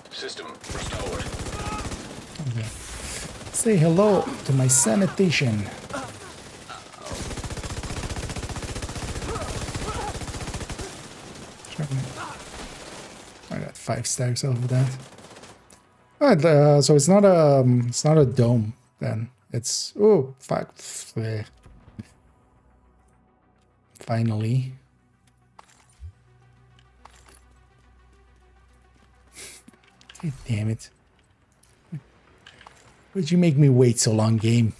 System restored. Okay. Say hello to my sanitation. I got 5 stacks off of that. Alright, so it's not a dome then. It's oh fuck. Finally. God damn it. Why'd you make me wait so long, game?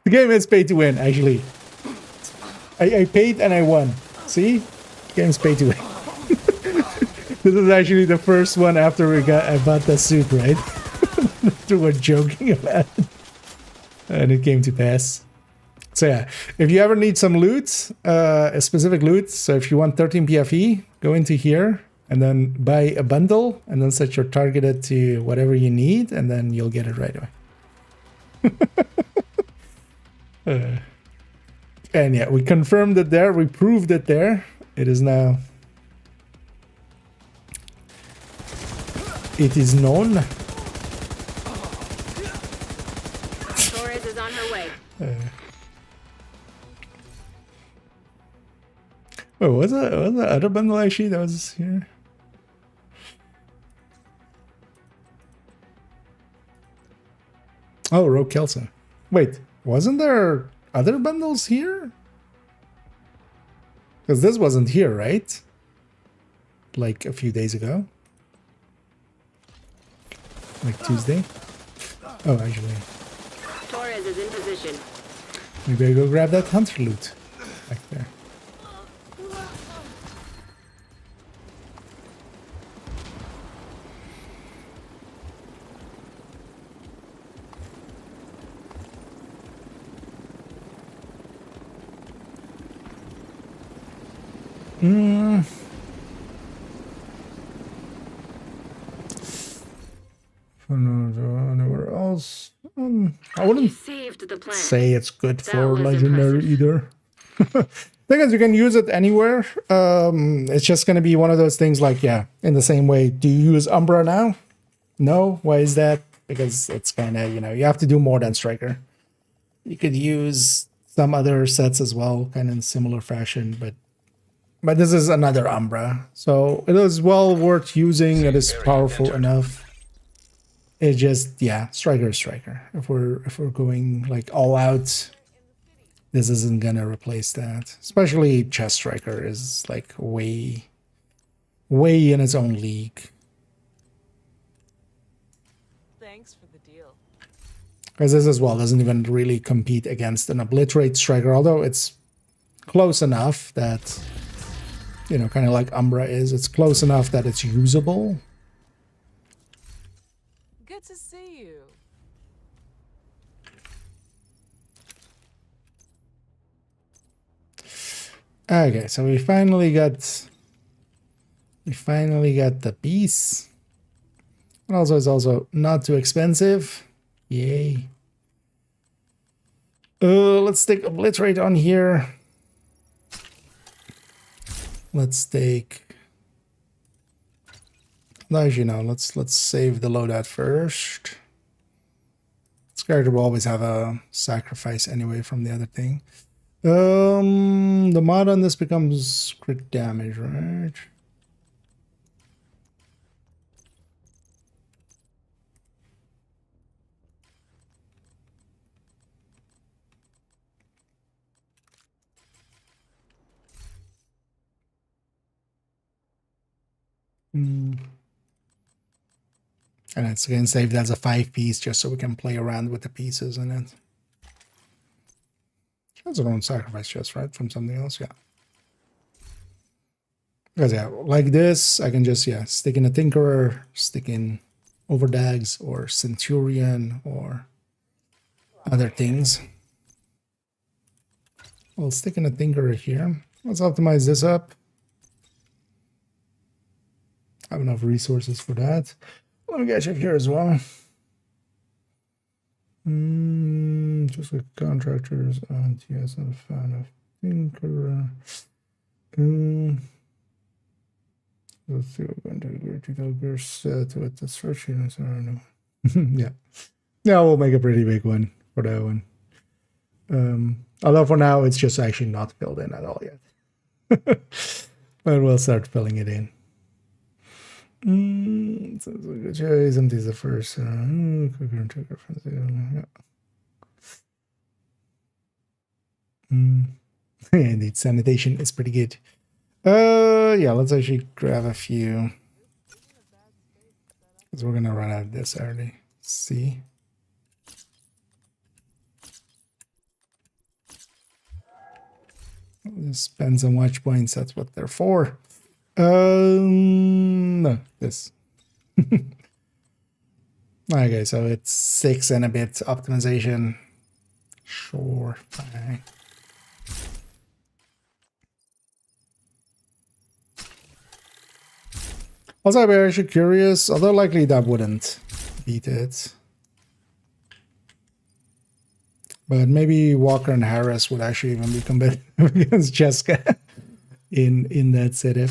The game is pay to win, actually. I paid and I won. See? Game's pay to win. This is actually the first one after I bought the suit, right? After we're joking about it. And it came to pass. So yeah, if you ever need some loot, a specific loot, so if you want 13 PFE, go into here and then buy a bundle and then set your targeted to whatever you need and then you'll get it right away. And yeah, we confirmed it there, we proved it there. It is now... It is known. Torres is on her way. Wait, was the other bundle actually that was here? Oh, Rogue Kelso. Wait, wasn't there other bundles here? Because this wasn't here, right? Like a few days ago. Like Tuesday. Oh, actually. Torres is in position. Maybe I go grab that hunter loot back there. Anywhere else? I wouldn't You saved the plant. say it's good That for was legendary impressive. either. Thing is, you can use it anywhere. It's just going to be one of those things like, yeah, in the same way. Do you use Umbra now? No. Why is that? Because it's kind of, you know, you have to do more than Striker. You could use some other sets as well, kind of in similar fashion, but this is another Umbra. So it is well worth using. It is powerful enough. It's just, yeah, Striker is Striker. If we're going like all out, this isn't gonna replace that. Especially Chest Striker is like way in its own league. Thanks for the deal. Because this as well doesn't even really compete against an Obliterate Striker, although it's close enough that, you know, kind of like Umbra is. It's close enough that it's usable. Good to see you. Okay, so we finally got the piece. And also it's also not too expensive. Yay. Let's take Obliterate on here. Let's take... No, actually, no. Let's save the loadout first. This character will always have a sacrifice anyway from the other thing. The mod on this becomes crit damage, right? And it's again saved as a 5-piece just so we can play around with the pieces in it. That's our own sacrifice chest, right? From something else, yeah. Because yeah, like this, I can just, yeah, stick in a Tinkerer, stick in Overdags or Centurion or other things. We'll stick in a Tinkerer here. Let's optimize this up. I have enough resources for that. Let me get you here as well. Just like contractors and yes, I'm a fan of Tinkerer. Let's see what we're going to do. Gear set with the spreadsheets. I don't know. Yeah. Yeah, we'll make a pretty big one for that one. Although for now it's just actually not filled in at all yet. But we'll start filling it in. So isn't this the first? Indeed, sanitation is pretty good. Yeah, let's actually grab a few because we're gonna run out of this early. See. Just spend some watch points. That's what they're for. No, this. Okay, so it's 6 and a bit optimization. Sure, fine. Also, I'm actually curious, although likely that wouldn't beat it. But maybe Walker and Harris would actually even be competitive against Jessica in that setup.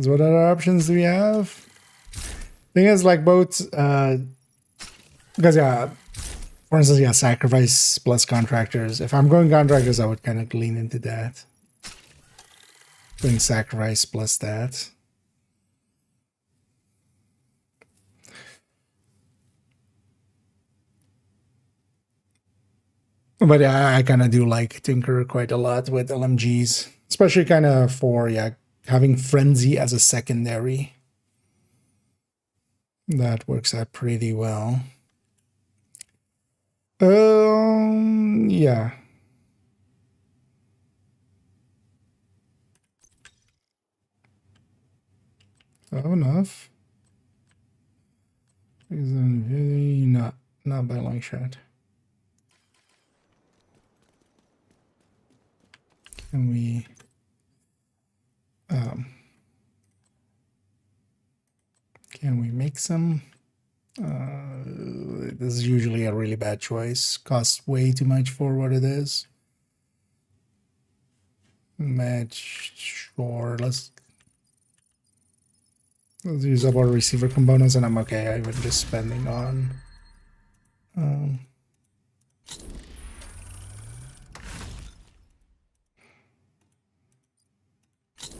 So what other options do we have? Thing is, like both, because yeah, for instance, yeah, sacrifice plus contractors. If I'm going contractors, I would kind of lean into that. Doing sacrifice plus that. But yeah, I kind of do like Tinker quite a lot with LMGs, especially kind of for, yeah, having Frenzy as a secondary. That works out pretty well. Yeah. Oh, enough. Not by a long shot. Can we make some? This is usually a really bad choice. Costs way too much for what it is. Match, sure. Let's use up our receiver components, and I'm okay. I'm just spending on.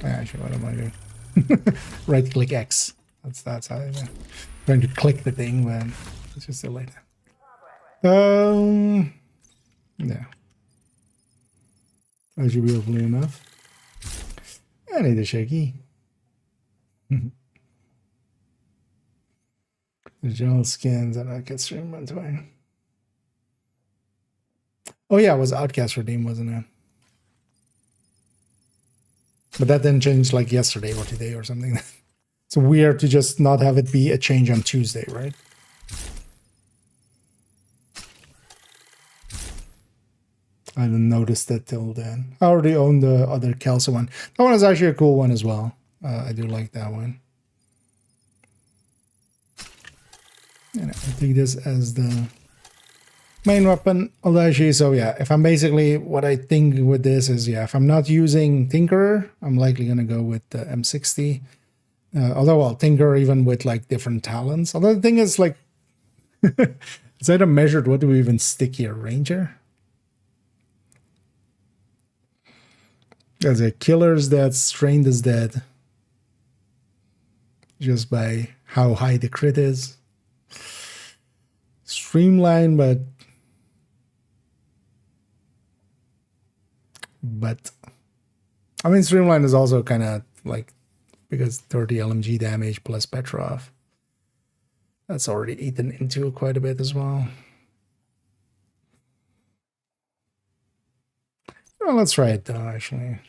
Actually, what am I doing? Right click X. That's how I'm trying to click the thing, but it's just delayed. Yeah. That should be hopefully enough. I need a shaky. The gel skins and outcast stream runs away. Oh yeah, it was Outcast Redeem, wasn't it? But that didn't change like yesterday or today or something. It's weird to just not have it be a change on Tuesday, right? I didn't notice that till then. I already own the other Kelso one. That one is actually a cool one as well. I do like that one. And I take this as the main weapon. Although actually, so yeah, if I'm basically, what I think with this is, yeah, if I'm not using Tinkerer, I'm likely going to go with the M60. Although, well, Tinkerer even with like different talents. Although the thing is like, is that a measured, what do we even stick here? Ranger? As a killer's that's trained is dead. Just by how high the crit is. Streamline, but I mean, Streamline is also kind of like, because 30 LMG damage plus Petrov. That's already eaten into quite a bit as well. Well, let's try it though, actually.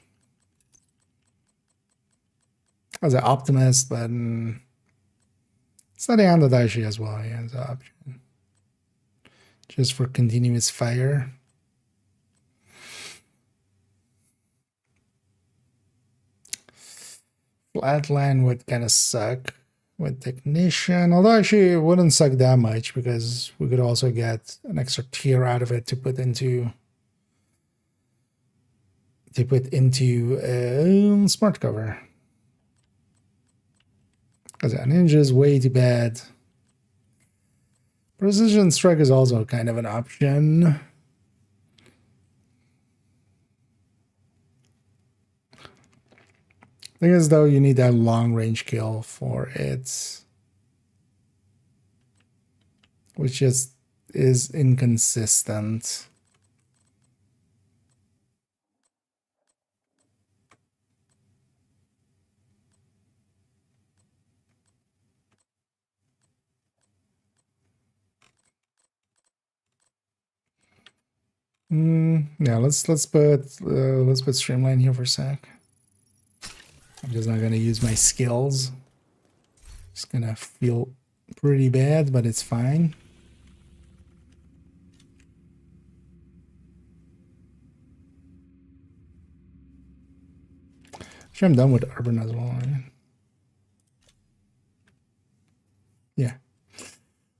As an optimist, but it's not the end of Daishi as well, yeah, as an option. Just for continuous fire. Flatline would kind of suck with Technician, although actually it wouldn't suck that much because we could also get an extra tier out of it to put into smart cover. Because that ninja is way too bad. Precision strike is also kind of an option. Thing is, though, you need that long range kill for it, which just is inconsistent. Yeah, let's put Streamline here for a sec. I'm just not gonna use my skills. It's gonna feel pretty bad, but it's fine. Actually, I'm done with urban as well. Right? Yeah.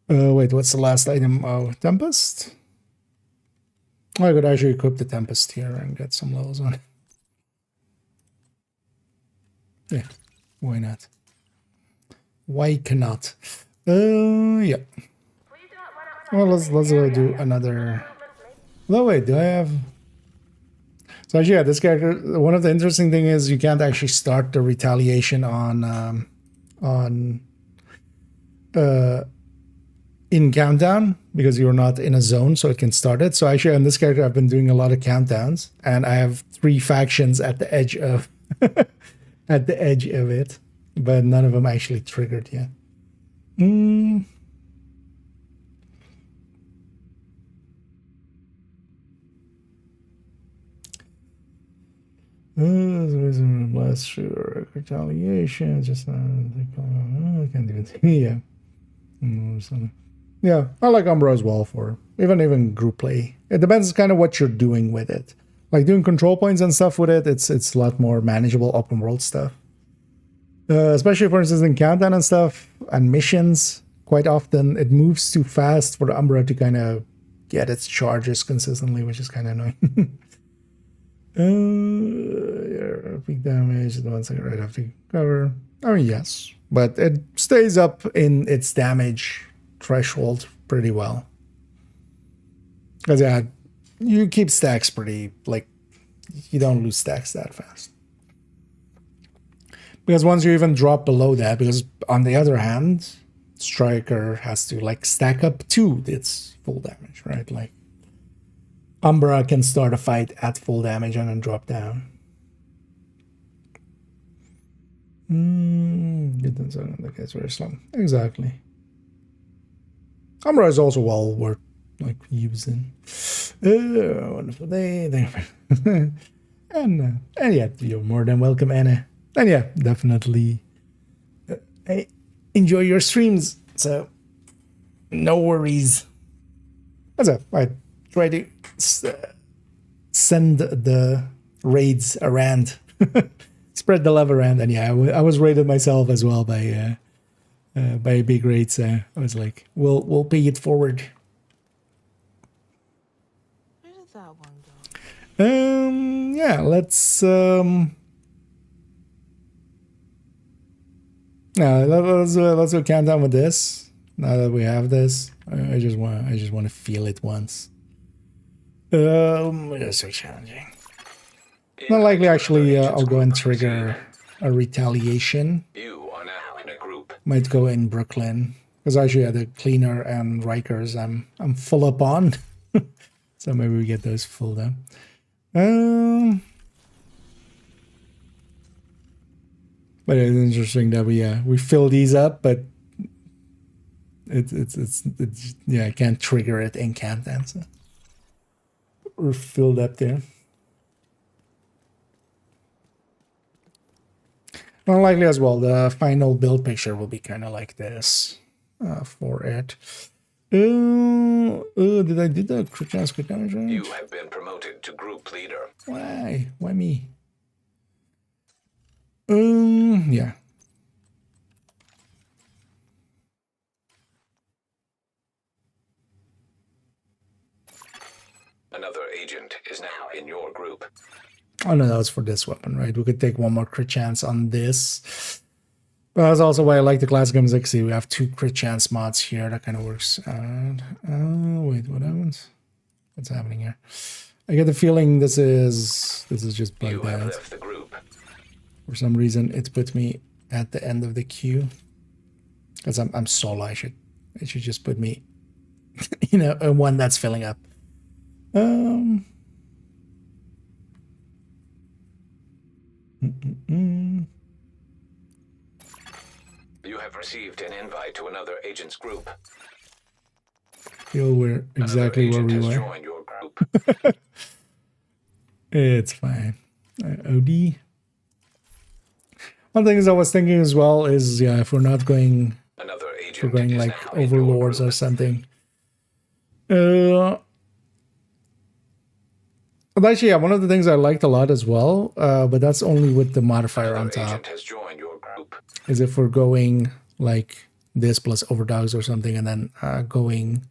Wait, what's the last item? Oh, Tempest? Oh, I could actually equip the Tempest here and get some levels on it. Yeah, why not? Why cannot? Yeah. Well, let's do another. No, wait, do I have? So actually, yeah, this character. One of the interesting thing is you can't actually start the retaliation on in countdown because you're not in a zone, so it can start it. So actually, on this character, I've been doing a lot of countdowns, and I have 3 factions at the edge of at the edge of it, but none of them actually triggered yet. Last sure retaliation. Just I can't even see. Yeah. Yeah, I like Umbra as well for even group play. It depends kind of what you're doing with it. Like doing control points and stuff with it, it's a lot more manageable open world stuff. Especially for instance in countdown and stuff and missions, quite often it moves too fast for the Umbra to kind of get its charges consistently, which is kind of annoying. Peak damage, the 1 second right after cover. I mean, yes, but it stays up in its damage threshold pretty well. Because yeah, you keep stacks pretty, like, you don't lose stacks that fast. Because once you even drop below that, because on the other hand, Striker has to like stack up to its full damage, right? Like Umbra can start a fight at full damage and then drop down. Okay, it's very slow. Exactly. Umbra is also well worth like using. Wonderful day there. and yeah, you're more than welcome, Anna. And yeah, definitely enjoy your streams. So no worries. That's it. I try to send the raids around, spread the love around, and yeah, I was raided myself as well by a big raid. So I was like, we'll pay it forward. Where did that one go? Yeah, let's let's go count down with this. Now that we have this, I just want to feel it once. It's so challenging. Not likely, actually. I'll go and trigger a retaliation. You are now in a group. Might go in Brooklyn because actually, yeah, the cleaner and Rikers, I'm full up on. So maybe we get those full then. But it's interesting that we fill these up, but it's yeah, I can't trigger it in countdown. So we're filled up there. Well, likely as well, the final build picture will be kind of like this for it. Did I do the crit chance crit damage range? You have been promoted to group leader. Why? Why me? Yeah. Another agent is now in your group. Oh no, that was for this weapon, right? We could take one more crit chance on this. But that's also why I like the classic games. Like, see, we have 2 crit chance mods here. That kind of works out. Wait, what happens? What's happening here? I get the feeling this is just bugged You have out. left the group. For some reason, it put me at the end of the queue. Because I'm solo. It should just put me, you know, one that's filling up. You have received an invite to another agent's group. Feel we're exactly where we Another agent has were. joined your group. It's fine. OD. One thing is I was thinking as well is, yeah, if we're not going, Another if we're agent going is like now in your overlords group. or something. But actually, yeah, one of the things I liked a lot as well, but that's only with the modifier on Another top, agent has joined your group. is if we're going like this plus overdogs or something, and then going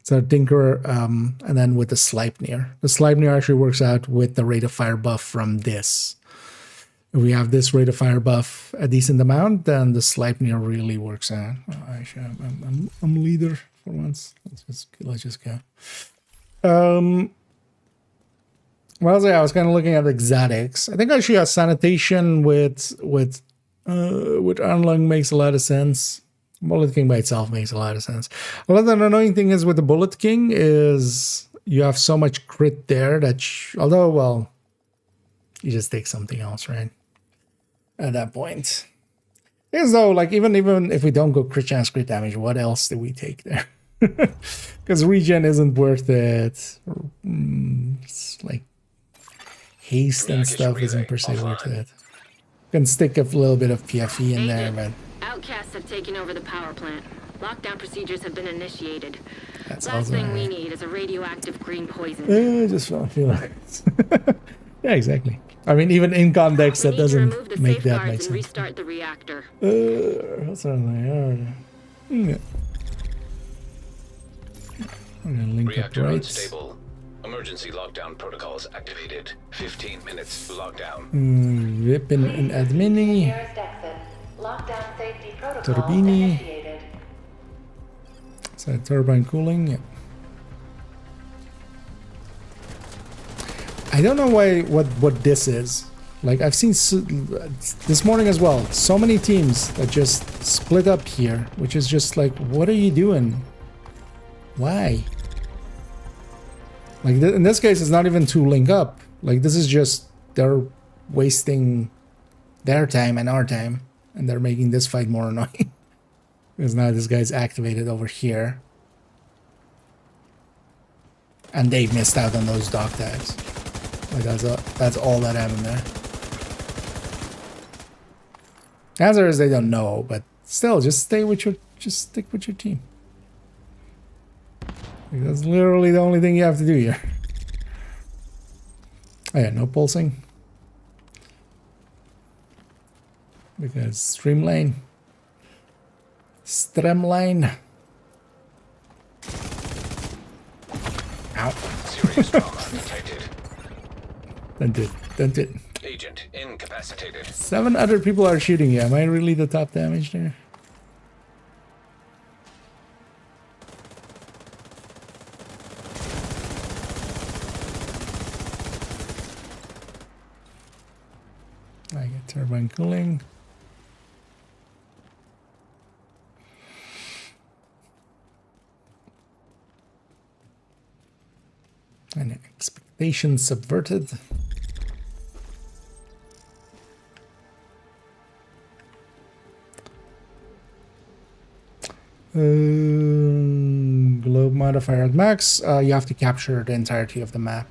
so Tinker, and then with the Sleipnir. The Sleipnir actually works out with the rate of fire buff from this. If we have this rate of fire buff a decent amount, then the Sleipnir really works out. Oh, actually, I'm leader for once. Let's just go. Well, yeah, I was kind of looking at exotics. I think actually a sanitation with Arnlung makes a lot of sense. Bullet King by itself makes a lot of sense. Well, the annoying thing is with the Bullet King is you have so much crit there that, although, well, you just take something else, right? At that point. Because though, like, even if we don't go crit chance, crit damage, what else do we take there? Because regen isn't worth it. It's like haste and stuff isn't per se worth it. You can stick a little bit of PFE in there, but Outcasts have taken over the power plant. Lockdown procedures have been initiated. that's Last also thing we alright. need is a radioactive green poison. I just feel like yeah, exactly. I mean, even in context, We that need to doesn't remove the make that safeguards make and sense. restart the reactor. What's on there? Yeah. We're gonna link up Reactor right. unstable. Emergency lockdown protocols activated. 15 minutes lockdown. Rip in Please admini. nearest exit. Lockdown safety protocols Turbini. initiated. So turbine cooling. Yeah. I don't know what this is. Like I've seen this morning as well. So many teams that just split up here, which is just like, what are you doing? Why? Like in this case, it's not even to link up. Like this is just they're wasting their time and our time, and they're making this fight more annoying. Because now this guy's activated over here, and they've missed out on those dog tags. Like that's all that happened there. The answer is they don't know, but still, just stick with your team. Like, that's literally the only thing you have to do here. Oh yeah, no pulsing. Because streamline. Ow. Serious trauma detected. Don't it. Agent incapacitated. 7 other people are shooting you. Am I really the top damage there? I get turbine cooling. And expectations subverted. Globe modifier at max. You have to capture the entirety of the map.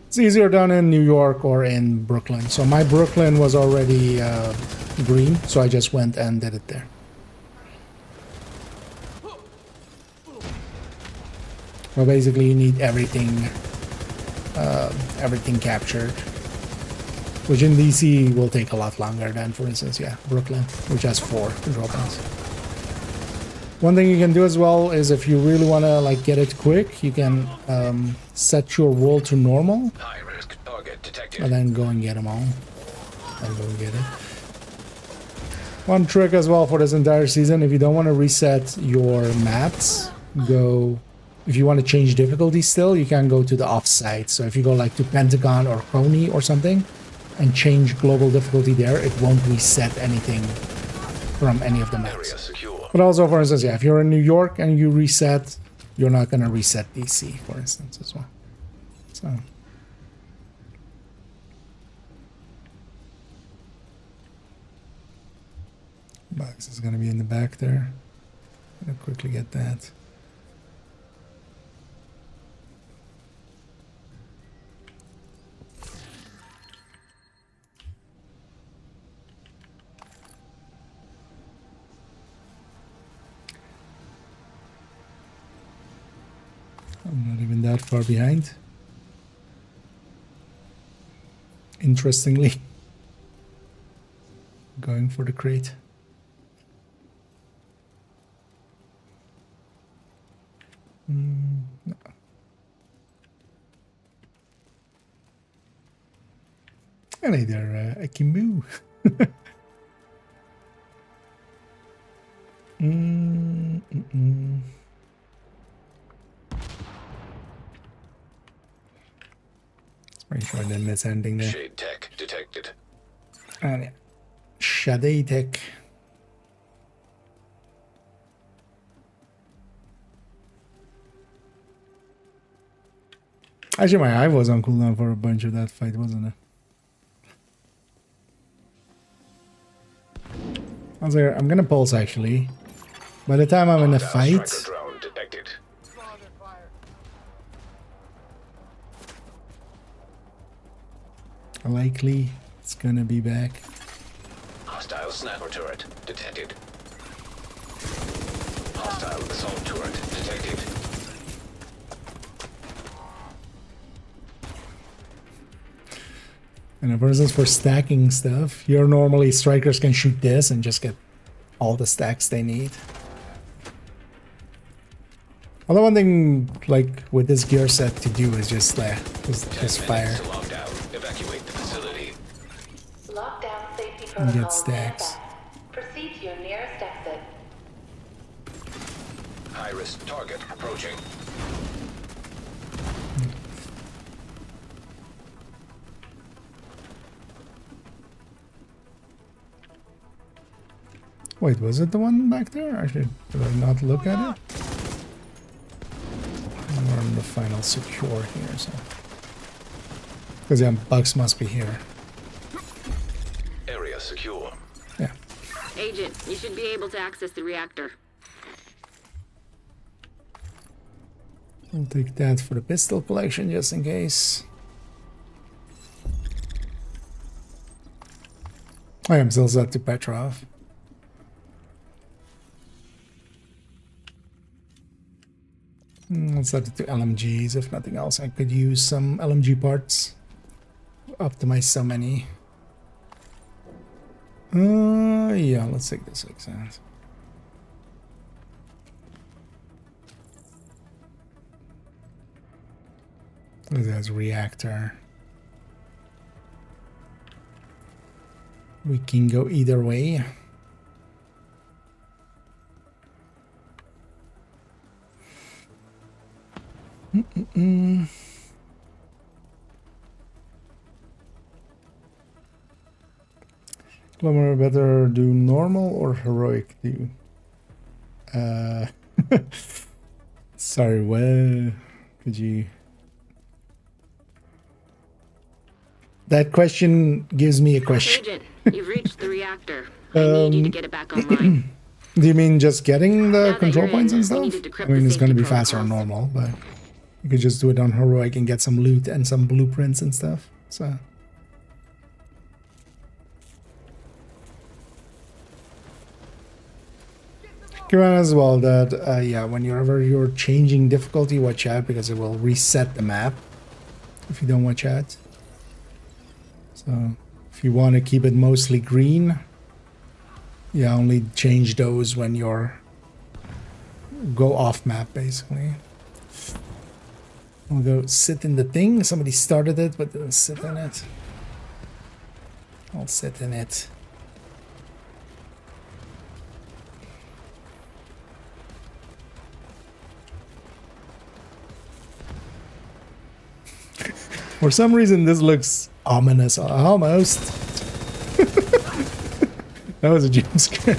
It's easier done in New York or in Brooklyn. So my Brooklyn was already green, so I just went and did it there. Well, basically you need everything captured, which in DC will take a lot longer than, for instance, yeah, Brooklyn, which has 4 control points. One thing you can do as well is if you really want to like get it quick, you can set your roll to normal High risk target detected. and then go and get them all. And go and get it. One trick as well for this entire season, if you don't want to reset your maps, if you want to change difficulty still, you can go to the offsite. So if you go like to Pentagon or Coney or something and change global difficulty there, it won't reset anything from any of the Area maps. secure. But also, for instance, yeah, if you're in New York and you reset, you're not going to reset DC, for instance, as well. So. Box is going to be in the back there. I'm going to quickly get that. I'm not even that far behind. interestingly. Going for the crate. No. And either I can move. Pretty sure I didn't miss anything there. Shade tech detected. And yeah. Shade tech. Actually, my eye was on cooldown for a bunch of that fight, wasn't it? I was like, I'm gonna pulse actually. By the time I'm in a fight, Drone detected. likely it's gonna be back. Hostile sniper turret detected. Hostile assault turret detected. And for instance, for stacking stuff, here normally strikers can shoot this and just get all the stacks they need. Although one thing, like with this gear set, to do is just just fire. Evacuate the facility. Lockdown safety And get protocols stacks. manifest. Proceed to your nearest exit. High-risk target approaching. Wait, was it the one back there? Actually, did I not look at it? We're on the final secure here, so. Because yeah, bugs must be here. Area secure. Yeah. Agent, you should be able to access the reactor. I'll take that for the pistol collection just in case. I am still set to Petrov. Let's set it to LMGs. If nothing else, I could use some LMG parts. Optimize so many. Yeah, let's take this exam. There's reactor. We can go either way. Plumber better do normal or heroic do? Sorry, what could you? That question gives me a question. Agent, you've reached the reactor. I need you to get it back online. Do you mean just getting the that control you're points in, and we stuff? need to decrypt I mean, the it's going to be safety faster on protocols. normal, but you could just do it on heroic and get some loot and some blueprints and stuff. So. Keep on as well that, yeah, whenever you're changing difficulty, watch out because it will reset the map if you don't watch out. So, if you want to keep it mostly green, yeah, only change those when you're go off map, basically. I'll go sit in the thing. Somebody started it, but didn't sit in it. I'll sit in it. For some reason, this looks ominous. Almost. That was a jump scare.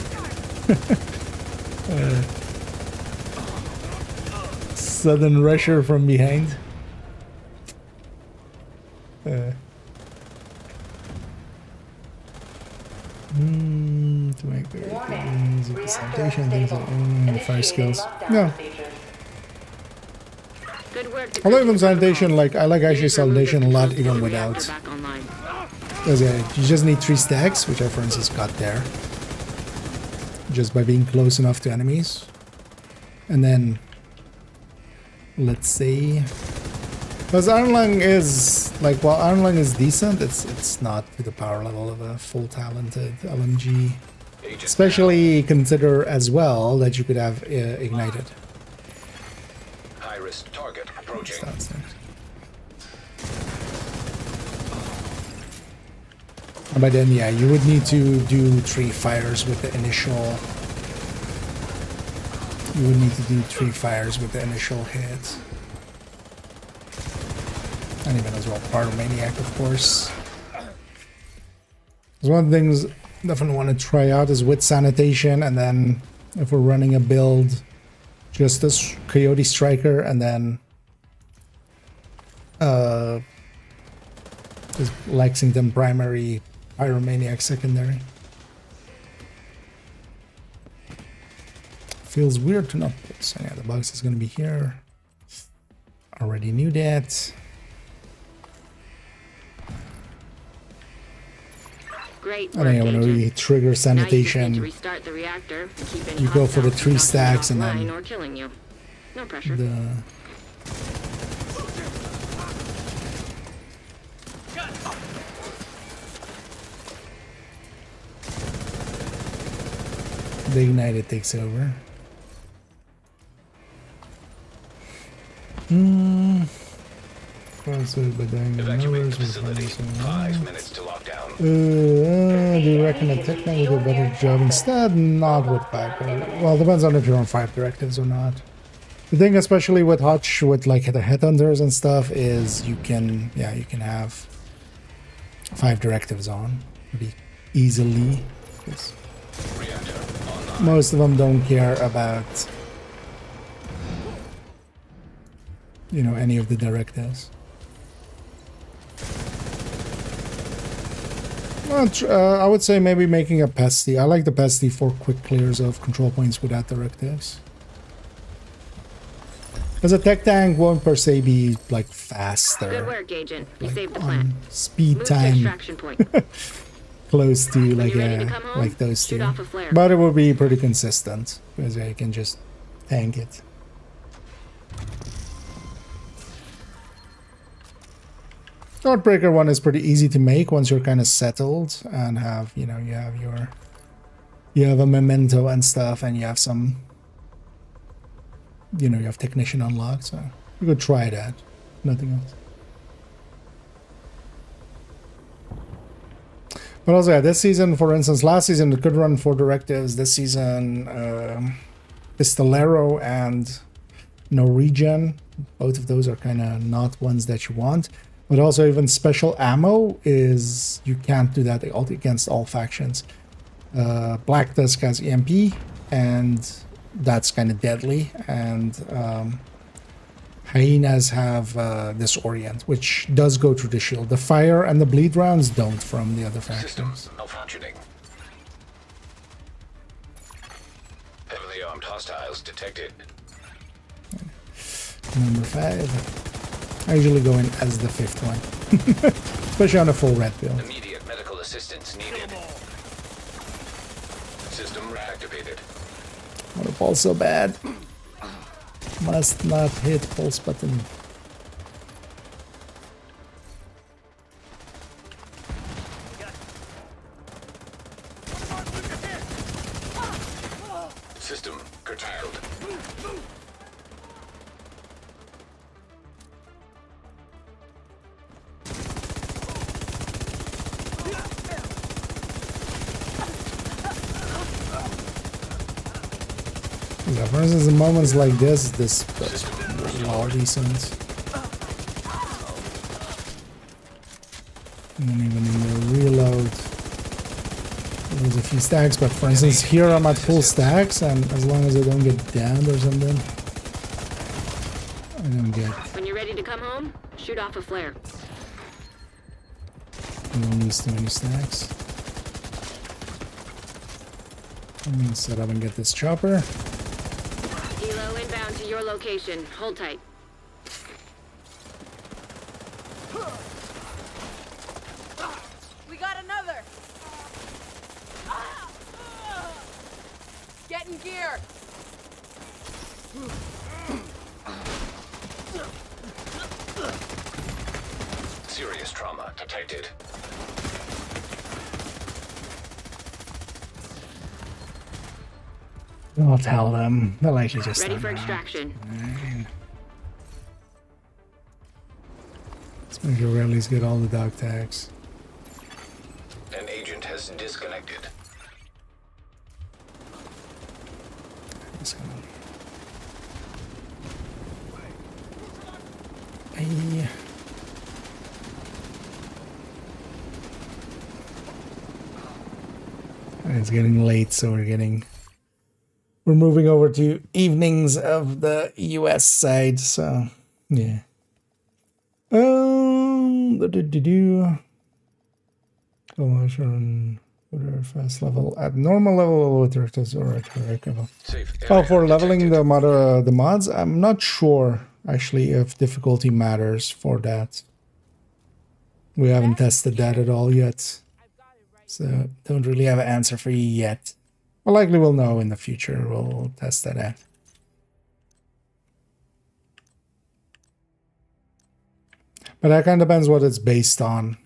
Sudden rusher from behind. To make the sanitation things like fire skills. No. Good work. I like them sanitation, like I like actually sanitation a lot even without. Because you just need 3 stacks, which I for instance got there. Just by being close enough to enemies. And then let's see. Because Iron Lung is Like, while Ironlung is decent, it's not to the power level of a full talented LMG. Agent Especially consider as well that you could have ignited. down. High-risk target approaching. That's next. And by then, yeah, you would need to do 3 fires with the initial. You would need to do 3 fires with the initial hit. And even as well, Pyromaniac, of course. There's one of the things definitely want to try out is with Sanitation, and then if we're running a build, just this Coyote Striker, and then just Lexington primary, Pyromaniac secondary. Feels weird to not put. So yeah, the box is going to be here. Already knew that. Great I work, think when Agent. we trigger Now you just need to Sanitation, restart the reactor and keep any you go for the hostiles 3 from stacks and offline then or killing you. No pressure. the ignited takes over. Evacuate the facility. 5 minutes to lock down. Do you reckon a Techno would do a better job instead? Not with 5. Well, depends on if you're on 5 directives or not. The thing, especially with Hutch, with like the headhunters and stuff, is you can, yeah, you can have 5 directives on pretty easily. Reactor online. Most of them don't care about, you know, any of the directives. I would say maybe making a pesty. I like the pesty for quick clears of control points without directives. Because a tech tank won't per se be like faster. Good work, Agent. You like, saved the plant. Speed Move to time extraction point. close to When like you're ready to come home, like those shoot two. off a flare. But it will be pretty consistent because you can just tank it. Northbreaker one is pretty easy to make once you're kind of settled and have, you know, you have a memento and stuff, and you have some, you know, you have technician unlocked, so you could try that. Nothing else. But also, yeah, this season, for instance, last season it could run 4 directives. This season, Pistolero and Norwegian, both of those are kind of not ones that you want. But also even special ammo is, you can't do that against all factions. Black Tusk has EMP, and that's kind of deadly. And Hyenas have Disorient, which does go through the shield. The fire and the bleed rounds don't from the other factions. Systems malfunctioning. Heavily armed hostiles detected. Number 5. I usually go in as the 5th one. Especially on a full red build. Immediate medical assistance needed. System reactivated. What a pulse so bad. Must not hit pulse button. System curtailed. Yeah, for instance, in moments like this is well decent. And then even in the reload, there's a few stacks, but for instance, here I'm at full stacks, and as long as I don't get downed or something, I don't get. When you're ready to come home, shoot off a flare. I don't use too many stacks. I'm gonna set up and get this chopper. Helo inbound to your location. Hold tight. We got another. Get in gear. Serious trauma detected. I'll tell them. They'll actually just Ready stand for around. extraction. Let's make sure we at least get all the dog tags. An agent has disconnected. Just gonna... Hey. It's getting late, so we're moving over to evenings of the US side, so yeah. Collision, fast level at normal level with directors or at correct level. Safe Oh, area for leveling detected. the mods, I'm not sure actually if difficulty matters for that. We haven't tested that at all yet, so don't really have an answer for you yet. Well, likely we'll know in the future. We'll test that out. But that kind of depends what it's based on.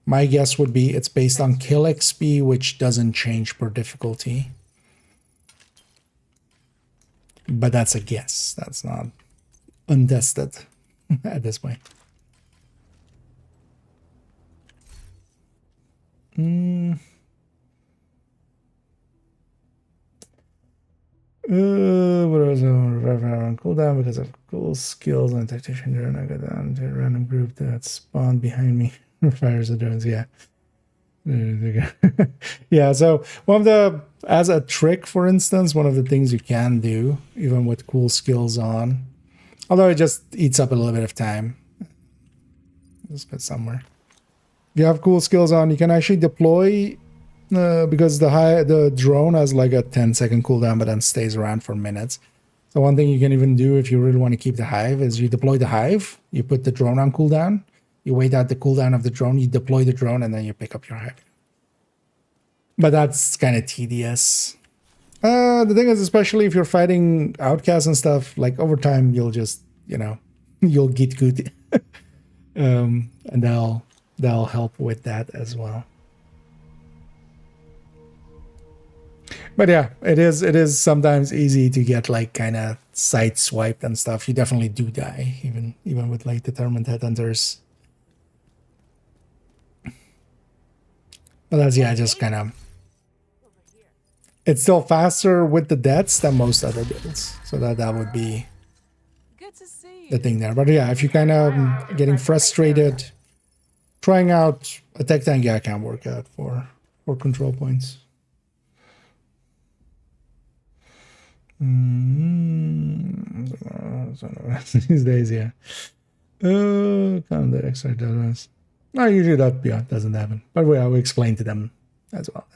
My guess would be it's based on kill XP, which doesn't change per difficulty. But that's a guess. That's not untested at this point. What was on cooldown because of cool skills and tactician drone. I got down to a random group that spawned behind me. Fires the drones, yeah. Yeah, so one of the, as a trick, for instance, one of the things you can do, even with cool skills on, although it just eats up a little bit of time. Let's put somewhere. If you have cool skills on, you can actually deploy because the drone has like a 10-second cooldown, but then stays around for minutes. So one thing you can even do if you really want to keep the hive is you deploy the hive, you put the drone on cooldown, you wait out the cooldown of the drone, you deploy the drone, and then you pick up your hive. But that's kind of tedious. The thing is, especially if you're fighting outcasts and stuff, like over time, you'll just, you'll get good. And they'll help with that as well. But yeah, it is sometimes easy to get like kind of side swiped and stuff. You definitely do die, even with like determined headhunters. But that's, yeah, just kind of, it's still faster with the deaths than most other builds. So that would be the thing there. But yeah, if you kind of getting frustrated, trying out a tech tank, yeah, can work out for control points. These days, yeah. Kind of the extra does. No, usually that doesn't happen. But we explain to them as well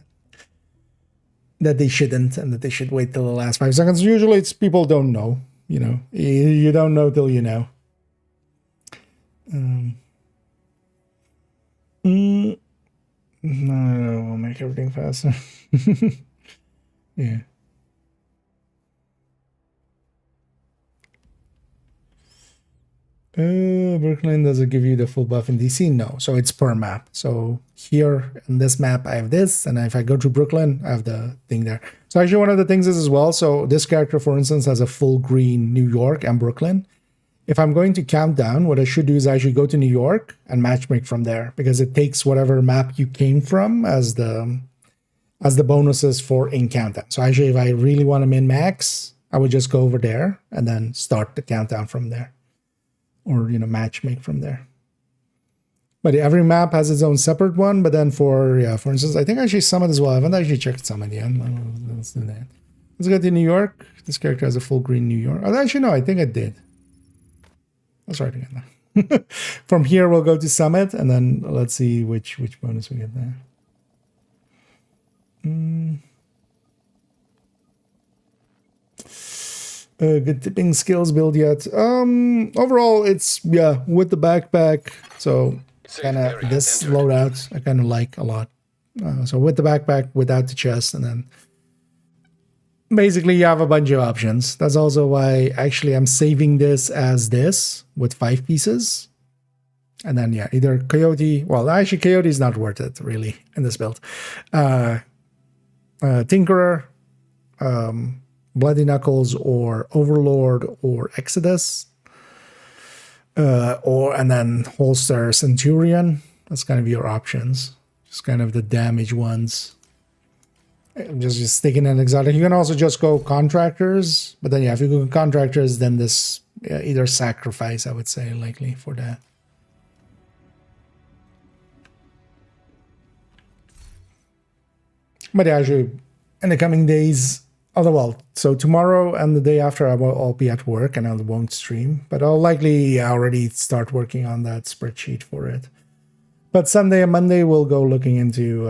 that they shouldn't and that they should wait till the last 5 seconds. Usually it's people don't know, you don't know till you know. No, we'll make everything faster. Yeah. Brooklyn, does it give you the full buff in DC? No, so it's per map. So here in this map, I have this, and if I go to Brooklyn, I have the thing there. So actually one of the things is as well, so this character, for instance, has a full green New York and Brooklyn. If I'm going to count down, what I should do is actually go to New York and matchmake from there, because it takes whatever map you came from as the bonuses for in countdown. So actually, if I really want to min-max, I would just go over there and then start the countdown from there. Or, matchmake from there. But every map has its own separate one. But then for instance, I think actually Summit as well. I haven't actually checked Summit yet. Let's do that. Let's go to New York. This character has a full green New York. Oh, actually, no, I think it did. Let's try it again. From here, we'll go to Summit. And then let's see which bonus we get there. Good tipping skills build yet. Overall, it's, with the backpack. So kind of this loadout, I kind of like a lot. So with the backpack, without the chest, and then basically you have a bunch of options. That's also why actually I'm saving this as this with 5 pieces. And then, yeah, either Coyote. Well, actually, Coyote is not worth it, really, in this build. Tinkerer, Bloody Knuckles, or Overlord, or Exodus. And then Holster Centurion. That's kind of your options. Just kind of the damage ones. I'm just sticking an exotic. You can also just go contractors. But then, yeah, if you go contractors, then this either sacrifice, I would say, likely for that. But yeah, actually, in the coming days, so tomorrow and the day after, I'll be at work and I won't stream. But I'll likely already start working on that spreadsheet for it. But Sunday and Monday, we'll go looking into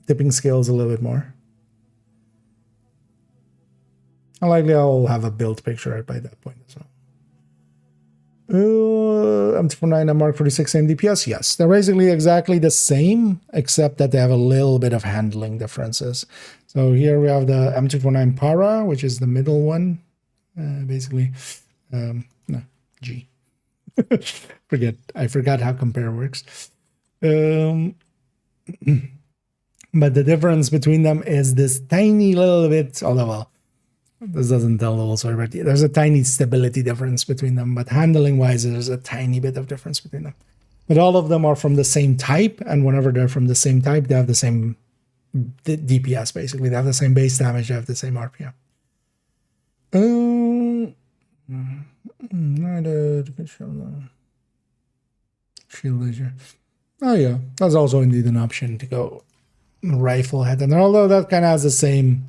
tipping scales a little bit more. And likely I'll have a build picture by that point as well. M249 and Mark 46 same DPS? Yes. They're basically exactly the same, except that they have a little bit of handling differences. So here we have the M249 Para, which is the middle one. Basically, no, G. I forgot how compare works. But the difference between them is this tiny little bit, although, well, this doesn't tell the whole story, but there's a tiny stability difference between them. But handling-wise, there's a tiny bit of difference between them. But all of them are from the same type, and whenever they're from the same type, they have the same DPS, basically. They have the same base damage, they have the same RPM. Shield laser. Oh yeah, that's also indeed an option to go rifle head. And although that kind of has the same...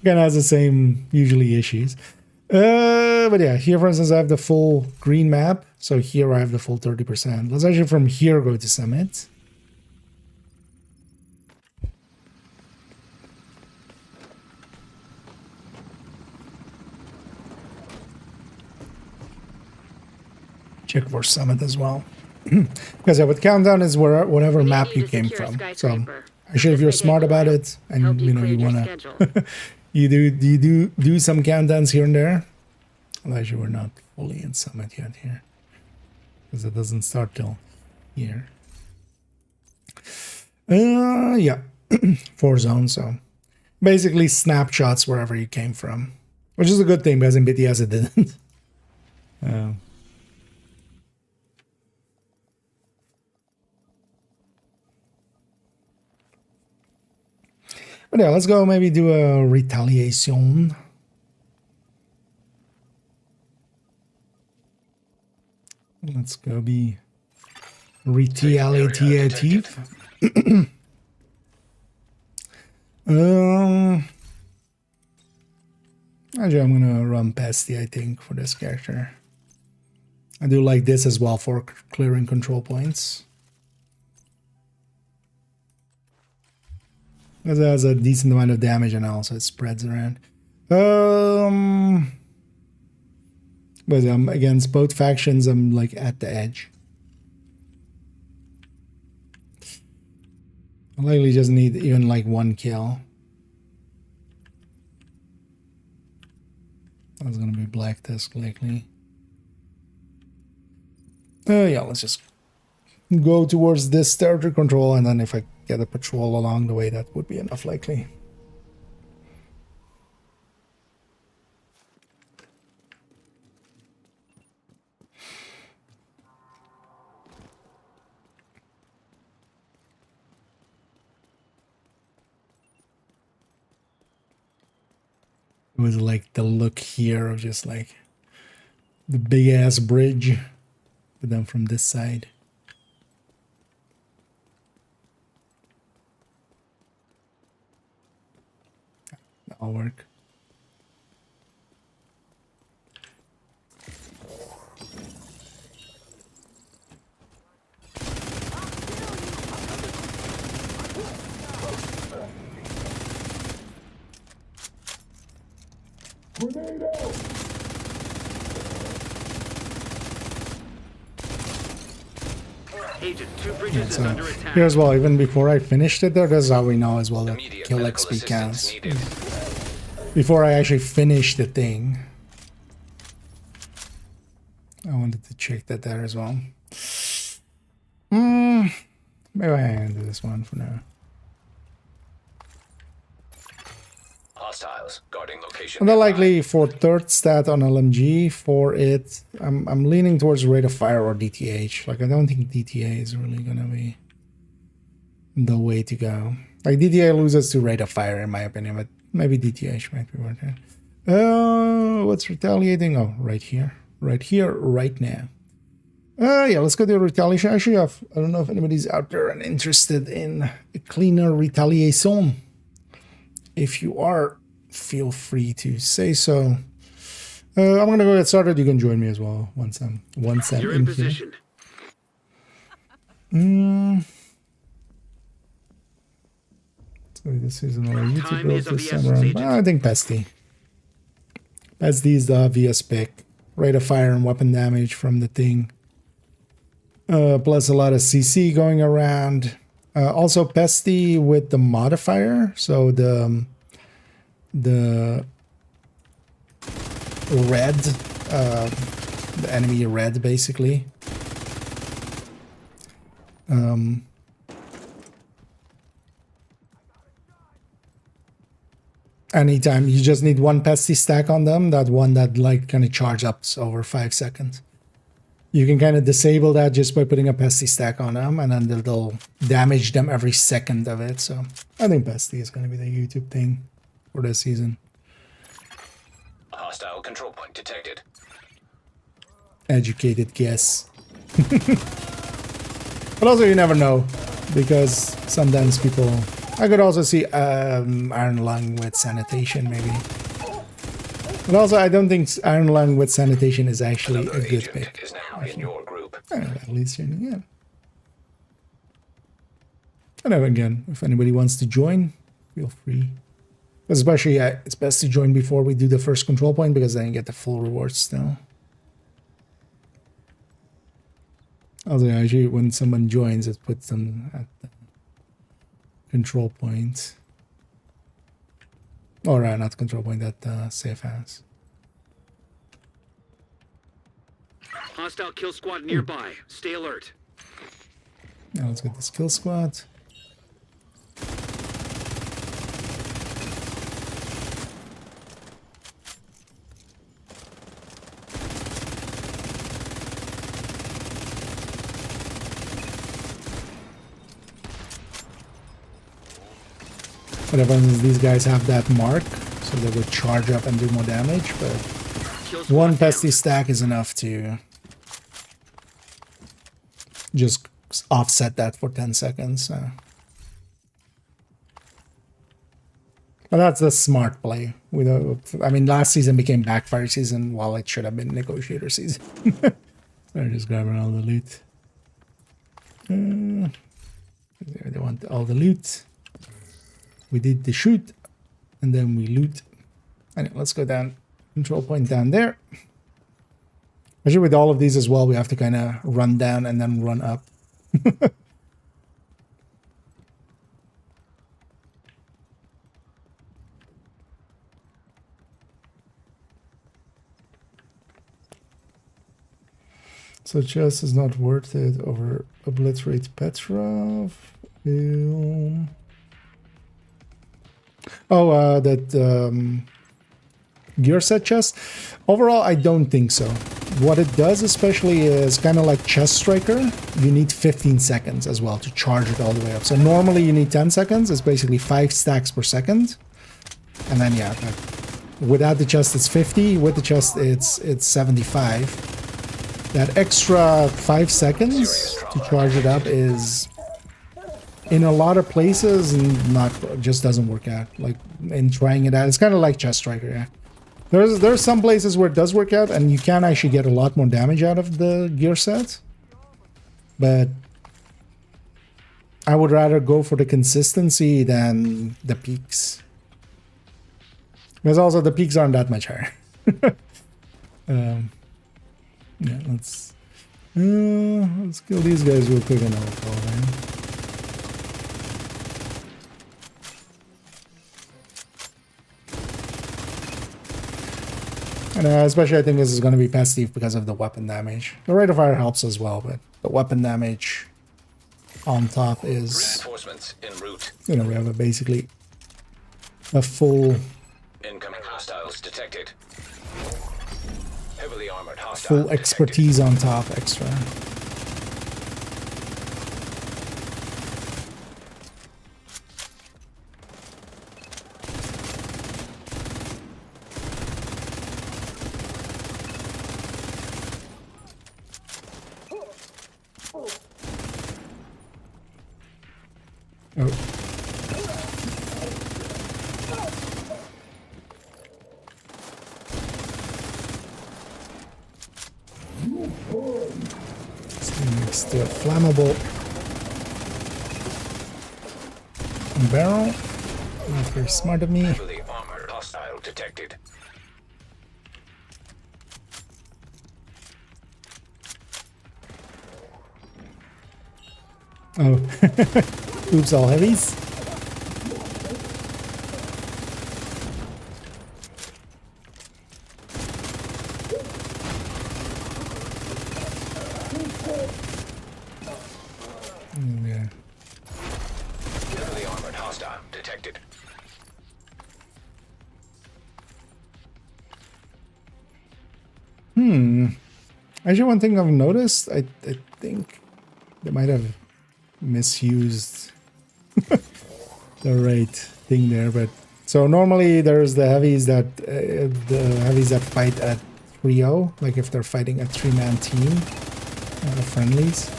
kind of has the same usually issues. But yeah, here for instance I have the full green map, so here I have the full 30%. Let's actually from here go to Summit. Check for Summit as well. Because yeah, with Countdown is whatever map you came from. So actually if you're smart about it and you know you wanna you do some countdowns here and there. Well, actually, we're not fully in Summit yet here, because it doesn't start till here. Yeah, 4 zones. So basically, snapshots wherever you came from, which is a good thing because in BTS it didn't. But yeah, let's go maybe do a retaliation. Let's go be retaliative. Actually, I'm gonna run Pesty, I think, for this character. I do like this as well for clearing control points. It has a decent amount of damage and also it spreads around. But against both factions, I'm like at the edge. I likely just need even like 1 kill. That's gonna be Black Disc likely. Yeah, let's just go towards this territory control, and then if I get a patrol along the way, that would be enough likely. It was like the look here of just like the big ass bridge, but then from this side. That'll work. Agent, 2 bridges is under attack. Here as well, even before I finished it there, that's how we know as well that kill XP counts. Before I actually finish the thing. I wanted to check that there as well. Maybe I handle this one for now. Hostiles guarding location. And then nearby. likely for third stat on LMG for it, I'm leaning towards rate of fire or DTH. Like I don't think DTA is really gonna be the way to go. Like DTA loses to rate of fire in my opinion, but maybe DTH might be worth it. What's retaliating? Oh, right here, right now. Yeah, let's go to retaliation. Actually, I don't know if anybody's out there and interested in a cleaner retaliation. If you are, feel free to say so. I'm gonna go get started. You can join me as well once I'm You're in position. So this is another YouTube Time build is of this the time essence, around. Agent. I think Pesty. Pesty is the obvious pick. Rate of fire and weapon damage from the thing. Plus a lot of CC going around. Also Pesty with the modifier. So the red, the enemy red basically. Anytime you just need one pesty stack on them, that one that like kind of charge ups over 5 seconds. You can kind of disable that just by putting a pesty stack on them, and then they'll damage them every second of it. So I think pesty is going to be the YouTube thing for this season. Hostile control point detected. Educated guess. But also you never know, because sometimes people... I could also see Iron Lung with sanitation maybe. But also I don't think Iron Lung with sanitation is actually Another a good agent pick. is now in your group. At least yeah. And then again, if anybody wants to join, feel free. Especially it's best to join before we do the first control point, because then you get the full rewards still. Also, actually, when someone joins, it puts them at the control point. Or not control point, at safe house. Hostile kill squad nearby. Stay alert. Now let's get this kill squad. What happens is these guys have that mark, so they would charge up and do more damage, but Kill squad one down. pesty stack is enough to just offset that for 10 seconds. But that's a smart play. I mean, last season became backfire season while it should have been negotiator season. So I'm just grabbing all the loot. They want all the loot. We did the shoot, and then we loot. Anyway, let's go down. Control point down there. Actually, with all of these as well, we have to kind of run down and then run up. So chess is not worth it over obliterate Petrov. That gear set chest. Overall, I don't think so. What it does especially is kind of like chest striker. You need 15 seconds as well to charge it all the way up. So normally you need 10 seconds. It's basically 5 stacks per second. And then yeah, without the chest it's 50. With the chest it's 75. That extra 5 seconds to charge it up is, in a lot of places, just doesn't work out. Like in trying it out, it's kind of like chest striker. Yeah, there's some places where it does work out, and you can actually get a lot more damage out of the gear set. But I would rather go for the consistency than the peaks, because also the peaks aren't that much higher. Yeah, let's kill these guys real quick and I'll call them. And especially I think this is going to be passive because of the weapon damage. The rate of fire helps as well, but the weapon damage on top is, Reinforcements en route. you know, we have basically a full Incoming hostiles detected. Heavily armored hostile full expertise on top extra. Oh. Next to a flammable barrel. Not very smart of me. Heavily armored hostile detected. Oh. Oops, all heavies. Yeah. Heavily armored hostile detected. Actually, one thing I've noticed, I think they might have misused the right thing there, but so normally there's the heavies that fight at 3-0, like if they're fighting a 3-man team, friendlies.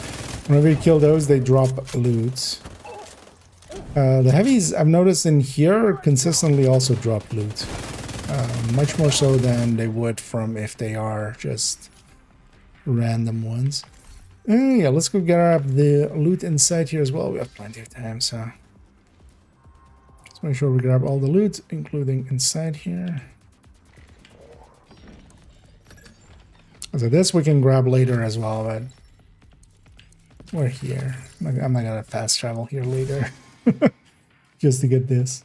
Whenever you kill those, they drop loot. The heavies I've noticed in here consistently also drop loot, much more so than they would from if they are just random ones. Yeah, let's go grab the loot inside here as well. We have plenty of time, so let's make sure we grab all the loot, including inside here. So this we can grab later as well, but we're here. I'm not gonna fast travel here later just to get this.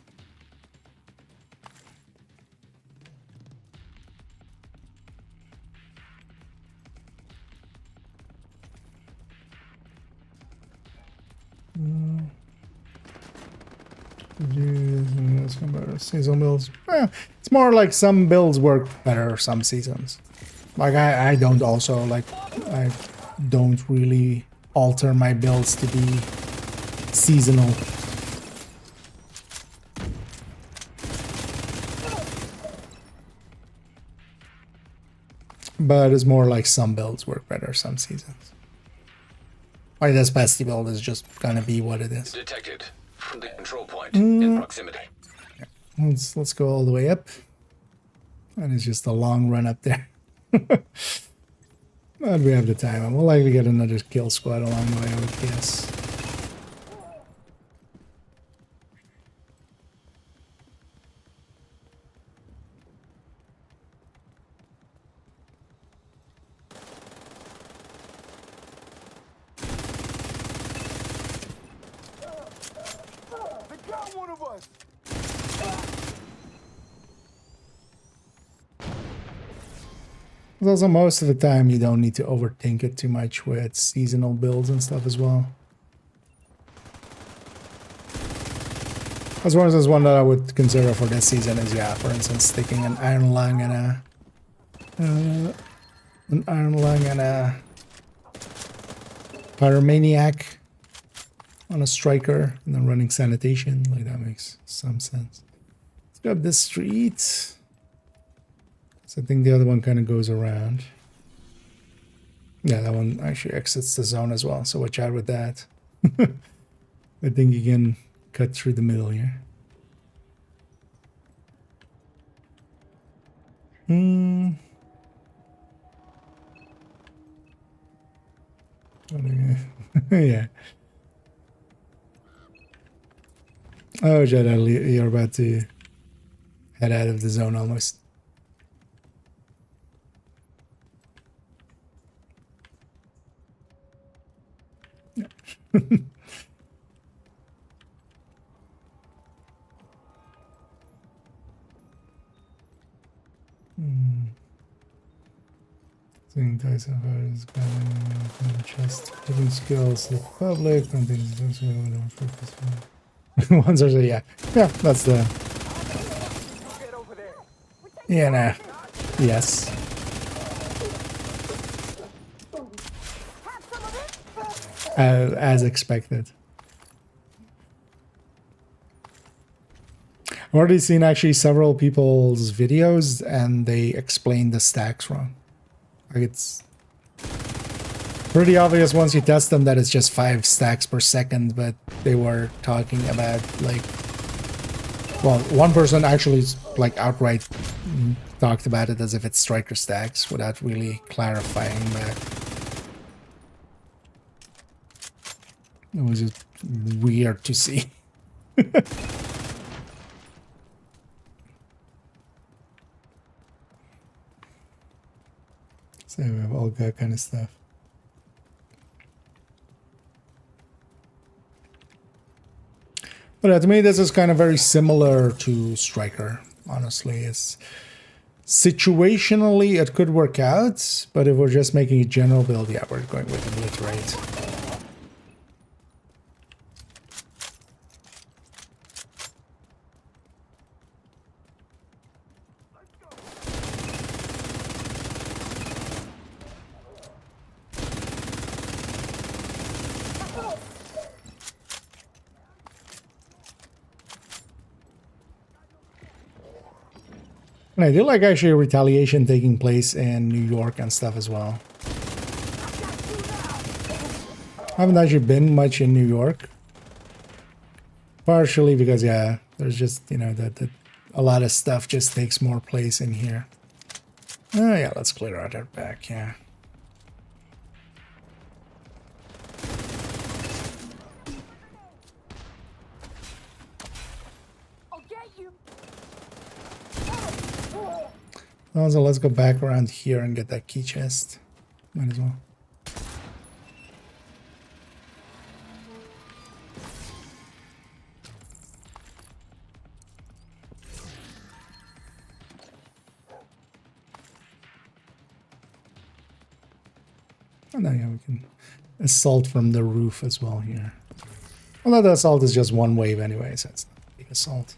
Seasonal builds. It's more like some builds work better some seasons. Like I don't also like, I don't really alter my builds to be seasonal. But it's more like some builds work better some seasons. Like this pesty build is just gonna be what it is. Detected. Friendly control point in proximity. Let's go all the way up. And it's just a long run up there. But we have the time, and we'll likely get another kill squad along the way, I would guess. They got one of us! Also, most of the time you don't need to overthink it too much with seasonal builds and stuff as well. As long as there's one that I would consider for this season is, yeah, for instance, sticking an iron lung and a pyromaniac on a striker, and then running sanitation. Like, that makes some sense. Let's grab this street. So I think the other one kind of goes around. Yeah, that one actually exits the zone as well, so watch out with that. I think you can cut through the middle here. Yeah. Oh, Jed, you're about to head out of the zone almost. Seeing Tyson is grabbing the chest. Giving skills to the public. And things Ones are yeah. Yeah, that's the. Yeah, nah. Yes. As expected. I've already seen actually several people's videos and they explain the stacks wrong. Like it's pretty obvious once you test them that it's just 5 stacks per second, but they were talking about like, well, one person actually like outright talked about it as if it's striker stacks without really clarifying that. It was just weird to see. So we have all that kind of stuff. But to me, this is kind of very similar to Striker, honestly. It's situationally, it could work out, but if we're just making a general build, yeah, we're going with Obliterate. And I do like actually a Retaliation taking place in New York and stuff as well. I haven't actually been much in New York. Partially because, yeah, there's just, you know, that a lot of stuff just takes more place in here. Oh, yeah, let's clear out our back, yeah. Also, let's go back around here and get that key chest. Might as well. And then yeah, we can assault from the roof as well here. Although the assault is just one wave anyway, so it's not a big assault.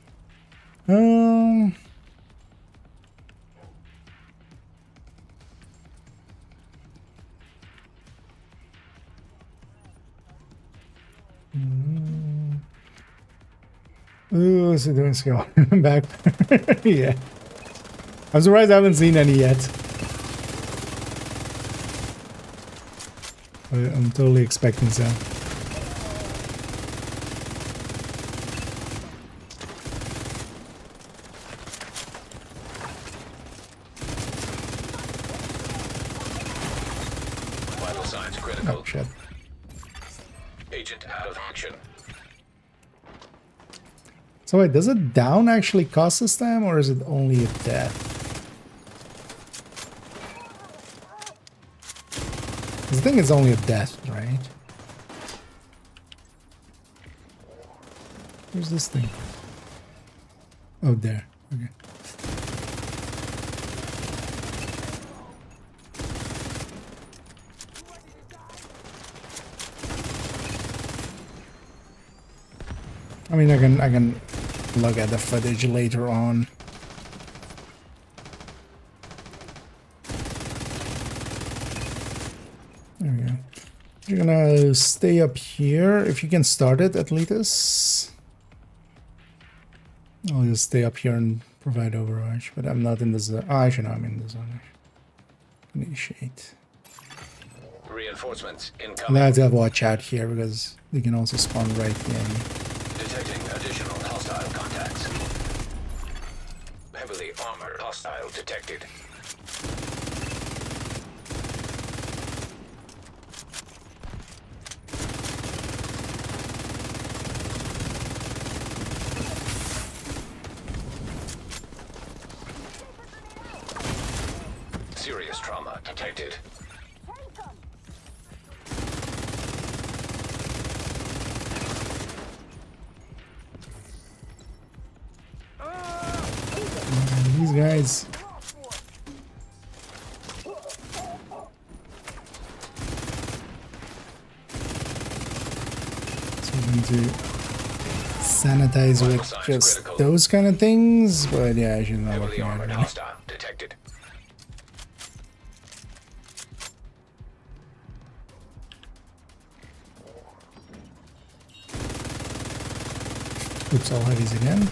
Ooh, so doing skill. Back. Yeah. I'm surprised I haven't seen any yet. I'm totally expecting some. Vital signs critical. Oh, shit. Agent out of action. So wait, does it down actually cost us time, or is it only a death? I think it's only a death, right? Where's this thing? Oh, there. Okay. I mean, I can look at the footage later on. There we go. You're gonna stay up here. If you can start it, Atletus. I'll just stay up here and provide overwatch, but I'm not in the zone. Oh, actually, no, I'm in the zone. Initiate. Reinforcements I incoming. have to watch out here because they can also spawn right in. Detecting additional hostile contacts. Heavily armored hostile detected. Serious trauma detected. These guys. Having to sanitize Vital with signs just critical. those kind of things, but yeah, I should not Heavily looking at armored it. hostile detected. Oops, all heavies again.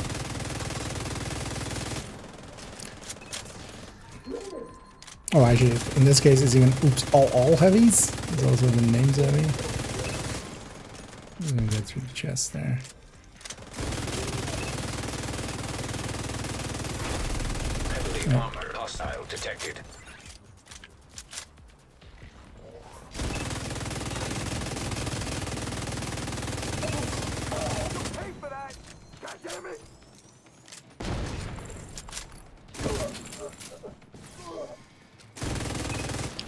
Oh, actually, in this case, it's even oops, all heavies. There's also the names heavy. I'm gonna go through the chest there. Heavily armored hostile detected. Pay for that! God damn it!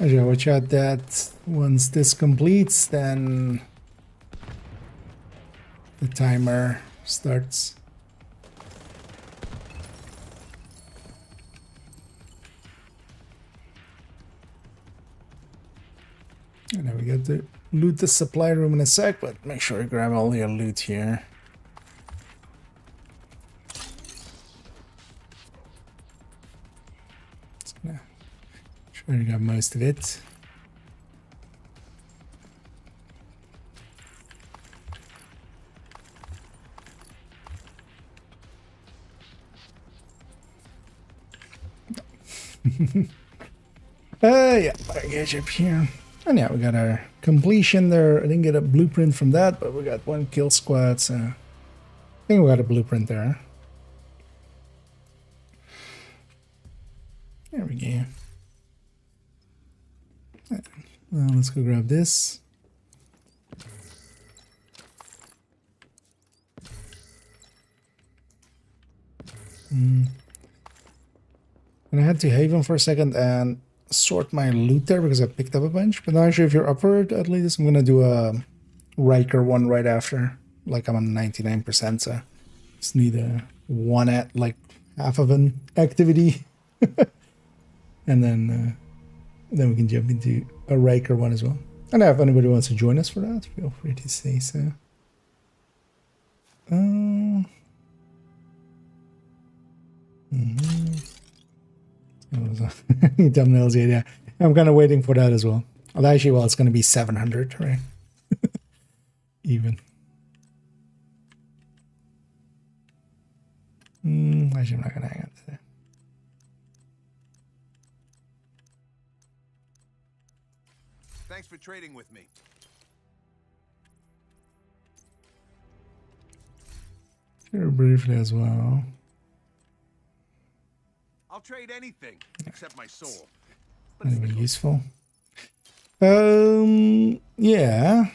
Actually, watch out that once this completes, then the timer starts. And then we got to loot the supply room in a sec, but make sure you grab all your loot here. Just gonna sure you got most of it. Yeah, package up here. And yeah, we got our completion there. I didn't get a blueprint from that, but we got one kill squad, so I think we got a blueprint there. There we go. Well, let's go grab this. And I had to haven for a second and sort my loot there because I picked up a bunch. But now actually, if you're upward at least, I'm gonna do a Riker one right after. Like I'm on 99%, so just need a one at like half of an activity, and then we can jump into a Riker one as well. And if anybody wants to join us for that, feel free to say so. Thumbnails, yeah. I'm kind of waiting for that as well. Well, actually, well, it's going to be 700, right? Even. Actually, I'm not going to hang on to that. Thanks for trading with me. Very briefly as well. I'll trade anything except my soul. Anything useful? Yeah.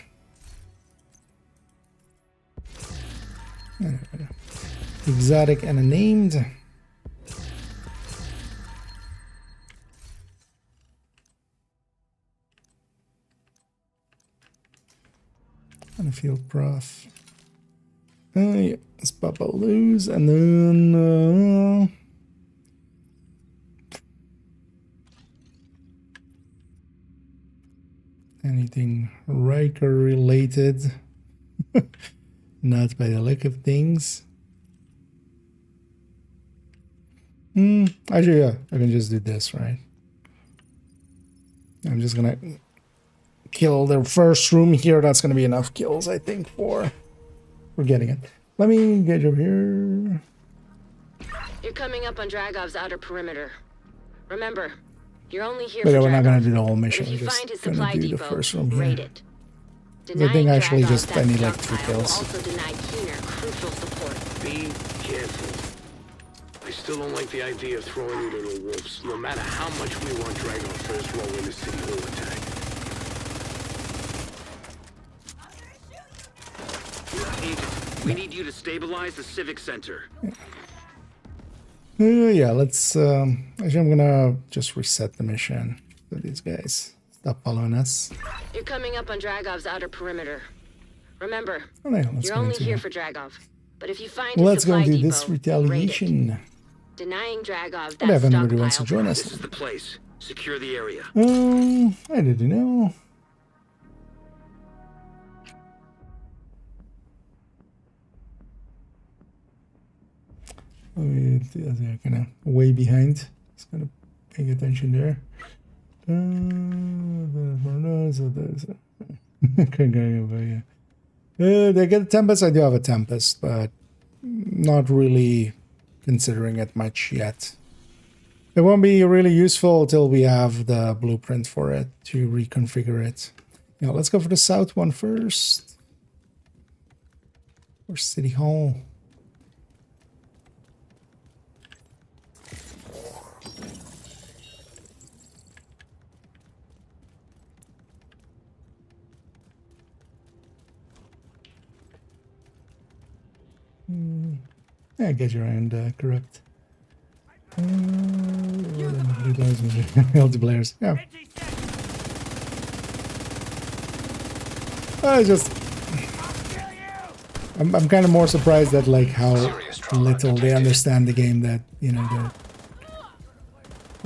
Exotic and unnamed. And a field prof. Yeah, let's pop all those, and then anything Riker related. Not by the look of things. Actually, yeah, I can just do this, right? I'm just gonna kill the first room here. That's gonna be enough kills, I think, for getting it. Let me get over here. You're coming up on Dragov's outer perimeter. Remember, you're only here But for yeah, we're not Dragov. gonna do the whole But mission. if We're you just find his gonna supply do the depot, first room raid here. it. I think actually Dragov just that I need like 3 stockpile will kills. also deny Keener crucial support. Be careful. I still don't like the idea of throwing you to the wolves, no matter how much we want Dragon first roll in the city hall attack. Agent, we need you to stabilize the civic center. Yeah, let's actually I'm gonna just reset the mission so these guys stop following us. You're coming up on Dragov's outer perimeter. Remember, Oh, yeah, let's you're go only into here that. for Dragov. But if you find Let's his go supply into depot, this raid it. retaliation. Denying Dragov that What if anybody wants to stockpile join This us? is the place. Secure the area. I didn't know. They're kind of way behind. Just kind of paying attention there. They get a Tempest. I do have a Tempest, but not really considering it much yet. It won't be really useful till we have the blueprint for it to reconfigure it. Now let's go for the south one first. Or City Hall. Yeah, get your hand correct. Multiplayers, yeah. I just, I'm kind of more surprised at like how little they understand the game, that you know they're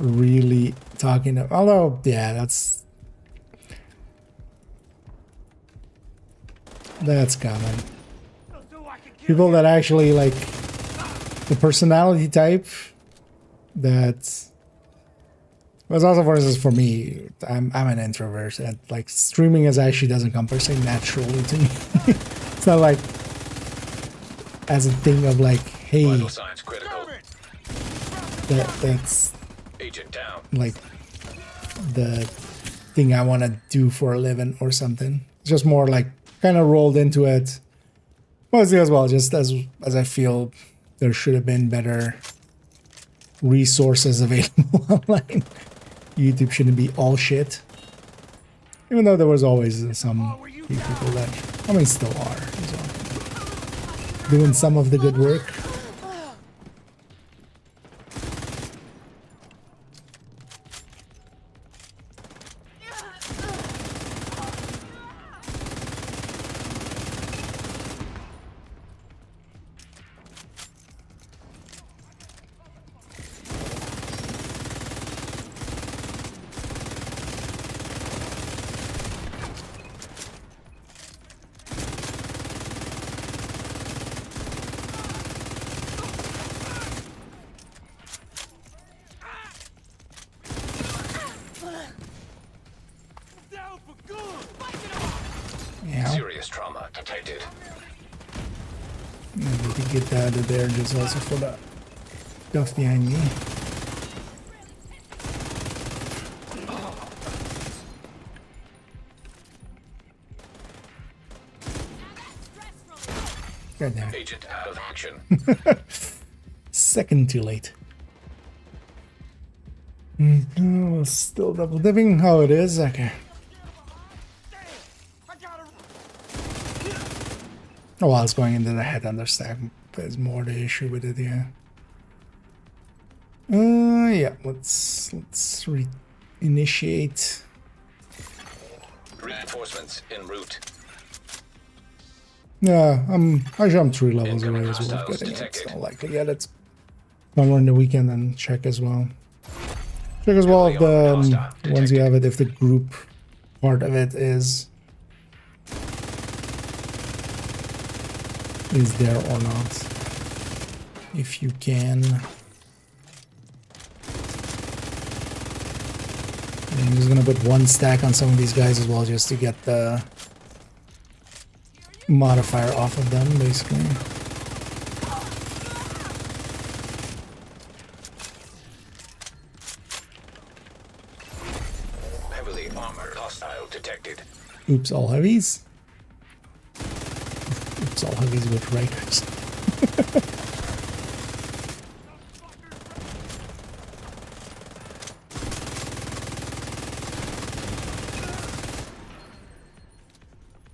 really talking. Although, yeah, that's common. People that actually like the personality type that was also, for instance, for me, I'm an introvert, and like streaming is actually doesn't come per se naturally to me. It's not like as a thing of like, hey, that's Agent down. like the thing I want to do for a living or something. It's just more like kind of rolled into it. Mostly as well, just as I feel there should have been better resources available online. YouTube shouldn't be all shit. Even though there was always some people that, I mean, still are, so, doing some of the good work. Serious trauma detected. Yeah, we can get that out of there just also for the stuff behind me. God damn it. Agent out of action. Second too late. Still double dipping. How it is? Okay. Oh, well, it's going into the head understack. There's more the issue with it, yeah. Yeah. Let's initiate. Reinforcements en route. Yeah, I'm 3 levels away as well. Getting it. It's not likely yet. It's somewhere in the weekend, and check as well. Check as well if the once you have it, if the group part of it is there or not. If you can. And I'm just gonna put 1 stack on some of these guys as well, just to get the modifier off of them, basically. Heavily armored hostile detected. Oops, all heavies. Oops, all heavies with raiders.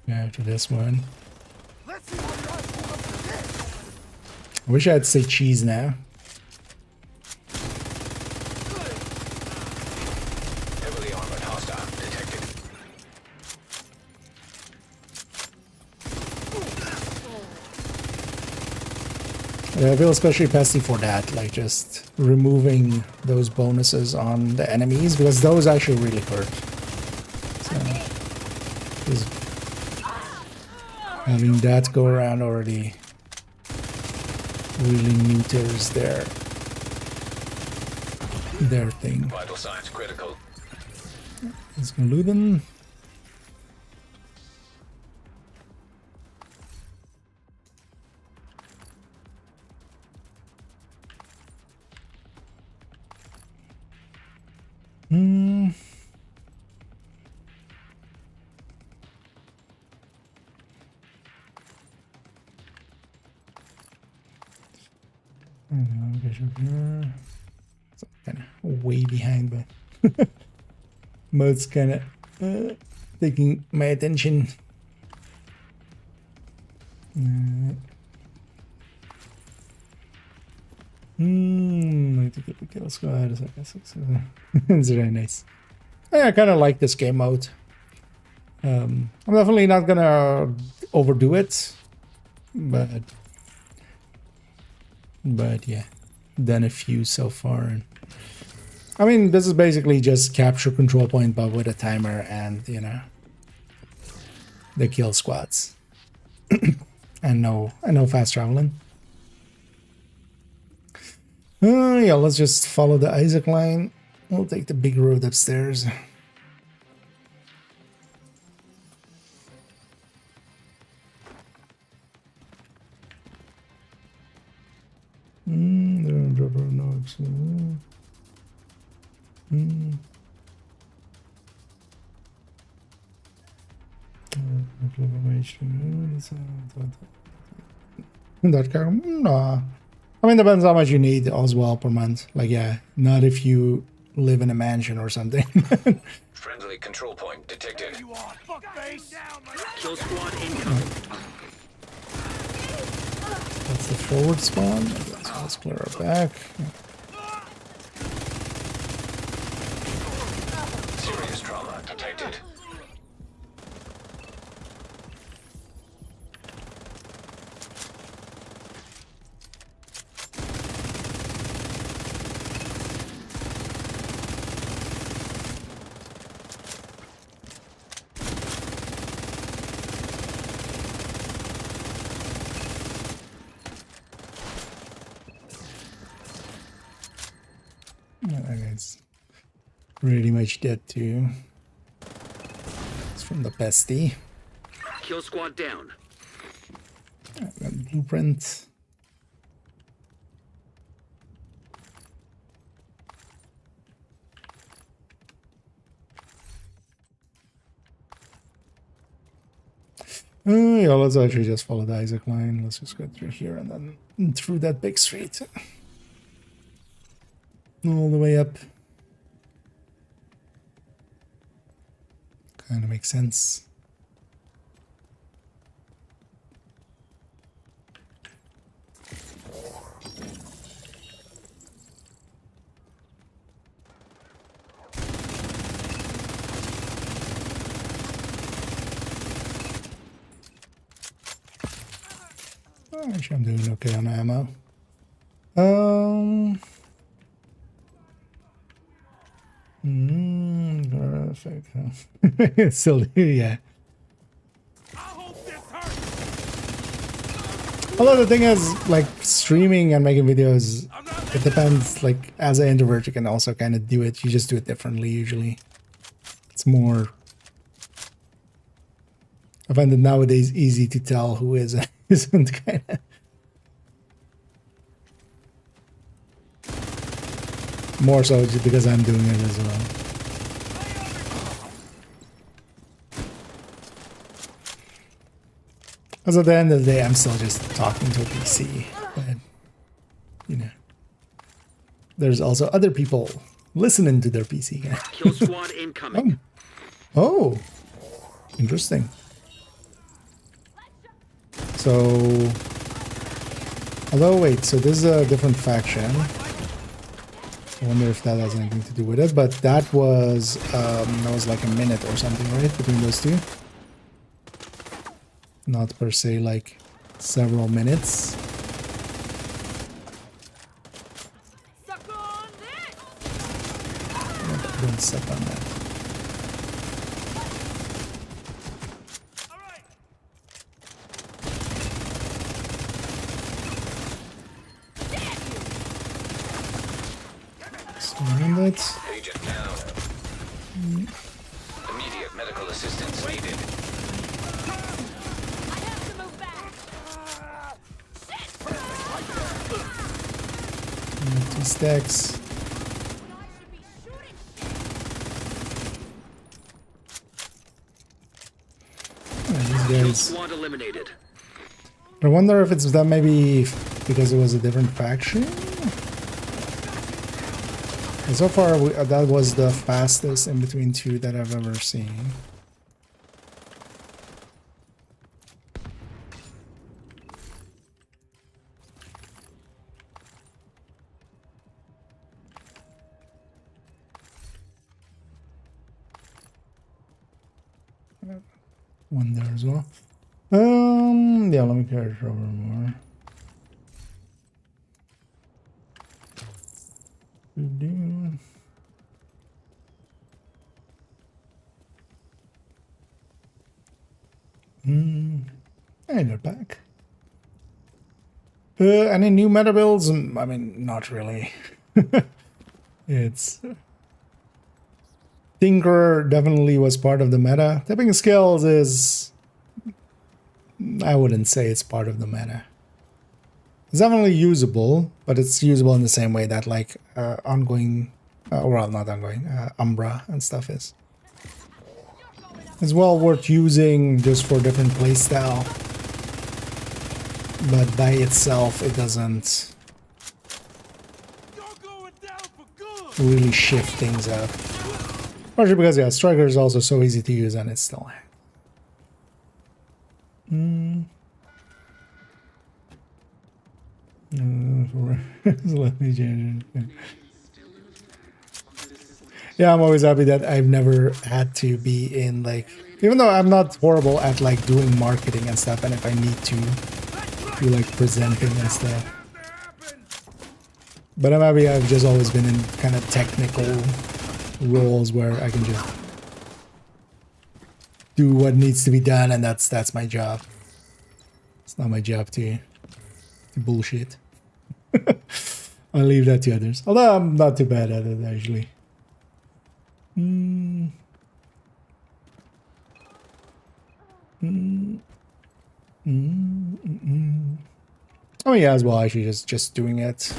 After this one. I wish I had to say cheese now. Heavily armored hostile detected. I feel especially pesty for that, like just removing those bonuses on the enemies, because those actually really hurt. So, just having that go around already really neuters their thing. Vital signs critical. Let's go loot them. I don't know, Bishop here. It's kind of way behind, but mode's kind of taking my attention. I think it would kill squad. It's very nice. Yeah, I kind of like this game mode. I'm definitely not gonna overdo it, but yeah, done a few so far. And I mean, this is basically just capture control point, but with a timer and, you know, the kill squads. and no fast traveling. Yeah, let's just follow the Isaac line. We'll take the big road upstairs. No. I mean, depends how much you need as well per month. Like, yeah, not if you live in a mansion or something. Friendly control point detected. You are, fuckface! Kill squad incoming. That's the forward spawn. So let's clear our back. Serious trauma detected. It's pretty much dead too. It's from the bestie. Kill squad down. Blueprint. Yeah, let's actually just follow the Isaac line. Let's just go through here and then through that big street. All the way up. Kind of makes sense. Actually, I'm doing okay on ammo. Perfect. Still, yeah. Although the thing is, like, streaming and making videos, it depends. Like, as an introvert, you can also kind of do it. You just do it differently usually. It's more. I find it nowadays easy to tell who is and isn't, kind of. More so just because I'm doing it as well. Because at the end of the day, I'm still just talking to a PC. But, you know, there's also other people listening to their PC. Kill squad incoming. Oh, interesting. So, although wait, so this is a different faction. I wonder if that has anything to do with it, but that was like a minute or something, right, between those two? Not per se like several minutes. Don't suck on that. Around it. Agent down. Immediate medical assistance needed. Two stacks. These guys. Squad eliminated. I wonder if it's that maybe because it was a different faction. And so far, that was the fastest in between two that I've ever seen. One there as well. Yeah, let me carry it over more. Hey, they're back. Any new meta builds? I mean, not really. It's Tinker definitely was part of the meta. Tipping skills is, I wouldn't say it's part of the meta. It's definitely usable, but it's usable in the same way that like ongoing, well, not ongoing, Umbra and stuff is. It's well worth using just for different playstyle, but by itself it doesn't really shift things up. Partially because, yeah, Striker is also so easy to use and it's still hacked. Let me change it. Yeah, I'm always happy that I've never had to be in, like, even though I'm not horrible at like doing marketing and stuff, and if I need to do like presenting and stuff, but I'm happy I've just always been in kind of technical roles where I can just do what needs to be done, and that's my job. It's not my job to bullshit. I'll leave that to others. Although I'm not too bad at it, actually. Oh yeah, as well, actually just doing it.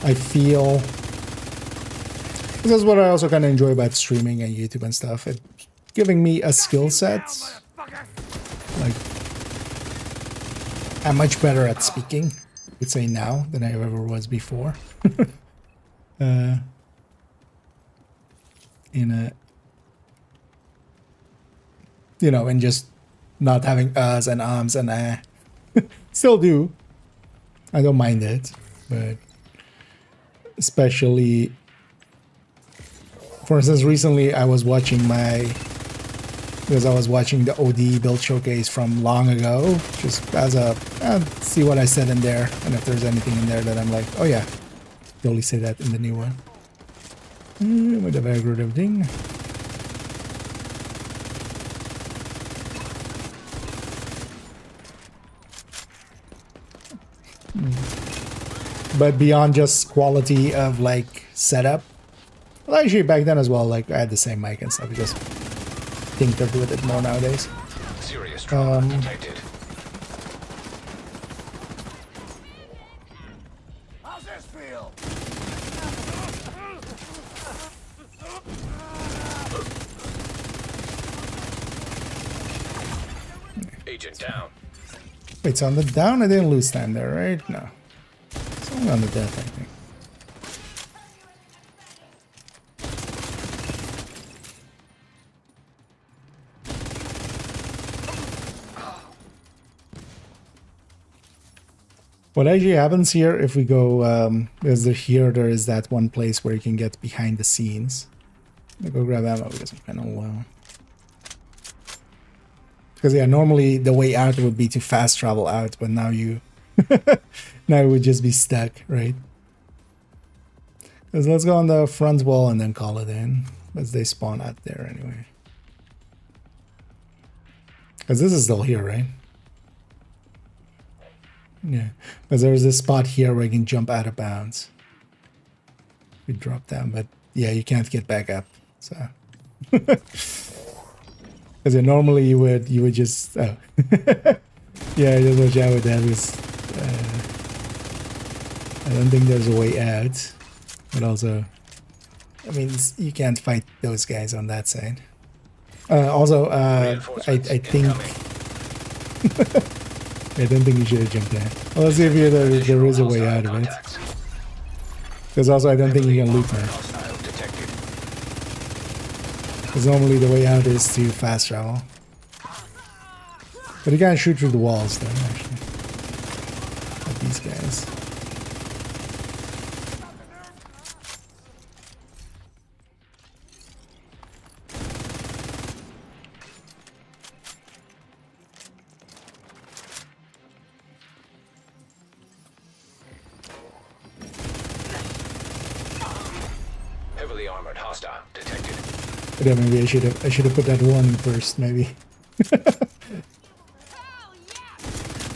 I feel this is what I also kind of enjoy about streaming and YouTube and stuff. It's giving me a skill set. Like, I'm much better at speaking, I would say now, than I ever was before. In a, you know, and just not having uhs and ums and still do. I don't mind it, but especially, for instance, recently I was watching because I was watching the OD build showcase from long ago, just as a, see what I said in there, and if there's anything in there that I'm like, oh yeah, you only say that in the new one. With a very good everything. But beyond just quality of like setup, well, actually back then as well, like I had the same mic and stuff. We just tinkered with it more nowadays. Serious trauma detected. How's this feel? Agent down. Wait, so on the down, I didn't lose time there, right? No. It's only on the death, I think. What actually happens here, if we go, there is that one place where you can get behind the scenes. Let me go grab ammo because I'm kind of low. Because yeah, normally the way out would be to fast travel out, but now you, now it would just be stuck, right? Because let's go on the front wall and then call it in, as they spawn out there anyway. Because this is still here, right? Yeah, because there's this spot here where you can jump out of bounds. we drop down, but yeah, you can't get back up. So, because normally you would just oh yeah, just watch out with that. Because I don't think there's a way out, but also, I mean, you can't fight those guys on that side. Also, I think I don't think you should have jumped there. Well, let's see if there is a way out of it. Because also, I don't think you can loot now. Because normally the way out is to fast travel. But you can't shoot through the walls though, actually. Like these guys. Heavily armored hostile detected. But yeah, maybe I should have put that warning first, maybe.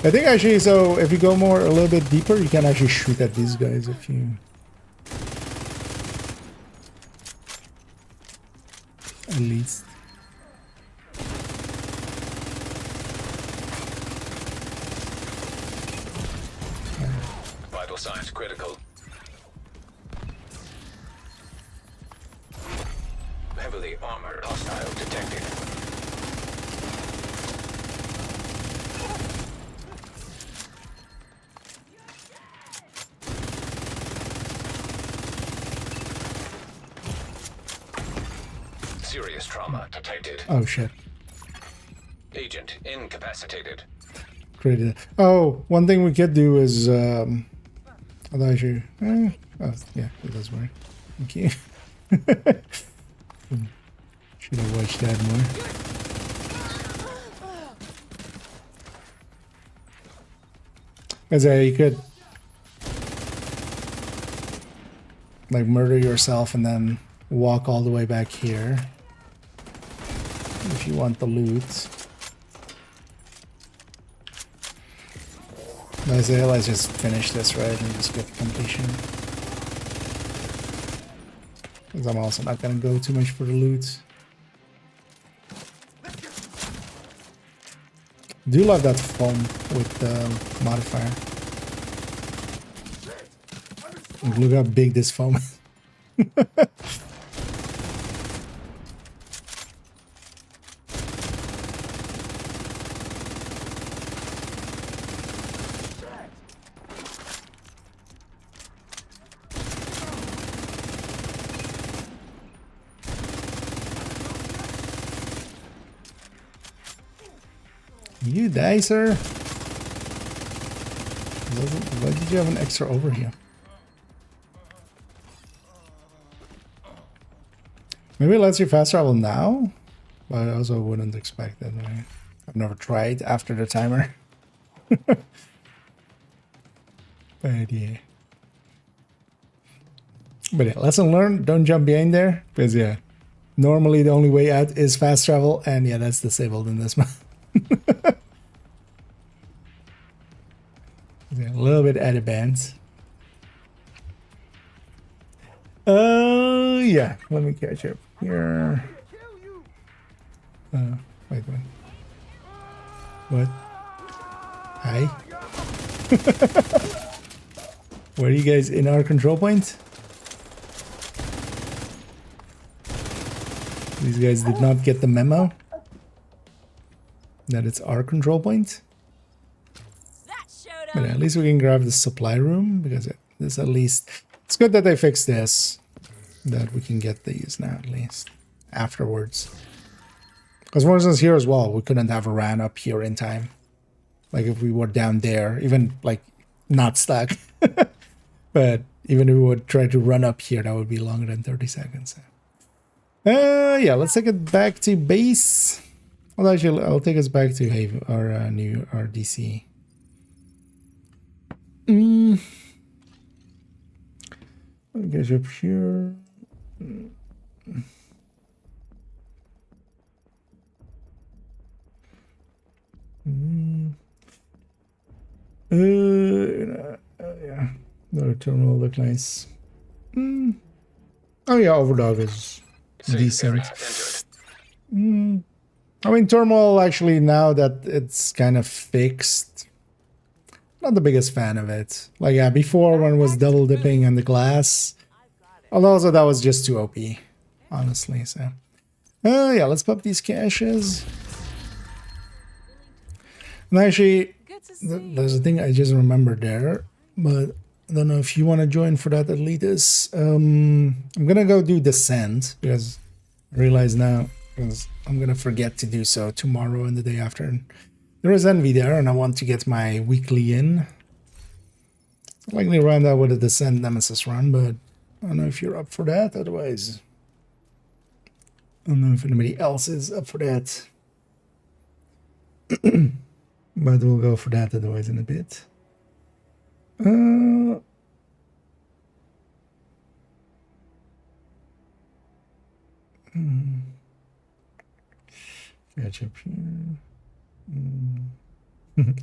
I think actually, so if you go a little bit deeper, you can actually shoot at these guys if you... At least. Vital signs critical. Heavily armored hostile detected. Serious trauma detected. Oh shit. Agent incapacitated. Created. Oh, one thing we could do is oh yeah, it does work. Okay. Should have watched that more. As you could like murder yourself and then walk all the way back here if you want the loot. Let's just finish this, right, and just get the completion. Because I'm also not gonna go too much for the loot. Do love that foam with the modifier. Look how big this foam is. You die, sir. Why did you have an extra over here? Maybe it lets you fast travel now, but I also wouldn't expect that. Right? I've never tried after the timer. But yeah. But yeah, lesson learned, don't jump behind there, because yeah, normally the only way out is fast travel, and yeah, that's disabled in this one. Yeah, a little bit out of bounds. Yeah, let me catch up here. Wait. What? Hi? Were you guys in our control point? These guys did not get the memo that it's our control point. But at least we can grab the supply room, because this at least... It's good that they fixed this. That we can get these now, at least. Afterwards. Because for instance here as well, we couldn't have a ran up here in time. Like if we were down there, even like not stuck. But even if we would try to run up here, that would be longer than 30 seconds. Yeah, let's take it back to base. Well, actually, I'll take us back to Haven, our new RDC. Let me get up here. Yeah, the terminal look nice. Oh yeah, Overdog is Safe decent. area entered. I mean, Turmoil, actually, now that it's kind of fixed, not the biggest fan of it. Like, yeah, before when it was double dipping on the glass, although also that was just too OP, honestly, so. Yeah, let's pop these caches. And actually, there's a thing I just remembered there, but I don't know if you want to join for that, Atletus. I'm gonna go do Descent, because I realize now, because I'm gonna forget to do so tomorrow and the day after. And there is Envy there, and I want to get my weekly in. I'll likely run that with a Descent Nemesis run, but I don't know if you're up for that, otherwise. I don't know if anybody else is up for that. But we'll go for that otherwise in a bit. Catch up here.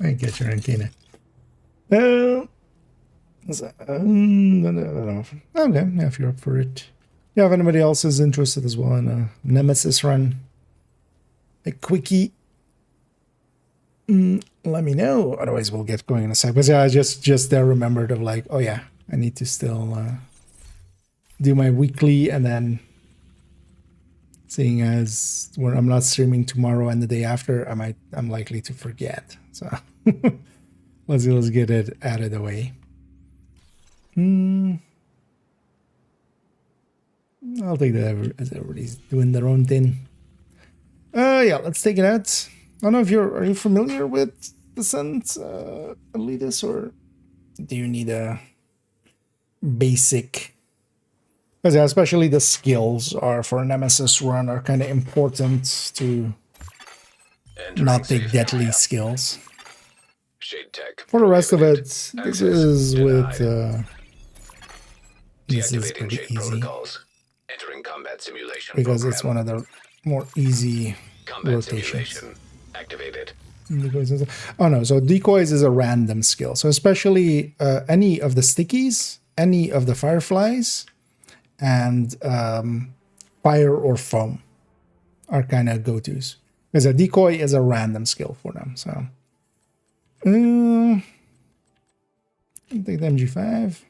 I get your antenna. Okay, yeah, if you're up for it. Yeah, if anybody else is interested as well in a Nemesis run, a quickie, let me know. Otherwise, we'll get going in a sec. But yeah, I just there remembered of like, oh yeah, I need to still do my weekly, and then seeing as when I'm not streaming tomorrow and the day after, I'm likely to forget. So let's get it out of the way. I'll take that as everybody's doing their own thing. Yeah, let's take it out. I don't know if are you familiar with Descent, Elitist, or do you need a basic? Because yeah, especially the skills are for a Nemesis run are kind of important to not take deadly skills. Shade tech. For the rest of it, this Access is denied. with this is Deactivating pretty shade easy protocols. Entering combat simulation because program. it's one of the more easy Combat rotations. simulation activated. Oh no, so decoys is a random skill. So especially any of the stickies, any of the fireflies, and fire or foam are kind of go-tos. Because a decoy is a random skill for them. So take the MG5.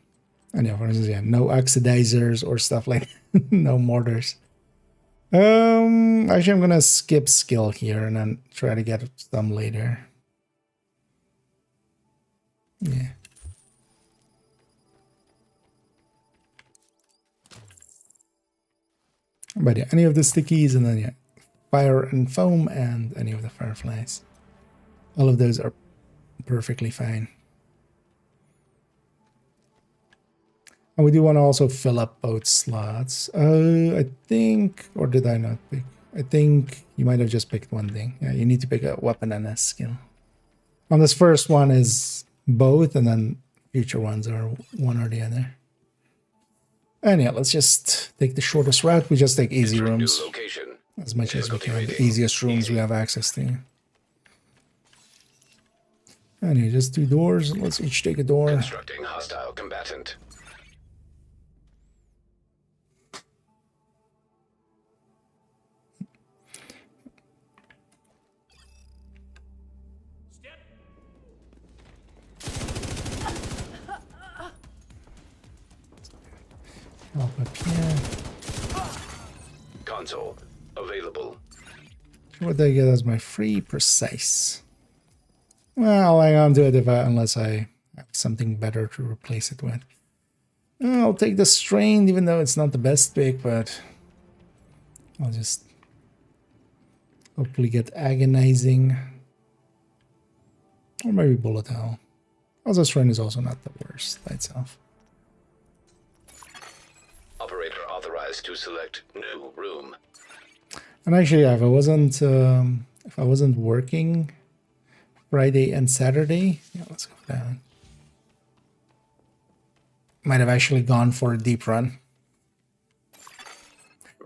And yeah, for instance, yeah, no oxidizers or stuff like no mortars. Actually, I'm gonna skip skill here and then try to get some later. Yeah. But yeah, any of the stickies, and then yeah, fire and foam, and any of the fireflies. All of those are perfectly fine. And we do want to also fill up both slots. I think, or did I not pick? I think you might have just picked one thing. Yeah, you need to pick a weapon and a skill. On this first one is both, and then future ones are one or the other. And yeah, let's just take the shortest route. We just take easy rooms as much as we can. The easiest rooms we have access to. And yeah, just 2 doors. Let's each take a door. Constructing hostile combatant. Up here. Console available. What do I get as my free precise? Well, I'll hang on to it unless I have something better to replace it with. I'll take the strained, even though it's not the best pick, but I'll just hopefully get agonizing. Or maybe bullet hell. Also, strain is also not the worst by itself. Operator authorized to select new room. And actually, yeah, if I wasn't working Friday and Saturday, yeah, let's go down. Might have actually gone for a deep run.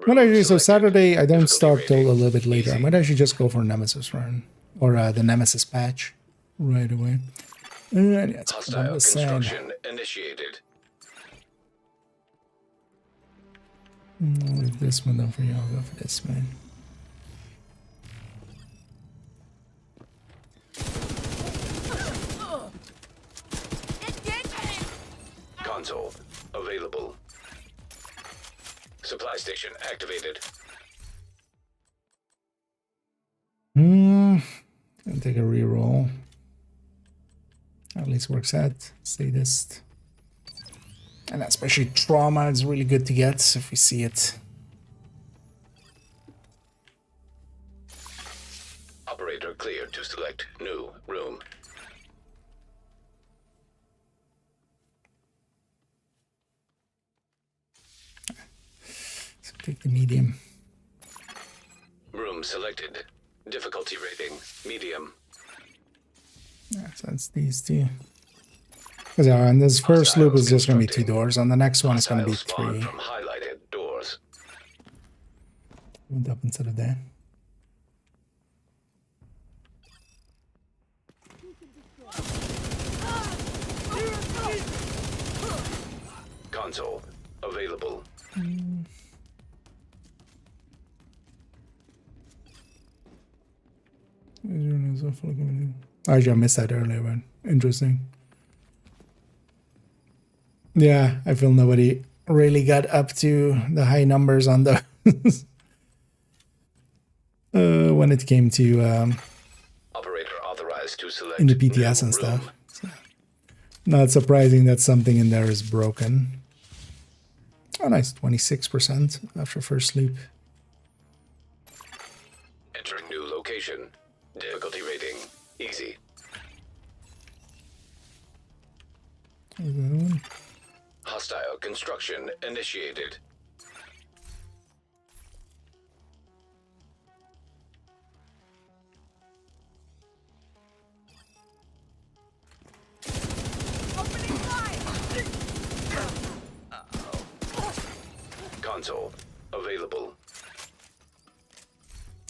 But actually, so Saturday I don't start till a little bit later. I might actually just go for a Nemesis run or the Nemesis patch right away. Yeah, it's Hostile construction initiated. I'll leave this one done for you. I'll go for this one. Console available. Supply station activated. Gonna take a reroll. At least works out. Sadist. And especially trauma is really good to get if we see it. Operator cleared to select new room. So take the medium. Room selected. Difficulty rating medium. Yeah, so that's these two. Because on this first loop is just going to be 2 doors. On the next one, it's going to be 3. From highlighted doors. Went up instead of that. Console available. Actually, I missed that earlier, but interesting. Yeah, I feel nobody really got up to the high numbers on the when it came to Operator authorized to select in the PTS new and stuff. room. So, not surprising that something in there is broken. Oh, nice, 26% after first sleep. Entering new location. Difficulty rating easy. There's another one. Hostile construction initiated. Console available.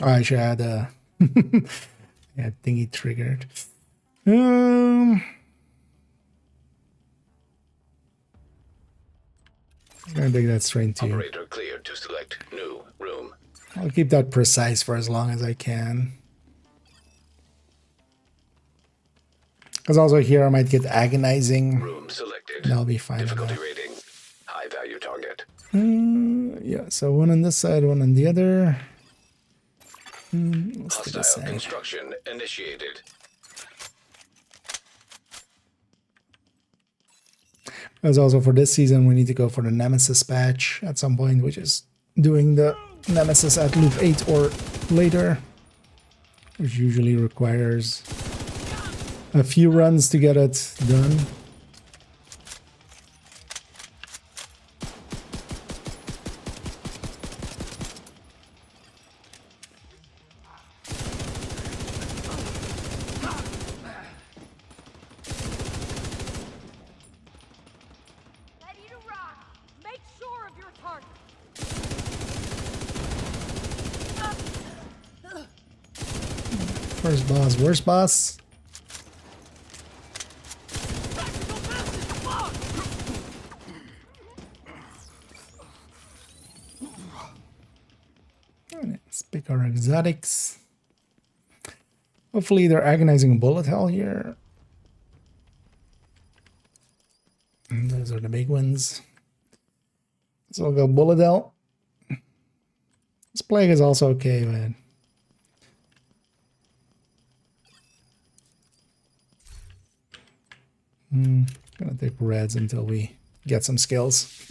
Oh, I should add a yeah, thingy triggered. I'm gonna take that straight to you. Operator cleared to select new room. I'll keep that precise for as long as I can. Because also here I might get agonizing. Room selected. That'll be fine. Difficulty rating high value target. Yeah, so one on this side, one on the other. Let's do the Hostile same. construction initiated. As also for this season, we need to go for the Nemesis patch at some point, which is doing the Nemesis at loop 8 or later, which usually requires a few runs to get it done. Ready to rock. Make sure of your target. First boss, worst boss. Let's pick our exotics. Hopefully they're agonizing bullet hell here. And those are the big ones. So I'll go bullet hell. This plague is also okay, man. Gonna take reds until we get some skills.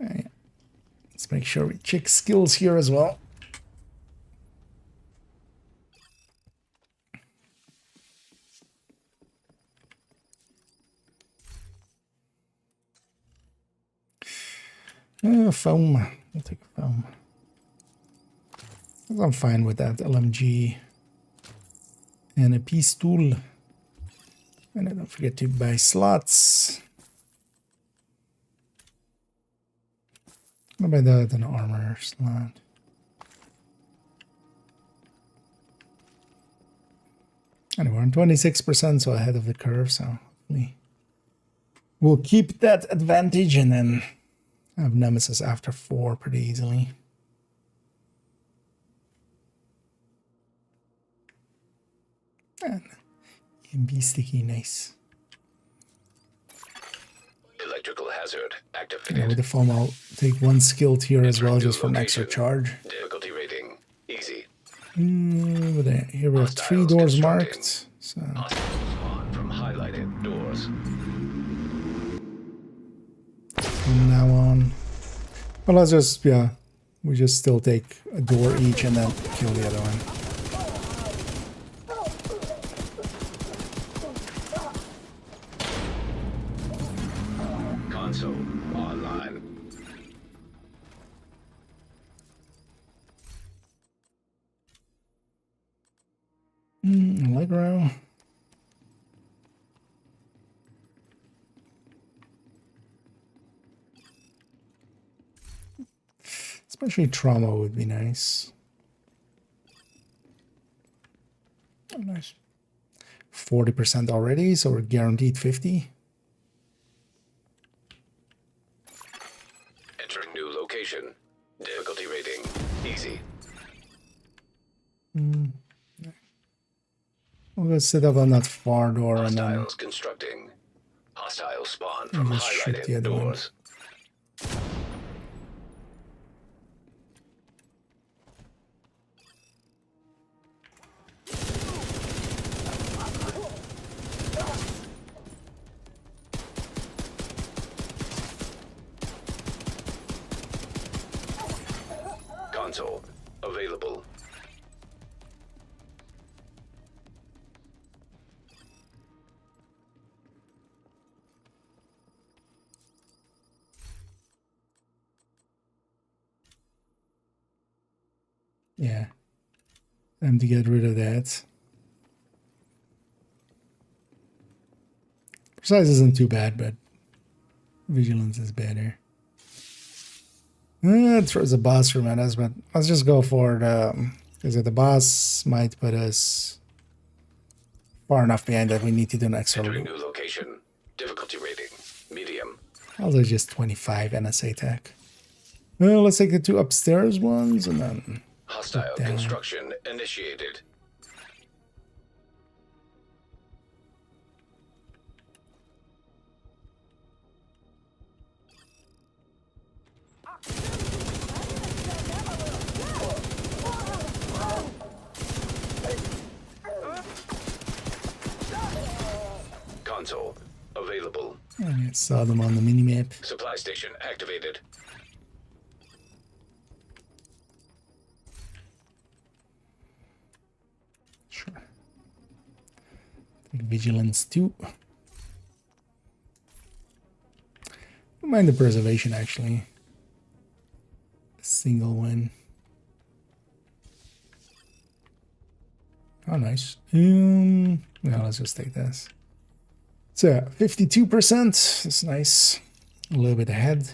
Alright. Let's make sure we check skills here as well. Foam. I'll take a foam. I'm fine with that LMG and a pistol. And then don't forget to buy slots. I'll buy that an armor slot. Anyway, we're on 26%, so ahead of the curve, so hopefully we'll keep that advantage and then I have Nemesis after 4 pretty easily. And be sticky, nice. Electrical hazard Yeah, activated. with the foam, I'll take 1 skill tier as well, Entering just for new an extra location. charge. Difficulty rating easy. But here we have 3 Hostiles doors constructing. marked. So Hostiles spawn from highlighted doors. from now on, well, let's just we just still take a door each and then kill the other one. Console online. Allegro. Especially trauma would be nice. Oh, nice. 40% already, so we're guaranteed 50. Entering new location. Difficulty rating easy. We'll go sit up on that far door and then Hostiles constructing. Hostiles spawn we'll from just shoot the highlighted other one. doors. Console available. Yeah. Time to get rid of that. Precise isn't too bad, but vigilance is better. It throws a boss room at us, but let's just go for the... Because the boss might put us far enough behind that we need to do an extra Entering loop. new location. Difficulty rating medium. Also just 25 NSA tech. Well, let's take the 2 upstairs ones and then... Hostile down. construction initiated. Console available. I saw them on the minimap. Supply station activated. Sure. Take vigilance 2. Don't mind the preservation actually. A single one. Oh, nice. No, let's just take this. So 52%. That's nice. A little bit ahead.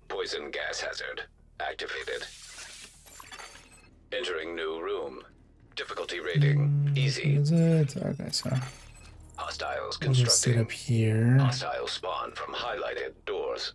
Poison gas hazard activated. Entering new room. Difficulty rating easy. Is it? Okay, so Hostiles we'll just sit constructing. up here. Hostiles spawn from highlighted doors.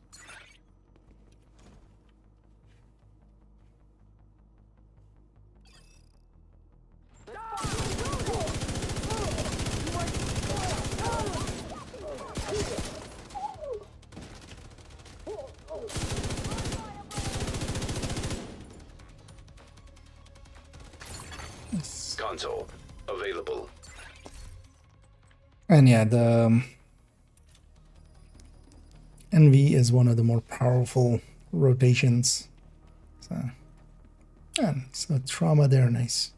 Console available. And yeah, the NV is one of the more powerful rotations. So, yeah, so trauma there, nice.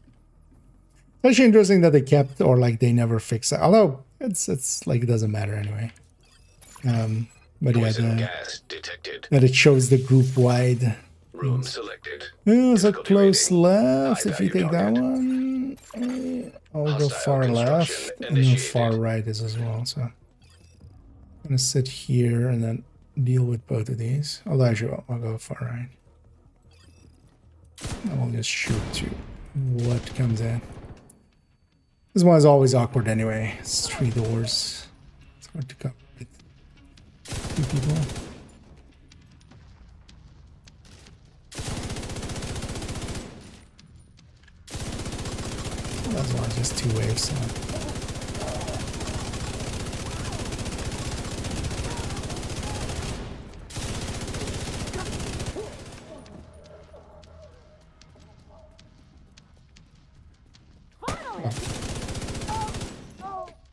It's actually interesting that they kept, or like they never fixed it. Although it's like it doesn't matter anyway. But yeah, Poison gas detected. that it shows the group wide. Room selected. Oh, is it Difficulty close rating, left? high If you value take that target. one, I'll go Hostile far construction left, and then initiated. far right is as well. So I'm gonna sit here and then deal with both of these. Although actually, I'll go far right. And we'll just shoot to what comes in. This one is always awkward anyway. It's 3 doors. It's hard to cover with 2 people. That's why just 2 waves. So.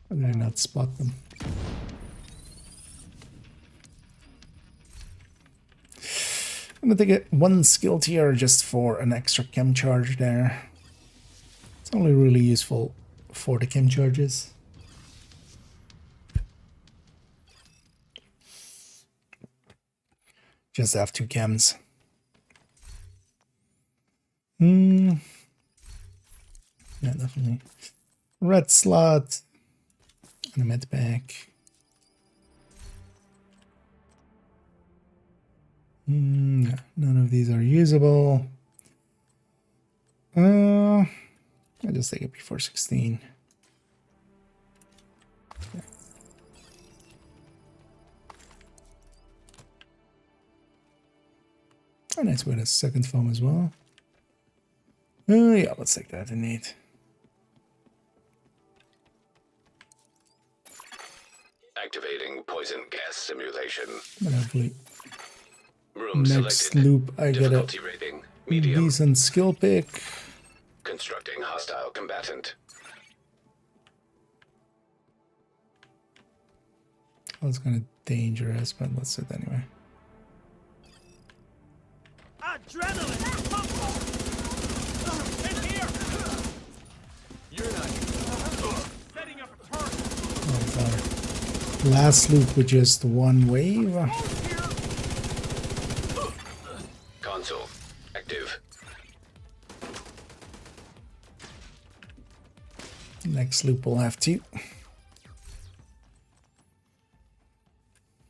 How did I not spot them? I'm gonna take 1 skill tier just for an extra chem charge there. It's only really useful for the chem charges. Just have 2 chems. Yeah, definitely. Red slot and a med pack. Yeah, none of these are usable. I just take it before 16. Yeah. Oh, nice with a second foam as well. Yeah, let's take that indeed. Activating poison gas simulation. But hopefully Room next selected. loop I get a Difficulty rating medium. decent skill pick. Constructing hostile combatant. Well, it's kind of dangerous, but let's do it anyway. Adrenaline! In here! You're not. Setting up a turret! Oh, sorry. Last loop with just 1 wave. Console active. Next loop will have 2.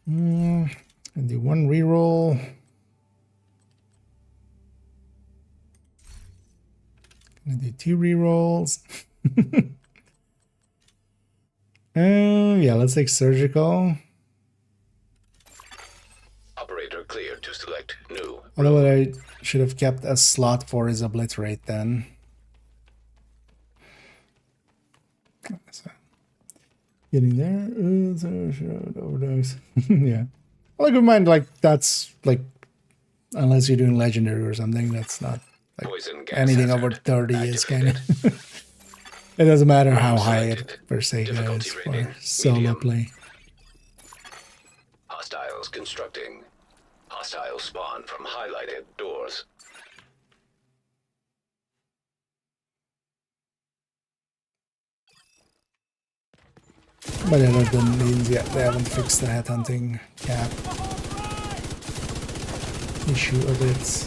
And do 1 reroll. Gonna do 2 rerolls. Yeah, let's take surgical. Operator cleared to select new. Although what I should have kept a slot for is obliterate then. So, getting there. Overdose. Yeah. Well, I could mind like that's like unless you're doing legendary or something, that's not like Poison gas anything hazard over 30 is kind activated. of. It doesn't matter how Room high it selected. per se goes Difficulty for rating, solo medium. play. Hostiles constructing. Hostile spawn from highlighted doors. But yeah, that doesn't mean yet they haven't fixed the headhunting cap issue of it.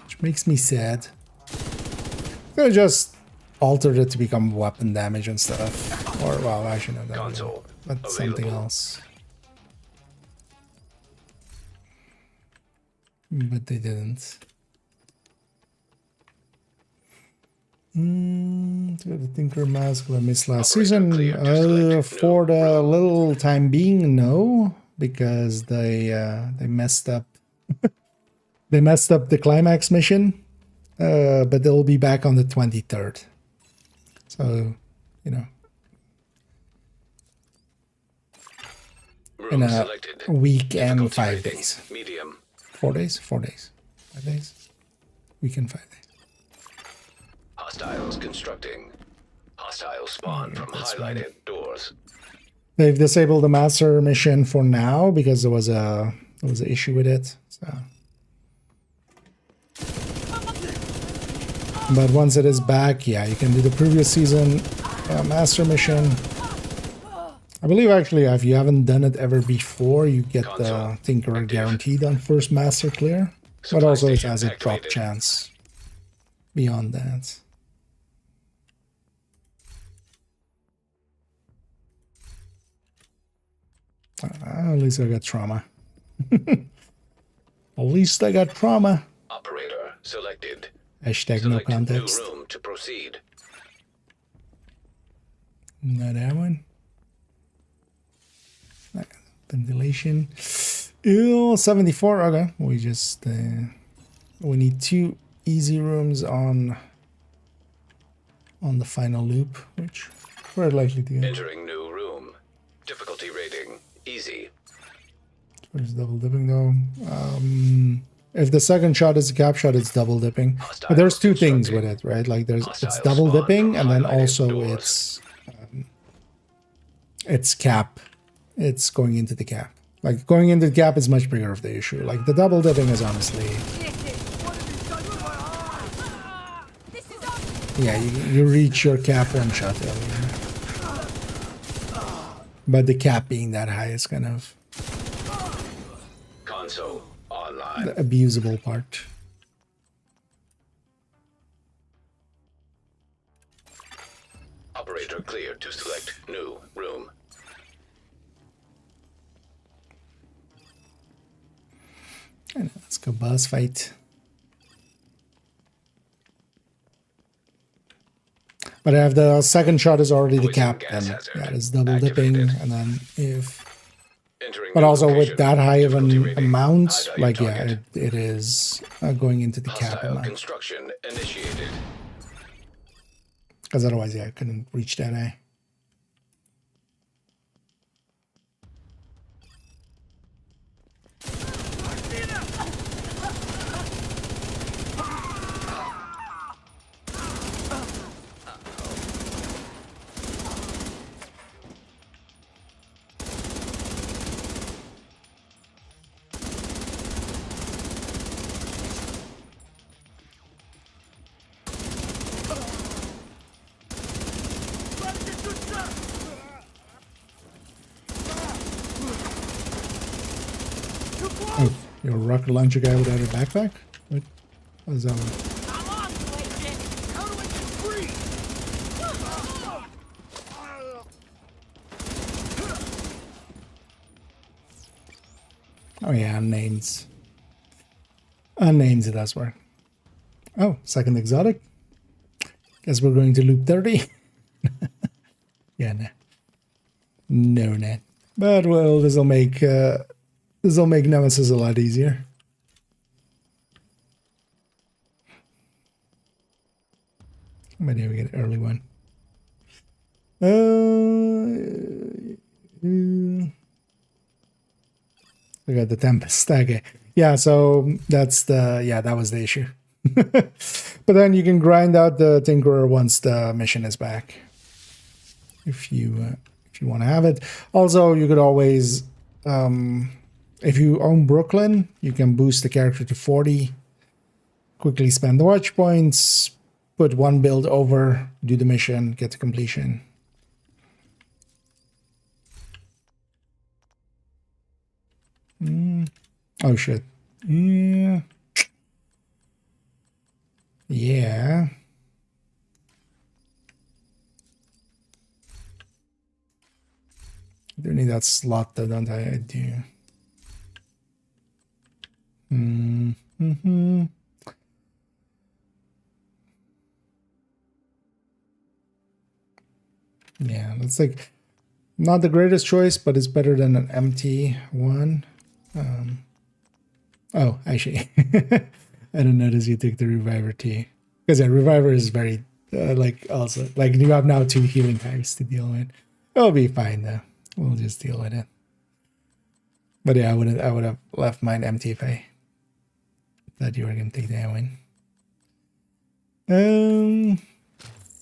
Which makes me sad. They just altered it to become weapon damage and stuff. Or, well, actually, no, that Console but something available. else. But they didn't. The Tinker Mask I missed last Operator season. cleared to select For no the room. little time being, no, because they messed up. They messed up the climax mission, but they'll be back on the 23rd. So, you know, in Room a selected. week and Difficulty 5 rating, days. Medium. 4 days? 4 days. 5 days? Week and 5 days. Hostiles constructing. Hostile spawn from that's highlighted doors. They've disabled the master mission for now because there was an issue with it. So, but once it is back, yeah, you can do the previous season master mission. I believe actually, if you haven't done it ever before, you get Console the Tinkerer active. guaranteed on first master clear. But Supply also it station has a drop activated. chance beyond that. At least I got trauma. At least I got trauma. Operator selected. Hashtag no Select new context. room to proceed. Not that one. Ventilation. Ew, 74. Okay, we just we need 2 easy rooms on on the final loop, which we're likely to get. Entering new room. Difficulty rating easy. There's double dipping though. If the second shot is a cap shot, it's double dipping. But there's two things with it, right? Like it's double dipping, and then also it's cap. It's going into the cap. Like going into the cap is much bigger of the issue. Like the double dipping is honestly, yeah, you reach your cap one shot earlier. But the cap being that high is kind of Console online. the abusable part. Operator clear to select new room. And let's go boss fight. But if the second shot is already the Poison cap, gas then hazard that is double dipping. activated. And then if, Entering but new also location. with that high of Difficulty an rating, amount, high value like yeah, target. it is going into the cap Hostile amount. construction initiated. Because otherwise, yeah, I couldn't reach that high. Oh, you're a rocket launcher guy without a backpack? What is that one? I'm on, Legend. How do I get free? Oh yeah, unnamed. Unnamed, it does work. Oh, second exotic. Guess we're going to loop 30. Yeah, nah. No, nah. But well, this'll make Nemesis a lot easier. Maybe we get an early one. We got the Tempest. Okay. Yeah, so that's that was the issue. But then you can grind out the Tinkerer once the mission is back. If you want to have it. Also, you could always if you own Brooklyn, you can boost the character to 40, quickly spend the watch points, put one build over, do the mission, get to completion. Oh shit. Yeah. Yeah. I do need that slot though, don't I? I do. Yeah, that's like not the greatest choice, but it's better than an empty one. Oh, actually, I didn't notice you took the Reviver too. Because yeah, Reviver is very, also, like you have now 2 healing hives to deal with. It'll be fine though. We'll just deal with it. But yeah, I would have left mine empty if I thought you were going to take that one.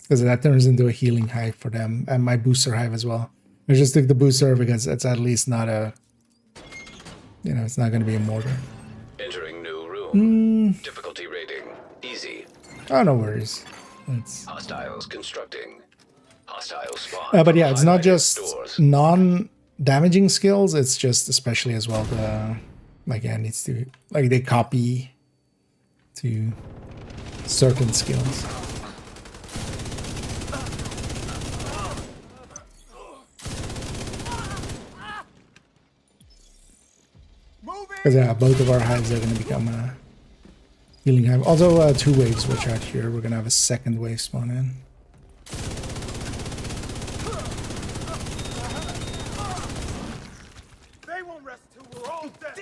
Because that turns into a healing hive for them, and my booster hive as well. I just took the booster because it's at least not a, it's not going to be a mortar. Entering new room. Difficulty rating easy. Oh, no worries. It's Hostiles constructing. Hostile spawn. but yeah, it's not Highlighted just doors. non-damaging skills. It's just especially as well the it needs to they copy to certain skills. Because yeah, both of our hives are going to become a healing hive. Also, 2 waves which are here. We're going to have a second wave spawn in. They won't rest till we're all dead.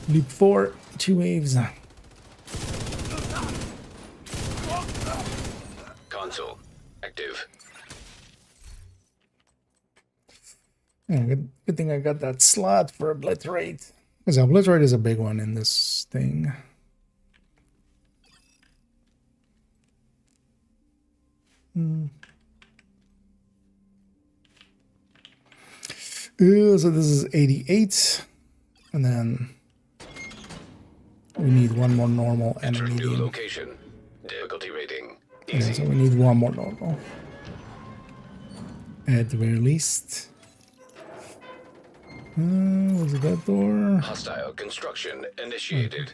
Loop 4, 2 waves. Console active. Yeah, good thing I got that slot for obliterate. Because obliterate is a big one in this thing. So this is 88. And then we need one more normal and a Entering new medium. location. Difficulty rating Yeah, easy. so we need one more normal. At the very least. Was it that door? Hostile construction initiated.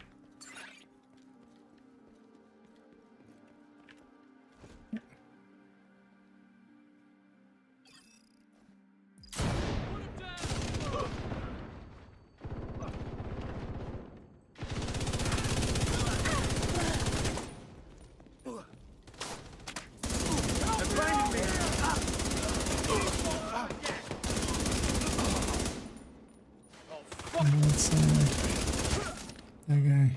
That's, that guy.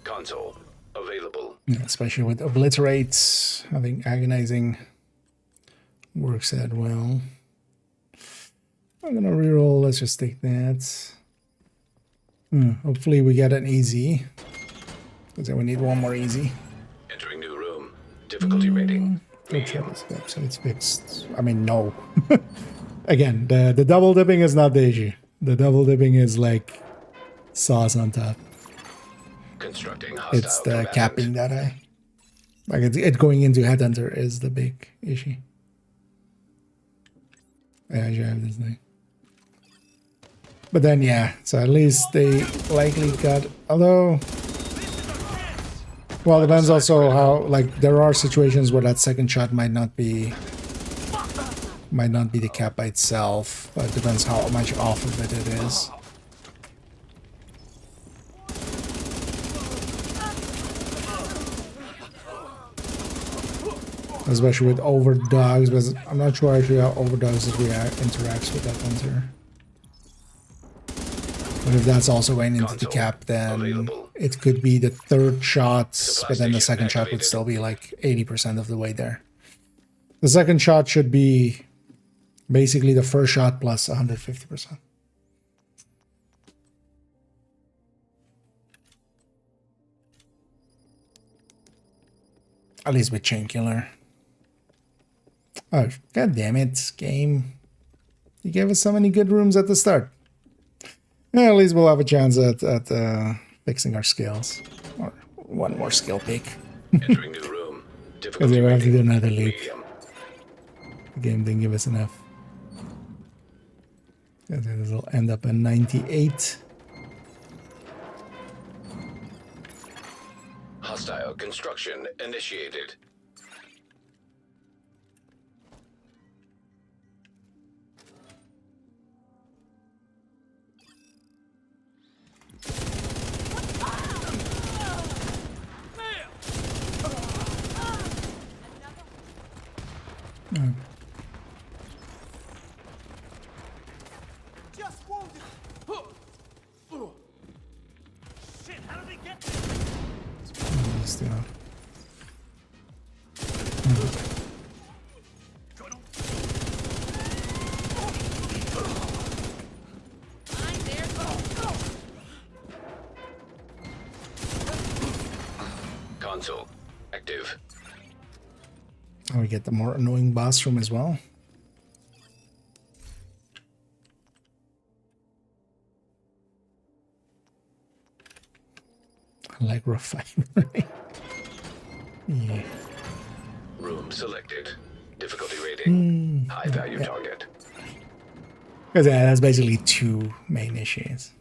Console available. Yeah, especially with obliterates, I think agonizing works that well. I'm gonna reroll. Let's just take that. Hopefully we get an easy. Because then we need one more easy. Entering new room. Difficulty rating medium. So it's fixed. I mean, no. Again, the double dipping is not the issue. The double dipping is like sauce on top. Constructing hostile It's the combatant. capping that I like. It going into headhunter is the big issue. Yeah, I should have this thing. But then, yeah, so at least they likely got. Although, well, depends also how. Like, there are situations where that second shot might not be the cap by itself, but it depends how much off of it is. Especially with overdogs, but I'm not sure actually how overdogs interacts with that hunter. But if that's also going into the cap, then it could be the third shot, but then the second shot would still be like 80% of the way there. The second shot should be basically the first shot plus 150%. At least with Chain Killer. Oh, god damn it, game. You gave us so many good rooms at the start. Yeah, at least we'll have a chance at fixing our skills. Or one more skill pick. Entering new room. Because we will have to do rating another loop. medium. The game didn't give us enough. This will end up at 98. Hostile construction initiated. Just wounded. Shit, how did he get there? Still. Console active. And we get the more annoying boss room as well. I like refinery. Yeah. Room selected. Difficulty rating high value target. Because yeah, that's basically two main issues.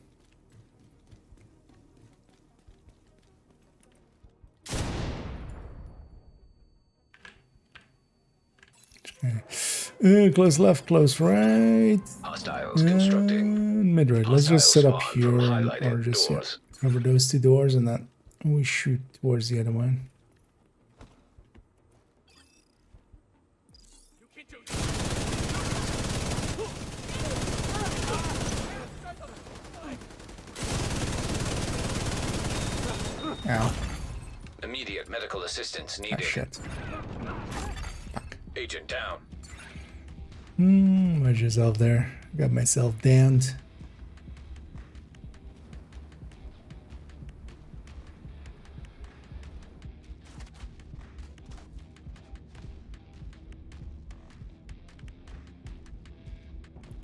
Okay. Close left, close right. Hostiles constructing. Mid right. Let's just set up Hostiles here spawn from and, highlighted or just doors. cover those 2 doors and then we shoot towards the other one. You can't do this. Ow. Immediate medical assistance Ah, needed. shit. Fuck. Agent down. Where's yourself there? Got myself downed.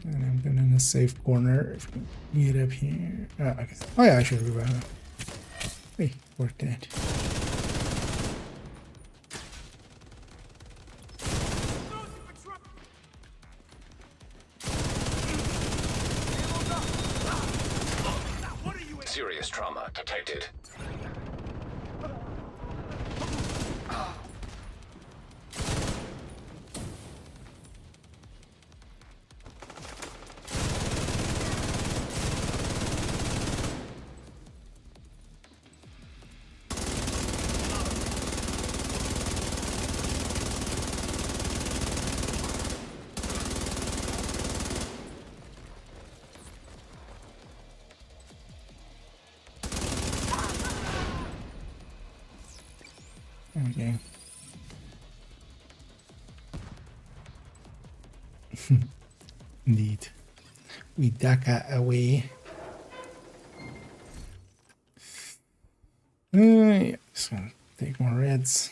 And I'm going in a safe corner. If we get up here. Okay. Oh yeah, I should revive him. Hey, worked that. Serious trauma detected. There we go. Indeed. We Daka away. Yeah, just gonna take more reds.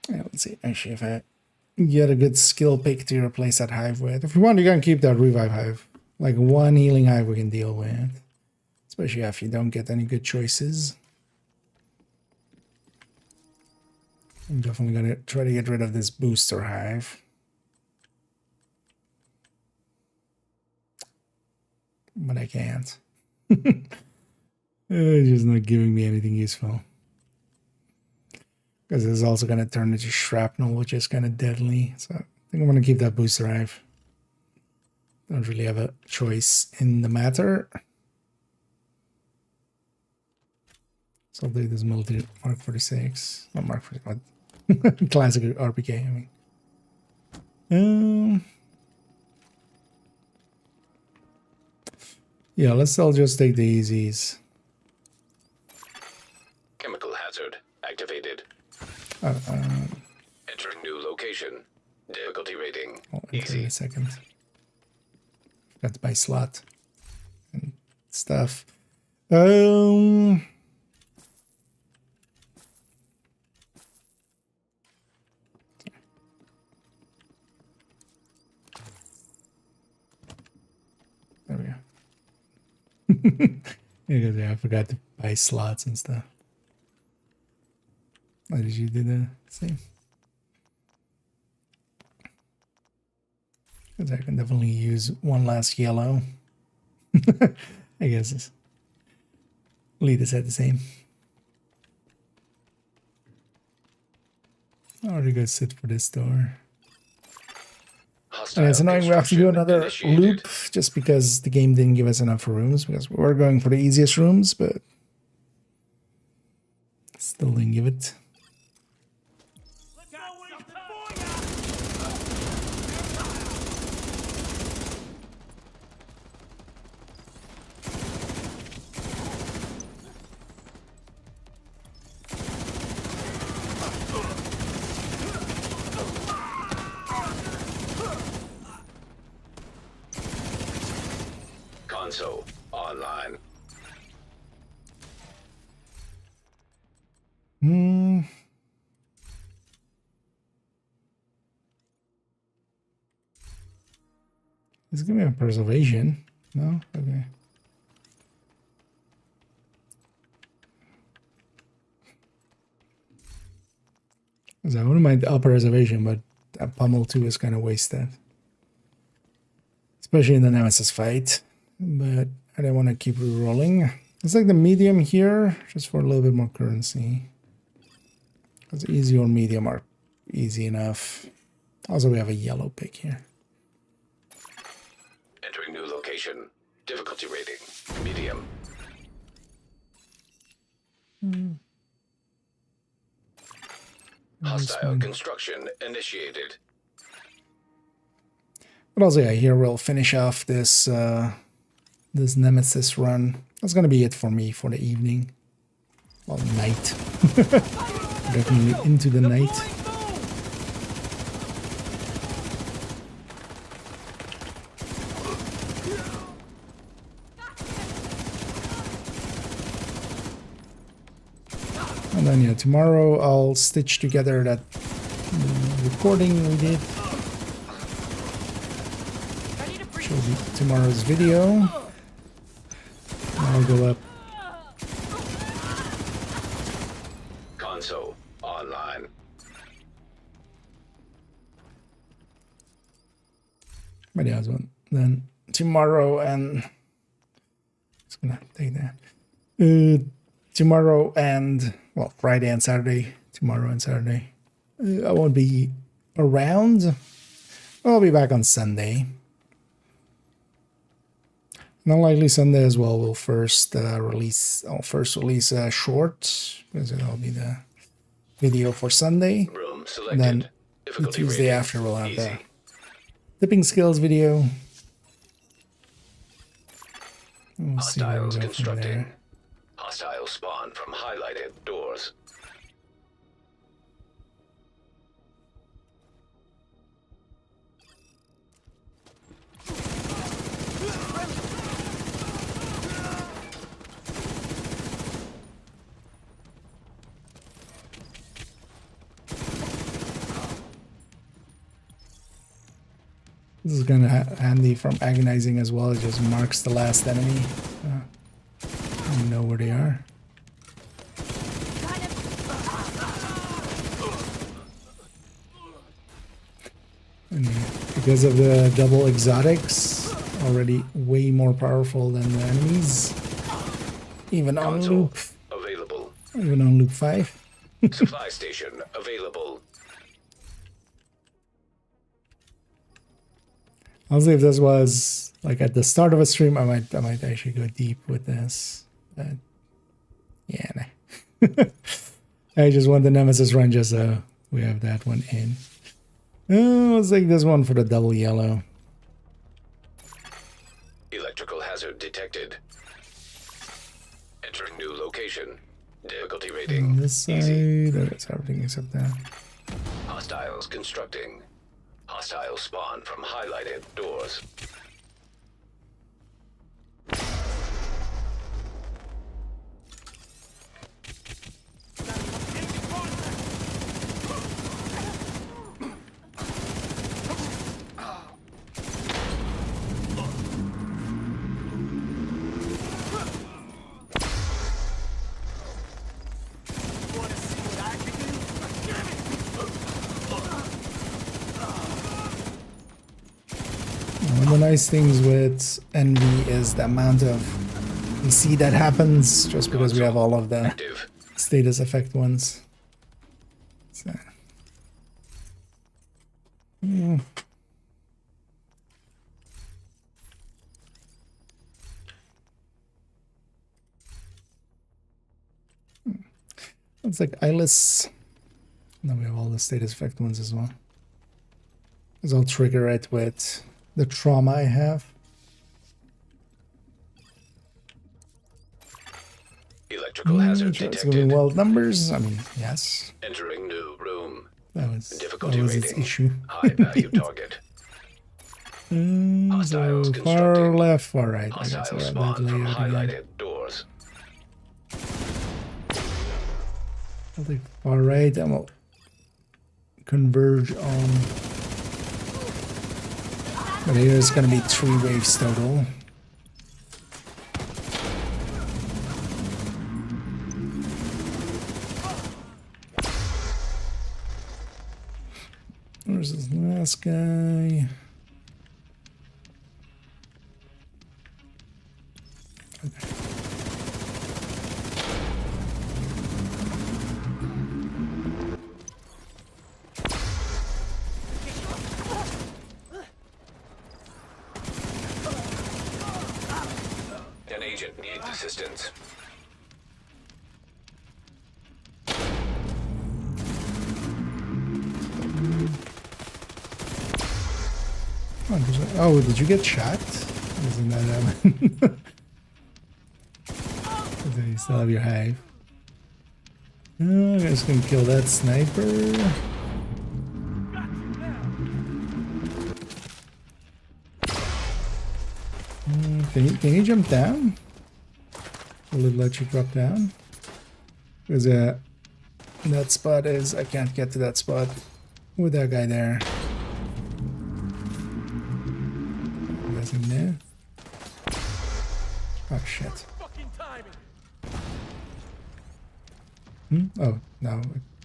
Yeah, let's see. Actually, if I get a good skill pick to replace that hive with, if you want, you can keep that revive hive. Like 1 healing hive we can deal with. Especially if you don't get any good choices. I'm definitely gonna try to get rid of this booster hive. But I can't. It's just not giving me anything useful. Because it's also going to turn into shrapnel, which is kind of deadly. So I think I'm going to keep that booster hive. Don't really have a choice in the matter. So I'll do this military Mark 46. Not Mark 46, but classic RPK, I mean. Yeah, let's all just take the easies. Chemical hazard activated. Entering new location. Difficulty rating. I'll enter in Easy. a second. Got to buy slot and stuff. There we go. Because I forgot to buy slots and stuff. Why did you do the same? Because I can definitely use one last yellow. I guess it's lead us at the same. I already go sit for this door. And it's annoying we have to do another initiated. loop just because the game didn't give us enough rooms, because we were going for the easiest rooms, but still didn't give it. Let's go something for ya! Console online. It's gonna be a preservation. No? Okay. So I wouldn't mind the upper reservation, but that pummel 2 is kind of wasted. especially in the Nemesis fight. But I don't want to keep re-rolling. It's like the medium here, just for a little bit more currency. Because easy or medium are easy enough. Also, we have a yellow pick here. Entering new location. Difficulty rating. Medium. Hostile construction initiated. But also, yeah, here we'll finish off this this Nemesis run. That's gonna be it for me for the evening. Well, night. Definitely into the night. And then, yeah, tomorrow I'll stitch together that recording we did. Show tomorrow's video. I'll go up. Console online. But yeah, then tomorrow and it's gonna take that. Tomorrow and well, Friday and Saturday. Tomorrow and Saturday. I won't be around. I'll be back on Sunday. Not likely Sunday as well. We'll first release a short because it'll be the video for Sunday. Room selected. And then the Difficulty Tuesday rating. after we'll have the Easy. dipping skills video. We'll see where we Hostiles go from constructing. there. Hostile spawn from highlighted doors. This is kind of handy from agonizing as well. It just marks the last enemy. You know where they are. And because of the double exotics, already way more powerful than the enemies. Even on Console loop. available. Even on loop 5. Supply station available. Honestly, if this was like at the start of a stream, I might actually go deep with this. But yeah, nah. I just want the Nemesis run just so we have that one in. Let's take this one for the double yellow. Electrical hazard detected. Entering new location. Difficulty On rating. this Easy. side, that's everything except that. Hostiles constructing. Hostile spawn from highlighted doors. One of the nice things with Envy is the amount of PC that happens just because we have all of the Active. status effect ones. So. It's like eyeless. Then we have all the status effect ones as well. Because I'll trigger it with the trauma I have. Electrical hazard Sure, it's gonna be detected. wild numbers. I mean, yes, Entering new room. that was Difficulty its rating. issue. High value target. Hostiles So far constructing. left, far right. I guess Hostile I got spawn that from layout again. highlighted doors. I'll take far right and we'll converge on. But here it's gonna be 3 waves total. Where's this last guy? An agent needs assistance. Oh, did you get shot? Isn't that happen? You still have your hive. I'm just gonna kill that sniper. Can you jump down? Will it let you drop down? Because that spot is, I can't get to that spot with that guy there. That's in there. Oh shit. Fucking timing. Oh, no,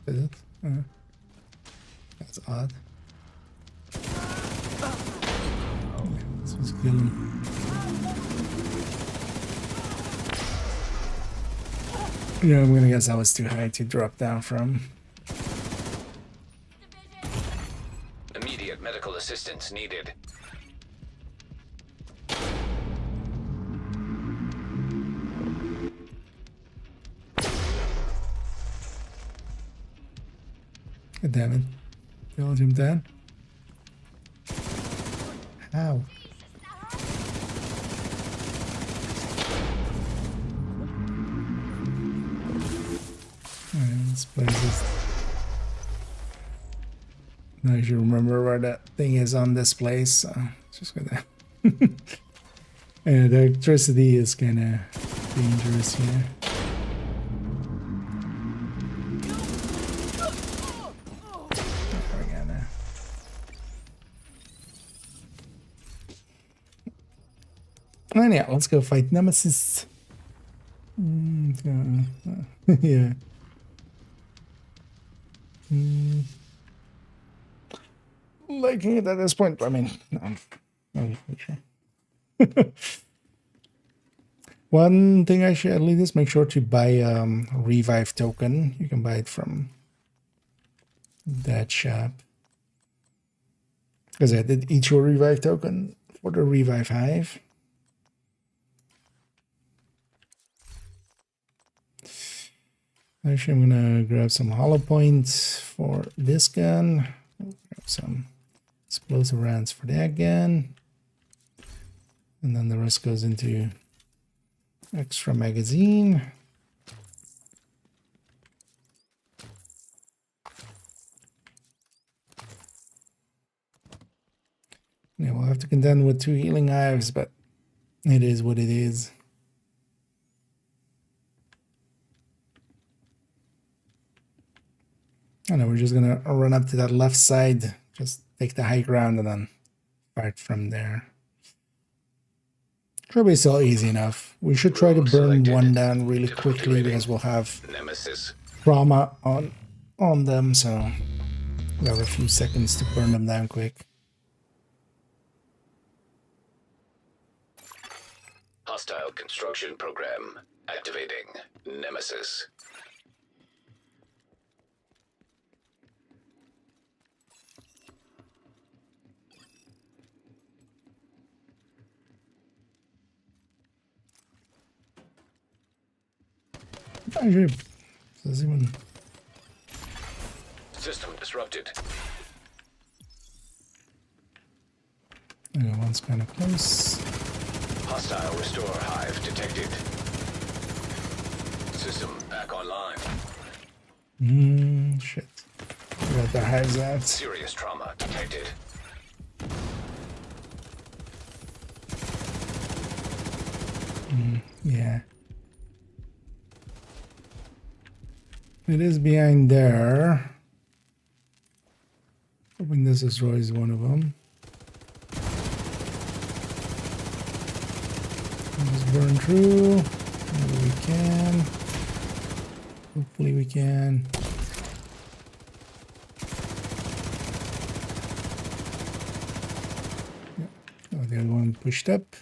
is it? That's odd. Let's just kill him. Yeah, I'm gonna guess that was too high to drop down from. Immediate medical assistance needed. God damn it. Killed him then. How? This place is... Now you should remember where that thing is on this place, so just gonna... And the electricity is kinda dangerous here. And yeah, let's go fight Nemesis. Yeah. Liking it at this point, I mean, no, I'm not sure. One thing I should at least make sure to buy a revive token. You can buy it from that shop. Because I did each your revive token for the revive hive. Actually, I'm gonna grab some hollow points for this gun. Grab some explosive rounds for that gun. And then the rest goes into extra magazine. Yeah, we'll have to contend with 2 healing hives, but it is what it is. I know we're just gonna run up to that left side, just take the high ground and then fight from there. Probably still easy enough. We should try to burn one down really quickly because we'll have Nemesis. trauma on them, so we have a few seconds to burn them down quick. Hostile construction program activating. Nemesis. Actually, does even... System disrupted. Okay, one's kind of close. Hostile restore hive detected. System back online. Shit. We got the hives out. Serious trauma detected. Yeah. It is behind there. Hoping this destroys one of them. Just burn through. Maybe we can. Hopefully we can. Yeah. Oh, the other one pushed up.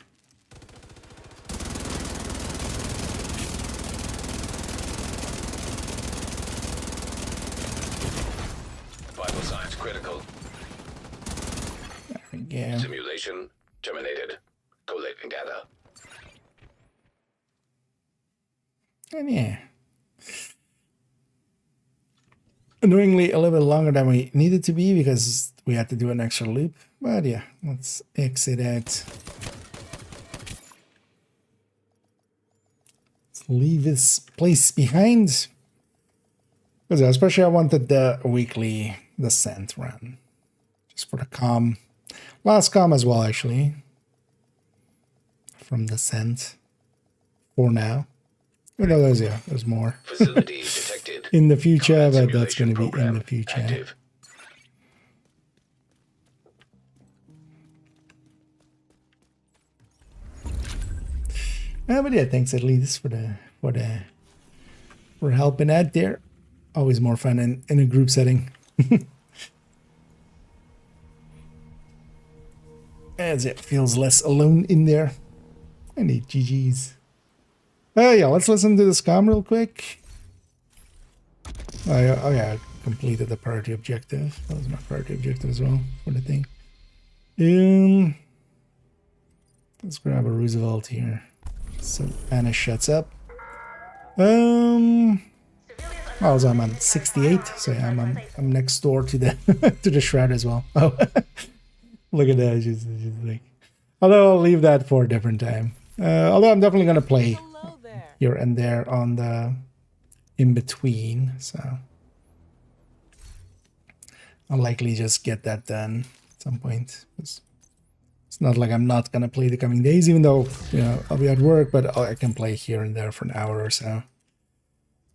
yeah. Simulation terminated. Collating data. And yeah. Annoyingly, a little bit longer than we needed to be because we had to do an extra loop. But yeah, let's exit out. Let's leave this place behind. Because especially I wanted the weekly descent run. Just for the calm. Last calm as well, actually. From descent. For now. Even though there's more. Facility detected. In the future, Combat but that's going to be simulation in the program future. active. But yeah, thanks at least for helping out there. Always more fun in a group setting. As it feels less alone in there. I need GG's. Yeah, let's listen to this comm real quick. Oh yeah, I completed the priority objective. That was my priority objective as well for the thing. Let's grab a Roosevelt here. So Anna shuts up. I'm on 68, so yeah, I'm next door to the to the shroud as well. Oh, look at that! Just like, although I'll leave that for a different time. Although I'm definitely gonna play here and there on the in between, so I'll likely just get that done at some point. It's not like I'm not gonna play the coming days, even though I'll be at work, but I can play here and there for an hour or so.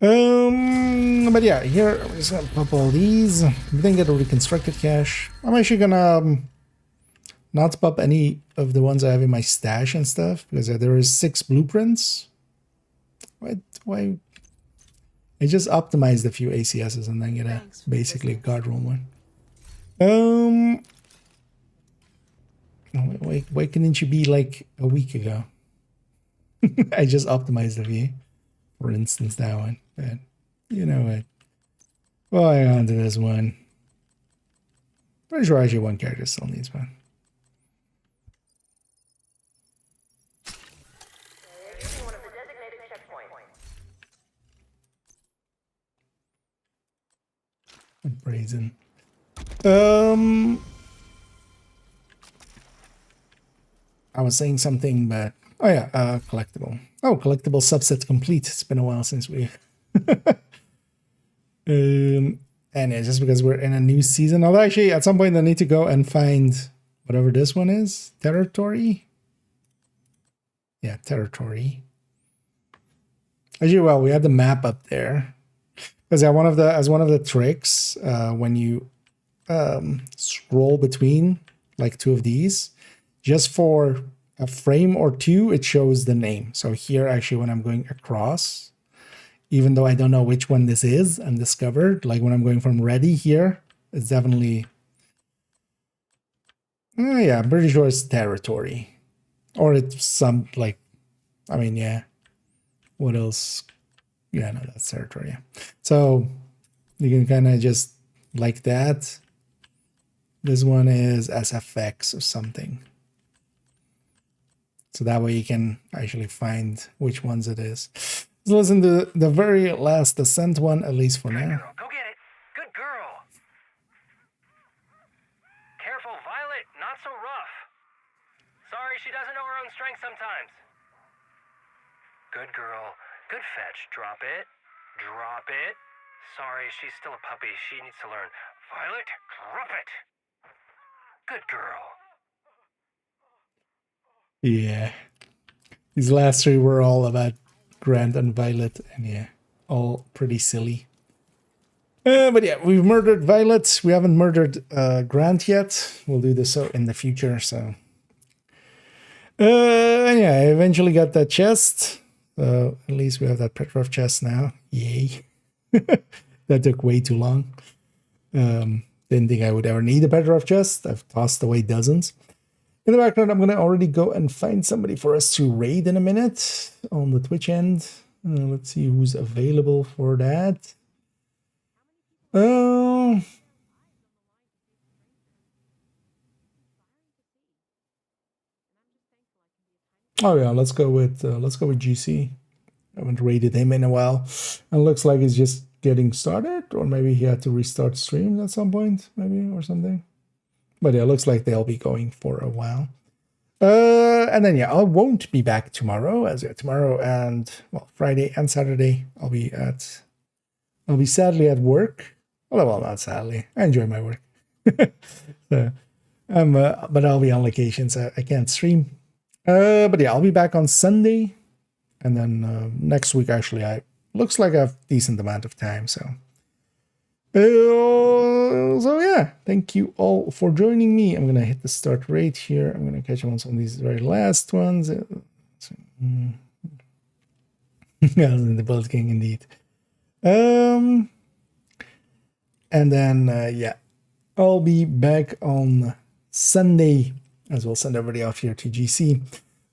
But yeah, here I'm just gonna pop all these. We didn't get a reconstructed cache. I'm actually gonna not pop any of the ones I have in my stash and stuff because there is 6 blueprints. Why? I just optimized a few ACSs and then get a basically guard roll one. Why couldn't you be like a week ago? I just optimized the view. For instance, that one. But you know what? Well, hang on to this one. Pretty sure actually one character still needs one. Brazen. I was saying something, but oh yeah, collectible. Oh, collectible subset complete. It's been a while since we. And yeah, just because we're in a new season. Although actually, at some point I need to go and find whatever this one is. Territory. Yeah, territory. Actually, well, we had the map up there. Because one of the tricks, when you scroll between like 2 of these, just for a frame or 2, it shows the name. So here, actually, when I'm going across, even though I don't know which one this is, undiscovered, like when I'm going from ready here, it's definitely, yeah, I'm pretty sure it's territory, or it's some like, I mean, yeah, what else? Yeah, no, that's territory. Yeah. So you can kind of just like that. This one is SFX or something. So that way you can actually find which ones it is. Let's listen to the very last descent one, at least for now. Go get it. Good girl. Careful, Violet. Not so rough. Sorry, she doesn't know her own strength sometimes. Good girl. Good fetch. Drop it. Drop it. Sorry, she's still a puppy. She needs to learn. Violet, drop it. Good girl. Yeah. These last 3 were all about Grant and Violet, and yeah, all pretty silly. But yeah, we've murdered Violet. We haven't murdered Grant yet. We'll do this in the future, so. And yeah, I eventually got that chest. So at least we have that Petrov chest now. Yay. That took way too long. Didn't think I would ever need a Petrov chest. I've tossed away dozens. In the background, I'm going to already go and find somebody for us to raid in a minute on the Twitch end. Let's see who's available for that. Oh yeah, let's go with GC. I haven't rated him in a while, and looks like he's just getting started, or maybe he had to restart streams at some point, maybe, or something. But yeah, it looks like they'll be going for a while. And then yeah, I won't be back tomorrow, as tomorrow and well, Friday and Saturday I'll be sadly at work. Well, not sadly. I enjoy my work. So, but I'll be on location, so I can't stream. But yeah, I'll be back on Sunday, and then next week actually, looks like I have a decent amount of time. So yeah, thank you all for joining me. I'm gonna hit the start rate here. I'm gonna catch up on some of these very last ones. Yeah, the Bullet King indeed. And then yeah, I'll be back on Sunday as well. Send everybody off here to GC.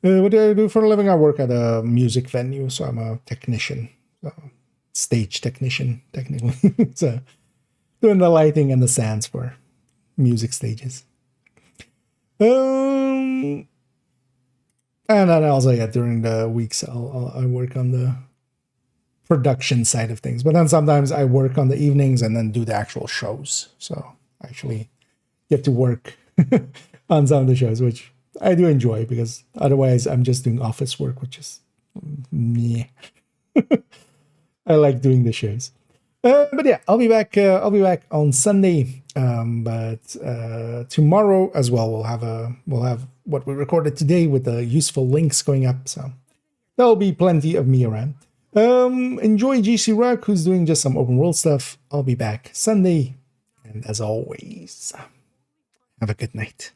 What do I do for a living? I work at a music venue, so I'm a technician, stage technician, technically. So doing the lighting and the sounds for music stages. And then also, yeah, during the weeks, I work on the production side of things. But then sometimes I work on the evenings and then do the actual shows. So I actually get to work on some of the shows, which I do enjoy, because otherwise I'm just doing office work, which is meh. I like doing the shows. But yeah, I'll be back on Sunday. But tomorrow as well, we'll have what we recorded today with the useful links going up. So there'll be plenty of me around. Enjoy GC Rock, who's doing just some open world stuff. I'll be back Sunday, and as always, have a good night.